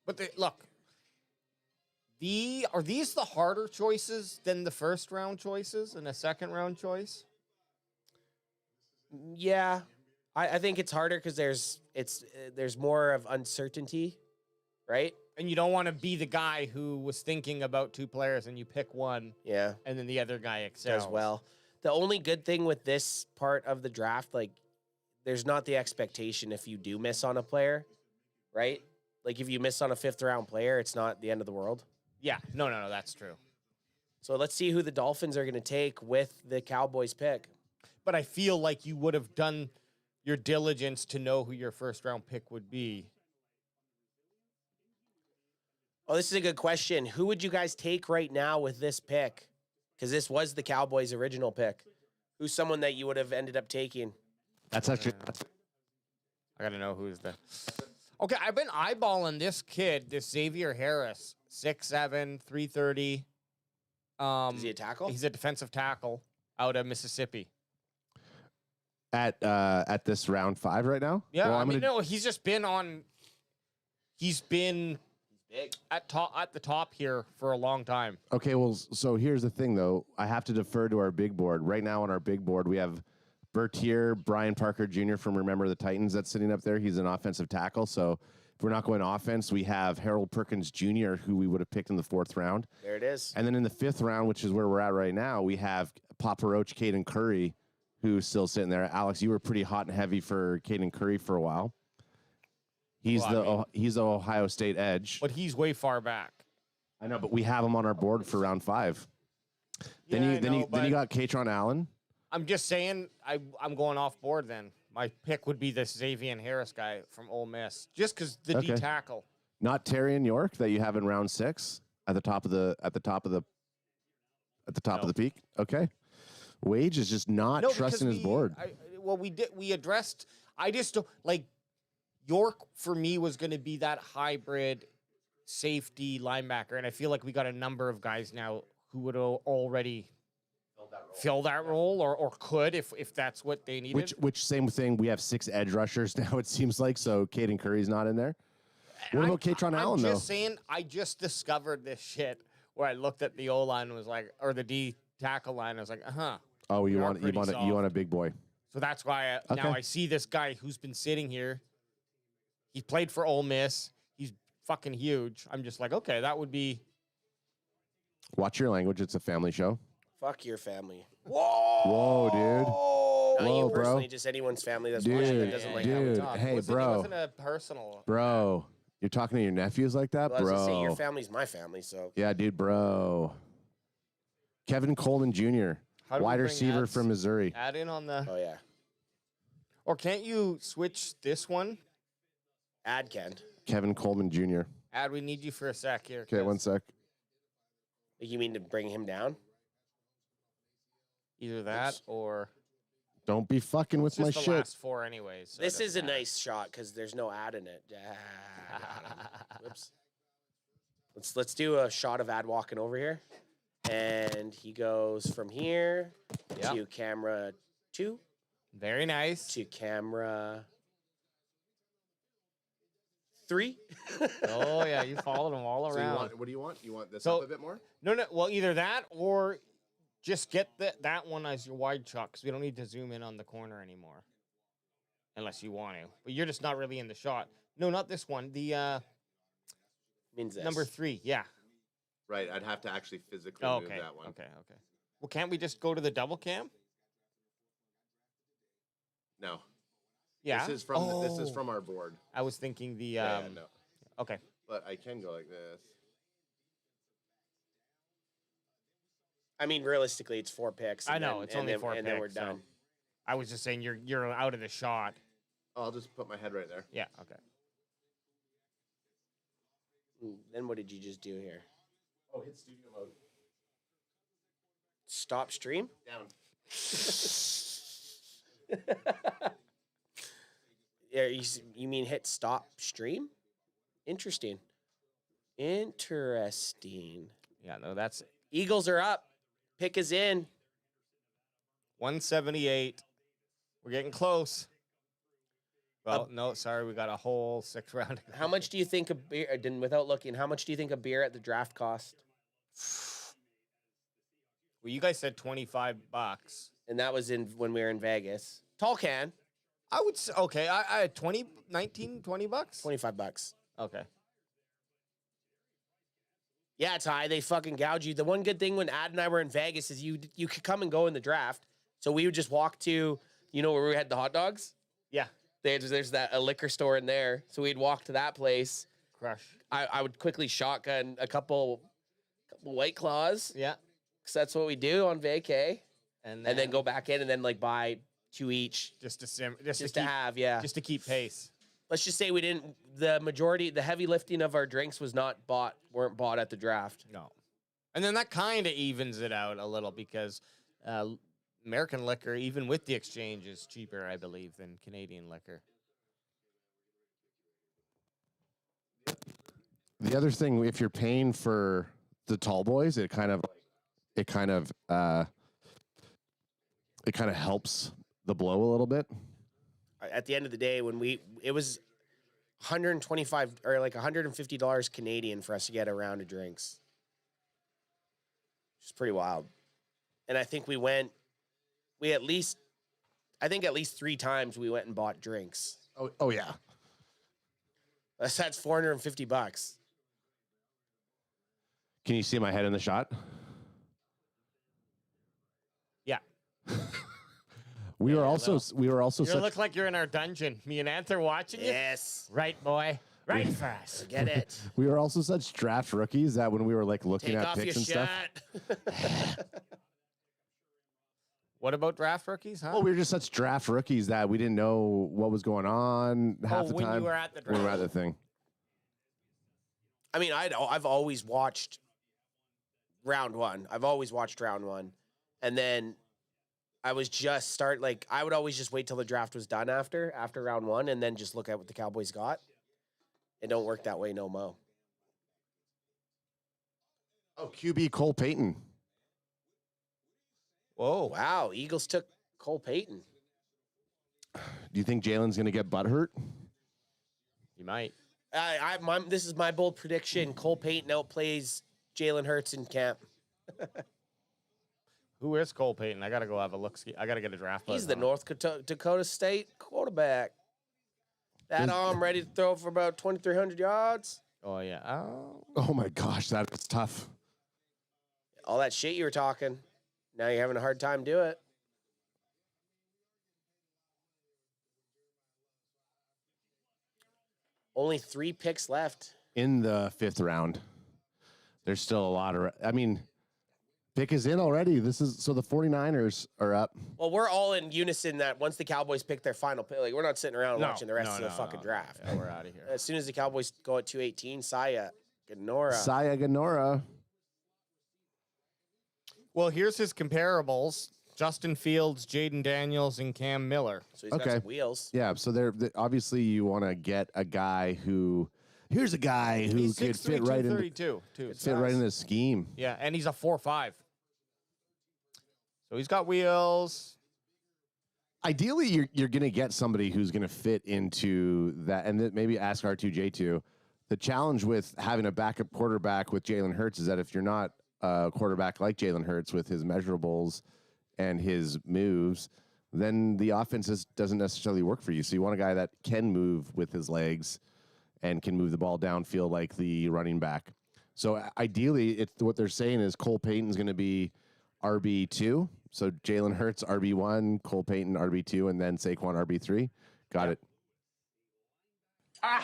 But look, are these the harder choices than the first round choices and a second round choice? Yeah, I think it's harder because there's more of uncertainty, right? And you don't want to be the guy who was thinking about 2 players and you pick one, yeah, and then the other guy excels. Does well. The only good thing with this part of the draft, like, there's not the expectation if you do miss on a player, right? Like, if you miss on a 5th round player, it's not the end of the world. Yeah, no, that's true. So let's see who the Dolphins are going to take with the Cowboys pick. But I feel like you would have done your diligence to know who your first round pick would be. Oh, this is a good question. Who would you guys take right now with this pick? Because this was the Cowboys' original pick. Who's someone that you would have ended up taking? That's actually... I got to know who's the... Okay, I've been eyeballing this kid, this Xavier Harris, 6'7", 330. Is he a tackle? He's a defensive tackle out of Mississippi. At this round 5 right now? Yeah, Well, no, he's just been on... He's been big at the top here for a long time. Okay, well, so here's the thing, though. I have to defer to our big board. Right now on our big board, we have Bertier, Brian Parker Jr. from Remember the Titans that's sitting up there. He's an offensive tackle. So if we're not going offense, we have Harold Perkins Jr., who we would have picked in the 4th round. There it is. And then in the 5th round, which is where we're at right now, we have Papa Roach, Caden Curry, who's still sitting there. Alex, you were pretty hot and heavy for Caden Curry for a while. He's the Ohio State edge. But he's way far back. I know, but we have him on our board for round 5. Then you got Katron Allen. I'm just saying I'm going off board then. My pick would be this Xavier Harris guy from Ole Miss. Just because the D tackle. Not Terrion York that you have in round 6 at the top of the peak. Okay. Wage is just not trusting his board. We addressed. I just don't like York for me was going to be that hybrid safety linebacker, and I feel like we got a number of guys now who would already fill that role or could if that's what they needed. Which same thing. We have 6 edge rushers now. It seems like so. Caden Curry's not in there. What about Katron Allen though? I'm just saying. I just discovered this shit where I looked at the O line and was like, or the D tackle line. I was like, Oh, you want a big boy. So that's why now I see this guy who's been sitting here. He played for Ole Miss. He's fucking huge. I'm just like, okay, that would be. Watch your language. It's a family show. Fuck your family. Whoa, dude. Not Whoa, you personally, bro. just anyone's family that's Dude, watching that doesn't like how we talk. hey, It bro. wasn't a personal. Bro, you're talking to your nephews like that, Well, I was bro? gonna say, your family's my family, so. Yeah, dude, bro. Kevin Coleman Jr., How do we wide bring receiver ads? from Missouri. Add in on the. Oh, yeah. Or can't you switch this one? Ad can. Kevin Coleman Jr. Ad, we need you for a sec here. Okay, 1 sec. You mean to bring him down? Either that or. Don't be fucking with It's my just the shit. last 4 anyways. So This it is a doesn't matter. nice shot because there's no ad in it. Whoops. Let's do a shot of ad walking over here. And he goes from here to camera 2. Very nice. To camera 3. Oh, yeah, you followed him all around. What do you want? You want this So- up a bit more? No, well, either that or just get that one as your wide shot because we don't need to zoom in on the corner anymore. Unless you want to. But you're just not really in the shot. No, not this one. The Means this. number 3, yeah. Right, I'd have to actually physically Oh, move okay. that one. Okay. Well, can't we just go to the double cam? No. Yeah. This is from our board. I was thinking the. No. Okay. But I can go like this. I mean, realistically, it's 4 picks. I know it's only 4 picks, and then we're done. So I was just saying you're out of the shot. Oh, I'll just put my head right there. Yeah. Okay. Then what did you just do here? Oh, hit studio mode. Stop stream? Down. Yeah, you mean hit stop stream? Interesting. Interesting. Yeah, no, that's Eagles are up. Pick is in. 178. We're getting close. Well, no, sorry, we got a whole 6 round. How much do you think a beer? Without looking, how much do you think a beer at the draft cost? Well, you guys said $25, and that was when we were in Vegas. Tall can. I would say okay. I had 20 $25. $25. Okay. Yeah, it's high. They fucking gouge you. The one good thing when Ad and I were in Vegas is you could come and go in the draft. So we would just walk to, where we had the hot dogs? Yeah. There's a liquor store in there. So we'd walk to that place. Crush. I would quickly shotgun a couple White Claws. Yeah. Because that's what we do on vacay. And then go back in and then buy 2 each. Just to keep pace. Let's just say the heavy lifting of our drinks weren't bought at the draft. No. And then that kind of evens it out a little because American liquor, even with the exchange, is cheaper, I believe, than Canadian liquor. The other thing, if you're paying for the tall boys, it kind of helps the blow a little bit. At the end of the day, it was $125 or like $150 Canadian for us to get a round of drinks. It's pretty wild. And I think at least 3 times we went and bought drinks. Oh yeah. That's $450. Can you see my head in the shot? Yeah. We were also You look like you're in our dungeon. Me and Ant are watching you. Yes. Right, boy. Right for us. Get it. We were also such draft rookies that when we were like looking Take at off picks your and shot. stuff. What about draft rookies, huh? Oh, we were just such draft rookies that we didn't know what was going on half the when time. you were at the draft. When we were at the thing. I mean, I've always watched round one. I've always watched round one. And then I would always just wait till the draft was done after round one and then just look at what the Cowboys got. It don't work that way no mo. Oh, QB Cole Payton. Whoa. Wow, Eagles took Cole Payton. Do you think Jalen's going to get butthurt? You might. This is my bold prediction. Cole Payton outplays Jalen Hurts in camp. Who is Cole Payton? I got to go have a look. I got to get a draft. He's the North Dakota State quarterback. That arm ready to throw for about 2,300 yards. Oh, yeah. Oh, my gosh. That's tough. All that shit you were talking. Now you're having a hard time doing it. Only 3 picks left. In the 5th round. There's still a lot of... I mean, pick is in already. The 49ers are up. Well, we're all in unison that once the Cowboys pick their final pick, we're not sitting around watching the rest of the fucking draft. Yeah, we're out of here. As soon as the Cowboys go at 218, Sayonara. Sayonara. Well, here's his comparables. Justin Fields, Jaden Daniels, and Cam Miller. So he's got some wheels. Yeah, so obviously you want to get a guy who... Here's a guy who He's could 6'3", fit right in. 232, too. Fit right in the scheme. Yeah, and he's a 4'5". So he's got wheels. Ideally, you're going to get somebody who's going to fit into that, and maybe ask R2J2. The challenge with having a backup quarterback with Jalen Hurts is that if you're not a quarterback like Jalen Hurts with his measurables and his moves, then the offense doesn't necessarily work for you. So you want a guy that can move with his legs and can move the ball downfield like the running back. So ideally, what they're saying is Cole Payton's going to be RB2. So Jalen Hurts RB1, Cole Payton RB2, and then Saquon RB3. Got it. I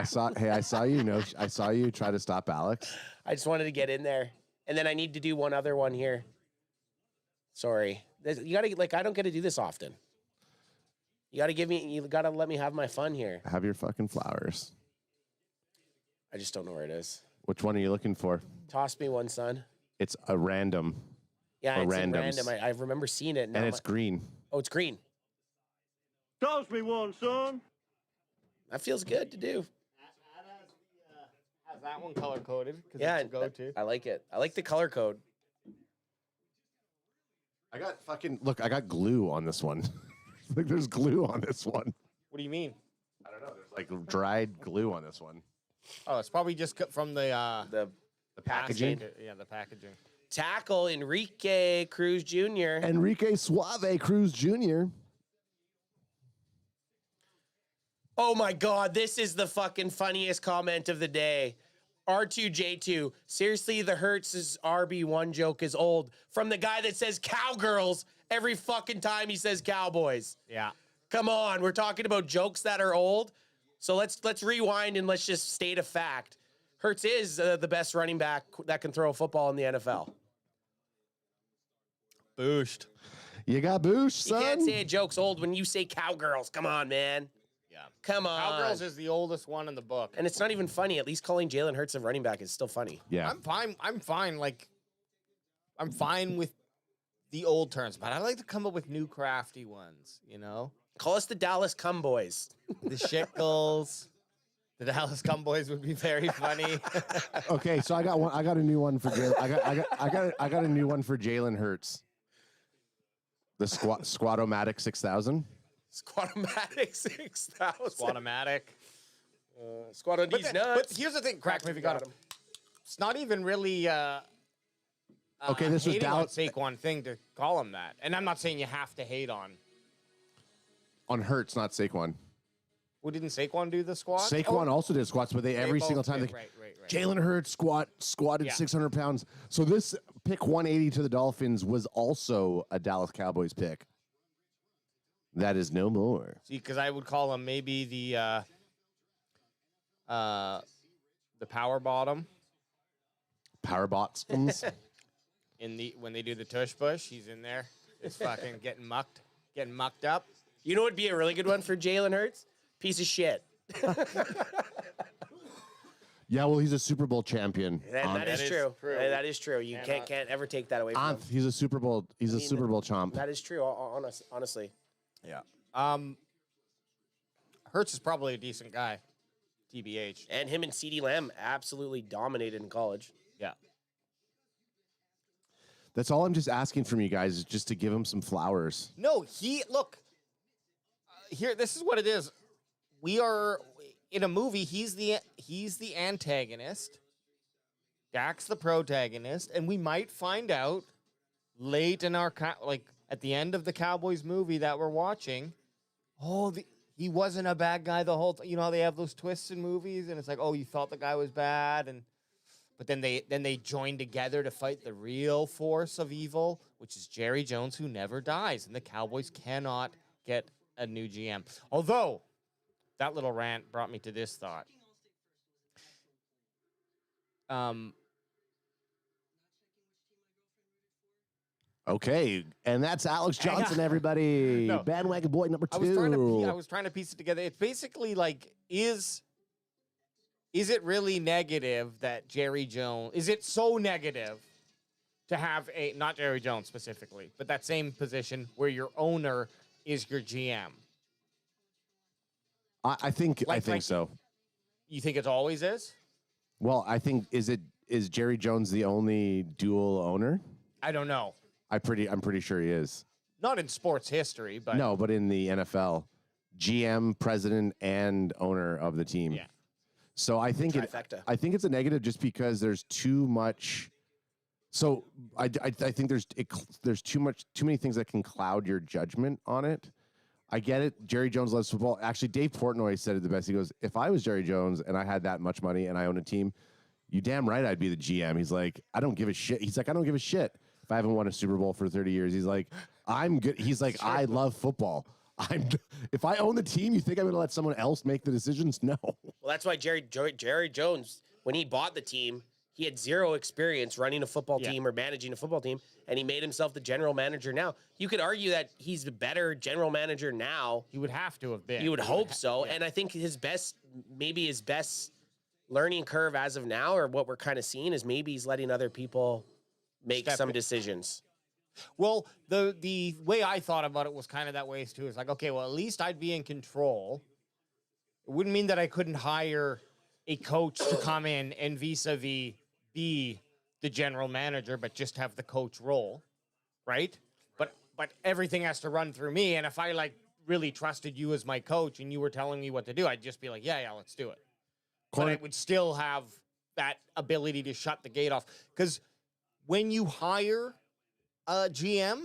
saw you. No, I saw you try to stop Alex. I just wanted to get in there, and then I need to do one other one here. Sorry, you gotta I don't get to do this often. You gotta let me have my fun here. Have your fucking flowers. I just don't know where it is. Which one are you looking for? Toss me one, son. It's a random. Yeah, it's randoms. random. I remember seeing it. And it's green. Oh, it's green. Toss me one, son. That feels good to do. Has that one color coded? Yeah, it's a go-to. I like it. I like the color code. I got glue on this one. Like there's glue on this one. What do you mean? I don't know. There's like dried glue on this one. Oh, it's probably just from the packaging. Yeah, the packaging. Tackle Enrique Cruz Jr. Enrique Suave Cruz Jr. Oh my God, this is the fucking funniest comment of the day. R2J2. Seriously, the Hurts' RB1 joke is old. From the guy that says cowgirls every fucking time he says Cowboys. Yeah. Come on, we're talking about jokes that are old. So let's rewind and let's just state a fact. Hurts is the best running back that can throw a football in the NFL. Boost. You got boost, son. You can't say a joke's old when you say cowgirls. Come on, man. Yeah. Come on. Cowgirls is the oldest one in the book. And it's not even funny. At least calling Jalen Hurts a running back is still funny. Yeah. I'm fine. I'm fine with the old terms, but I like to come up with new crafty ones, you know? Call us the Dallas Cowboys. The Shickles. The Dallas Cowboys would be very funny. Okay, so I got one. I got a new one for Jalen. I got a new one for Jalen Hurts. The Squatomatic 6000. Squatomatic 6000. Squatomatic. Squat on these nuts. But here's the thing, crack me if you got him. It's not even really okay, this was hating Dallas on Saquon thing to call him that. And I'm not saying you have to hate on Hurts, not Saquon. Well, didn't Saquon do the squat? Saquon also did squats, but they every both single time did, they right. Jalen Hurts squatted Yeah. 600 pounds. So this pick 180 to the Dolphins was also a Dallas Cowboys pick. That is no more. See, because I would call him maybe the power bottom. Power bottoms. When they do the tush push, he's in there. It's fucking getting mucked up. You know what would be a really good one for Jalen Hurts? Piece of shit. Yeah, well, he's a Super Bowl champion. That is true. That is true. You can't ever take that away from him. He's a Super Bowl. He's a Super Bowl chomp. That is true. Honestly. Yeah. Hurts is probably a decent guy. TBH. And him and CeeDee Lamb absolutely dominated in college. Yeah. That's all I'm just asking from you guys is just to give him some flowers. No, look. Here, this is what it is. We are in a movie. He's the antagonist. Dak's the protagonist, and we might find out late in our at the end of the Cowboys movie that we're watching. He wasn't a bad guy the whole time. You know how they have those twists in movies, and it's like, oh, you thought the guy was bad, but then they join together to fight the real force of evil, which is Jerry Jones, who never dies, and the Cowboys cannot get a new GM. Although, that little rant brought me to this thought. Okay, and that's Alex Johnson, everybody. No. Bandwagon boy number 2. I was trying to piece it together. It's basically like, is it really negative that Jerry Jones... Is it so negative to have not Jerry Jones specifically, but that same position where your owner is your GM? I think so. You think it always is? Well, I think is Jerry Jones the only dual owner? I don't know. I'm pretty sure he is. Not in sports history, but No, but in the NFL, GM, president, and owner of the team. Yeah. So I think it's a negative just because there's too much. So I think there's too many things that can cloud your judgment on it. I get it. Jerry Jones loves football. Actually, Dave Portnoy said it the best. He goes, if I was Jerry Jones and I had that much money and I own a team, You damn right I'd be the GM. He's like, I don't give a shit. He's like, I don't give a shit if I haven't won a Super Bowl for 30 years. He's like, I'm good. He's like, I love football. If I own the team, you think I'm going to let someone else make the decisions? No. Well, that's why Jerry Jones, when he bought the team, he had zero experience running a football team or managing a football team, and he made himself the general manager now. You could argue that he's the better general manager now. He would have to have been. You would hope so. Yeah. And I think his best learning curve as of now, or what we're kind of seeing, is maybe he's letting other people make some decisions. Well, the way I thought about it was kind of that way too. It's like, okay, well, at least I'd be in control. It wouldn't mean that I couldn't hire a coach to come in and vis-a-vis be the general manager, but just have the coach role, right? But everything has to run through me. And if I like really trusted you as my coach and you were telling me what to do, I'd just be like, yeah, let's do it. But I would still have that ability to shut the gate off. Because when you hire a GM,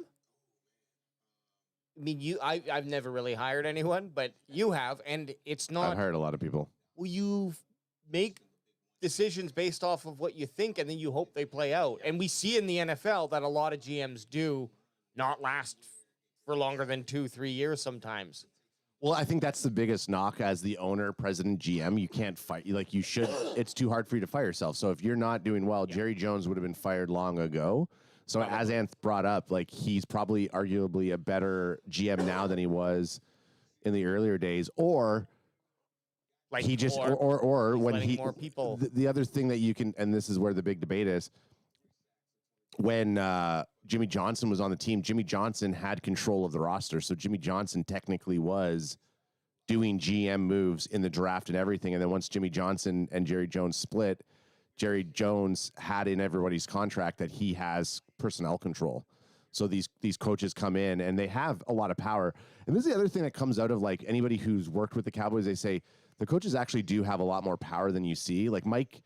I mean, I've never really hired anyone, but you have, and it's not. I've hired a lot of people. Well, you make decisions based off of what you think, and then you hope they play out. And we see in the NFL that a lot of GMs do not last for longer than 2-3 years sometimes. Well, I think that's the biggest knock as the owner, president, GM. You can't fight. Like you should. It's too hard for you to fire yourself. So if you're not doing well, Jerry Jones would have been fired long ago. So as Anth brought up, like he's probably arguably a better GM now than he was in the earlier days, or like he just or when he more people. The other thing that you can, and this is where the big debate is, when Jimmy Johnson was on the team, Jimmy Johnson had control of the roster. So Jimmy Johnson technically was doing GM moves in the draft and everything. And then once Jimmy Johnson and Jerry Jones split, Jerry Jones had in everybody's contract that he has personnel control. So these coaches come in and they have a lot of power. And this is the other thing that comes out of like anybody who's worked with the Cowboys. They say the coaches actually do have a lot more power than you see. Like Mike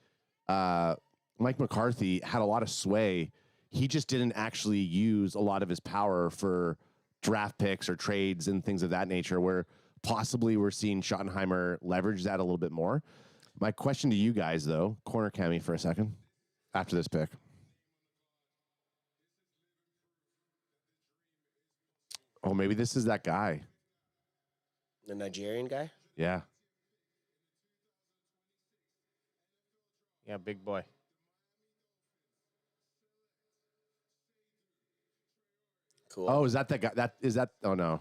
McCarthy had a lot of sway. He just didn't actually use a lot of his power for draft picks or trades and things of that nature, where possibly we're seeing Schottenheimer leverage that a little bit more. My question to you guys, though, corner Cammy for a second after this pick. Oh, maybe this is that guy. The Nigerian guy? Yeah. Yeah, big boy. Cool. Oh, is that guy? Oh, no.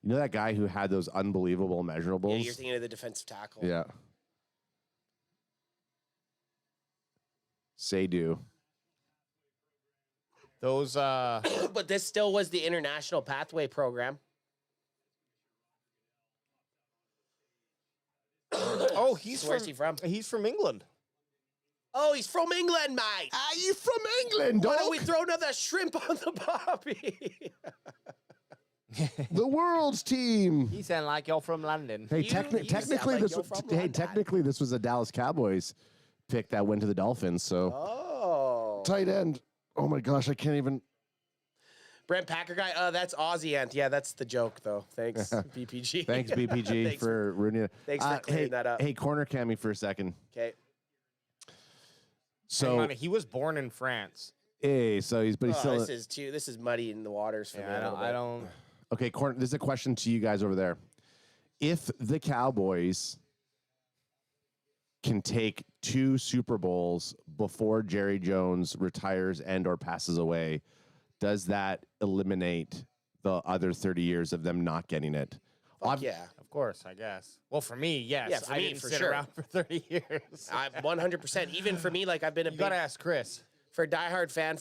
You know that guy who had those unbelievable measurables? Yeah, you're thinking of the defensive tackle. Yeah. Say-do. Those, But this still was the International Pathway Program. Oh, Where's he from? He's from England. Oh, he's from England, mate. Are you from England, Why dog? don't we throw another shrimp on the barbie? The world's team. You sound like you're from London. Hey, You technically, sound like this was a Dallas Cowboys pick that went to the Dolphins. So, tight end. Oh my gosh, I can't even. Brent Packer guy. That's Aussie Ant. Yeah, that's the joke, though. Thanks, BPG. Thanks, BPG, Thanks for ruining it. Thanks for clearing that up. Hey, corner Cammy for a second. Okay. So he was born in France. Hey, so he's still. This is muddy in the waters for me. I don't. Okay, corner. This is a question to you guys over there. If the Cowboys can take 2 Super Bowls before Jerry Jones retires and or passes away, does that eliminate the other 30 years of them not getting it? Yeah. Of course, I guess. Well, for me, yes. Yeah, for I me, didn't for sit sure. around for 30 years. 100%. Even for me, like I've been You got to ask Chris. for a diehard fan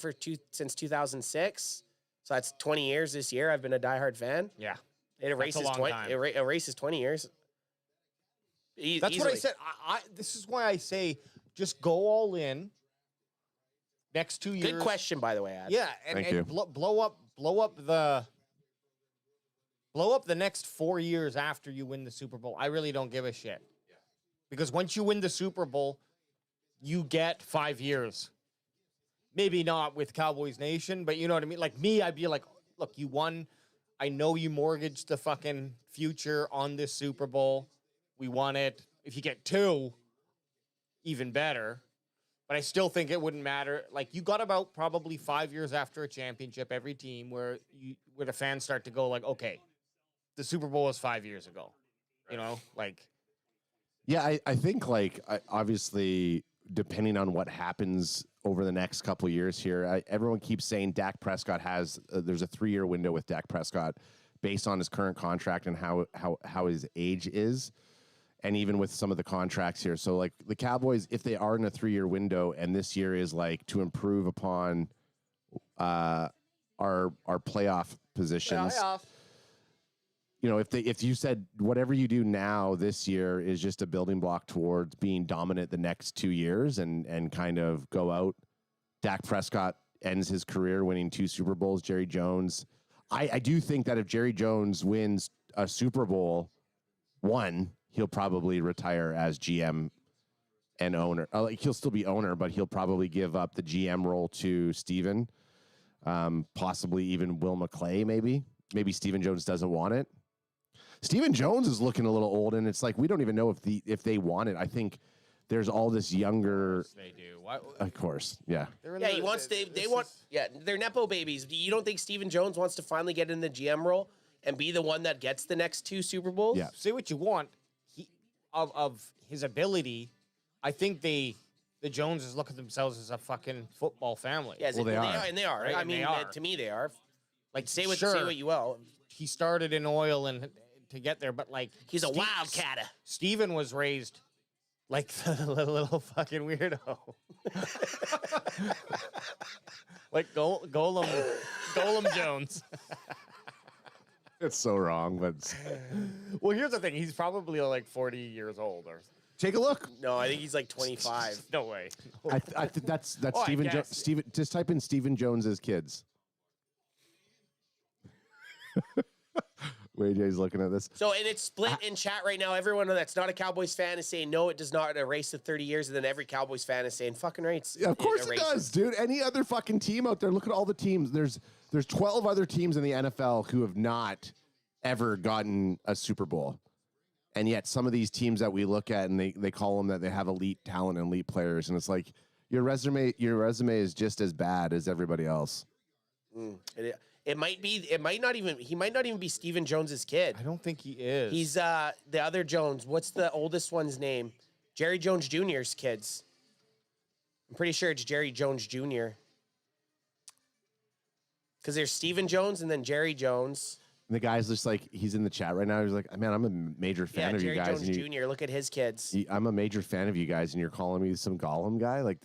since 2006. So that's 20 years this year. I've been a diehard fan. Yeah. It erases long 20. time. It erases 20 years. That's what I said. This is why I say just go all in. Next 2 years. Good question, by the way, Ad. Yeah, and blow up the next 4 years after you win the Super Bowl. I really don't give a shit. Because once you win the Super Bowl, you get 5 years. Maybe not with Cowboys Nation, but you know what I mean? Like me, I'd be like, look, you won. I know you mortgaged the fucking future on this Super Bowl. We won it. If you get 2, even better. But I still think it wouldn't matter. Like, you got about probably 5 years after a championship, every team where the fans start to go like, okay, the Super Bowl was 5 years ago. You know, like. Yeah, I think, like, obviously, depending on what happens over the next couple of years here, everyone keeps saying Dak Prescott has, there's a 3-year window with Dak Prescott based on his current contract and how his age is. And even with some of the contracts here. So, like, the Cowboys, if they are in a 3-year window and this year is, like, to improve upon our playoff positions. You know, if you said whatever you do now this year is just a building block towards being dominant the next 2 years and kind of go out, Dak Prescott ends his career winning 2 Super Bowls. Jerry Jones. I do think that if Jerry Jones wins a Super Bowl, he'll probably retire as GM and owner. Like, he'll still be owner, but he'll probably give up the GM role to Steven, possibly even Will McClay, maybe. Maybe Steven Jones doesn't want it. Steven Jones is looking a little old, and it's like we don't even know if they want it. I think there's all this younger. Of course they do. Why? Of course, yeah. He wants they want they're nepo babies. You don't think Steven Jones wants to finally get in the GM role and be the one that gets the next 2 Super Bowls? Yeah. Say what you want. Of his ability, I think the Joneses look at themselves as a fucking football family. Yes, Well, they are. and they are. Right? I mean, They are. to me, they are. Like, say what Sure. you will. He started in oil and to get there, but like He's a wildcatter. Steven was raised like the little fucking weirdo. Like Golem Jones. It's so wrong, but Well, here's the thing. He's probably like 40 years old or take a look. No, I think he's like 25. no way. I think that's Oh, I Steven. guess. Steven, just type in Steven Jones's kids. Wade J's looking at this. So, and it's split in chat right now. Everyone that's not a Cowboys fan is saying, no, it does not erase the 30 years. And then every Cowboys fan is saying, fucking right. Yeah, of course it does, dude. Any other fucking team out there, look at all the teams. There's 12 other teams in the NFL who have not ever gotten a Super Bowl. And yet some of these teams that we look at and they call them that they have elite talent and elite players. And it's like your resume is just as bad as everybody else. He might not even be Steven Jones's kid. I don't think he is. He's the other Jones. What's the oldest one's name? Jerry Jones Jr.'s kids. I'm pretty sure it's Jerry Jones Jr. Because there's Steven Jones and then Jerry Jones. And the guy's just like, he's in the chat right now. He's like, man, I'm a major fan of Jerry you guys. Jones Jr. Look at his kids. I'm a major fan of you guys, and you're calling me some Gollum guy? Like,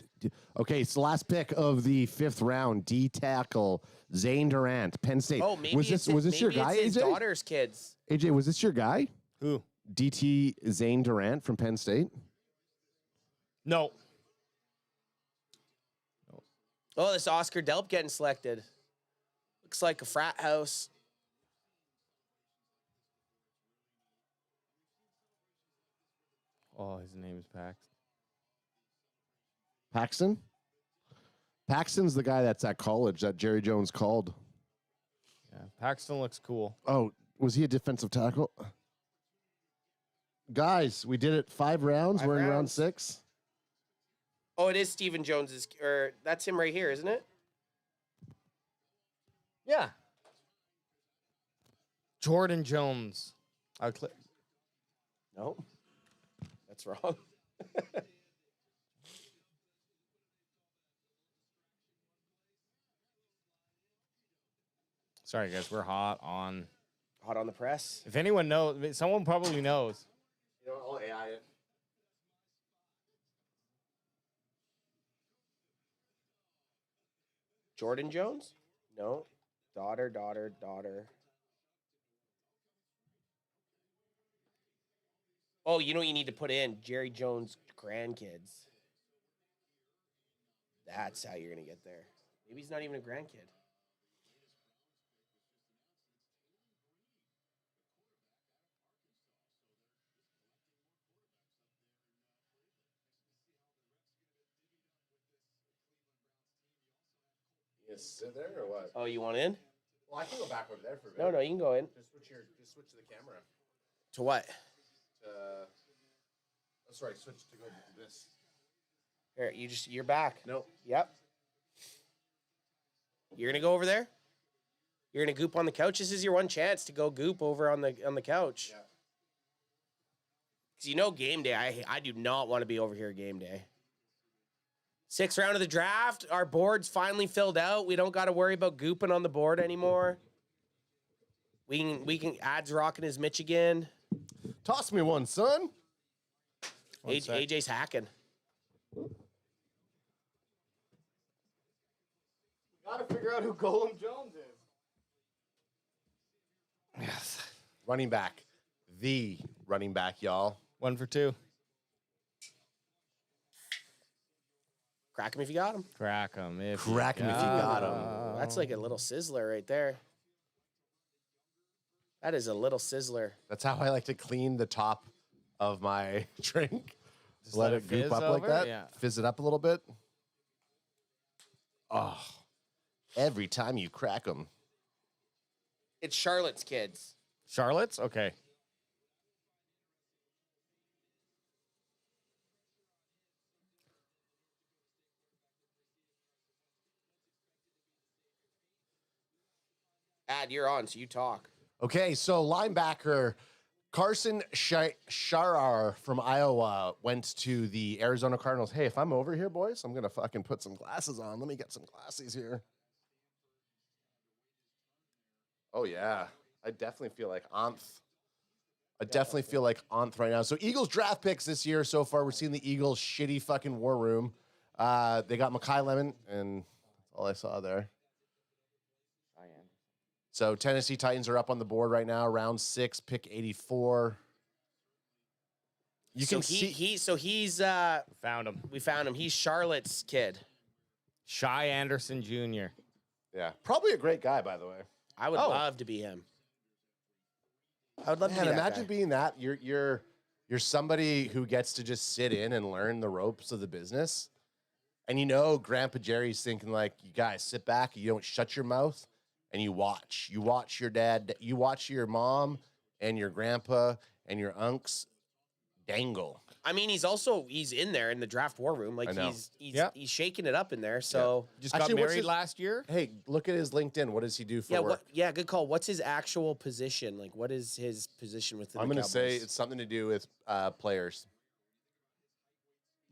okay, it's the last pick of the 5th round. D tackle Zane Durant, Penn State. Oh, maybe was this your guy, it's his AJ? daughter's kids. AJ, was this your guy? Who? DT Zane Durant from Penn State? No. Oh, this Oscar Delp getting selected. Looks like a frat house. Oh, his name is Pax. Paxton? Paxton's the guy that's at college that Jerry Jones called. Yeah, Paxton looks cool. Oh, was he a defensive tackle? Guys, we did it 5 rounds. We're in round 6. Oh, it is Steven Jones's, or that's him right here, isn't it? Yeah. Jordan Jones. No. That's wrong. Sorry, guys. We're hot on the press. If anyone knows, someone probably knows. You know, I'll AI it. Jordan Jones? No. Daughter. Oh, you know what you need to put in? Jerry Jones' grandkids. That's how you're going to get there. Maybe he's not even a grandkid. You gonna sit there or what? Oh, you want in? Well, I can go back over there for a bit. No, you can go in. Just switch the camera. To what? Switch to go to this. Here, you're back. Nope. Yep. You're gonna go over there? You're gonna goop on the couch? This is your one chance to go goop over on the couch. Yeah. Because you know game day, I do not want to be over here game day. 6th round of the draft. Our board's finally filled out. We don't got to worry about gooping on the board anymore. We can ads rocking his Mitch again. Toss me one, son. AJ's hacking. Got to figure out who Golem Jones is. Yes. Running back. The running back, y'all. 1 for 2. Crack him if you got him. Crack him if Crack him if you got him. That's like a little sizzler right there. That is a little sizzler. That's how I like to clean the top of my drink. Just let it goop fizz up over? like that. Yeah. Fizz it up a little bit. Oh, every time you crack them. It's Charlotte's kids. Charlotte's? Okay. Ad, you're on, so you talk. Okay, so linebacker Carson Sharar from Iowa went to the Arizona Cardinals. Hey, if I'm over here, boys, I'm going to fucking put some glasses on. Let me get some glasses here. Oh, yeah. I definitely feel like Anth. I definitely feel like Anth right now. So Eagles draft picks this year so far. We're seeing the Eagles' shitty fucking war room. They got Mekhi Lemon, and that's all I saw there. So Tennessee Titans are up on the board right now. Round 6, pick 84. You can see he's found him. We found him. He's Charlotte's kid. Shy Anderson Jr. Yeah, probably a great guy, by the way. I would love to be him. I would love to be that imagine guy. being that. You're somebody who gets to just sit in and learn the ropes of the business. And you know Grandpa Jerry's thinking like, you guys sit back, you don't shut your mouth. And you watch. You watch your dad. You watch your mom and your grandpa and your unks dangle. I mean, he's in there in the draft war room. Like he's shaking it up in there. So just got married last year. Hey, look at his LinkedIn. What does he do for work? Good call. What's his actual position? Like, what is his position within? I'm going to say it's something to do with players.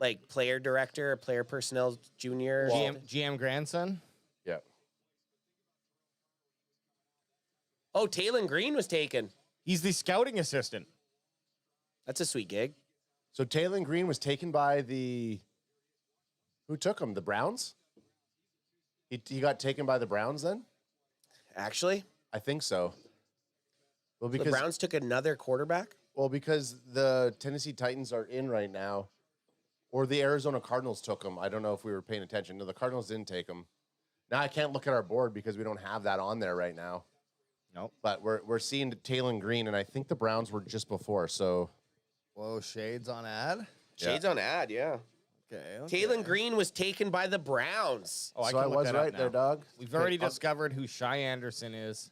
Like player director, player personnel junior, GM grandson. Yeah. Oh, Taylon Green was taken. He's the scouting assistant. That's a sweet gig. So Taylon Green was taken by the... Who took him? The Browns? He got taken by the Browns then? Actually? I think so. Well, because the Browns took another quarterback? Well, because the Tennessee Titans are in right now. Or the Arizona Cardinals took him. I don't know if we were paying attention. No, the Cardinals didn't take him. Now I can't look at our board because we don't have that on there right now. Nope. But we're seeing Taylon Green, and I think the Browns were just before. So, whoa, shades on ad. Shades on ad, yeah. Okay. Taylon Green was taken by the Browns. Oh, so I was right there, dog. We've already discovered who Shy Anderson is.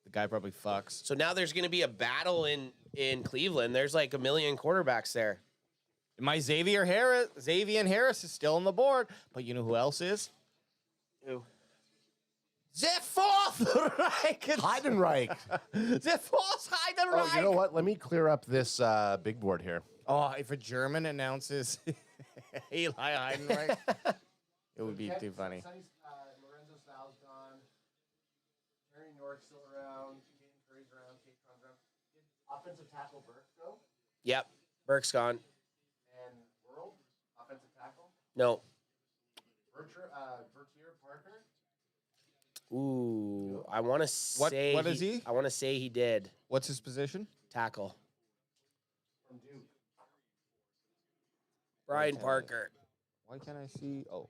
The guy probably fucks. So now there's going to be a battle in Cleveland. There's like a million quarterbacks there. My Xavier Harris is still on the board, but you know who else is? Who? The fourth Heidenreich. The fourth Heidenreich. Oh, you know what? Let me clear up this big board here. Oh, if a German announces Eli Heidenreich, it would be too funny. Lorenzo Styles gone. Terry North still around. Caden Curry's around. Kate Cron's around. Did offensive tackle Burke go? Yep. Burke's gone. And World, offensive tackle? No. Bertier Parker? Ooh, I want to say... What is he? I want to say he did. What's his position? Tackle. From Duke. Brian Parker. Why can't I see? Oh.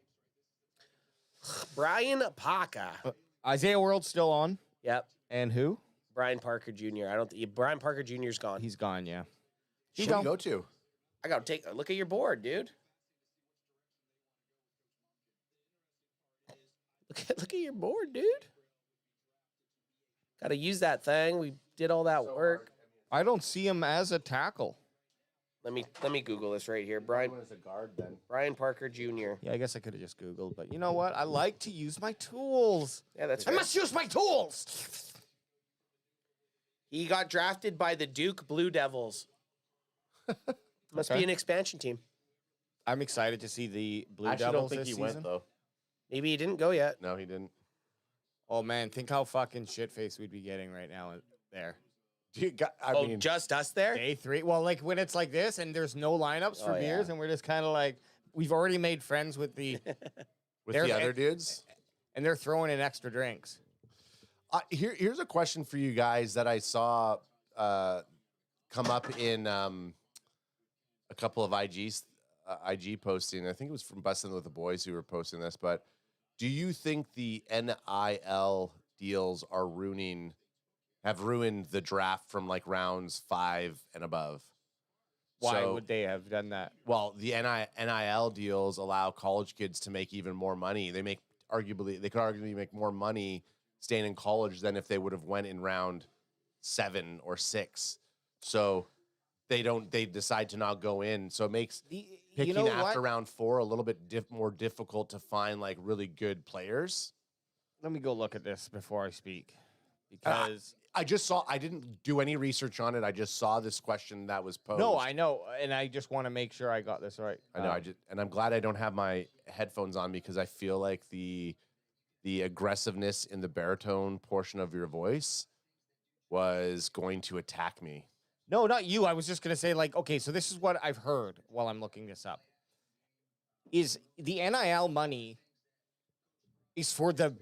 Brian Parker. Isaiah World's still on. Yep. And who? Brian Parker Jr. I don't think... Brian Parker Jr.'s gone. He's gone, yeah. Who do you go to? I got to take a look at your board, dude. Look at your board, dude. Got to use that thing. We did all that work. I don't see him as a tackle. Let me Google this right here. Brian was a guard then. Brian Parker Jr. Yeah, I guess I could have just Googled, but you know what? I like to use my tools. Yeah, that's I fair. must use my tools. He got drafted by the Duke Blue Devils. Must Okay. be an expansion team. I'm excited to see the Blue I actually Devils don't think this he season. went though. Maybe he didn't go yet. No, he didn't. Oh man, think how fucking shit-faced we'd be getting right now there. I mean, just us there? Day 3. Well, like when it's like this and there's no lineups for Oh, beers yeah. and we're just kind of like, we've already made friends with the with the other dudes. and they're throwing in extra drinks. Here's a question for you guys that I saw come up in a couple of IG posting. I think it was from Bustin' with the Boys who were posting this. But do you think the NIL deals are have ruined the draft from like rounds 5 and above? Why would they have done that? Well, the NIL deals allow college kids to make even more money. They could arguably make more money staying in college than if they would have went in round 7 or 6. So they decide to not go in. So it makes picking after round 4 a little bit more difficult to find like really good players. Let me go look at this before I speak. Because I didn't do any research on it. I just saw this question that was posed. no, I know, and I just want to make sure I got this right. I know. And I'm glad I don't have my headphones on because I feel like the aggressiveness in the baritone portion of your voice was going to attack me. No, not you. I was just going to say, like, okay, so this is what I've heard while I'm looking this up. Is the NIL money is for the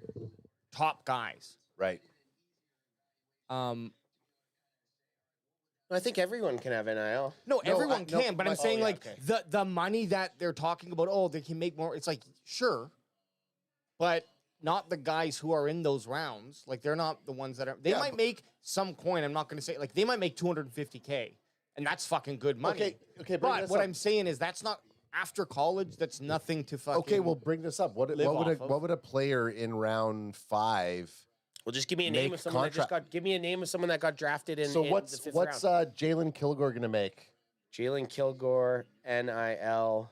top guys. Right. I think everyone can have NIL. No, everyone can, but I'm saying, okay. the money that they're talking about, they can make more. It's like, sure, but not the guys who are in those rounds. Like, they're not the ones that are. They might make some coin. I'm not going to say, like, they might make $250K, and that's fucking good money. Okay, but what I'm saying is that's not after college. That's nothing to fucking. Okay, well, bring this up. What would a player in round 5? Well, just give me a name of someone give me a name of someone that got drafted in. So in what's the 5th round. Jalen Kilgore going to make? Jalen Kilgore, NIL.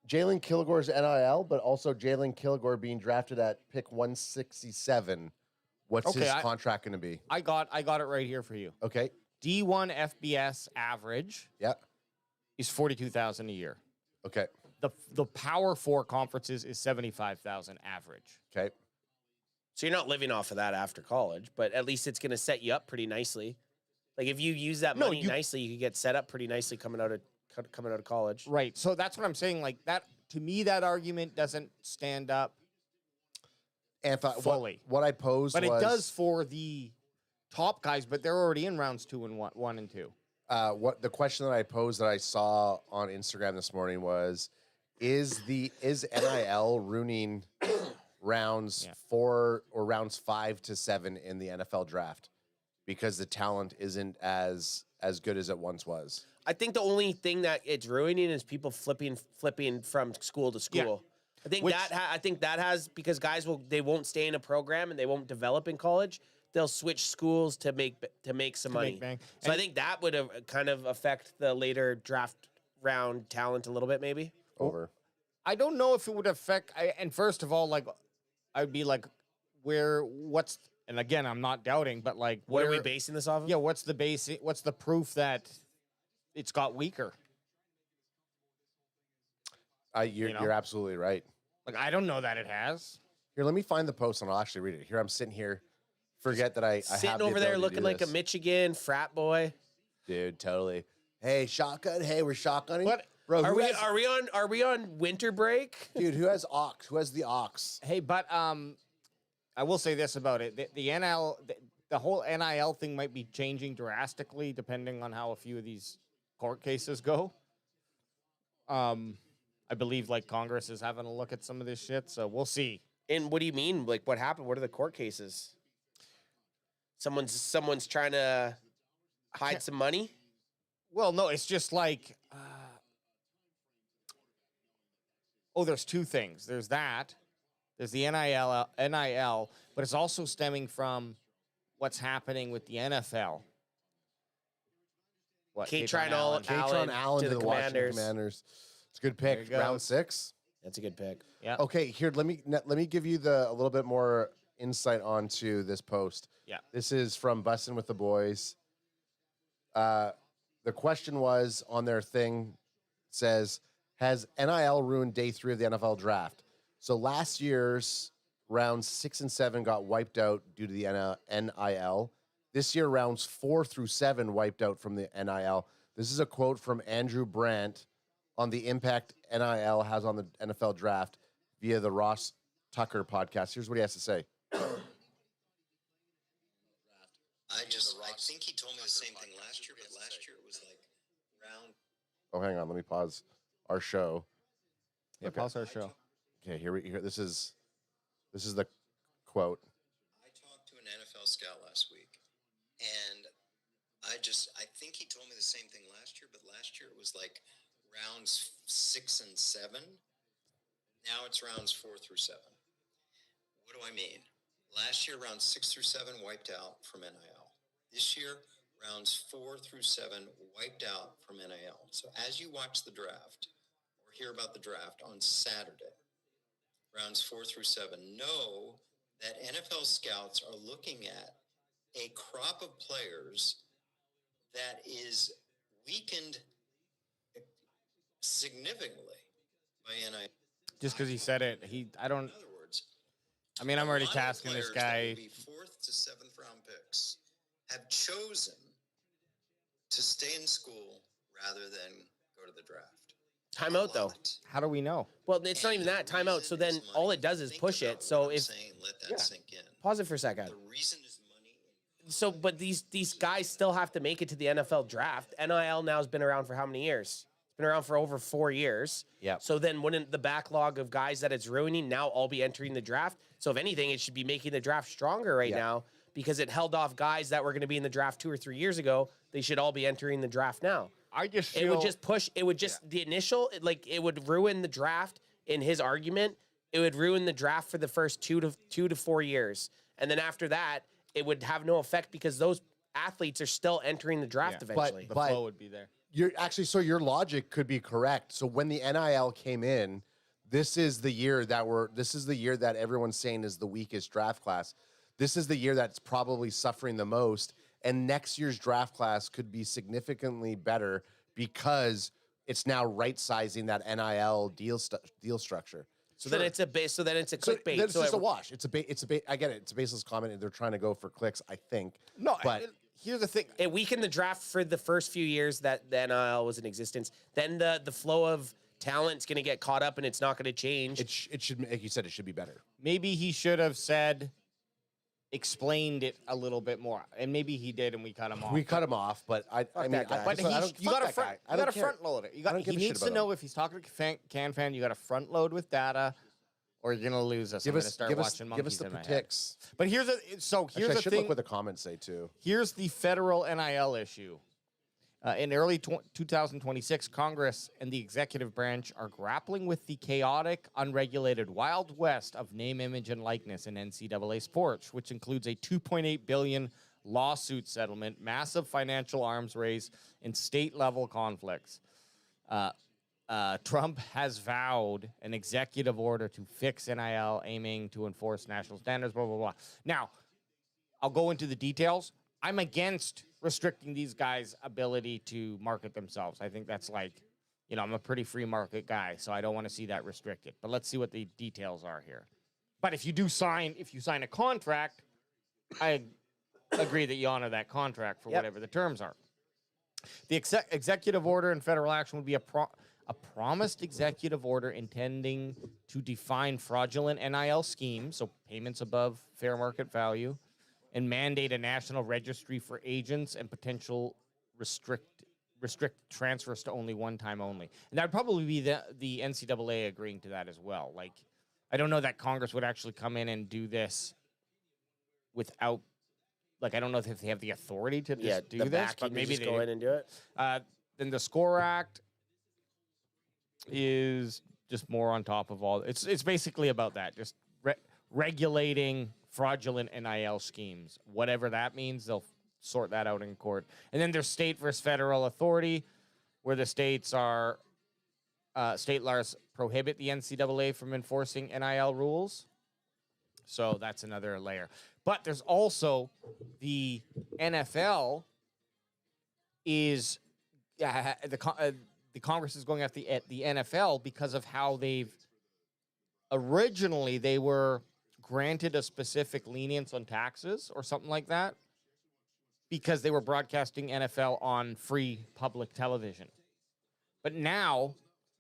Jalen Kilgore's NIL, but also Jalen Kilgore being drafted at pick 167. What's his contract going to be? I got it right here for you. Okay. D1 FBS average. Yeah. Is $42,000 a year. Okay. The Power 4 conferences is $75,000 average. Okay. So you're not living off of that after college, but at least it's going to set you up pretty nicely. Like if you use that money nicely, you could get set up pretty nicely coming out of college. Right. So that's what I'm saying. Like that to me, that argument doesn't stand up fully. What I posed, but it does for the top guys. But they're already in rounds 2 and 1 and 2. What the question that I posed that I saw on Instagram this morning was, is NIL ruining rounds 4 or rounds 5 to 7 in the NFL draft because the talent isn't as good as it once was? I think the only thing that it's ruining is people flipping from school to school. Yeah. I think that has because guys they won't stay in a program and they won't develop in college. They'll switch schools to make some money. So I think that would kind of affect the later draft round talent a little bit, maybe. Over. I don't know if it would affect. And first of all, like I'd be like, and again, I'm not doubting, but like, what are we basing this off of? Yeah, what's the proof that it's got weaker? You're absolutely right. Like, I don't know that it has. Here, let me find the post and I'll actually read it. Here, I'm sitting here. Forget that I sitting have the over there ability to looking do like this. a Michigan frat boy. Dude, totally. Hey, shotgun. Hey, we're shotgunning. What? Bro, Are we on winter break? Dude, who has ox? Who has the ox? Hey, but I will say this about it: the whole NIL thing might be changing drastically depending on how a few of these court cases go. I believe like Congress is having a look at some of this shit, so we'll see. And what do you mean? Like, what happened? What are the court cases? Someone's trying to hide some money? Well, no, it's just like, there's two things. There's that. There's the NIL, but it's also stemming from what's happening with the NFL. What? Katron Allen Allen to the Washington Commanders. Commanders. It's a good pick. Round 6. That's a good pick. Yeah. Okay, here let me give you a little bit more insight onto this post. Yeah. This is from Bussin' with the Boys. The question was on their thing says, has NIL ruined day 3 of the NFL draft? So last year's rounds 6 and 7 got wiped out due to the NIL. This year, rounds 4 through 7 wiped out from the NIL. This is a quote from Andrew Brandt on the impact NIL has on the NFL draft via the Ross Tucker podcast. Here's what he has to say. I think he told me the same thing last year, but last year it was like round. Oh, hang on. Let me pause our show. Yeah, pause our show. Okay, here. This is the quote. I talked to an NFL scout last week, and I think he told me the same thing last year, but last year it was like rounds 6 and 7. Now it's rounds 4 through 7. What do I mean? Last year, rounds 6 through 7 wiped out from NIL. This year, rounds 4 through 7 wiped out from NIL. So as you watch the draft or hear about the draft on Saturday, rounds 4 through 7, know that NFL scouts are looking at a crop of players that is weakened significantly by NIL. Just because he said it, I'm already tasking this guy. 4th to 7th round picks have chosen to stay in school rather than go to the draft. Timeout, though. How do we know? Well, it's not even that. Timeout. So then all it does is push it. So if let that sink in. Pause it for a second. The reason is money. So, but these guys still have to make it to the NFL draft. NIL now has been around for how many years? It's been around for over 4 years. Yeah. So then wouldn't the backlog of guys that it's ruining now all be entering the draft? So if anything, it should be making the draft stronger right now because it held off guys that were going to be in the draft 2 or 3 years ago. They should all be entering the draft now. I just feel... It would just push... It would just... The initial... it would ruin the draft in his argument. It would ruin the draft for the first 2 to 4 years. And then after that, it would have no effect because those athletes are still entering the draft eventually. The flow would be there. So your logic could be correct. So when the NIL came in, this is the year that everyone's saying is the weakest draft class. This is the year that's probably suffering the most. And next year's draft class could be significantly better because it's now right-sizing that NIL deal structure. So then it's a base. So then it's a clickbait. It's just a wash. It's a I get it. It's a baseless comment. And they're trying to go for clicks, I think. No, but here's the thing. It weakened the draft for the first few years that the NIL was in existence. Then the flow of talent's going to get caught up and it's not going to change. It should, like you said, it should be better. Maybe he should have explained it a little bit more, and maybe he did, and we cut him off. We cut him off, but you got to front load it. He needs to know if he's talking to CanFan. You got to front load with data, or you're gonna lose us. I'm gonna start watching monkeys in my head. But here's the thing. Look what the comments say too. Here's the federal NIL issue. In early 2026, Congress and the executive branch are grappling with the chaotic, unregulated Wild West of name, image, and likeness in NCAA sports, which includes a $2.8 billion lawsuit settlement, massive financial arms race, and state-level conflicts. Trump has vowed an executive order to fix NIL, aiming to enforce national standards, blah, blah, blah. Now, I'll go into the details. I'm against restricting these guys' ability to market themselves. I think that's I'm a pretty free market guy, so I don't want to see that restricted. But let's see what the details are here. But if you sign a contract, I agree that you honor that contract for whatever the terms are. The executive order and federal action would be a promised executive order intending to define fraudulent NIL schemes, so payments above fair market value, and mandate a national registry for agents and potential restrict transfers to only one time only. And that would probably be the NCAA agreeing to that as well. I don't know that Congress would actually come in and do this without, I don't know if they have the authority to just do this, but maybe they go in and do it. Then the SCORE Act is just more on top of all. It's basically about that, just regulating fraudulent NIL schemes. Whatever that means, they'll sort that out in court. And then there's state versus federal authority, where the states are state laws prohibit the NCAA from enforcing NIL rules. So that's another layer. But there's also the NFL is the Congress is going at the NFL because of how they've originally they were granted a specific lenience on taxes or something like that because they were broadcasting NFL on free public television. But now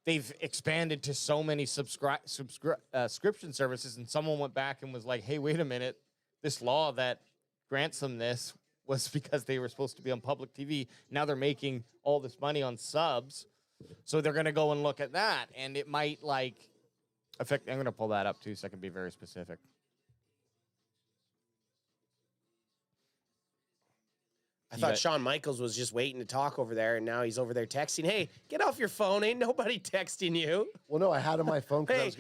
they've expanded to so many subscription services, and someone went back and was like, hey, wait a minute, this law that grants them this was because they were supposed to be on public TV. Now they're making all this money on subs, so they're going to go and look at that, and it might, like, affect... I'm going to pull that up, too, so I can be very specific. I thought Shawn Michaels was just waiting to talk over there, and now he's over there texting. Hey, get off your phone. Ain't nobody texting you. Well, no, I had on my phone. Hey,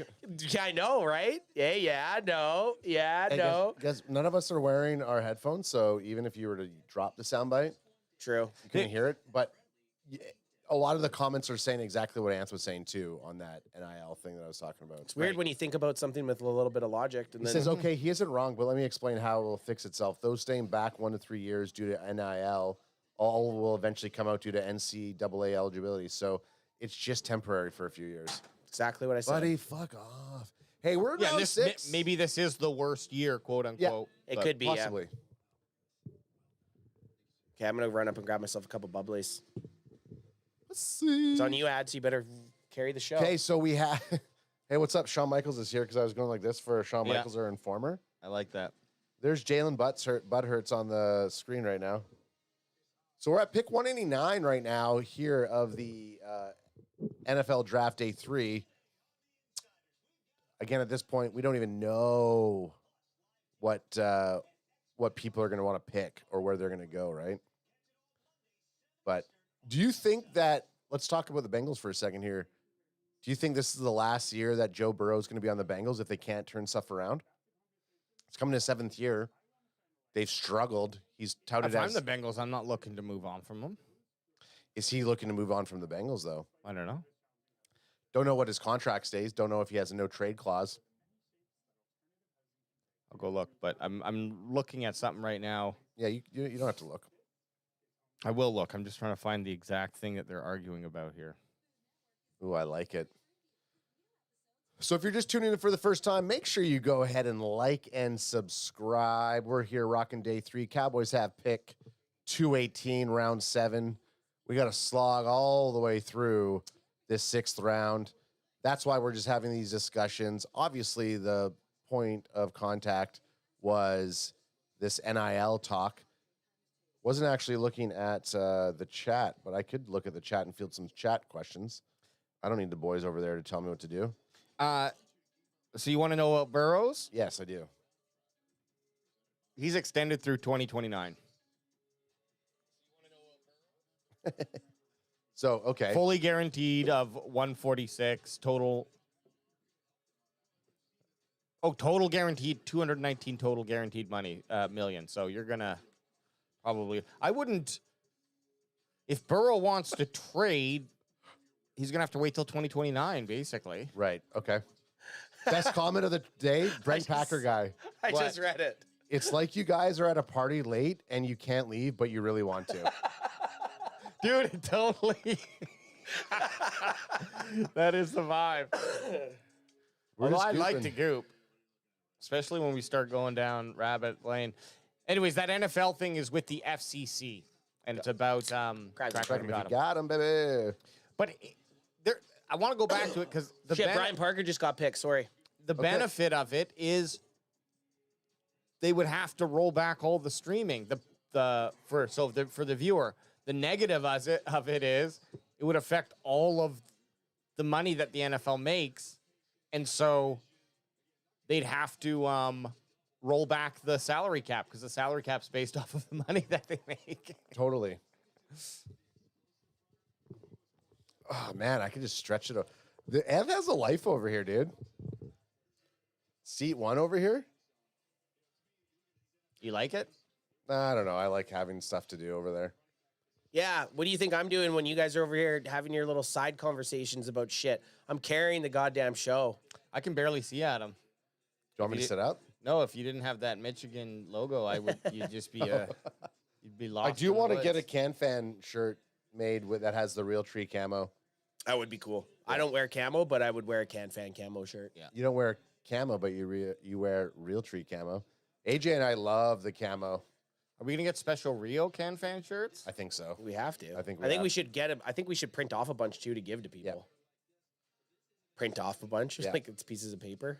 I know, right? Yeah, no. Yeah, no. Guys, none of us are wearing our headphones, so even if you were to drop the soundbite, true, you couldn't hear it. But a lot of the comments are saying exactly what Ants was saying, too, on that NIL thing that I was talking about. It's weird when you think about something with a little bit of logic. And He then, says, okay, he isn't wrong, but let me explain how it will fix itself. Those staying back 1 to 3 years due to NIL, all will eventually come out due to NCAA eligibility. So it's just temporary for a few years. Exactly what I said. Buddy, fuck off. Hey, we're in round 6. Maybe this is the worst year, quote unquote. Yeah, it could be, possibly. Yeah. Okay, I'm going to run up and grab myself a couple bubblies. Let's see. It's on you, Ad, so you better carry the show. Okay, so we have... Hey, what's up? Shawn Michaels is here because I was going like this for Shawn Michaels, our informer. I like that. There's Jalen Butthurts on the screen right now. So we're at pick 189 right now here of the NFL Draft Day 3. Again, at this point, we don't even know what people are going to want to pick or where they're going to go, right? But do you think that, let's talk about the Bengals for a second here. Do you think this is the last year that Joe Burrow is going to be on the Bengals if they can't turn stuff around? It's coming to 7th year. They've struggled. He's touted if I'm as... the Bengals, I'm not looking to move on from them. Is he looking to move on from the Bengals, though? I don't know. Don't know what his contract stays. Don't know if he has a no-trade clause. I'll go look, but I'm looking at something right now. Yeah, you don't have to look. I will look. I'm just trying to find the exact thing that they're arguing about here. Ooh, I like it. So if you're just tuning in for the first time, make sure you go ahead and like and subscribe. We're here rocking day 3. Cowboys have pick 218, round 7. We got to slog all the way through this 6th round. That's why we're just having these discussions. Obviously, the point of contact was this NIL talk. Wasn't actually looking at the chat, but I could look at the chat and field some chat questions. I don't need the boys over there to tell me what to do. So you want to know about Burrows? Yes, I do. He's extended through 2029. So, okay. Fully guaranteed of 146 total. Oh, total guaranteed, 219 total guaranteed money, million. So you're going to probably, I wouldn't, if Burrow wants to trade, he's going to have to wait till 2029, basically. Right. Okay. Best comment of the day, Brent Packer guy. I just read it. It's like you guys are at a party late and you can't leave, but you really want to. Dude, totally. That is the vibe. Although I like to goop, especially when we start going down rabbit lane. Anyways, that NFL thing is with the FCC, and it's about got him, baby. But I want to go back to it because Brian Parker just got picked. Sorry. The benefit of it is they would have to roll back all the streaming for the viewer. The negative of it is it would affect all of the money that the NFL makes, and so they'd have to roll back the salary cap because the salary cap's based off of the money that they make. Totally. Oh, man, I can just stretch it. The Ev has a life over here, dude. Seat 1 over here. You like it? I don't know. I like having stuff to do over there. Yeah, what do you think I'm doing when you guys are over here having your little side conversations about shit? I'm carrying the goddamn show. I can barely see Adam. Do you want me to sit up? No, if you didn't have that Michigan logo, you'd just be you'd be lost. I do want to get a CanFan shirt made that has the real tree camo. That would be cool. I don't wear camo, but I would wear a CanFan camo shirt. Yeah. You don't wear camo, but you wear real tree camo. AJ and I love the camo. Are we gonna get special Rio CanFan shirts? I think so. We have to. I think we should get them. I think we should print off a bunch too to give to people. Yeah. Print off a bunch, Yeah. like it's pieces of paper.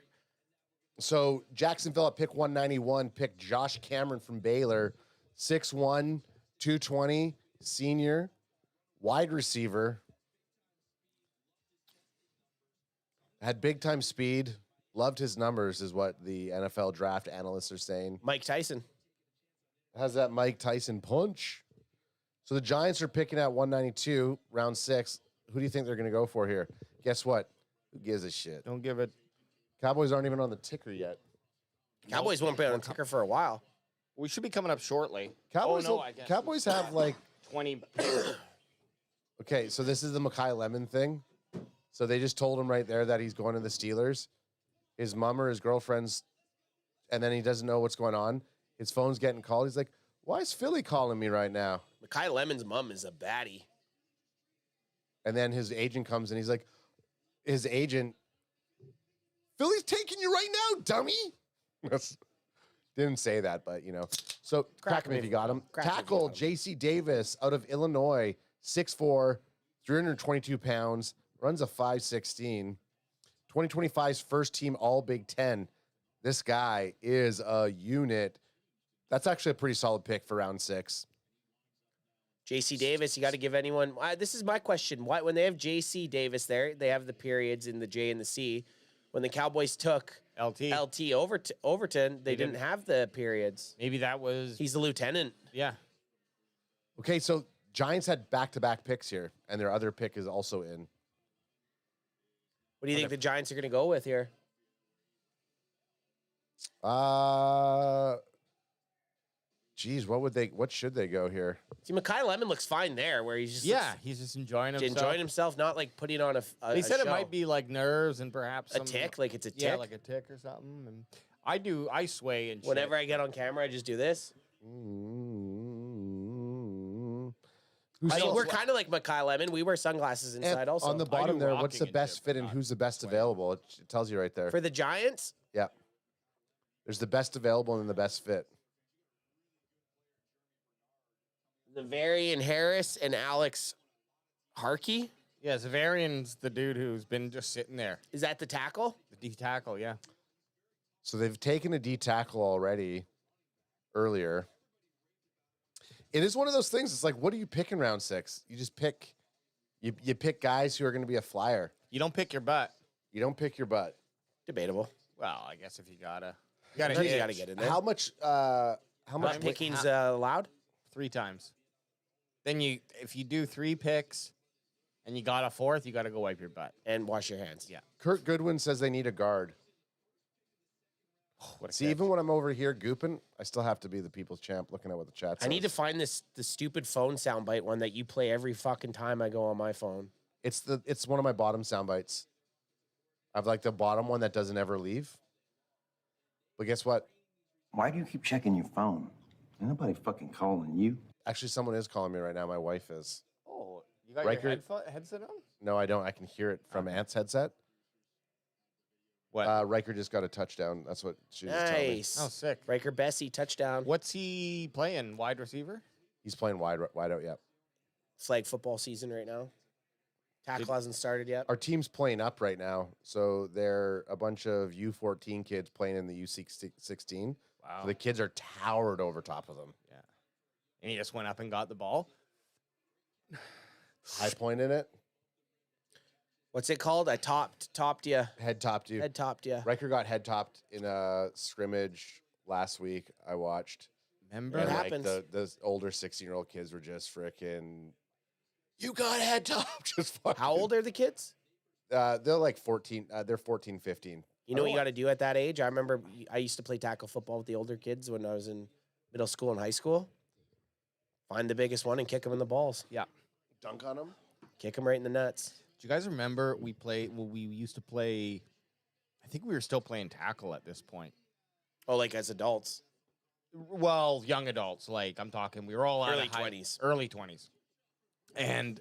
So Jacksonville at pick 191 picked Josh Cameron from Baylor, 6'1", 220, senior, wide receiver. Had big time speed. Loved his numbers, is what the NFL draft analysts are saying. Mike Tyson. Has that Mike Tyson punch. So the Giants are picking at 192, round 6. Who do you think they're going to go for here? Guess what? Who gives a shit? Don't give it. Cowboys aren't even on the ticker yet. Cowboys won't be on a ticker for a while. We should be coming up shortly. Cowboys, I guess Cowboys have like 20. Okay, so this is the Mekhi Lemon thing. So they just told him right there that he's going to the Steelers. His mom or his girlfriend's, and then he doesn't know what's going on. His phone's getting called. He's like, why is Philly calling me right now? Mekhi Lemon's mom is a baddie. And then his agent comes and he's like, Philly's taking you right now, dummy. Didn't say that, but, So crack him if you got him. Tackle J.C. Davis out of Illinois, 6'4", 322 pounds, runs a 5.16. 2025's first team All Big Ten. This guy is a unit. That's actually a pretty solid pick for round 6. J.C. Davis, you got to give anyone. This is my question. Why, when they have J.C. Davis there, they have the periods in the J and the C. When the Cowboys took LT Overton, they didn't have the periods. Maybe that was. He's the lieutenant. Yeah. Okay, so Giants had back-to-back picks here, and their other pick is also in. What do you think the Giants are going to go with here? Geez, what should they go here? See, Mekhi Lemon looks fine there, where he's just he's just enjoying himself. Not like putting on a He said show. it might be like nerves and perhaps a tick, like it's a tick. Yeah, like a tick or something. And I sway and whenever I get on camera, I just do this. We're kind of like Mekhi Lemon. We wear sunglasses inside also. On the bottom there, what's the best fit and who's the best available? It tells you right there. For the Giants? Yeah. There's the best available and the best fit. Zavarian Harris and Alex Harkey? Yeah, Zavarian's the dude who's been just sitting there. Is that the tackle? The D tackle, yeah. So they've taken a D tackle already earlier. It is one of those things. It's like, what do you pick in round 6? You just pick. You pick guys who are going to be a flyer. You don't pick your butt. You don't pick your butt. Debatable. Well, I guess if you gotta get in there. How much picking's allowed? 3 times. Then if you do 3 picks and you got a 4th, you got to go wipe your butt and wash your hands. Yeah. Kurt Goodwin says they need a guard. See, even when I'm over here gooping, I still have to be the people's champ looking at what the chat says. I need to find the stupid phone soundbite one that you play every fucking time I go on my phone. It's one of my bottom sound bites. I've like the bottom one that doesn't ever leave. But guess what? Why do you keep checking your phone? Ain't nobody fucking calling you. Actually, someone is calling me right now. My wife is. Oh, you got Riker, your headset on? No, I don't. I can hear it from Ant's headset. What? Riker just got a touchdown. That's what she was telling me. Nice. Oh, sick. Riker Bessie, touchdown. What's he playing? Wide receiver? He's playing wide out, yeah. Flag football season right now. Tackle hasn't started yet. Our team's playing up right now. So they're a bunch of U14 kids playing in the U16. Wow. So the kids are towered over top of them. Yeah. And he just went up and got the ball? High point in it. What's it called? I topped you. Head topped you. Head topped you. Riker got head topped in a scrimmage last week. I watched. Remember? It and happens. The older 16-year-old kids were just freaking. You got head topped. Just fucking. How old are the kids? They're like 14. They're 14, 15. You know what you got to do at that age? I remember I used to play tackle football with the older kids when I was in middle school and high school. Find the biggest one and kick him in the balls. Yeah. Dunk on him. Kick him right in the nuts. Do you guys remember we used to play, I think we were still playing tackle at this point. Oh, like as adults? Well, young adults. Like, I'm talking, we were all early 20s. Early 20s. And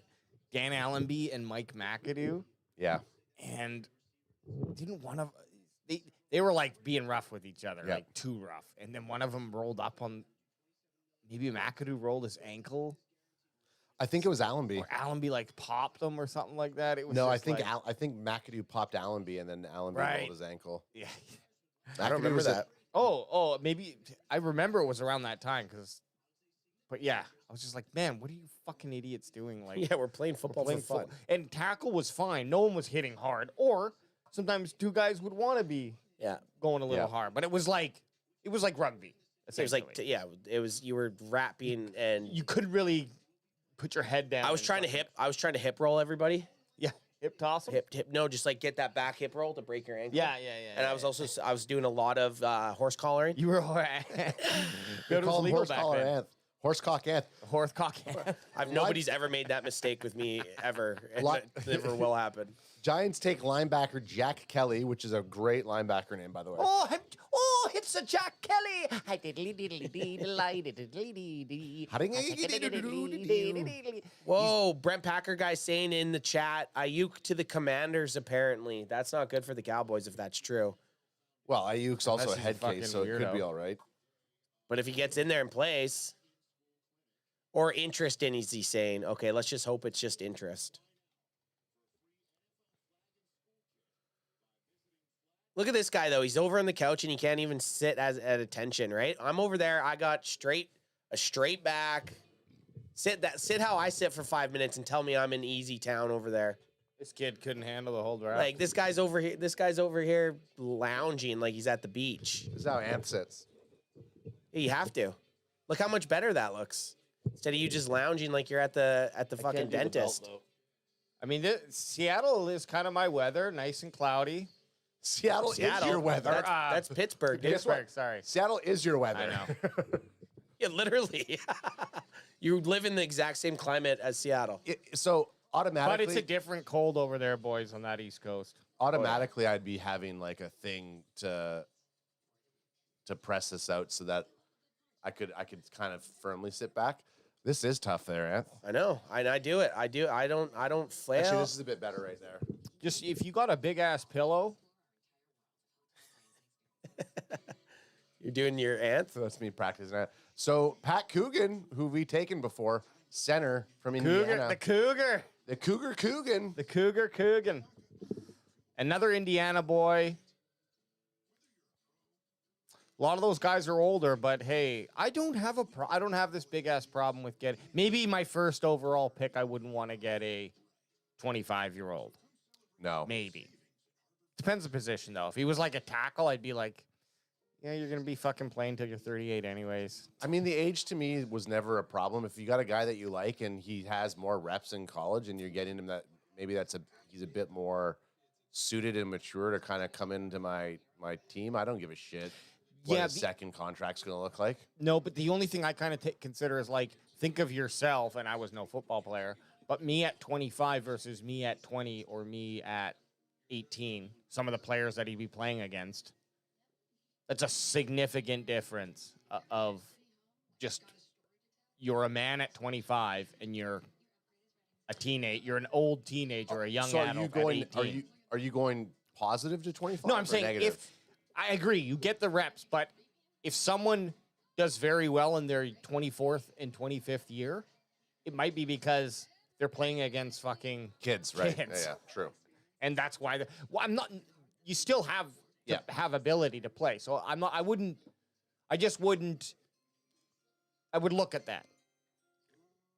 Dan Allenby and Mike McAdoo. Yeah. And didn't one of... They were, like, being rough with each other. Yeah. Like, too rough. And then one of them rolled up on... Maybe McAdoo rolled his ankle. I think it was Allenby. Or Allenby, like, popped him or something like that. It was No, I just think like, I think McAdoo popped Allenby, and then Allenby Right. rolled his ankle. Yeah. I don't remember that. Maybe I remember it was around that time but yeah, I was just like, man, what are you fucking idiots doing? Like, Yeah, we're playing football for fun. And tackle was fine. No one was hitting hard, or sometimes two guys would want to be going a little hard, but it was like rugby. It was like, you were rapping and you couldn't really put your head down. I was trying to hip roll everybody. Yeah. Hip toss them? Hip, no, just like get that back hip roll to break your ankle. Yeah. And I was doing a lot of horse collaring. You were call him horse collar Anth. Horsecock Anth. Horsecock Anth. Nobody's ever made that mistake with me ever. And it never will happen. Giants take linebacker Jack Kelly, which is a great linebacker name, by the way. Oh, it's a Jack Kelly. Whoa, Brent Packer guy saying in the chat, Ayuk to the Commanders, apparently. That's not good for the Cowboys if that's true. Well, Ayuk's also a head case, so it could be all right. But if he gets in there and plays, or interest in, is he saying? Okay, let's just hope it's just interest. Look at this guy, though. He's over on the couch, and he can't even sit at attention, right? I'm over there. I got a straight back. Sit how I sit for 5 minutes and tell me I'm in easy town over there. This kid couldn't handle the whole draft. Like, this guy's over here lounging like he's at the beach. This is how Ant sits. You have to. Look how much better that looks. Instead of you just lounging like you're at the fucking dentist. I mean, Seattle is kind of my weather, nice and cloudy. Seattle is your weather. That's Pittsburgh. Dude. Pittsburgh, sorry. Seattle is your weather. I know. Yeah, literally. You live in the exact same climate as Seattle. So automatically... But it's a different cold over there, boys, on that East Coast. Automatically, I'd be having like a thing to press this out so that I could kind of firmly sit back. This is tough there, Anth. I know. I do it. I don't flail. Actually, this is a bit better right there. Just if you got a big ass pillow. You're doing your Anth? That's me practicing that. So Pat Coogan, who we taken before, center from Indiana. The Cougar. The Cougar Coogan. The Cougar Coogan. Another Indiana boy. A lot of those guys are older, but hey, I don't have this big ass problem with getting. Maybe my first overall pick, I wouldn't want to get a 25-year-old. No, maybe depends the position though. If he was like a tackle, I'd be like, yeah, you're gonna be fucking playing till you're 38 anyways. I mean, the age to me was never a problem. If you got a guy that you like and he has more reps in college, and you're getting him that maybe he's a bit more suited and mature to kind of come into my team. I don't give a shit what his second contract's going to look like. No, but the only thing I kind of consider is like, think of yourself, and I was no football player, but me at 25 versus me at 20 or me at 18, some of the players that he'd be playing against. That's a significant difference of just you're a man at 25 and you're an old teenager, a young adult at 18. Are you going positive to 25? No, I'm saying negative? I agree, you get the reps, but if someone does very well in their 24th and 25th year, it might be because they're playing against fucking kids, right? Yeah, true. And that's why you still have to have ability to play. So I would look at that.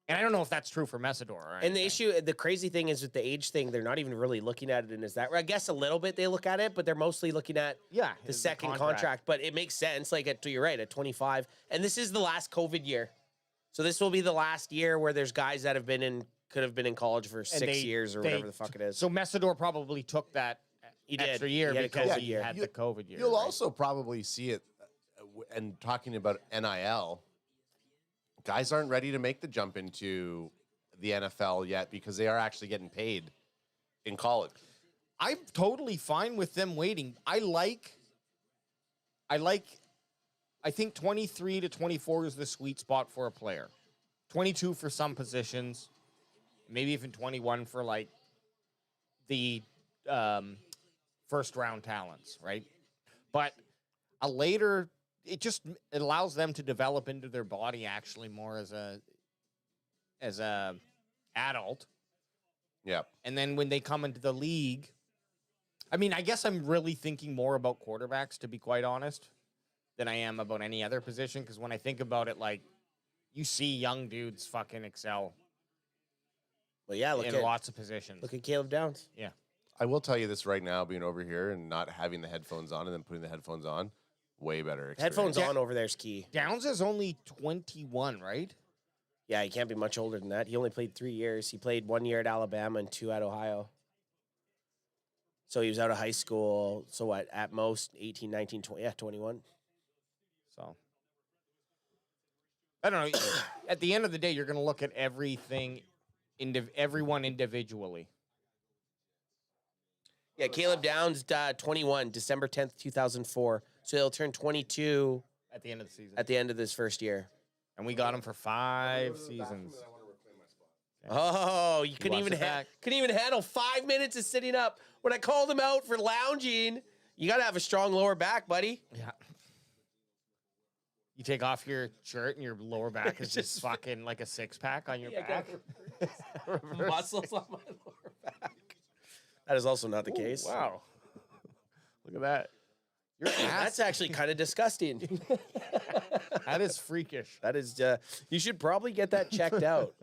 And I don't know if that's true for Messidor. And the crazy thing is with the age thing, they're not even really looking at it in as that. I guess a little bit they look at it, but they're mostly looking at the second contract. But it makes sense. Like you're right, at 25, and this is the last COVID year, so this will be the last year where there's guys that could have been in college for 6 years or whatever the fuck it is. So Messidor probably took that extra year because he had the COVID year. You'll also probably see it and talking about NIL, guys aren't ready to make the jump into the NFL yet because they are actually getting paid in college. I'm totally fine with them waiting. I think 23 to 24 is the sweet spot for a player. 22 for some positions, maybe even 21 for like the first round talents, right? But a later, it allows them to develop into their body actually more as a adult. Yeah. And then when they come into the league, I mean, I guess I'm really thinking more about quarterbacks, to be quite honest, than I am about any other position. Because when I think about it, like, you see young dudes fucking excel. Well, yeah, in lots of positions. Look at Caleb Downs. Yeah. I will tell you this right now, being over here and not having the headphones on and then putting the headphones on, way better experience. Headphones on over there is key. Downs is only 21, right? Yeah, he can't be much older than that. He only played 3 years. He played 1 year at Alabama and 2 at Ohio. So he was out of high school. So what, at most 18, 19, 20, yeah, 21. So I don't know. At the end of the day, you're going to look at everything, everyone individually. Yeah, Caleb Downs, 21, December 10th, 2004. So he'll turn 22 at the end of the season. At the end of this first year. And we got him for 5 seasons. Oh, you couldn't even handle 5 minutes of sitting up when I called him out for lounging. You got to have a strong lower back, buddy. Yeah. You take off your shirt and your lower back is just fucking like a 6-pack on your back. Muscles on my lower back. That is also not the case. Wow. Look at that. Your ass. That's actually kind of disgusting. That is freakish. That is, you should probably get that checked out.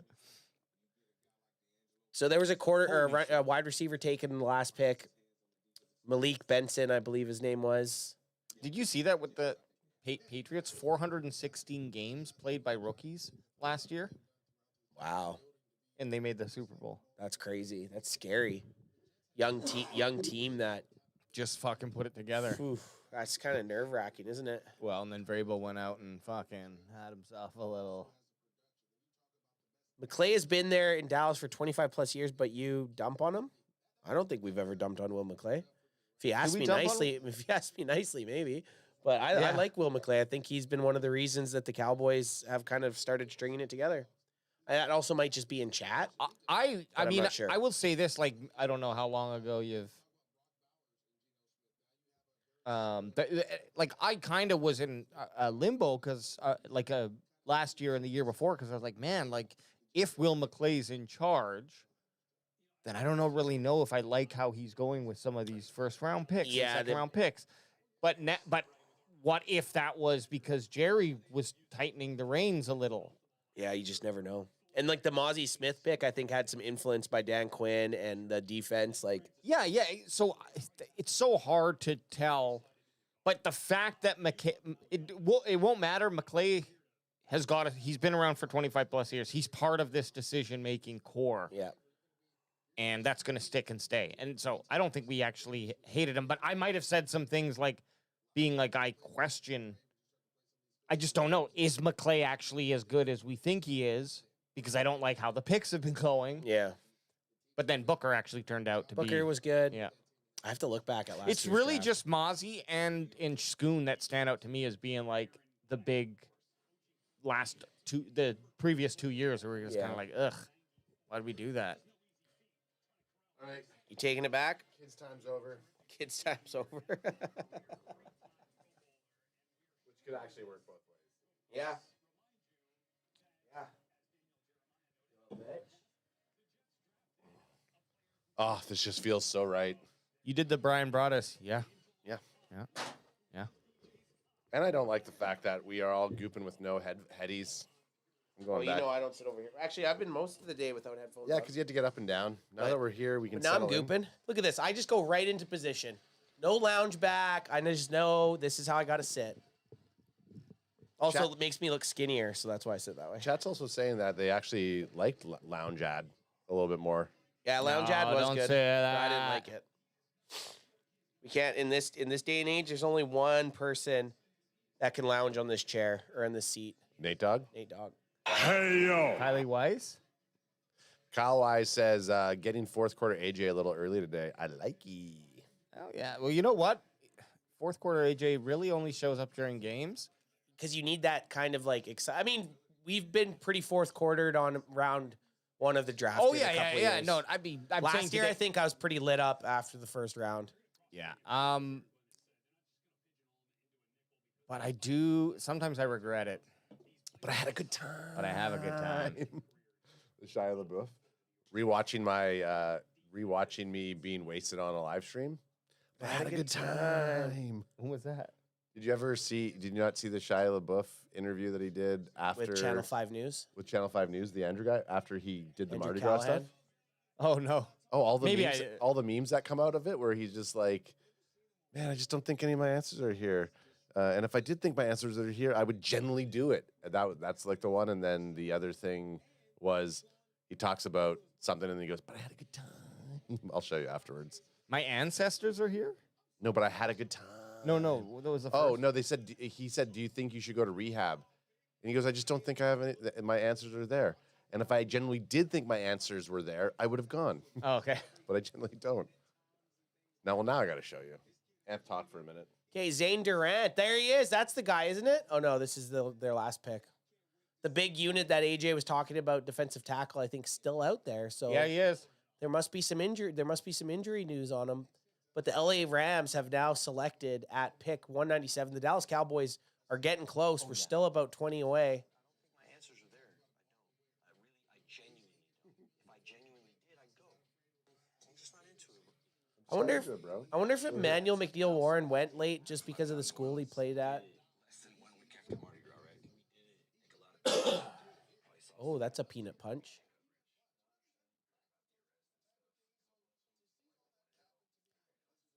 So there was a wide receiver taken in the last pick. Malik Benson, I believe his name was. Did you see that with the Patriots? 416 games played by rookies last year. Wow. And they made the Super Bowl. That's crazy. That's scary. Young team that just fucking put it together. Oof, that's kind of nerve-wracking, isn't it? Well, and then Vrabel went out and fucking had himself a little. McClay has been there in Dallas for 25 plus years, but you dump on him? I don't think we've ever dumped on Will McClay. If you ask me nicely, maybe. But I like Will McClay. I think he's been one of the reasons that the Cowboys have kind of started stringing it together. That also might just be in chat. I mean, not sure. I will say this, like, I don't know how long ago you've like I kind of was in a limbo because last year and the year before, because I was like, man, like if Will McClay's in charge, then I don't really know if I like how he's going with some of these first round picks, second round picks. But what if that was because Jerry was tightening the reins a little? Yeah, you just never know. And like the Mozzie Smith pick, I think had some influence by Dan Quinn and the defense. Like, yeah. So it's so hard to tell. But the fact that it won't matter. McClay he's been around for 25 plus years. He's part of this decision making core. Yeah, and that's going to stick and stay. And so I don't think we actually hated him. But I might have said some things like being like I question. I just don't know. Is McClay actually as good as we think he is? Because I don't like how the picks have been going. Yeah. But then Booker actually turned out to be... Booker was good. Yeah. I have to look back at last It's year's really draft. just Mozzie and Schoon that stand out to me as being like the big the previous 2 years where we were just kind of like, ugh, why did we do that? All right. You taking it back? Kids' time's over. Kids' time's over. Which could actually work both ways. Yeah. Oh, this just feels so right. You did the Brian Broaddus. Yeah. Yeah. And I don't like the fact that we are all gooping with no headies. I'm going back. I don't sit over here. Actually, I've been most of the day without headphones. Yeah, because you had to get up and down. Now that we're here, we can But now I'm settle in. gooping. Look at this. I just go right into position. No lounge back. I just know this is how I got to sit. Also, it makes me look skinnier, so that's why I sit that way. Chat's also saying that they actually liked Lounge Ad a little bit more. Yeah, Lounge Ad was don't good. say that. I didn't like it. We can't in this day and age. There's only one person that can lounge on this chair or in this seat. Nate Dogg? Nate Dogg. Hey, yo. Kylie Weiss? Kyle Wise says, getting fourth quarter AJ a little early today. I like ye. Oh, yeah. Well, you know what? Fourth quarter AJ really only shows up during games. Because you need that kind of like I mean, we've been pretty fourth quartered on round one of the draft. Oh, yeah. No, I'm last year, I think I was pretty lit up after the first round. Yeah. But I sometimes I regret it. But I had a good time. But I have a good time. The Shia LaBeouf. Rewatching me being wasted on a live stream. But I had a good time. When was that? Did you not see the Shia LaBeouf interview that he did after With Channel 5 News? With Channel 5 News, the Andrew guy, after he did the Andrew Mardi Gras Callahan? stuff? Oh, no. Oh, all the Maybe memes, all the memes that come out of it where he's just like, man, I just don't think any of my answers are here. And if I did think my answers are here, I would generally do it. That's like the one. And then the other thing was he talks about something and he goes, but I had a good time. I'll show you afterwards. My ancestors are here? No, but I had a good time. No, that was the first. Oh, no, he said, do you think you should go to rehab? And he goes, I just don't think I have any, my answers are there. And if I generally did think my answers were there, I would have gone. Oh, okay. But I generally don't. Now I got to show you. Have talk for a minute. Okay, Zane Durant. There he is. That's the guy, isn't it? Oh, no, this is their last pick. The big unit that AJ was talking about, defensive tackle, I think, still out there. So yeah, he is. There must be some injury news on him. But the LA Rams have now selected at pick 197. The Dallas Cowboys are getting close. We're still about 20 away. My answers are there. I genuinely don't. If I genuinely did, I'd go. I'm just not into it. I wonder if Emmanuel McNeil Warren went late just because of the school he played at. Oh, that's a peanut punch.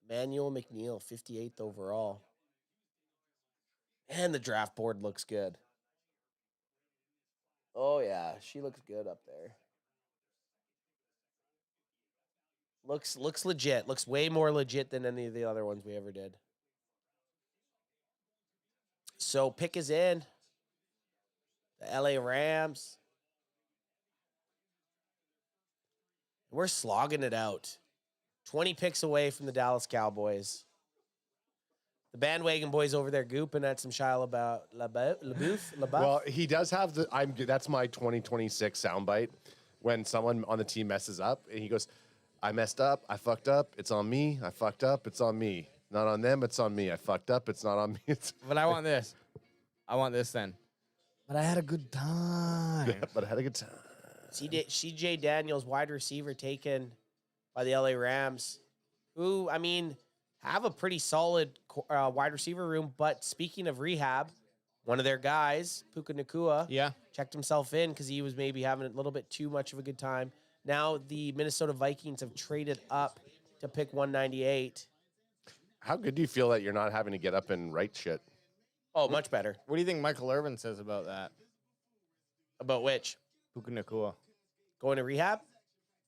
Emmanuel McNeil, 58th overall. And the draft board looks good. Oh, yeah. She looks good up there. Looks legit. Looks way more legit than any of the other ones we ever did. So pick is in. The LA Rams. We're slogging it out. 20 picks away from the Dallas Cowboys. The bandwagon boys over there gooping at some Shia LaBeouf. Well, he does have that's my 2026 soundbite when someone on the team messes up and he goes, I messed up, I fucked up, it's on me, I fucked up, it's on me. Not on them, it's on me. I fucked up, it's not on me. But I want this. I want this then. But I had a good time. Yeah, but I had a good time. CJ Daniels, wide receiver, taken by the LA Rams, who, I mean, have a pretty solid wide receiver room. But speaking of rehab, one of their guys, Puka Nacua, checked himself in because he was maybe having a little bit too much of a good time. Now the Minnesota Vikings have traded up to pick 198. How good do you feel that you're not having to get up and write shit? Oh, much better. What do you think Michael Irvin says about that? About which? Puka Nacua. Going to rehab?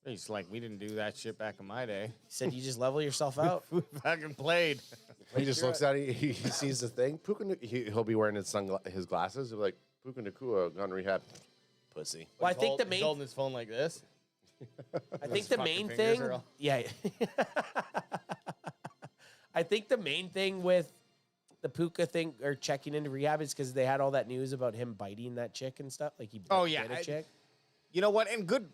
He's like, we didn't do that shit back in my day. He said you just level yourself out. We fucking played. He just looks at it, he sees the thing. He'll be wearing his glasses. He'll be like, Puka Nacua gone rehab. Pussy. Well, I think he's holding his phone like this. I think the main thing, I think the main thing with the Puka thing or checking into rehab is because they had all that news about him biting that chick and stuff. Like he bit a chick. You know what? And good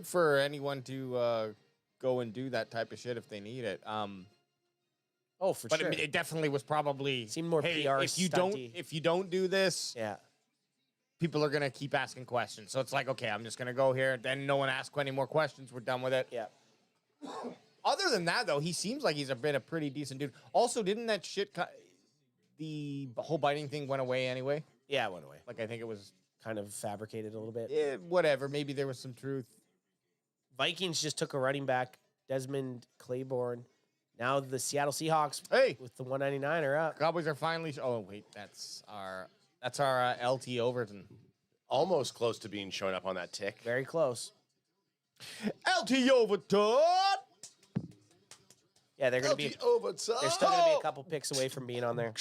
for anyone to go and do that type of shit if they need it. Oh, for but sure. But it definitely was probably seemed more hey, PR if you stunty. don't do this, people are gonna keep asking questions. So it's like, okay, I'm just gonna go here. Then no one asks any more questions. We're done with it. Yeah. Other than that, though, he seems like he's been a pretty decent dude. Also, didn't that shit the whole biting thing went away anyway? Yeah, it went away. Like I think it was kind of fabricated a little bit. Yeah, whatever. Maybe there was some truth. Vikings just took a running back, Desmond Claiborne. Now the Seattle Seahawks, with the 199 are up. Cowboys are finally. Oh wait, that's our LT Overton. Almost close to being showing up on that tick. Very close. LT Overton. Yeah, they're going to be. Overton. They're still going to be a couple picks away from being on there.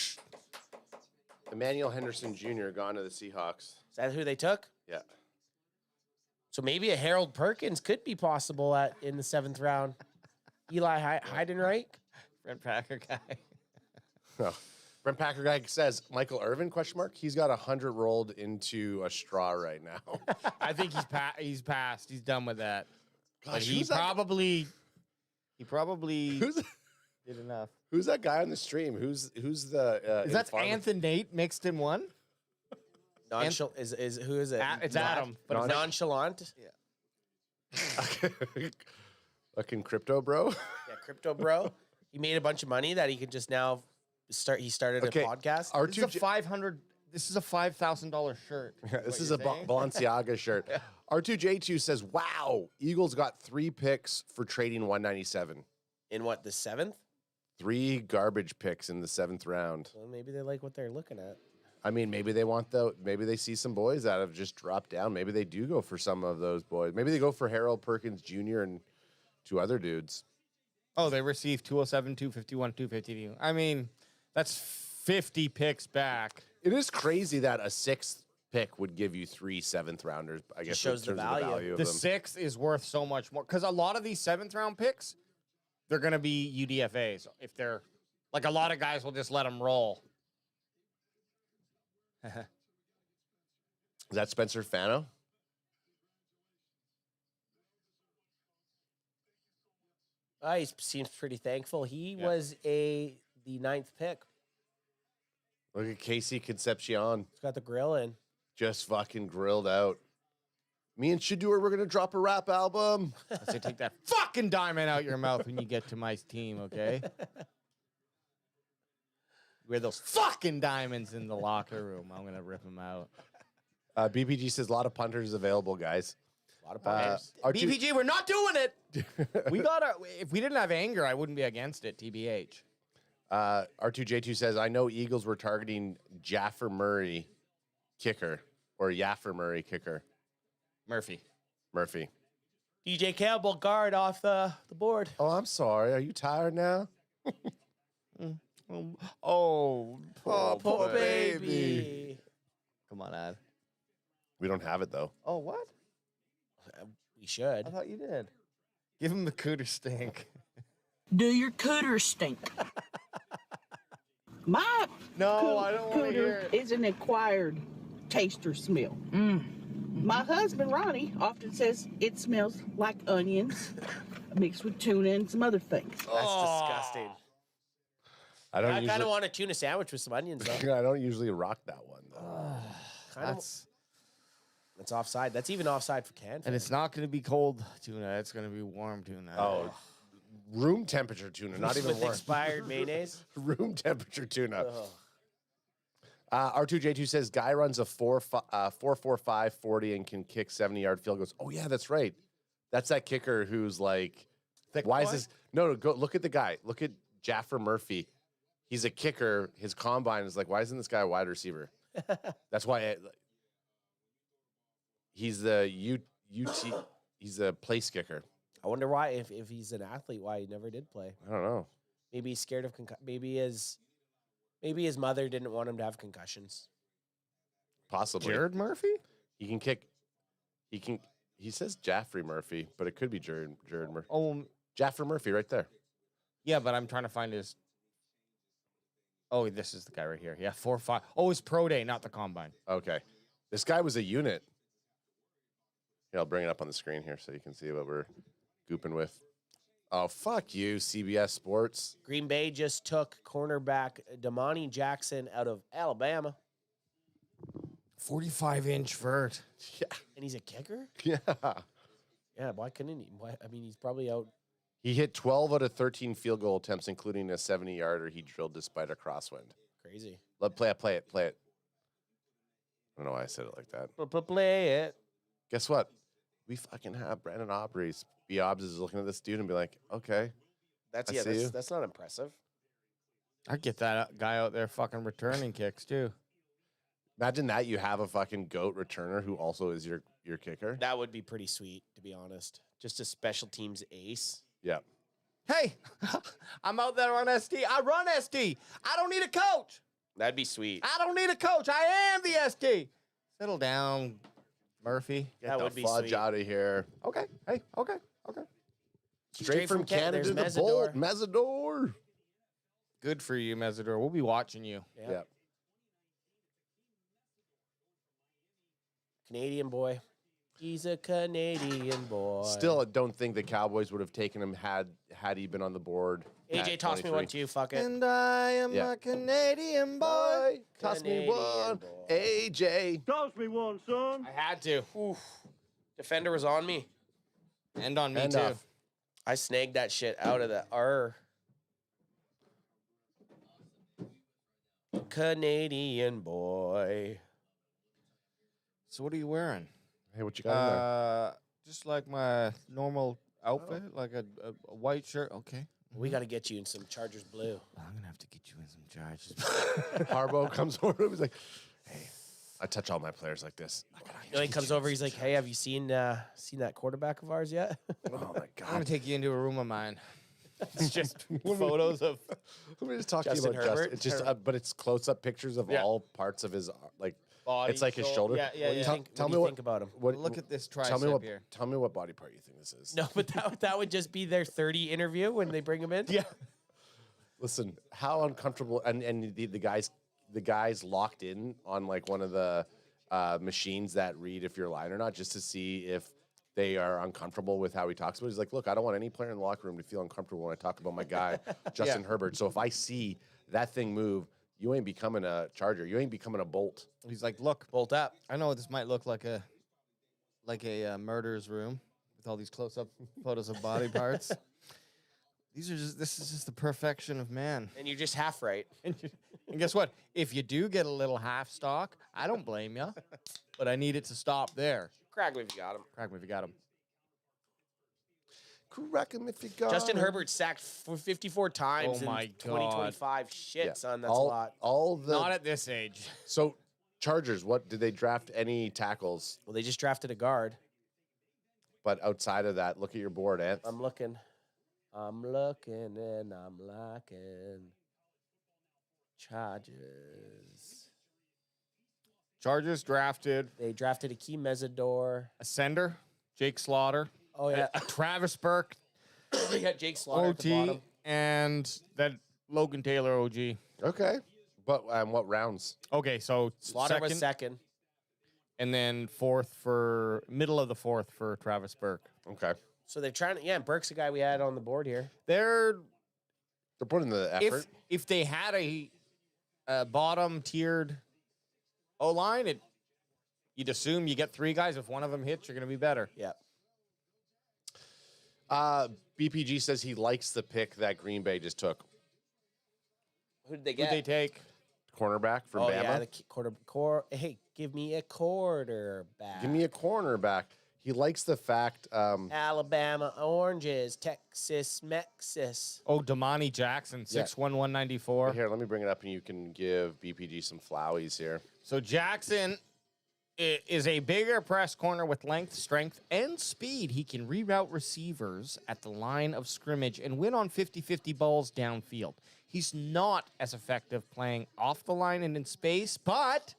Emmanuel Henderson Jr. gone to the Seahawks. Is that who they took? Yeah. So maybe a Harold Perkins could be possible in the 7th round. Eli Heidenreich? Brent Packer guy. Oh. Brent Packer guy says, Michael Irvin, question mark? He's got 100 rolled into a straw right now. I think he's passed. He's done with that. Gosh, But he probably did enough. Who's that guy on the stream? Who's the... Is that Anthony Nate mixed in one? Who is it? It's Adam. But nonchalant? Yeah. Fucking crypto bro. Yeah, crypto bro. He made a bunch of money that he could just now start. He started a podcast. This is a $5,000 shirt. This is a Balenciaga shirt. R2J2 says, wow, Eagles got 3 picks for trading 197. In what, the 7th? 3 garbage picks in the 7th round. Well, maybe they like what they're looking at. I mean, maybe they see some boys that have just dropped down. Maybe they do go for some of those boys. Maybe they go for Harold Perkins Jr. and 2 other dudes. Oh, they received 207, 251, 252. I mean, that's 50 picks back. It is crazy that a 6th pick would give you 3 7th rounders. I guess shows the value. of The them. 6th is worth so much more because a lot of these 7th round picks, they're going to be UDFAs. If they're like a lot of guys will just let them roll. Is that Spencer Fano? He seems pretty thankful. He was the 9th pick. Look at Casey Concepcion. He's got the grill in. Just fucking grilled out. Me and Shador, we're going to drop a rap album. I say take that fucking diamond out your mouth when you get to my team, okay? Wear those fucking diamonds in the locker room. I'm going to rip them out. BPG says a lot of punters available, guys. A lot of punters. BPG, we're not doing it. If we didn't have anger, I wouldn't be against it, TBH. R2J2 says, I know Eagles were targeting Jaffer Murray kicker or Yaffer Murray kicker. Murphy. DJ Campbell guard off the board. Oh, I'm sorry. Are you tired now? Oh, poor baby. Come on, Ad. We don't have it, though. Oh, what? We should. I thought you did. Give him the cooter stink. Do your cooter stink? My I don't want to hear it. is an acquired taste or smell. My husband, Ronnie, often says it smells like onions mixed with tuna and some other things. That's disgusting. I kind of want a tuna sandwich with some onions, though. I don't usually rock that one, though. That's offside. That's even offside for CanFan. And it's not going to be cold tuna. It's going to be warm tuna. Oh, room temperature tuna, not even with warm. expired mayonnaise. Room temperature tuna. R2J2 says guy runs a 4.45 40 and can kick 70-yard field goals. Oh yeah, that's right. That's that kicker who's like, why is this? No, go look at the guy. Look at Jaffer Murphy. He's a kicker. His combine is like, why isn't this guy a wide receiver? That's why he's the UT. He's a place kicker. I wonder why, if he's an athlete, why he never did play. I don't know. Maybe he's scared of maybe his mother didn't want him to have concussions. Possibly. Jared Murphy? He can kick. He says Jaffrey Murphy, but it could be Jared Murphy. Oh, Jaffer Murphy right there. Yeah, but I'm trying to find his. Oh, this is the guy right here. Yeah, 4.5. Oh, it's pro day, not the combine. Okay. This guy was a unit. Here, I'll bring it up on the screen here so you can see what we're gooping with. Oh, fuck you, CBS Sports. Green Bay just took cornerback Damani Jackson out of Alabama. 45-inch vert. Yeah. And he's a kicker? Yeah. Yeah, why couldn't he? He's probably out. He hit 12 out of 13 field goal attempts, including a 70-yarder he drilled despite a crosswind. Play Crazy. it. I don't know why I said it like that. Play it. Guess what? We fucking have Brandon Aubrey's. B-Obs is looking at this dude and be like, okay. That's not impressive. I'd get that guy out there fucking returning kicks, too. Imagine that you have a fucking GOAT returner who also is your kicker. That would be pretty sweet, to be honest. Just a special teams ace. Yeah. Hey, I'm out there on SD. I run SD. I don't need a coach. That'd be sweet. I don't need a coach. I am the ST. Settle down, Murphy. Get That the would be fudge sweet. out of here. Okay. Hey, okay. Straight from Canada to the there's Bolt. Mesidor. Good for you, Mesidor. We'll be watching you. Yeah. Canadian boy. He's a Canadian boy. Still, I don't think the Cowboys would have taken him had he been on the board. AJ, at toss me 23. one too. Fuck it. And I am Yeah. a Canadian boy. Toss me Canadian one. boy. AJ. Toss me one, son. I had to. Defender was on me. And on me, Hand too. off. I snagged that shit out of the Canadian boy. So what are you wearing? Hey, what you got in there? Just like my normal outfit, like a white shirt. Okay. We got to get you in some Chargers blue. I'm going to have to get you in some charges. Harbaugh comes over. He's like, "Hey, I touch all my players like this." He comes over. He's like, "Hey, have you seen that quarterback of ours yet?" Oh my I'm going God! to take you into a room of mine. It's just photos of. Let me just talk Justin to you about Herbert? Justin. It's just, but it's close-up pictures of all parts of his like. Body, it's like his shoulder. shoulder. Yeah, yeah, Tell, yeah. tell What do me you what think about him? What, Look at this tell me what. tricep here. Tell me what body part you think this is. No, but that would just be their 30 interview when they bring him in. Yeah. Listen, how uncomfortable and the guys locked in on like one of the machines that read if you're lying or not, just to see if they are uncomfortable with how he talks about it. He's like, look, I don't want any player in the locker room to feel uncomfortable when I talk about my guy, Justin Herbert. So if I see that thing move, you ain't becoming a Charger. You ain't becoming a Bolt. He's like, look, Bolt up. I know this might look like a murderer's room with all these close-up photos of body parts. This is just the perfection of man. And you're just half right. And guess what? If you do get a little half stock, I don't blame you. But I need it to stop there. Crack me if you got him. Crack me if you got him. Crack him if you got Justin him. Herbert sacked for 54 times Oh my in 2025. Shit, Yeah. son, that's all, a lot. All the Not at this age. So Chargers, what did they draft any tackles? Well, they just drafted a guard. But outside of that, look at your board, Ant. I'm looking and I'm liking Chargers. Chargers drafted They drafted Akeem Mesidor. a sender, Jake Slaughter. Oh, yeah. Travis Burke, They got Jake Slaughter at the bottom. OT, and that Logan Taylor OG. Okay. But what rounds? Okay, so Slaughter was second. and then middle of the fourth for Travis Burke. Okay. So they're trying to, Burke's the guy we had on the board here. They're putting the effort. If they had a bottom tiered O line, you'd assume you get three guys. If one of them hits, you're going to be better. Yeah. BPG says he likes the pick that Green Bay just took. Who did they Who'd get? they take? Cornerback from Oh, Bama. yeah, hey, give me a quarterback. Give me a cornerback. He likes the fact. Alabama Oranges, Texas Mexis. Oh, Damani Jackson, 6'1", 194. Here, let me bring it up, and you can give BPG some flowies here. So Jackson is a bigger press corner with length, strength, and speed. He can reroute receivers at the line of scrimmage and win on 50-50 balls downfield. He's not as effective playing off the line and in space, but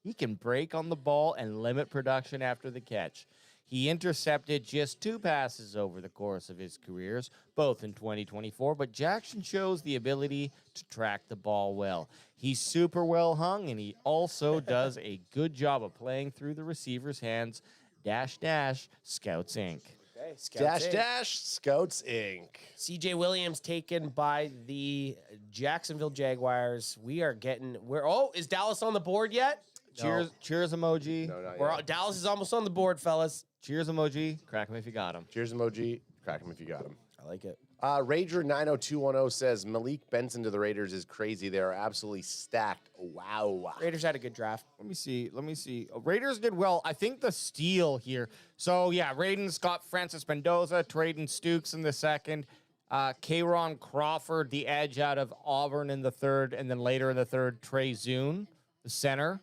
he can break on the ball and limit production after the catch. He intercepted just 2 passes over the course of his careers, both in 2024, but Jackson shows the ability to track the ball well. He's super well hung, and he also does a good job of playing through the receiver's hands. -- Scouts Inc. Okay, Scouts Inc. Scouts Inc. CJ Williams taken by the Jacksonville Jaguars. Is Dallas on the board yet? Cheers emoji. No, not yet. Dallas is almost on the board, fellas. Cheers emoji. Crack him if you got him. Cheers emoji. Crack him if you got him. I like it. Rager90210 says Malik Benson to the Raiders is crazy. They are absolutely stacked. Wow. Raiders had a good draft. Let me see. Raiders did well. I think the steal here. So, yeah, Raiders got Francis Mendoza, trading Stukes in the second. Kayron Crawford, the edge out of Auburn in the third. And then later in the third, Trey Zune, the center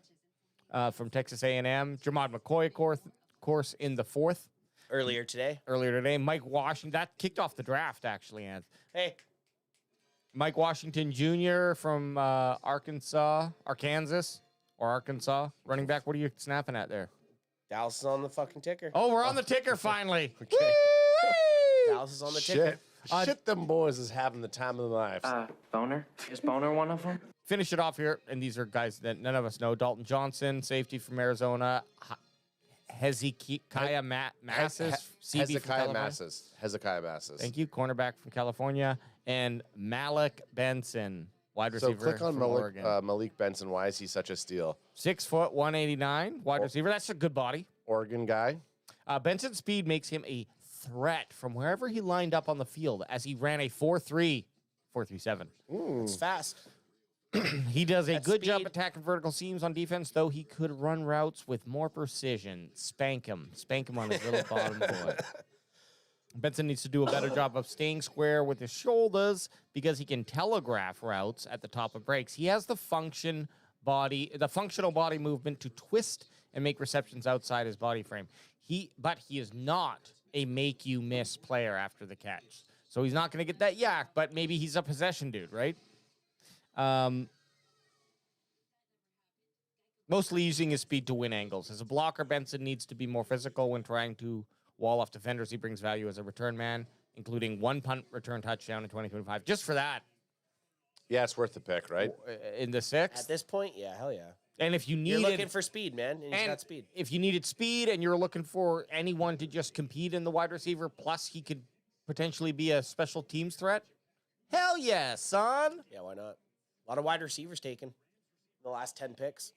from Texas A&M. Jermod McCoy, of course, in the fourth. Earlier today. Mike Washington. That kicked off the draft, actually, Anth. Hey. Mike Washington Jr. from Arkansas, running back. What are you snapping at there? Dallas is on the fucking ticker. Oh, we're on the ticker finally. Okay. Dallas is on the ticker. Shit, them boys is having the time of their lives. Boner? Is Boner one of them? Finish it off here, and these are guys that none of us know. Dalton Johnson, safety from Arizona. Hezekiah Masses, CB from California. Hezekiah Masses. Thank you. Cornerback from California. And Malik Benson, wide receiver So click on from Oregon. Malik Benson. Why is he such a steal? 6 foot, 189, wide receiver. That's a good body. Oregon guy. Benson's speed makes him a threat from wherever he lined up on the field as he ran a 4.3, 4.37. It's fast. He does a That's good speed. job attacking vertical seams on defense, though he could run routes with more precision. Spank him on his little bottom boy. Benson needs to do a better job of staying square with his shoulders because he can telegraph routes at the top of breaks. He has the functional body movement to twist and make receptions outside his body frame. But he is not a make you miss player after the catch. So he's not going to get that yak, but maybe he's a possession dude, right? Mostly using his speed to win angles. As a blocker, Benson needs to be more physical when trying to wall off defenders. He brings value as a return man, including 1 punt return touchdown in 2025. Just for that. Yeah, it's worth the pick, right? In the 6th. At this point, yeah, hell yeah. And if you You're needed... looking for speed, man, and he's got speed. If you needed speed and you're looking for anyone to just compete in the wide receiver, plus he could potentially be a special teams threat, hell yeah, son. Yeah, why not? A lot of wide receivers taken in the last 10 picks.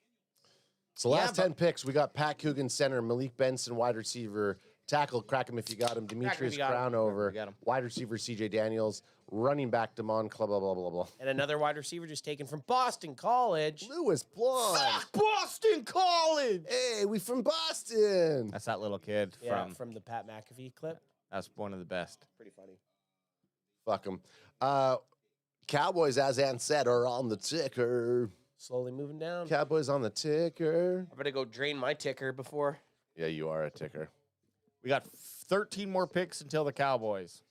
So last 10 picks, we got Pat Coogan, center, Malik Benson, wide receiver, tackle, crack him if you got him, Demetrius Crownover, wide receiver, CJ Daniels, running back, Damon, blah, blah, blah, blah, blah. And another wide receiver just taken from Boston College. Lewis Blonde. Fuck Boston College! Hey, we from Boston. That's that little kid from the Pat McAfee clip. That's one of the best. Pretty funny. Fuck him. Cowboys, as Ann said, are on the ticker. Slowly moving down. Cowboys on the ticker. I better go drain my ticker before. Yeah, you are a ticker. We got 13 more picks until the Cowboys.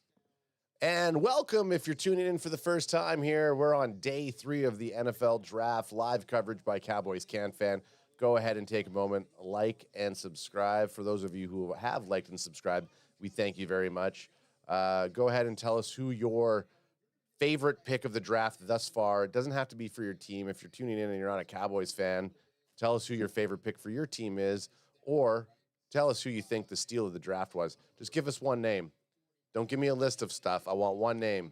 And welcome if you're tuning in for the first time here. We're on day 3 of the NFL Draft, live coverage by Cowboys CanFan. Go ahead and take a moment, like and subscribe. For those of you who have liked and subscribed, we thank you very much. Go ahead and tell us who your favorite pick of the draft thus far. It doesn't have to be for your team. If you're tuning in and you're not a Cowboys fan, tell us who your favorite pick for your team is, or tell us who you think the steal of the draft was. Just give us one name. Don't give me a list of stuff. I want one name.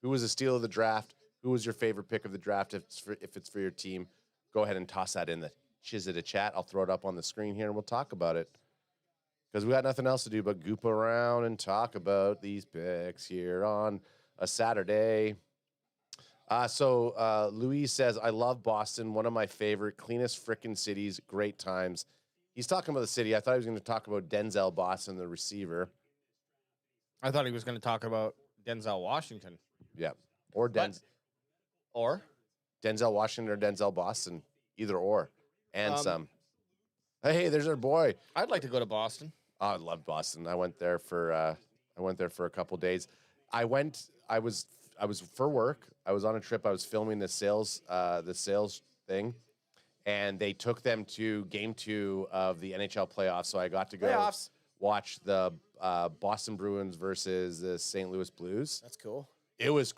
Who was the steal of the draft? Who was your favorite pick of the draft if it's for your team? Go ahead and toss that in the Chizita chat. I'll throw it up on the screen here and we'll talk about it. Because we got nothing else to do but goop around and talk about these picks here on a Saturday. So Louise says, I love Boston. One of my favorite, cleanest frickin' cities. Great times. He's talking about the city. I thought he was going to talk about Denzel Boston, the receiver. I thought he was going to talk about Denzel Washington. Yeah. Or Denzel Washington or Denzel Boston. Either or. And some. Hey, there's our boy. I'd like to go to Boston. Oh, I love Boston. I went there for a couple days. I was for work. I was on a trip. I was filming the sales thing, and they took them to game 2 of the NHL playoffs. So I got to go watch the Boston Bruins versus the St. Louis Blues. That's cool. It was,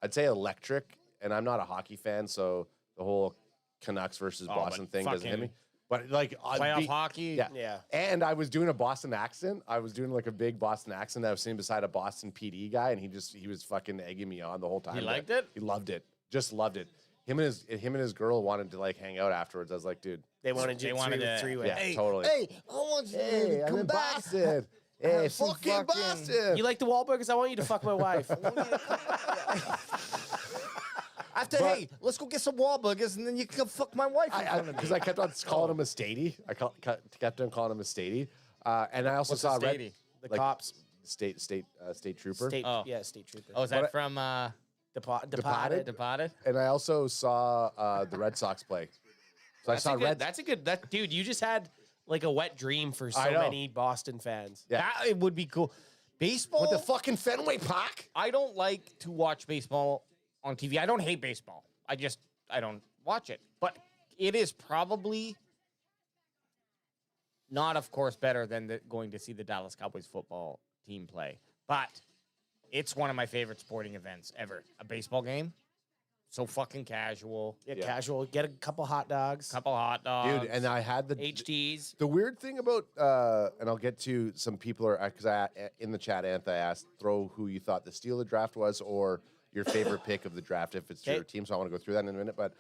I'd say, electric. And I'm not a hockey fan, so the whole Canucks versus Boston thing doesn't hit me. But like playoff hockey, yeah. And I was doing a Boston accent. I was doing like a big Boston accent. I was sitting beside a Boston PD guy, and he was fucking egging me on the whole time. He liked it. He loved it. Just loved it. Him and his girl wanted to like hang out afterwards. I was like, dude, they wanted three-way. Yeah, totally. Hey, I want you to come in back. Boston. Hey, fucking Boston. You like the Wahlburgers? I want you to fuck my wife. Hey, let's go get some Wahlburgers, and then you can fuck my wife. Because I kept on calling him a statey. I kept on calling him a statey. And I also saw the cops. State trooper. State trooper. Oh, is that from Departed? And I also saw the Red Sox play. So That's a good. Dude, you just had like a wet dream for so many Boston fans. Yeah, it would be cool. Baseball with the fucking Fenway Park. I don't like to watch baseball on TV. I don't hate baseball. I don't watch it. But it is probably not, of course, better than going to see the Dallas Cowboys football team play. But it's one of my favorite sporting events ever. A baseball game. So fucking casual. Yeah, casual. Get a couple hot dogs. Couple hot dogs. Dude, and I had the HDs. The weird thing about, and I'll get to some people because in the chat, Anth, I asked, throw who you thought the steal of the draft was or your favorite pick of the draft if it's your team. So I want to go through that in a minute. But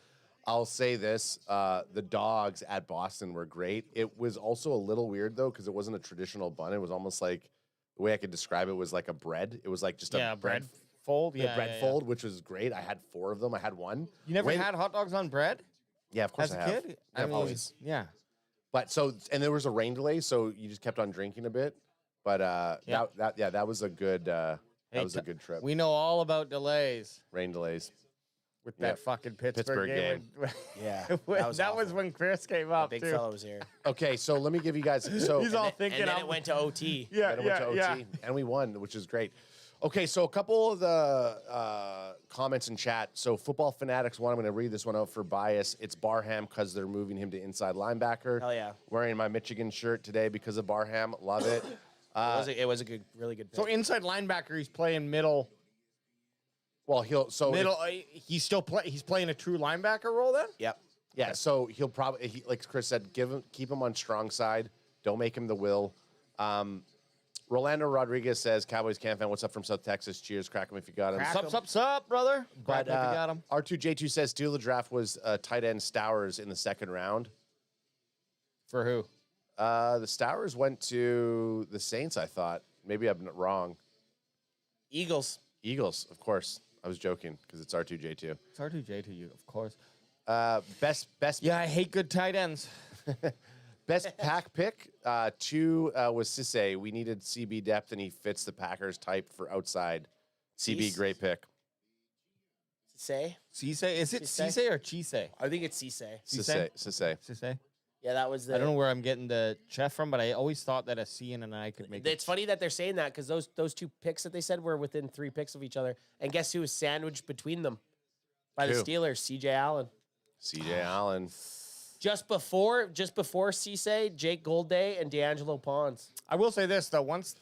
I'll say this, the dogs at Boston were great. It was also a little weird, though, because it wasn't a traditional bun. It was almost like, the way I could describe it was like a bread. It was like just a bread fold. The bread fold, which was great. I had 4 of them. I had one. You never had hot dogs on bread? Yeah, of course As I a have. kid? I mean, always. Yeah. But and there was a rain delay, so you just kept on drinking a bit. But that was a good that was a good trip. We know all about delays. Rain delays. With that fucking Pittsburgh game. Yeah. That was when Chris came up. Big too. fella was here. Okay, so let me give you guys. So He's all thinking. And then it went to OT. Yeah, then it went to OT, and we won, which is great. Okay, so a couple of the comments in chat. So Football Fanatics one, I'm going to read this one out for bias. It's Barham because they're moving him to inside linebacker. Hell yeah. Wearing my Michigan shirt today because of Barham. Love it. It was a good, really good pick. So inside linebacker, he's playing middle. Well, he's playing a true linebacker role then. Yep. Yeah. So he'll probably, like Chris said, keep him on strong side. Don't make him the will. Rolando Rodriguez says, Cowboys CanFan, what's up from South Texas? Cheers, crack him if you got him. Sup, brother. But Crack him if you got him. R2J2 says, steal the draft was tight end Stowers in the second round. For who? The Stowers went to the Saints, I thought. Maybe I'm wrong. Eagles, of course. I was joking because it's R2J2. It's R2J2, of course. Best. Yeah, I hate good tight ends. Best pack pick, 2 was Cisse. We needed CB depth, and he fits the Packers type for outside. CB, great pick. Cisse? Cisse? Is it Cisse or Chise? I think it's Cisse. Cisse. Yeah, that was the... I don't know where I'm getting the chef from, but I always thought that a C and an I could make It's funny that they're saying that because those 2 picks that they said were within 3 picks of each other. And guess who was sandwiched between them? By the Steelers, C.J. Allen. C.J. Allen. Just before Cisse, Jake Goldday, and D'Angelo Pons. I will say this, though. Once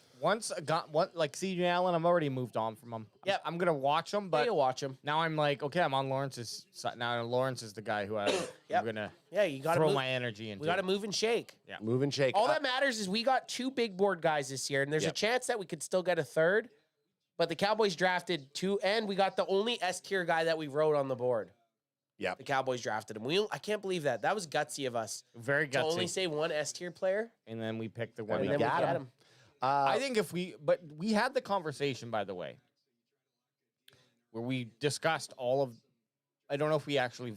like C.J. Allen, I'm already moved on from him. Yep. I'm going to watch him, but you'll watch him. Now I'm like, okay, I'm on Lawrence's side. Now Lawrence is the guy who I'm going to you gotta throw move, my energy into. We got to move and shake. Yeah. Move and shake. All that matters is we got 2 big board guys this year, and there's a chance that we could still get a third. But the Cowboys drafted 2, and we got the only S-tier guy that we wrote on the board. Yeah. The Cowboys drafted him. I can't believe that. That was gutsy of us. Very gutsy. To only say 1 S-tier player. And then we picked the one And that then we got him. I think but we had the conversation, by the way, where we discussed I don't know if we actually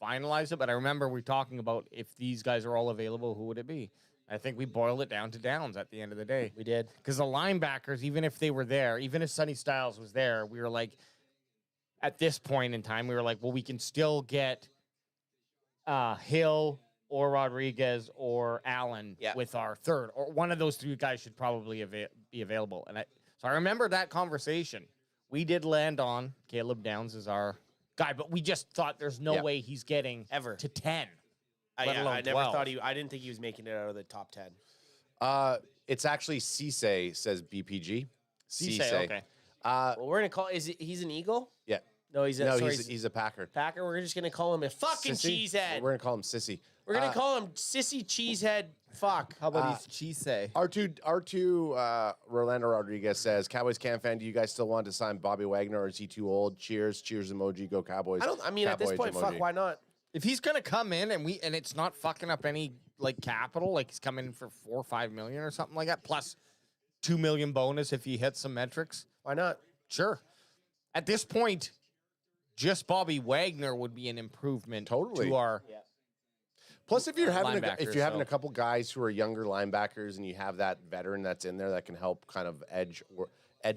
finalized it, but I remember we talking about if these guys are all available, who would it be? I think we boiled it down to Downs at the end of the day. We did. Because the linebackers, even if they were there, even if Sonny Styles was there, we were like, at this point in time, we were like, well, we can still get Hill or Rodriguez or Allen with our third, or one of those 3 guys should probably be available. And so I remember that conversation. We did land on Caleb Downs as our guy, but we just thought there's no way he's getting ever to 10. I never thought I didn't think he was making it out of the top 10. It's actually Cisse, says BPG. Cisse, okay. Well, we're gonna call. He's an Eagle? Yeah. No, he's a Packer. Packer. We're just gonna call him a fucking cheesehead. We're gonna call him Sissy. We're gonna call him Sissy Cheesehead. Fuck. How about he's Cheese? R2 Rolando Rodriguez says, Cowboys CanFan, do you guys still want to sign Bobby Wagner, or is he too old? Cheers emoji, go Cowboys. I mean, at this point, fuck, why not? If he's gonna come in and it's not fucking up any like capital, like he's coming in for $4 or $5 million or something like that, plus $2 million bonus if he hits some metrics. Why not? Sure. At this point, just Bobby Wagner would be an improvement to our. Yeah. Plus, if you're having a couple guys who are younger linebackers and you have that veteran that's in there that can help kind of edge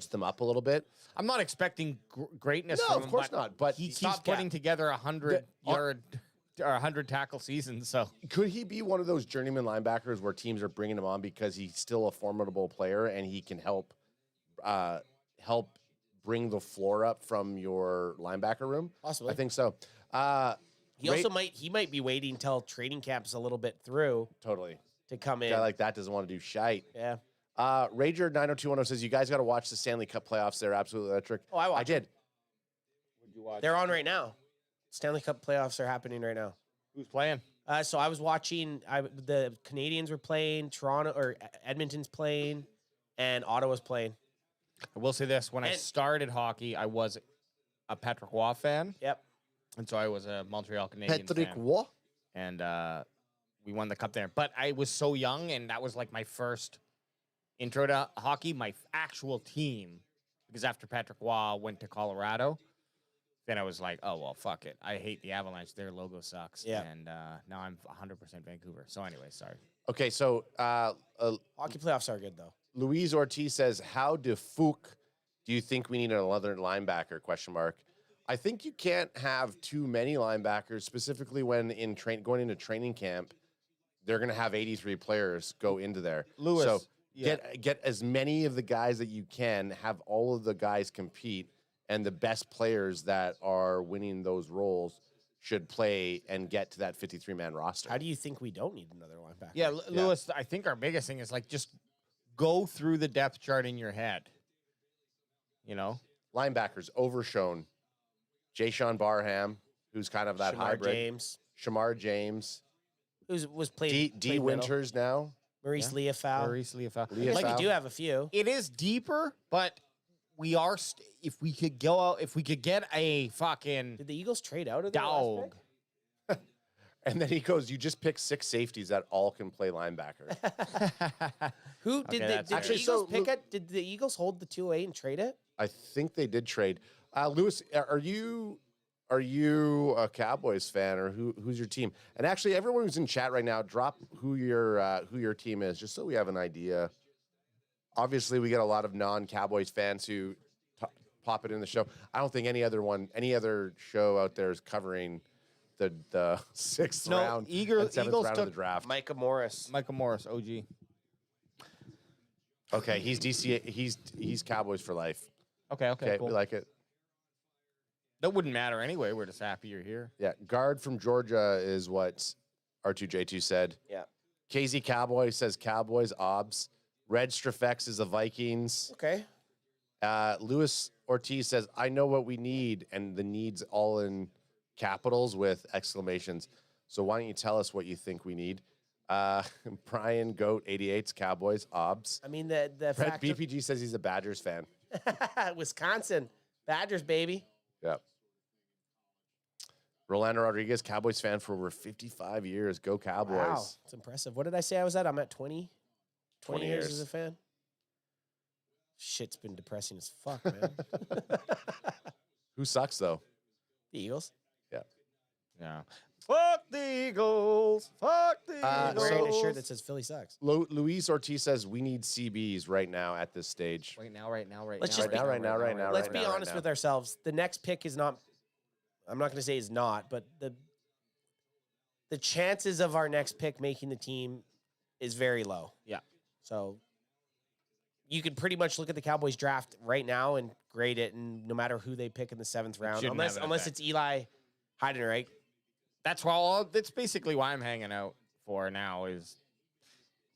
them up a little bit. I'm not expecting greatness. No, from him, of course not. But he keeps putting together 100-yard or 100-tackle seasons. So could he be one of those journeyman linebackers where teams are bringing him on because he's still a formidable player and he can help help bring the floor up from your linebacker room. Possibly. I think so. He also might be waiting till training camp's a little bit through. Totally. To come in. A guy like that doesn't want to do shite. Yeah. Rager 90210 says, you guys got to watch the Stanley Cup playoffs. They're absolutely electric. Oh, I did. What'd you watch? They're on right now. Stanley Cup playoffs are happening right now. Who's playing? So I was watching. The Canadians were playing. Toronto or Edmonton's playing, and Ottawa's playing. I will say this: when I started hockey, I was a Patrick Waugh fan. Yep. And so I was a Montreal Canadiens Patrick fan. Waugh? And we won the cup there. But I was so young, and that was like my first intro to hockey, my actual team. Because after Patrick Waugh went to Colorado, then I was like, oh, well, fuck it. I hate the Avalanche. Their logo sucks. Yeah. And now I'm 100% Vancouver. So anyway, sorry. Okay, so hockey playoffs are good, though. Luis Ortiz says, how de fuck do you think we need another linebacker, question mark? I think you can't have too many linebackers, specifically when going into training camp, they're going to have 83 players go into there. Lewis, so get as many of the guys that you can, have all of the guys compete, and the best players that are winning those roles should play and get to that 53-man roster. How do you think we don't need another linebacker? Yeah, Lewis, I think our biggest thing is like just go through the depth chart in your head. You know? Linebackers, Overshown, Jay-Sean Barham, who's kind of that hybrid. Shamar James. Who was played D Winters now. Maurice Leafau. Maurice Leafau. Like we do have a few. It is deeper, but we are. If we could go out, if we could get a fucking. Did the Eagles trade out of the dog? And then he goes, you just pick 6 safeties that all can play linebacker. Who did the Eagles pick it? Did the Eagles hold the 208 and trade it? I think they did trade. Lewis, are you a Cowboys fan, or who's your team? And actually, everyone who's in chat right now, drop who your team is, just so we have an idea. Obviously, we get a lot of non-Cowboys fans who pop it in the show. I don't think any other show out there is covering the 6th round, and 7th round of the draft. Micah Morris, OG. Okay, he's DC. He's Cowboys for life. Okay, cool. We like it. That wouldn't matter anyway. We're just happy you're here. Yeah, guard from Georgia is what R2J2 said. Yeah. KZ Cowboy says Cowboys, Obs. Red Strafex is the Vikings. Okay. Luis Ortiz says, I know what we need, and the needs all in capitals with exclamations. So why don't you tell us what you think we need? Brian Goat 88's Cowboys, Obs. I mean, the Fred BPG says he's a Badgers fan. Wisconsin Badgers, baby. Yep. Rolando Rodriguez, Cowboys fan for over 55 years. Go Cowboys. Wow, it's impressive. What did I say I was at? I'm at 20 years as a fan. Shit's been depressing as fuck, man. Who sucks, though? The Eagles. Yeah. Yeah. Fuck the Eagles. Fuck the Eagles. Wearing a shirt that says Philly sucks. Luis Ortiz says we need CBs right now at this stage. Right now. Let's be honest with ourselves. The next pick is not. I'm not going to say is not, but the chances of our next pick making the team is very low. Yeah. So you could pretty much look at the Cowboys draft right now and grade it, and no matter who they pick in the 7th round, unless it's Eli Heidenreich. That's basically why I'm hanging out for now is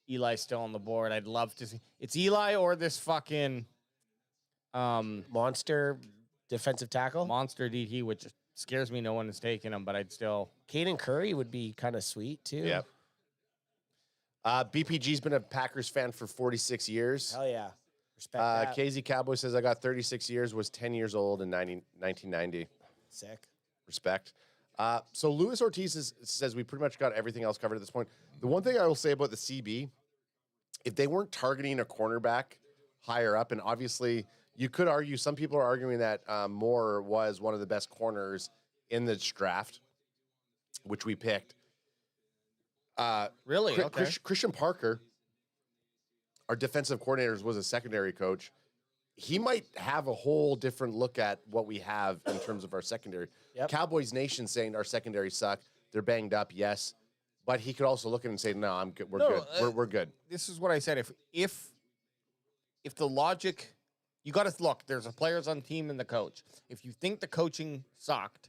Eli's still on the board. I'd love to see it's Eli or this fucking monster defensive tackle. Monster DT, which scares me no one is taking him, but I'd still Caden Curry would be kind of sweet too. Yep. BPG's been a Packers fan for 46 years. Hell yeah. Respect that. KZ Cowboy says I got 36 years, was 10 years old in 1990. Sick. Respect. So Luis Ortiz says we pretty much got everything else covered at this point. The one thing I will say about the CB, if they weren't targeting a cornerback higher up, and obviously you could argue, some people are arguing that Moore was one of the best corners in this draft, which we picked. Really? Okay. Christian Parker, our defensive coordinator, was a secondary coach. He might have a whole different look at what we have in terms of our secondary. Yep. Cowboys Nation saying our secondary suck. They're banged up, yes. But he could also look at it and say, no, I'm good. We're good. We're good. This is what I said. If the logic You got to look. There's the players on the team and the coach. If you think the coaching sucked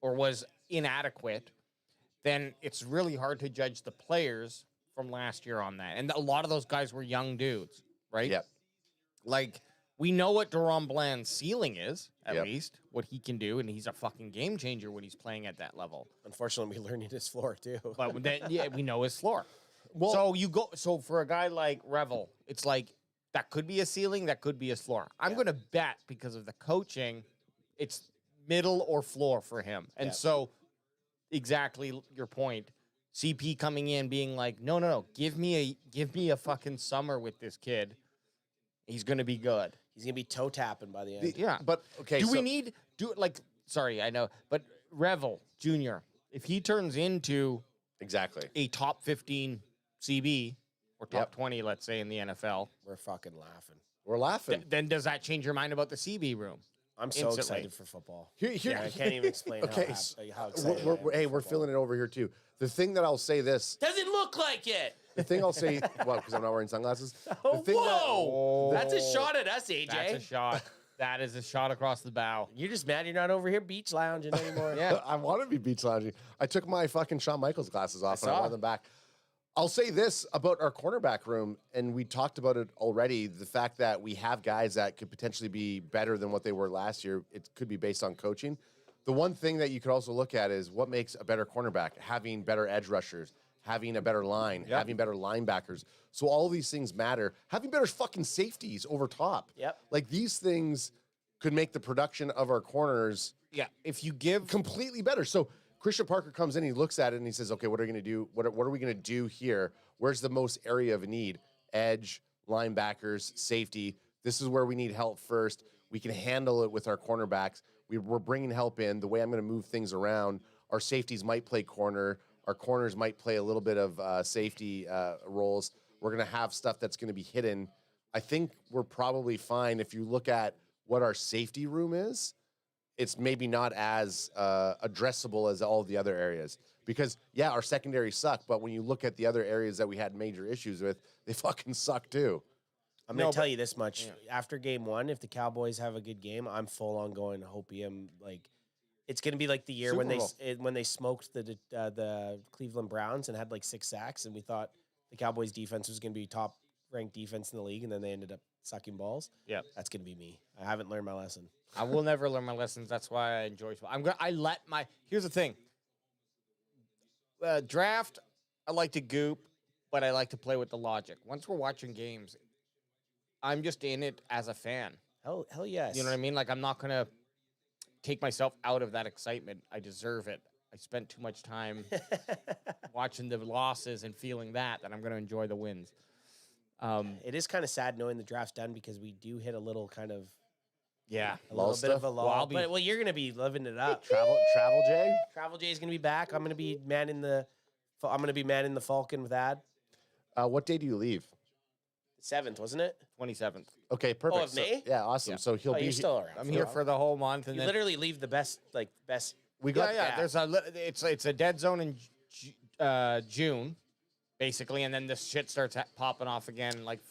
or was inadequate, then it's really hard to judge the players from last year on that. And a lot of those guys were young dudes, right? Yep. Like, we know what Deron Bland's ceiling is, at least, what he can do, and he's a fucking game changer when he's playing at that level. Unfortunately, we learned his floor, too. But then, we know his floor. Well, So for a guy like Revel, it's like, that could be a ceiling, that could be his floor. I'm going to bet, because of the coaching, it's middle or floor for him. And so, exactly your point, CP coming in being like, no, give me a fucking summer with this kid. He's going to be good. He's going to be toe tapping by the end. Yeah. But, okay, sorry, I know, but Revel Jr., if he turns into a top 15 CB or top 20, let's say, in the NFL, we're fucking laughing. We're laughing. Then does that change your mind about the CB room? I'm so excited for football. Here, I can't even explain how excited I am. we're feeling it over here too. The thing that I'll say this. Doesn't look like it. The thing I'll say, well, because I'm not wearing sunglasses. That's a shot at us, AJ. That's a shot. That is a shot across the bow. You're just mad you're not over here beach lounging anymore. I want to be beach lounging. I took my fucking Shawn Michaels glasses off and I want them back. I'll say this about our cornerback room, and we talked about it already, the fact that we have guys that could potentially be better than what they were last year. It could be based on coaching. The one thing that you could also look at is what makes a better cornerback, having better edge rushers, having a better line, having better linebackers. So all these things matter. Having better fucking safeties over top. Yep. Like these things could make the production of our corners if you give completely better. So Christian Parker comes in, he looks at it, and he says, okay, what are we going to do? What are we going to do here? Where's the most area of need? Edge, linebackers, safety. This is where we need help first. We can handle it with our cornerbacks. We're bringing help in. The way I'm going to move things around, our safeties might play corner. Our corners might play a little bit of safety roles. We're going to have stuff that's going to be hidden. I think we're probably fine. If you look at what our safety room is, it's maybe not as addressable as all the other areas. Because, our secondary suck, but when you look at the other areas that we had major issues with, they fucking suck too. I'm going to tell you this much. After game one, if the Cowboys have a good game, I'm full on going Hopium. Like, it's going to be like the year when they smoked the Cleveland Browns and had like 6 sacks, and we thought the Cowboys defense was going to be top ranked defense in the league, and then they ended up sucking balls. Yeah, that's going to be me. I haven't learned my lesson. I will never learn my lessons. That's why I enjoy. Here's the thing. Draft, I like to goop, but I like to play with the logic. Once we're watching games, I'm just in it as a fan. Hell yes. You know what I mean? Like, I'm not going to take myself out of that excitement. I deserve it. I spent too much time watching the losses and feeling that I'm going to enjoy the wins. It is kind of sad knowing the draft's done because we do hit a little kind of a little bit of a lull. Well, you're going to be living it up. Travel Jay. Travel Jay is going to be back. I'm going to be manning the Falcon with Ad. What day do you leave? 7th, wasn't it? 27th. Okay, perfect. Oh, of May? Yeah, awesome. Yeah. So he'll be still around. I'm here for the whole month, and you then literally leave the best. We got There's a dead zone in June, basically, and then this shit starts popping off again, like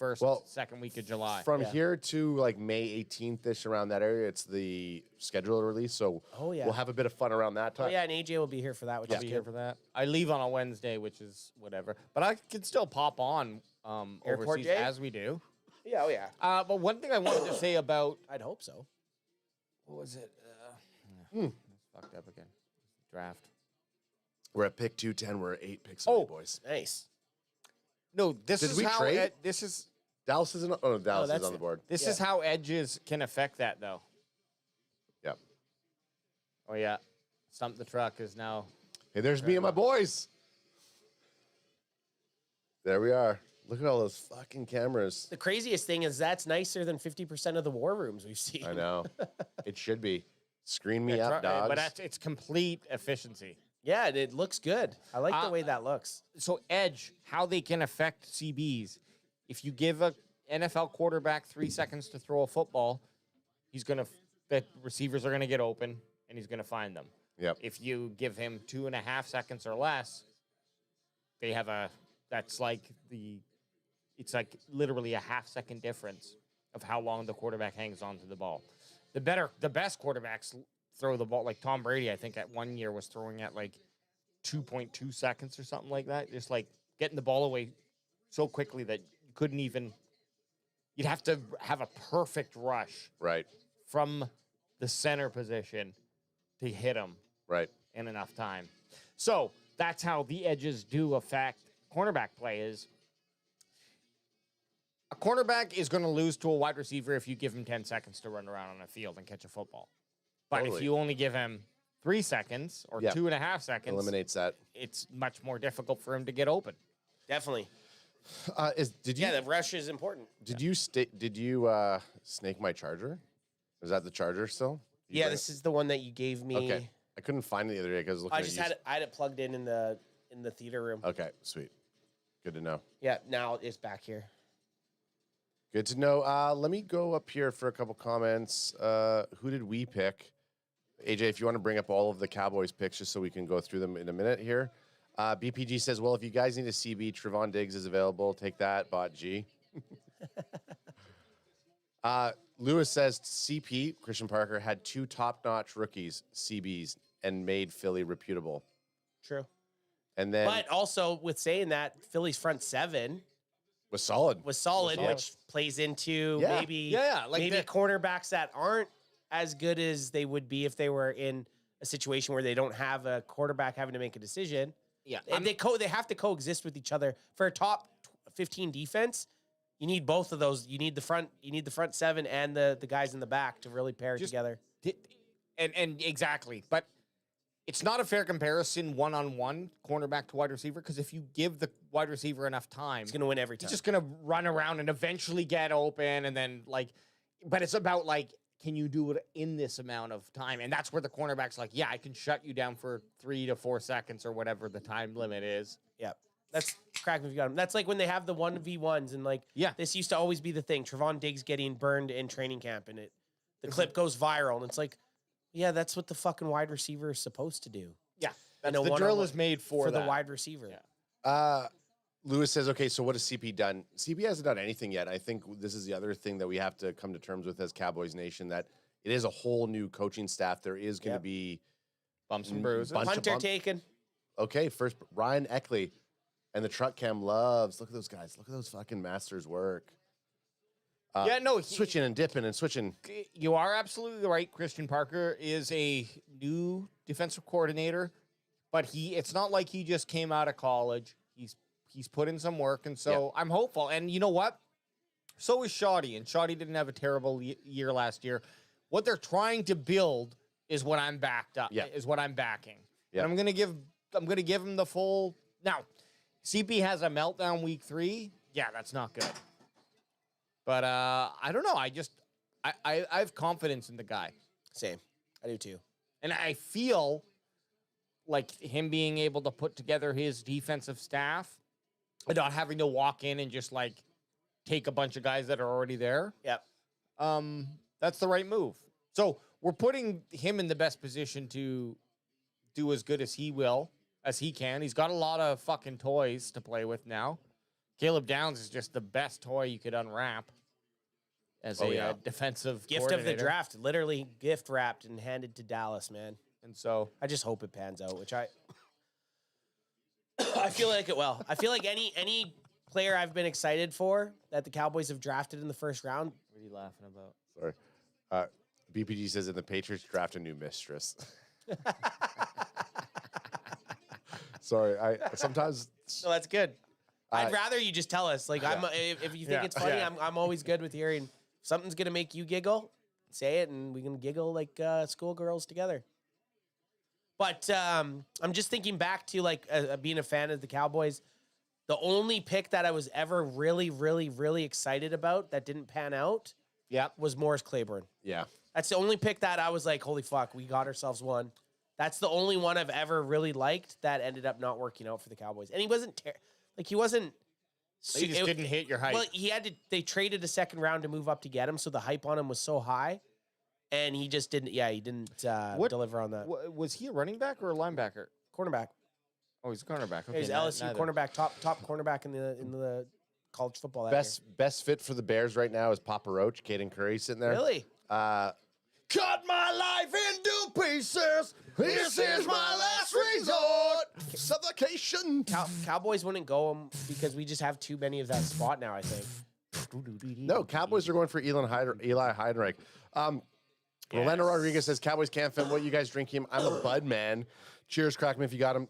second week of July. From here to like May 18th-ish, around that area, it's the schedule release. So we'll have a bit of fun around that time. Oh yeah, and AJ will be here for that. I'll be here for that. I leave on a Wednesday, which is whatever, but I can still pop on Airport overseas Jay? as we do. Yeah, oh yeah. But one thing I wanted to say about I'd hope so. What was it? Fucked up again. Draft. We're at pick 210. We're at 8 picks away, boys. Nice. No, this Did is we how trade? This is Dallas isn't. Oh, no, Dallas is on the board. This is how edges can affect that, though. Yep. Oh yeah, Stump the Truck is now. Hey, there's me and my boys. There we are. Look at all those fucking cameras. The craziest thing is that's nicer than 50% of the war rooms we've seen. I know. It should be. Screen me up, dogs. But it's complete efficiency. Yeah, it looks good. I like the way that looks. So edge, how they can affect CBs. If you give a NFL quarterback 3 seconds to throw a football, the receivers are gonna get open and he's gonna find them. Yep. If you give him 2.5 seconds or less, it's like literally a half-second difference of how long the quarterback hangs on to the ball. The best quarterbacks throw the ball. Like Tom Brady, I think at 1 year was throwing at like 2.2 seconds or something like that. Just like getting the ball away so quickly that you couldn't even, you'd have to have a perfect rush from the center position to hit him in enough time. So that's how the edges do affect cornerback play. Is a cornerback is going to lose to a wide receiver if you give him 10 seconds to run around on a field and catch a football. But if you only give him 3 seconds or 2.5 seconds, eliminates that. It's much more difficult for him to get open. Definitely. The rush is important. Did you snake my charger? Is that the charger still? Yeah, this is the one that you gave me. Okay. I couldn't find it the other day because I just had it plugged in the theater room. Okay, sweet. Good to know. Yeah, now it's back here. Good to know. Let me go up here for a couple comments. Who did we pick? AJ, if you want to bring up all of the Cowboys picks just so we can go through them in a minute here. BPG says, well, if you guys need a CB, Trevon Diggs is available. Take that, bot G. Lewis says CP, Christian Parker, had 2 top-notch rookies, CBs, and made Philly reputable. True. And then, but also with saying that, Philly's front 7 was solid. Which plays into maybe cornerbacks that aren't as good as they would be if they were in a situation where they don't have a quarterback having to make a decision. Yeah, and they have to coexist with each other for a top 15 defense. You need both of those. You need the front 7 and the guys in the back to really pair together. And exactly, but it's not a fair comparison one-on-one cornerback to wide receiver because if you give the wide receiver enough time, he's going to win every time. He's just going to run around and eventually get open, and then but it's about can you do it in this amount of time? And that's where the cornerback's like, I can shut you down for 3 to 4 seconds or whatever the time limit is. Yeah. That's crack me if you got him. That's like when they have the 1v1s and this used to always be the thing. Trevon Diggs getting burned in training camp and the clip goes viral and it's like, that's what the fucking wide receiver is supposed to do. Yeah. The drill is made for the wide receiver. Yeah. Lewis says, okay, so what has CP done? CP hasn't done anything yet. I think this is the other thing that we have to come to terms with as Cowboys Nation, that it is a whole new coaching staff. There is going to be bumps and bruises. Punter taken. Okay, first, Ryan Eckley and the truck cam loves. Look at those guys. Look at those fucking masters work. Switching and dipping and switching. You are absolutely right. Christian Parker is a new defensive coordinator, but it's not like he just came out of college. He's put in some work, and so I'm hopeful. And you know what? So is Shoddy, and Shoddy didn't have a terrible year last year. What they're trying to build is what I'm backed up. Is what I'm backing. And I'm gonna give him the full. Now, CP has a meltdown week 3. Yeah, that's not good. But I don't know. I have confidence in the guy. Same. I do too. And I feel like him being able to put together his defensive staff and not having to walk in and just take a bunch of guys that are already there. Yep. That's the right move. So we're putting him in the best position to do as good as he can. He's got a lot of fucking toys to play with now. Caleb Downs is just the best toy you could unwrap as a defensive gift of the draft. Literally gift wrapped and handed to Dallas, man. And so I just hope it pans out, which I feel like it will. I feel like any player I've been excited for that the Cowboys have drafted in the first round. What are you laughing about? Sorry. BPG says that the Patriots draft a new mistress. Sorry, I sometimes. No, that's good. I'd rather you just tell us. If you think it's funny, I'm always good with hearing something's gonna make you giggle. Say it, and we can giggle like schoolgirls together. But I'm just thinking back to being a fan of the Cowboys. The only pick that I was ever really, really, really excited about that didn't pan out, was Morris Claiborne. Yeah, that's the only pick that I was like, holy fuck, we got ourselves one. That's the only one I've ever really liked that ended up not working out for the Cowboys. And he wasn't he wasn't. He just didn't hit your hype. Well, they traded a second round to move up to get him, so the hype on him was so high. And he just didn't. Yeah, he didn't deliver on that. Was he a running back or a linebacker? Cornerback. Oh, he's a cornerback. Okay, he's LSU cornerback, top cornerback in the college football. That Best fit for the Bears right now is Papa Roach, Caden Curry sitting there. Really? Cut my life into pieces. This is my last resort. Suffocation. Cowboys wouldn't go because we just have too many of that spot now, I think. No, Cowboys are going for Eli Heidenreich. Rolando Rodriguez says, Cowboys CanFan, what you guys drinking? I'm a Bud man. Cheers, Crackman, if you got him.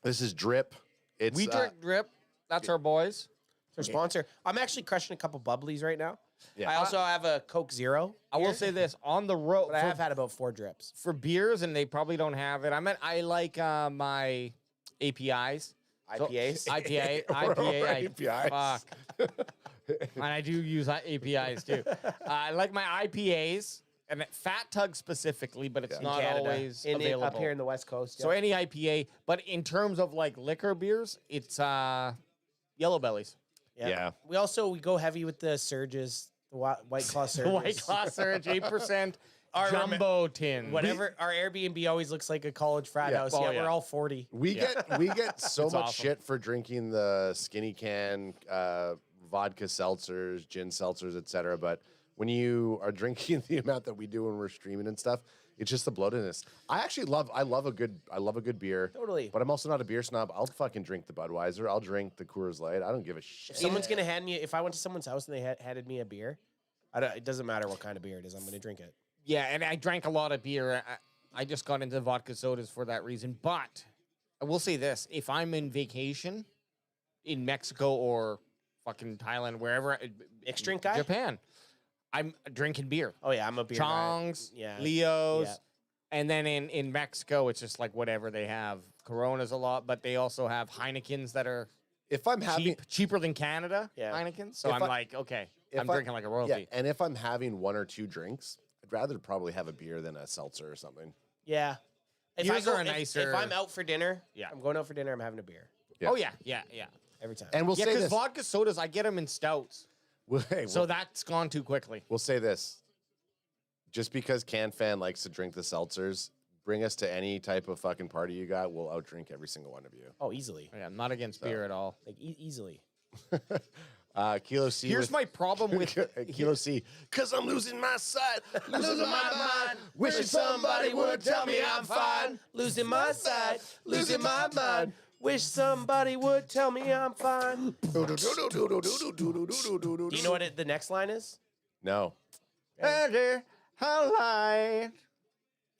This is Drip. We drink Drip. That's our boys. It's our sponsor. I'm actually crushing a couple bubblies right now. Yeah. I also have a Coke Zero. I will say this, on the road. But I have had about 4 drips. For beers, and they probably don't have it. I like my APIs. IPAs? IPA. Fuck. And I do use APIs too. I like my IPAs, and Fat Tug specifically, but it's not always available. Up here in the West Coast. So any IPA, but in terms of like liquor beers, it's Yellow Bellies. Yeah. We go heavy with the Surges, the White Claw Surges. The White Claw Surge, 8%. Jumbo tin. Whatever. Our Airbnb always looks like a college frat house. Oh, We're all 40. We get so It's much awesome. shit for drinking the skinny can, vodka seltzers, gin seltzers, etc. But when you are drinking the amount that we do when we're streaming and stuff, it's just the bloatedness. I love a good beer. Totally. But I'm also not a beer snob. I'll fucking drink the Budweiser. I'll drink the Coors Light. I don't give a shit. If someone's going to hand me, if I went to someone's house and they handed me a beer, it doesn't matter what kind of beer it is. I'm going to drink it. Yeah, and I drank a lot of beer. I just got into vodka sodas for that reason. But I will say this. If I'm in vacation in Mexico or fucking Thailand, wherever. Mixed drink guy? Japan. I'm drinking beer. Oh, yeah, I'm a beer Chong's, guy. Leo's. Yeah. And then in Mexico, it's just like whatever they have. Corona's a lot, but they also have Heinekens that are cheaper than Canada, Heinekens. So I'm like, okay, I'm drinking like a royalty. Yeah, and if I'm having 1 or 2 drinks, I'd rather probably have a beer than a seltzer or something. Yeah. Beers are a nicer. If I'm out for dinner, Yeah. I'm going out for dinner, I'm having a beer. Oh, yeah. Every time. And we'll say because this. vodka sodas, I get them in stouts. So that's gone too quickly. We'll say this. Just because CanFan likes to drink the seltzers, bring us to any type of fucking party you got, we'll outdrink every single one of you. Oh, easily. Yeah, I'm not against beer at all. Like, easily. Kilo C. Here's my problem with Kilo C. Because I'm losing my sight, losing my mind, wishing somebody would tell me I'm fine. Losing my sight, losing my mind. Wish somebody would tell me I'm fine. Do you know what the next line is? No. Highlight.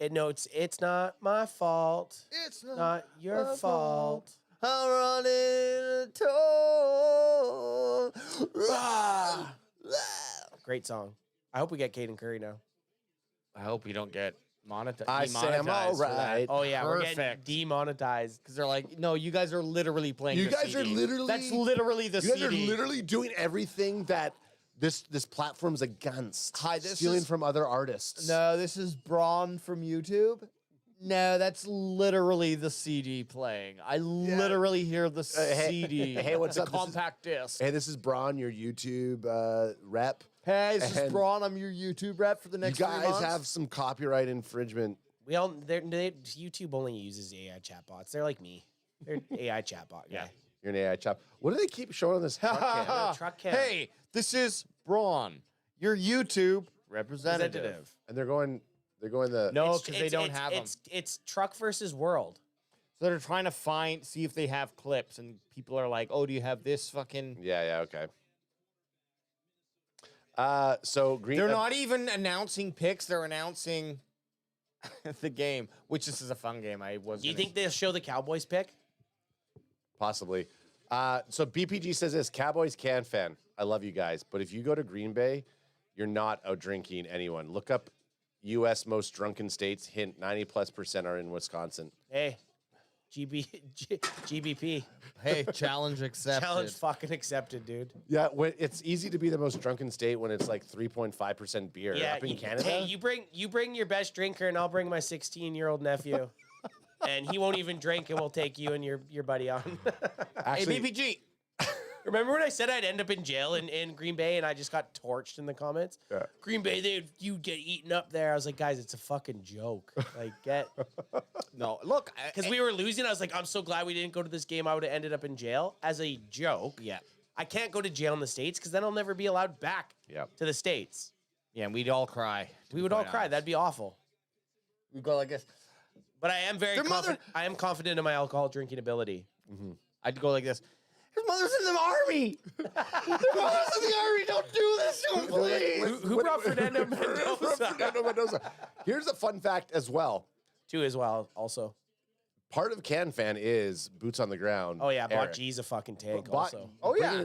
It's not my fault. It's Not your fault. I'm running toll. Great song. I hope we get Caden Curry now. I hope we don't get monetized. I say I'm all right. Oh, yeah. We're getting Perfect. demonetized. Because they're like, no, you guys are literally playing You the guys CD. are literally... That's literally the You guys CD. are literally doing everything that this platform's against. Hi, this stealing is- from other artists. No, this is Braun from YouTube. No, that's literally the CD playing. I literally hear the CD. Hey, what's the up? This is- compact disc. Hey, this is Braun, your YouTube rep. Hey, this is And Braun. I'm your YouTube rep for the You next 3 guys months. have some copyright infringement. YouTube only uses AI chatbots. They're like me. They're AI chatbot guy. You're an AI chop. What do they keep showing on this truck cam? Truck cam. Hey, this is Braun, your YouTube representative. And they're going the... No, because they don't have them. It's truck versus world. So they're trying to see if they have clips, and people are like, "Oh, do you have this fucking?" Yeah, okay. So Green... They're not even announcing picks; they're announcing the game, which this is a fun game. Do you think they'll show the Cowboys pick? Possibly. So BPG says this, Cowboys CanFan. I love you guys, but if you go to Green Bay, you're not out drinking anyone. Look up U.S. most drunken states. Hint, 90+% are in Wisconsin. Hey, GBP. Hey, challenge accepted. Challenge fucking accepted, dude. Yeah, it's easy to be the most drunken state when it's like 3.5% beer up in Canada. Hey, you bring your best drinker, and I'll bring my 16-year-old nephew. And he won't even drink, and we'll take you and your buddy on. Actually, hey, BPG. Remember when I said I'd end up in jail in Green Bay, and I just got torched in the comments? Yeah. Green Bay, you get eaten up there. I was like, guys, it's a fucking joke. Like, No, look, because we were losing. I was like, I'm so glad we didn't go to this game. I would have ended up in jail as a joke. Yeah. I can't go to jail in the States because then I'll never be allowed back to the States. Yeah, and we'd all cry. We would all cry. That'd be awful. We'd go like this. But I am very confident. I am confident in my alcohol drinking ability. I'd go like this. His mother's in the army. His mother's in the army. Don't do this to him, please. Who brought Fernando Mendoza? Fernando Mendoza. Here's a fun fact as well. Also. Part of CanFan is boots on the ground. Oh, yeah. Eric. Bought G's a fucking tank also.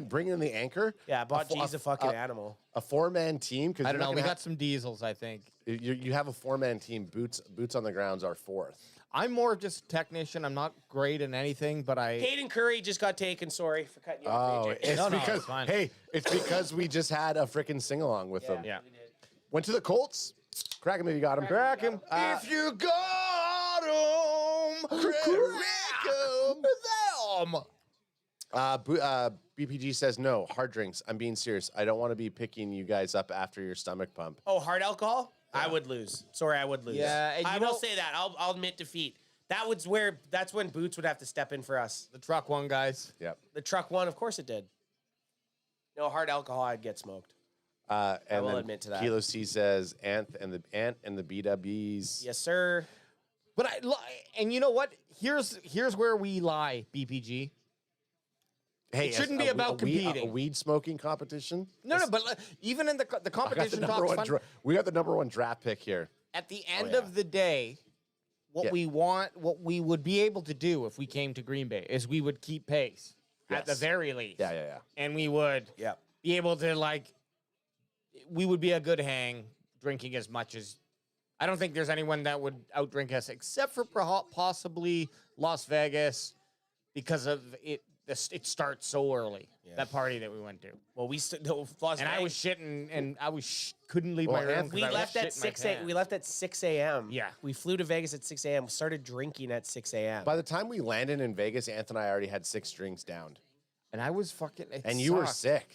Bringing in the anchor. Yeah, Bought G's a fucking animal. A 4-man team. I don't know. We got some diesels, I think. You have a 4-man team. Boots on the grounds are 4th. I'm more of just a technician. I'm not great in anything, but I... Caden Curry just got taken. Sorry for cutting you off, AJ. It's because we just had a freaking sing-along with them. Yeah. Went to the Colts. Crack him if you got him. Crack him. If you got him, crack them. BPG says, no, hard drinks. I'm being serious. I don't want to be picking you guys up after your stomach pump. Oh, hard alcohol? Yeah. I would lose. Sorry, I would lose. Yeah, I will say that. I'll admit defeat. That's when Boots would have to step in for us. The truck one, guys. Yep. The truck one, of course it did. No, hard alcohol, I'd get smoked. And I will admit to that. Kilo C says, Ant and the BWs. Yes, sir. But and you know what? Here's where we lie, BPG. Hey, it shouldn't be about competing. A weed smoking competition? No, but even in the competition talks fun. We got the #1 draft pick here. At the end of the day, what we would be able to do if we came to Green Bay is we would keep pace at the very least. Yeah. And we would be able to we would be a good hang drinking as much as. I don't think there's anyone that would outdrink us except for possibly Las Vegas because of it. It starts so early. That party that we went to. Well, Las Vegas. I was shitting, and I couldn't leave my room. We left at 6 a.m. We left at 6 a.m. Yeah, we flew to Vegas at 6 a.m. Started drinking at 6 a.m. By the time we landed in Vegas, Anthony and I already had 6 drinks downed, and I was fucking. And you were sick.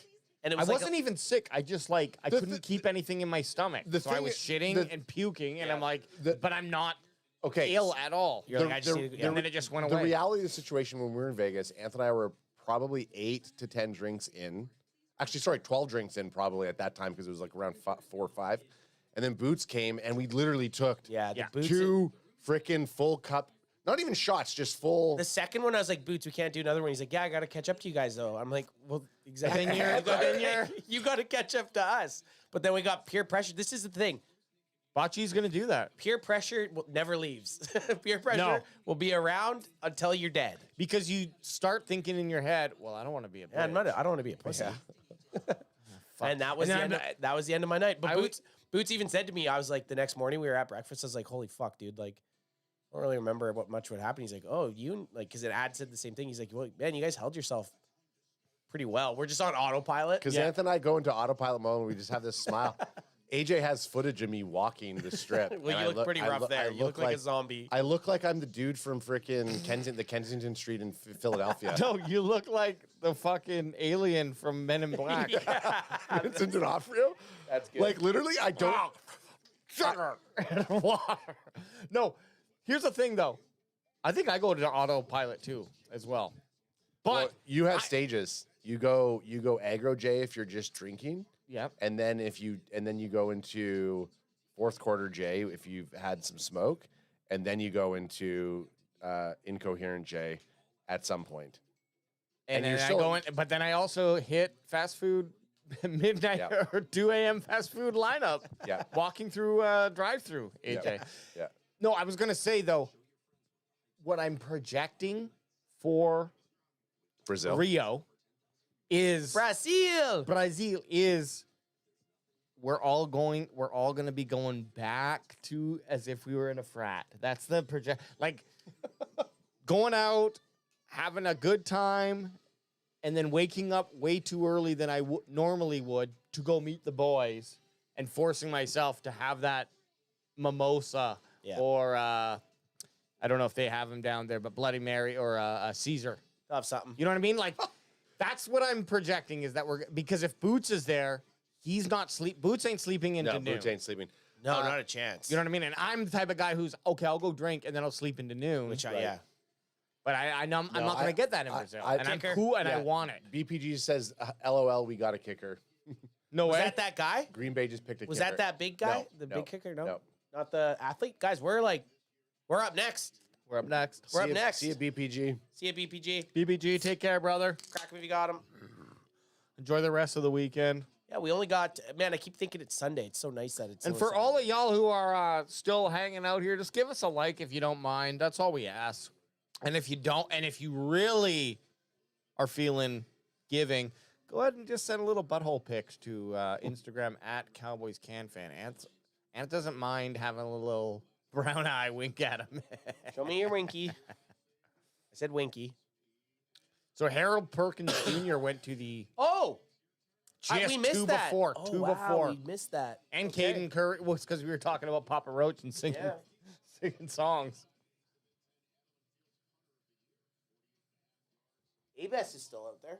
And I wasn't even sick. I just I couldn't keep anything in my stomach. So I was shitting and puking, and I'm like, but I'm not. Okay, ill at all. You're like, and then it just went away. The reality of the situation when we were in Vegas, Anthony and I were probably 8 to 10 drinks in. Actually, sorry, 12 drinks in probably at that time because it was around 4 or 5. And then Boots came and we literally took 2 freaking full cup, not even shots, just full. The second one, I was like, Boots, we can't do another one. He's like, yeah, I got to catch up to you guys though. I'm like, well, exactly. You got to catch up to us. But then we got peer pressure. This is the thing. Bocce's going to do that. Peer pressure never leaves. Peer pressure will be around until you're dead. Because you start thinking in your head, well, I don't want to be a pussy. I don't want to be a pussy. And that was the end of my night. But Boots even said to me, I was like, the next morning we were at breakfast, I was like, holy fuck, dude. Like, I don't really remember what much would happen. He's like, oh, because an ad said the same thing. He's like, well, man, you guys held yourself pretty well. We're just on autopilot. Because Anthony and I go into autopilot mode and we just have this smile. AJ has footage of me walking the strip. Well, you look pretty rough there. You look like a zombie. I look like I'm the dude from frickin' the Kensington Street in Philadelphia. No, you look like the fucking alien from Men in Black. Vincent D'Onofrio? That's good. Like, literally, I don't... Sugar and water. No, here's the thing, though. I think I go to autopilot, too, as well. But you have stages. You go aggro J if you're just drinking. Yep. And then you go into fourth quarter J if you've had some smoke, and then you go into incoherent J at some point. And then but then I also hit fast food midnight or 2 a.m. fast food lineup. Yeah. Walking through drive-through, AJ. Yeah. No, I was gonna say though, what I'm projecting for Rio is Brazil is we're all going to be going back to as if we were in a frat. That's the project, like going out, having a good time, and then waking up way too early than I normally would to go meet the boys and forcing myself to have that mimosa or I don't know if they have them down there, but Bloody Mary or a Caesar. They'll have something. You know what I mean? Like that's what I'm projecting is that because if Boots is there, he's not Boots ain't sleeping into noon. Boots ain't sleeping. No, not a chance. You know what I mean? And I'm the type of guy who's okay. I'll go drink and then I'll sleep into noon. But But I'm not going to get that in Brazil. And I'm kicker. cool, and I want it. BPG says, LOL, we got a kicker. No Was way. that guy? Green Bay just picked a Was kicker. that big guy? No, The no, big kicker? No. no. Not the athlete? Guys, we're up next. We're up next. We're up next. See you, BPG. See you, BPG. BBG, take care, brother. Crack me if you got him. Enjoy the rest of the weekend. Yeah, we only got, man, I keep thinking it's Sunday. It's so nice that it's And so for Sunday. all of y'all who are still hanging out here, just give us a like if you don't mind. That's all we ask. And if you don't, and if you really are feeling giving, go ahead and just send a little butthole pics to Instagram at Cowboys CanFan. Ant doesn't mind having a little brown eye wink at him. Show me your winky. I said winky. So Harold Perkins Jr. went to the Oh! just we missed two that. before. Oh, Two wow, before. we missed that. And Okay. Caden Curry was because we were talking about Papa Roach and singing, Yeah. singing songs. Abes is still out there.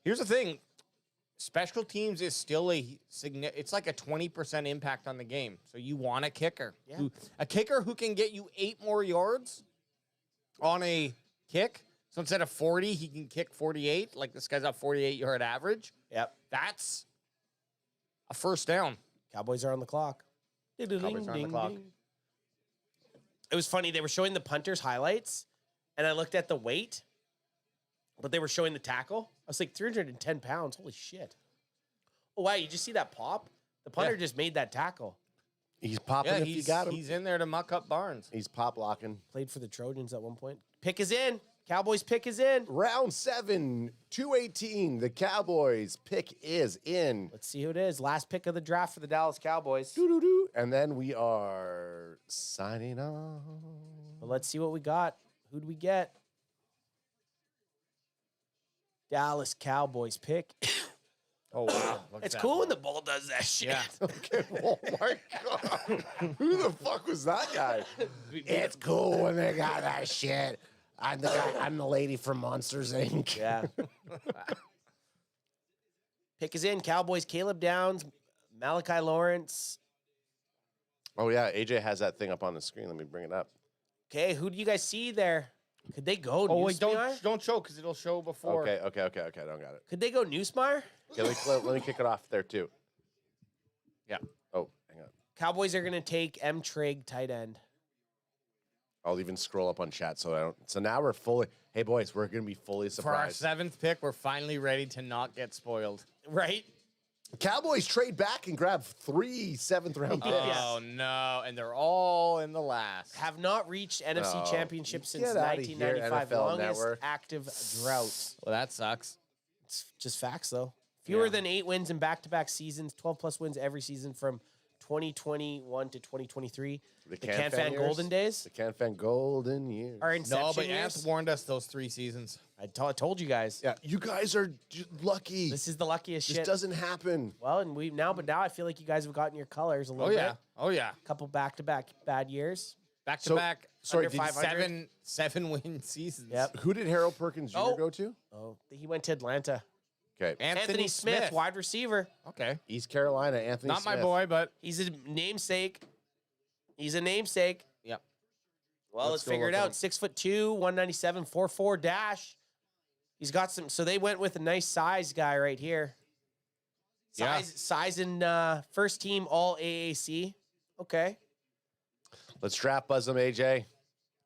Here's the thing. Special teams is still it's like a 20% impact on the game. So you want a kicker. Yeah. A kicker who can get you 8 more yards on a kick. So instead of 40, he can kick 48. Like this guy's got 48-yard average. Yep. That's a first down. Cowboys are on the clock. Cowboys are on the clock. It was funny. They were showing the punter's highlights, and I looked at the weight, but they were showing the tackle. I was like, 310 pounds. Holy shit. Oh, wow. You just see that pop? The punter just made that tackle. He's popping if you got him. He's in there to muck up Barnes. He's pop locking. Played for the Trojans at one point. Pick is in. Cowboys pick is in. Round 7, 218. The Cowboys pick is in. Let's see who it is. Last pick of the draft for the Dallas Cowboys. Doo-doo-doo. And then we are signing off. But let's see what we got. Who'd we get? Dallas Cowboys pick. Oh, wow. Look at It's that cool ball. when the bull does that shit. Yeah. Oh my God. Who the fuck was that guy? It's cool when they got that shit. I'm the guy. I'm the lady from Monsters Inc. Yeah. Pick is in. Cowboys, Caleb Downs, Malachi Lawrence. Oh yeah, AJ has that thing up on the screen. Let me bring it up. Okay, who do you guys see there? Could they go Oh, wait, Newsmeyer? don't show because it'll show before. Okay. I don't got it. Could they go Newsmeyer? Okay, let me kick it off there too. Yeah. Oh, hang on. Cowboys are going to take M. Trigg, tight end. I'll even scroll up on chat so I don't. So now we're fully. Hey boys, we're gonna be fully For our surprised. 7th pick, we're finally ready to not get spoiled. Right? Cowboys trade back and grab 3 7th-round picks. Oh, no. And they're all in the last. Have not reached NFC Oh, Championship since get outta here, 1995. NFL Longest Network. active drought. Well, that sucks. It's just facts, though. Fewer Yeah. than 8 wins in back-to-back seasons, 12-plus wins every season from 2021 to 2023. The CanFan years? Golden Days. The CanFan Golden years. Our Inception No, but years. Ant warned us those 3 seasons. I told you guys. Yeah, you guys are lucky. This is the luckiest This shit. doesn't happen. Well, and but now I feel like you guys have gotten your colors a little Oh, yeah. bit. Oh, yeah. Couple back-to-back bad years. Back to So- back. sorry, under did you- 500. 7-win seasons. Yep. Who did Harold Perkins Jr. Oh. go to? Oh, he went to Atlanta. Okay, Anthony Smith, wide receiver. Okay. East Carolina. Anthony. Not my Smith. boy, but He's a namesake. He's a namesake. yep. Well, let's figure it out. 6'2", 197, 4.4 dash. He's got some. So they went with a nice size guy right here. Size in first team all AAC. Okay. Let's draft buzz him, AJ.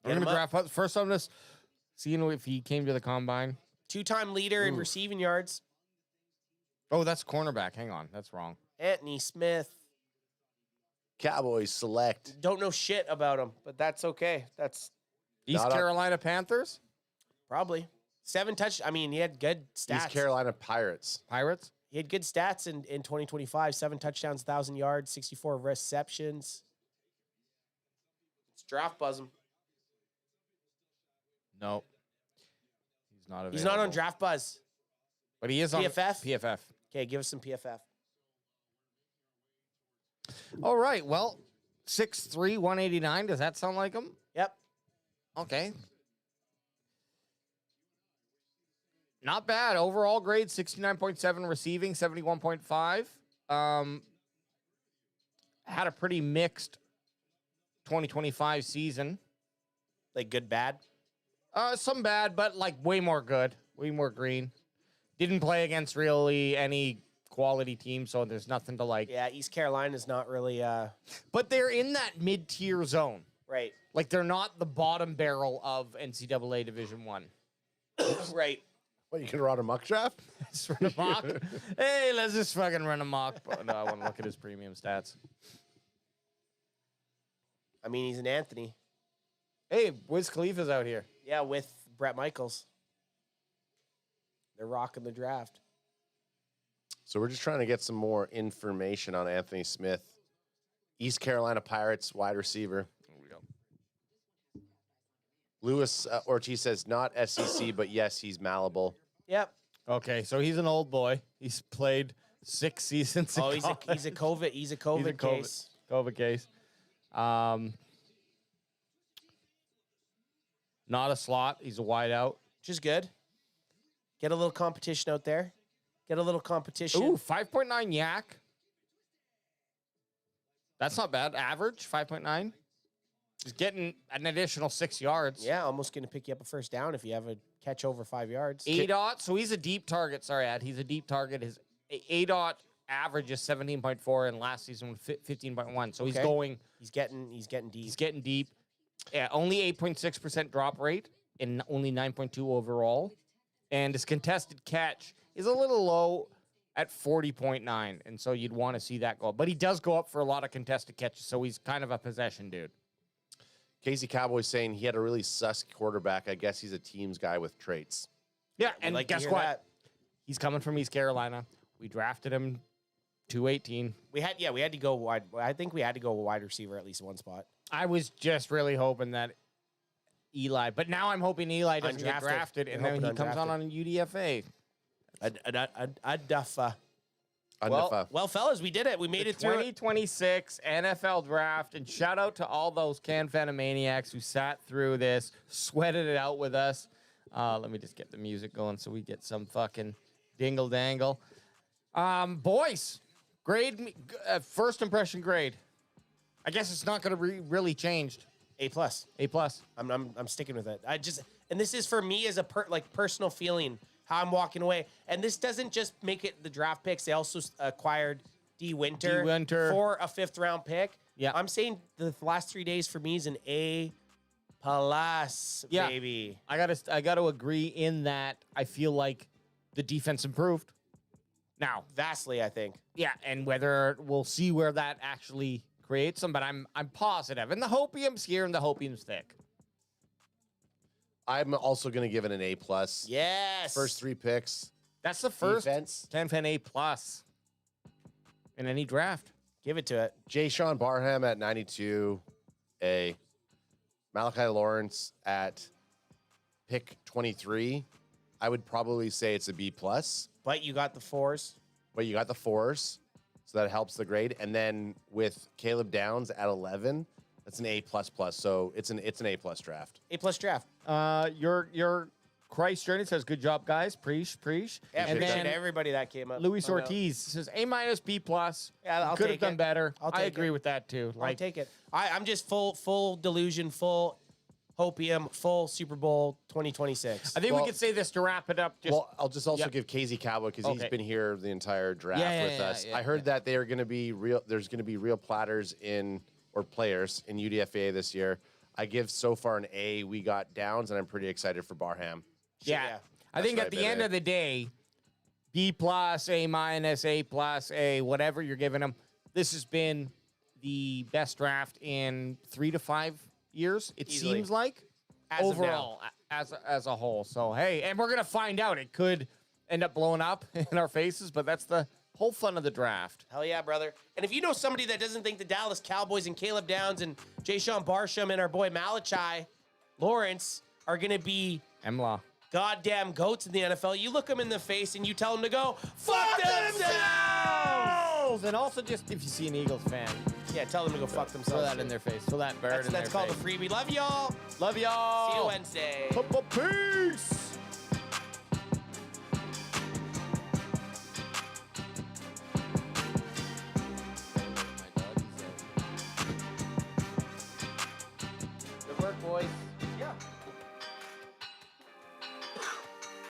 We're going to draft up. First, I'm just seeing if he came to the combine. 2-time leader in receiving yards. Oh, that's cornerback. Hang on. That's wrong. Anthony Smith. Cowboys select. Don't know shit about him, but that's okay. That's East Not up. Carolina Panthers? probably 7 touch. I mean, he had good stats. East Carolina Pirates. Pirates? He had good stats in 2025. 7 touchdowns, 1,000 yards, 64 receptions. Let's draft buzz him. No. He's not available. He's not on draft buzz. But he is on PFF? PFF. Okay, give us some PFF. All right. Well, 6'3", 189. Does that sound like him? Yep. Okay. Not bad. Overall grade, 69.7 receiving, 71.5. Had a pretty mixed 2025 season. Like good, bad? Some bad, but like way more good, way more green. Didn't play against really any quality team, so there's nothing to like. Yeah, East Carolina is not really. But they're in that mid-tier zone. Right. Like they're not the bottom barrel of NCAA Division I. Right. What, you can run a muck draft? Let's run a mock. Hey, let's just fucking run a mock. But no, I want to look at his premium stats. I mean, he's an Anthony. Hey, Wiz Khalifa's out here. Yeah, with Brett Michaels. They're rocking the draft. So we're just trying to get some more information on Anthony Smith. East Carolina Pirates wide receiver. There we go. Luis Ortiz says not SEC, but yes, he's malleable. Yep. Okay, so he's an old boy. He's played 6 seasons. Oh, he's a COVID case. COVID case. Not a slot. He's a wide out. Which is good. Get a little competition out there. Get a little competition. Ooh, 5.9 yak. That's not bad. Average, 5.9. He's getting an additional 6 yards. Yeah, almost going to pick you up a first down if you have a catch over 5 yards. ADOT, so he's a deep target. Sorry, Ad. He's a deep target. His ADOT average is 17.4, and last season was 15.1. So he's going. He's getting deep. He's getting deep. Yeah, only 8.6% drop rate and only 9.2 overall. And his contested catch is a little low at 40.9. And so you'd want to see that go up. But he does go up for a lot of contested catches, so he's kind of a possession dude. Casey Cowboys saying he had a really sus quarterback. I guess he's a team's guy with traits. Yeah, and like to guess hear what? that. He's coming from East Carolina. We drafted him 218. We had to go wide. I think we had to go wide receiver at least one spot. I was just really hoping that Eli, but now I'm hoping Eli doesn't get drafted, and then he comes on a UDFA. A duffa. Well, fellas, we did it. We made it through 2026 NFL draft, and shout out to all those CanFan maniacs who sat through this, sweated it out with us. Let me just get the music going so we get some fucking dingle dangle. Boys, grade first impression grade. I guess it's not going to be really changed. A+. A+. I'm sticking with it. And this is for me as a personal feeling. How I'm walking away. And this doesn't just make it the draft picks. They also acquired D. Winter for a 5th round pick. Yeah. I'm saying the last 3 days for me is an A+, baby. I gotta agree in that I feel like the defense improved. Now, vastly, I think. Yeah, and whether we'll see where that actually creates them, but I'm positive. And the hopium's here and the hopium's thick. I'm also going to give it an A+. Yes. First 3 picks. That's the first defense. CanFan A+ in any draft. Give it to it. Jay Sean Barham at 92, A. Malachi Lawrence at pick 23. I would probably say it's a B+. But you got the 4s. So that helps the grade. And then with Caleb Downs at 11, that's an A++. So it's an A+ draft. A+ draft. Your Christ Journey says, good job, guys. Preach. Yeah, and then everybody that came up. Luis Ortiz says A-, B+. Yeah, I'll could take have done it. better. I'll I take agree it. with that too. I'll take it. I'm just full delusion, full hopium, full Super Bowl 2026. I think we could say this to wrap it up. I'll just also give Casey Cowboy because he's been here the entire draft with us. I heard that they are going to be real. There's going to be real platters or players in UDFA this year. I give so far an A. We got Downs, and I'm pretty excited for Barham. Yeah. I think at the end of the day, B+, A-, A+, whatever you're giving them, this has been the best draft in 3 to 5 years, it Easily. seems like, As of overall, as a whole. So, hey, and we're going to find out. It could end up blowing up in our faces, but that's the whole fun of the draft. Hell yeah, brother. And if you know somebody that doesn't think the Dallas Cowboys and Caleb Downs and Jay Sean Barsham and our boy Malachi Lawrence are going to be goddamn goats in the NFL, you look them in the face and you tell them to go fuck themselves! And also just if you see an Eagles fan, tell them to go fuck themselves. Throw that in their face. Throw that bird in their face. That's called a freebie. Love y'all. Love y'all. See you Wednesday. Peace. Good work, boys.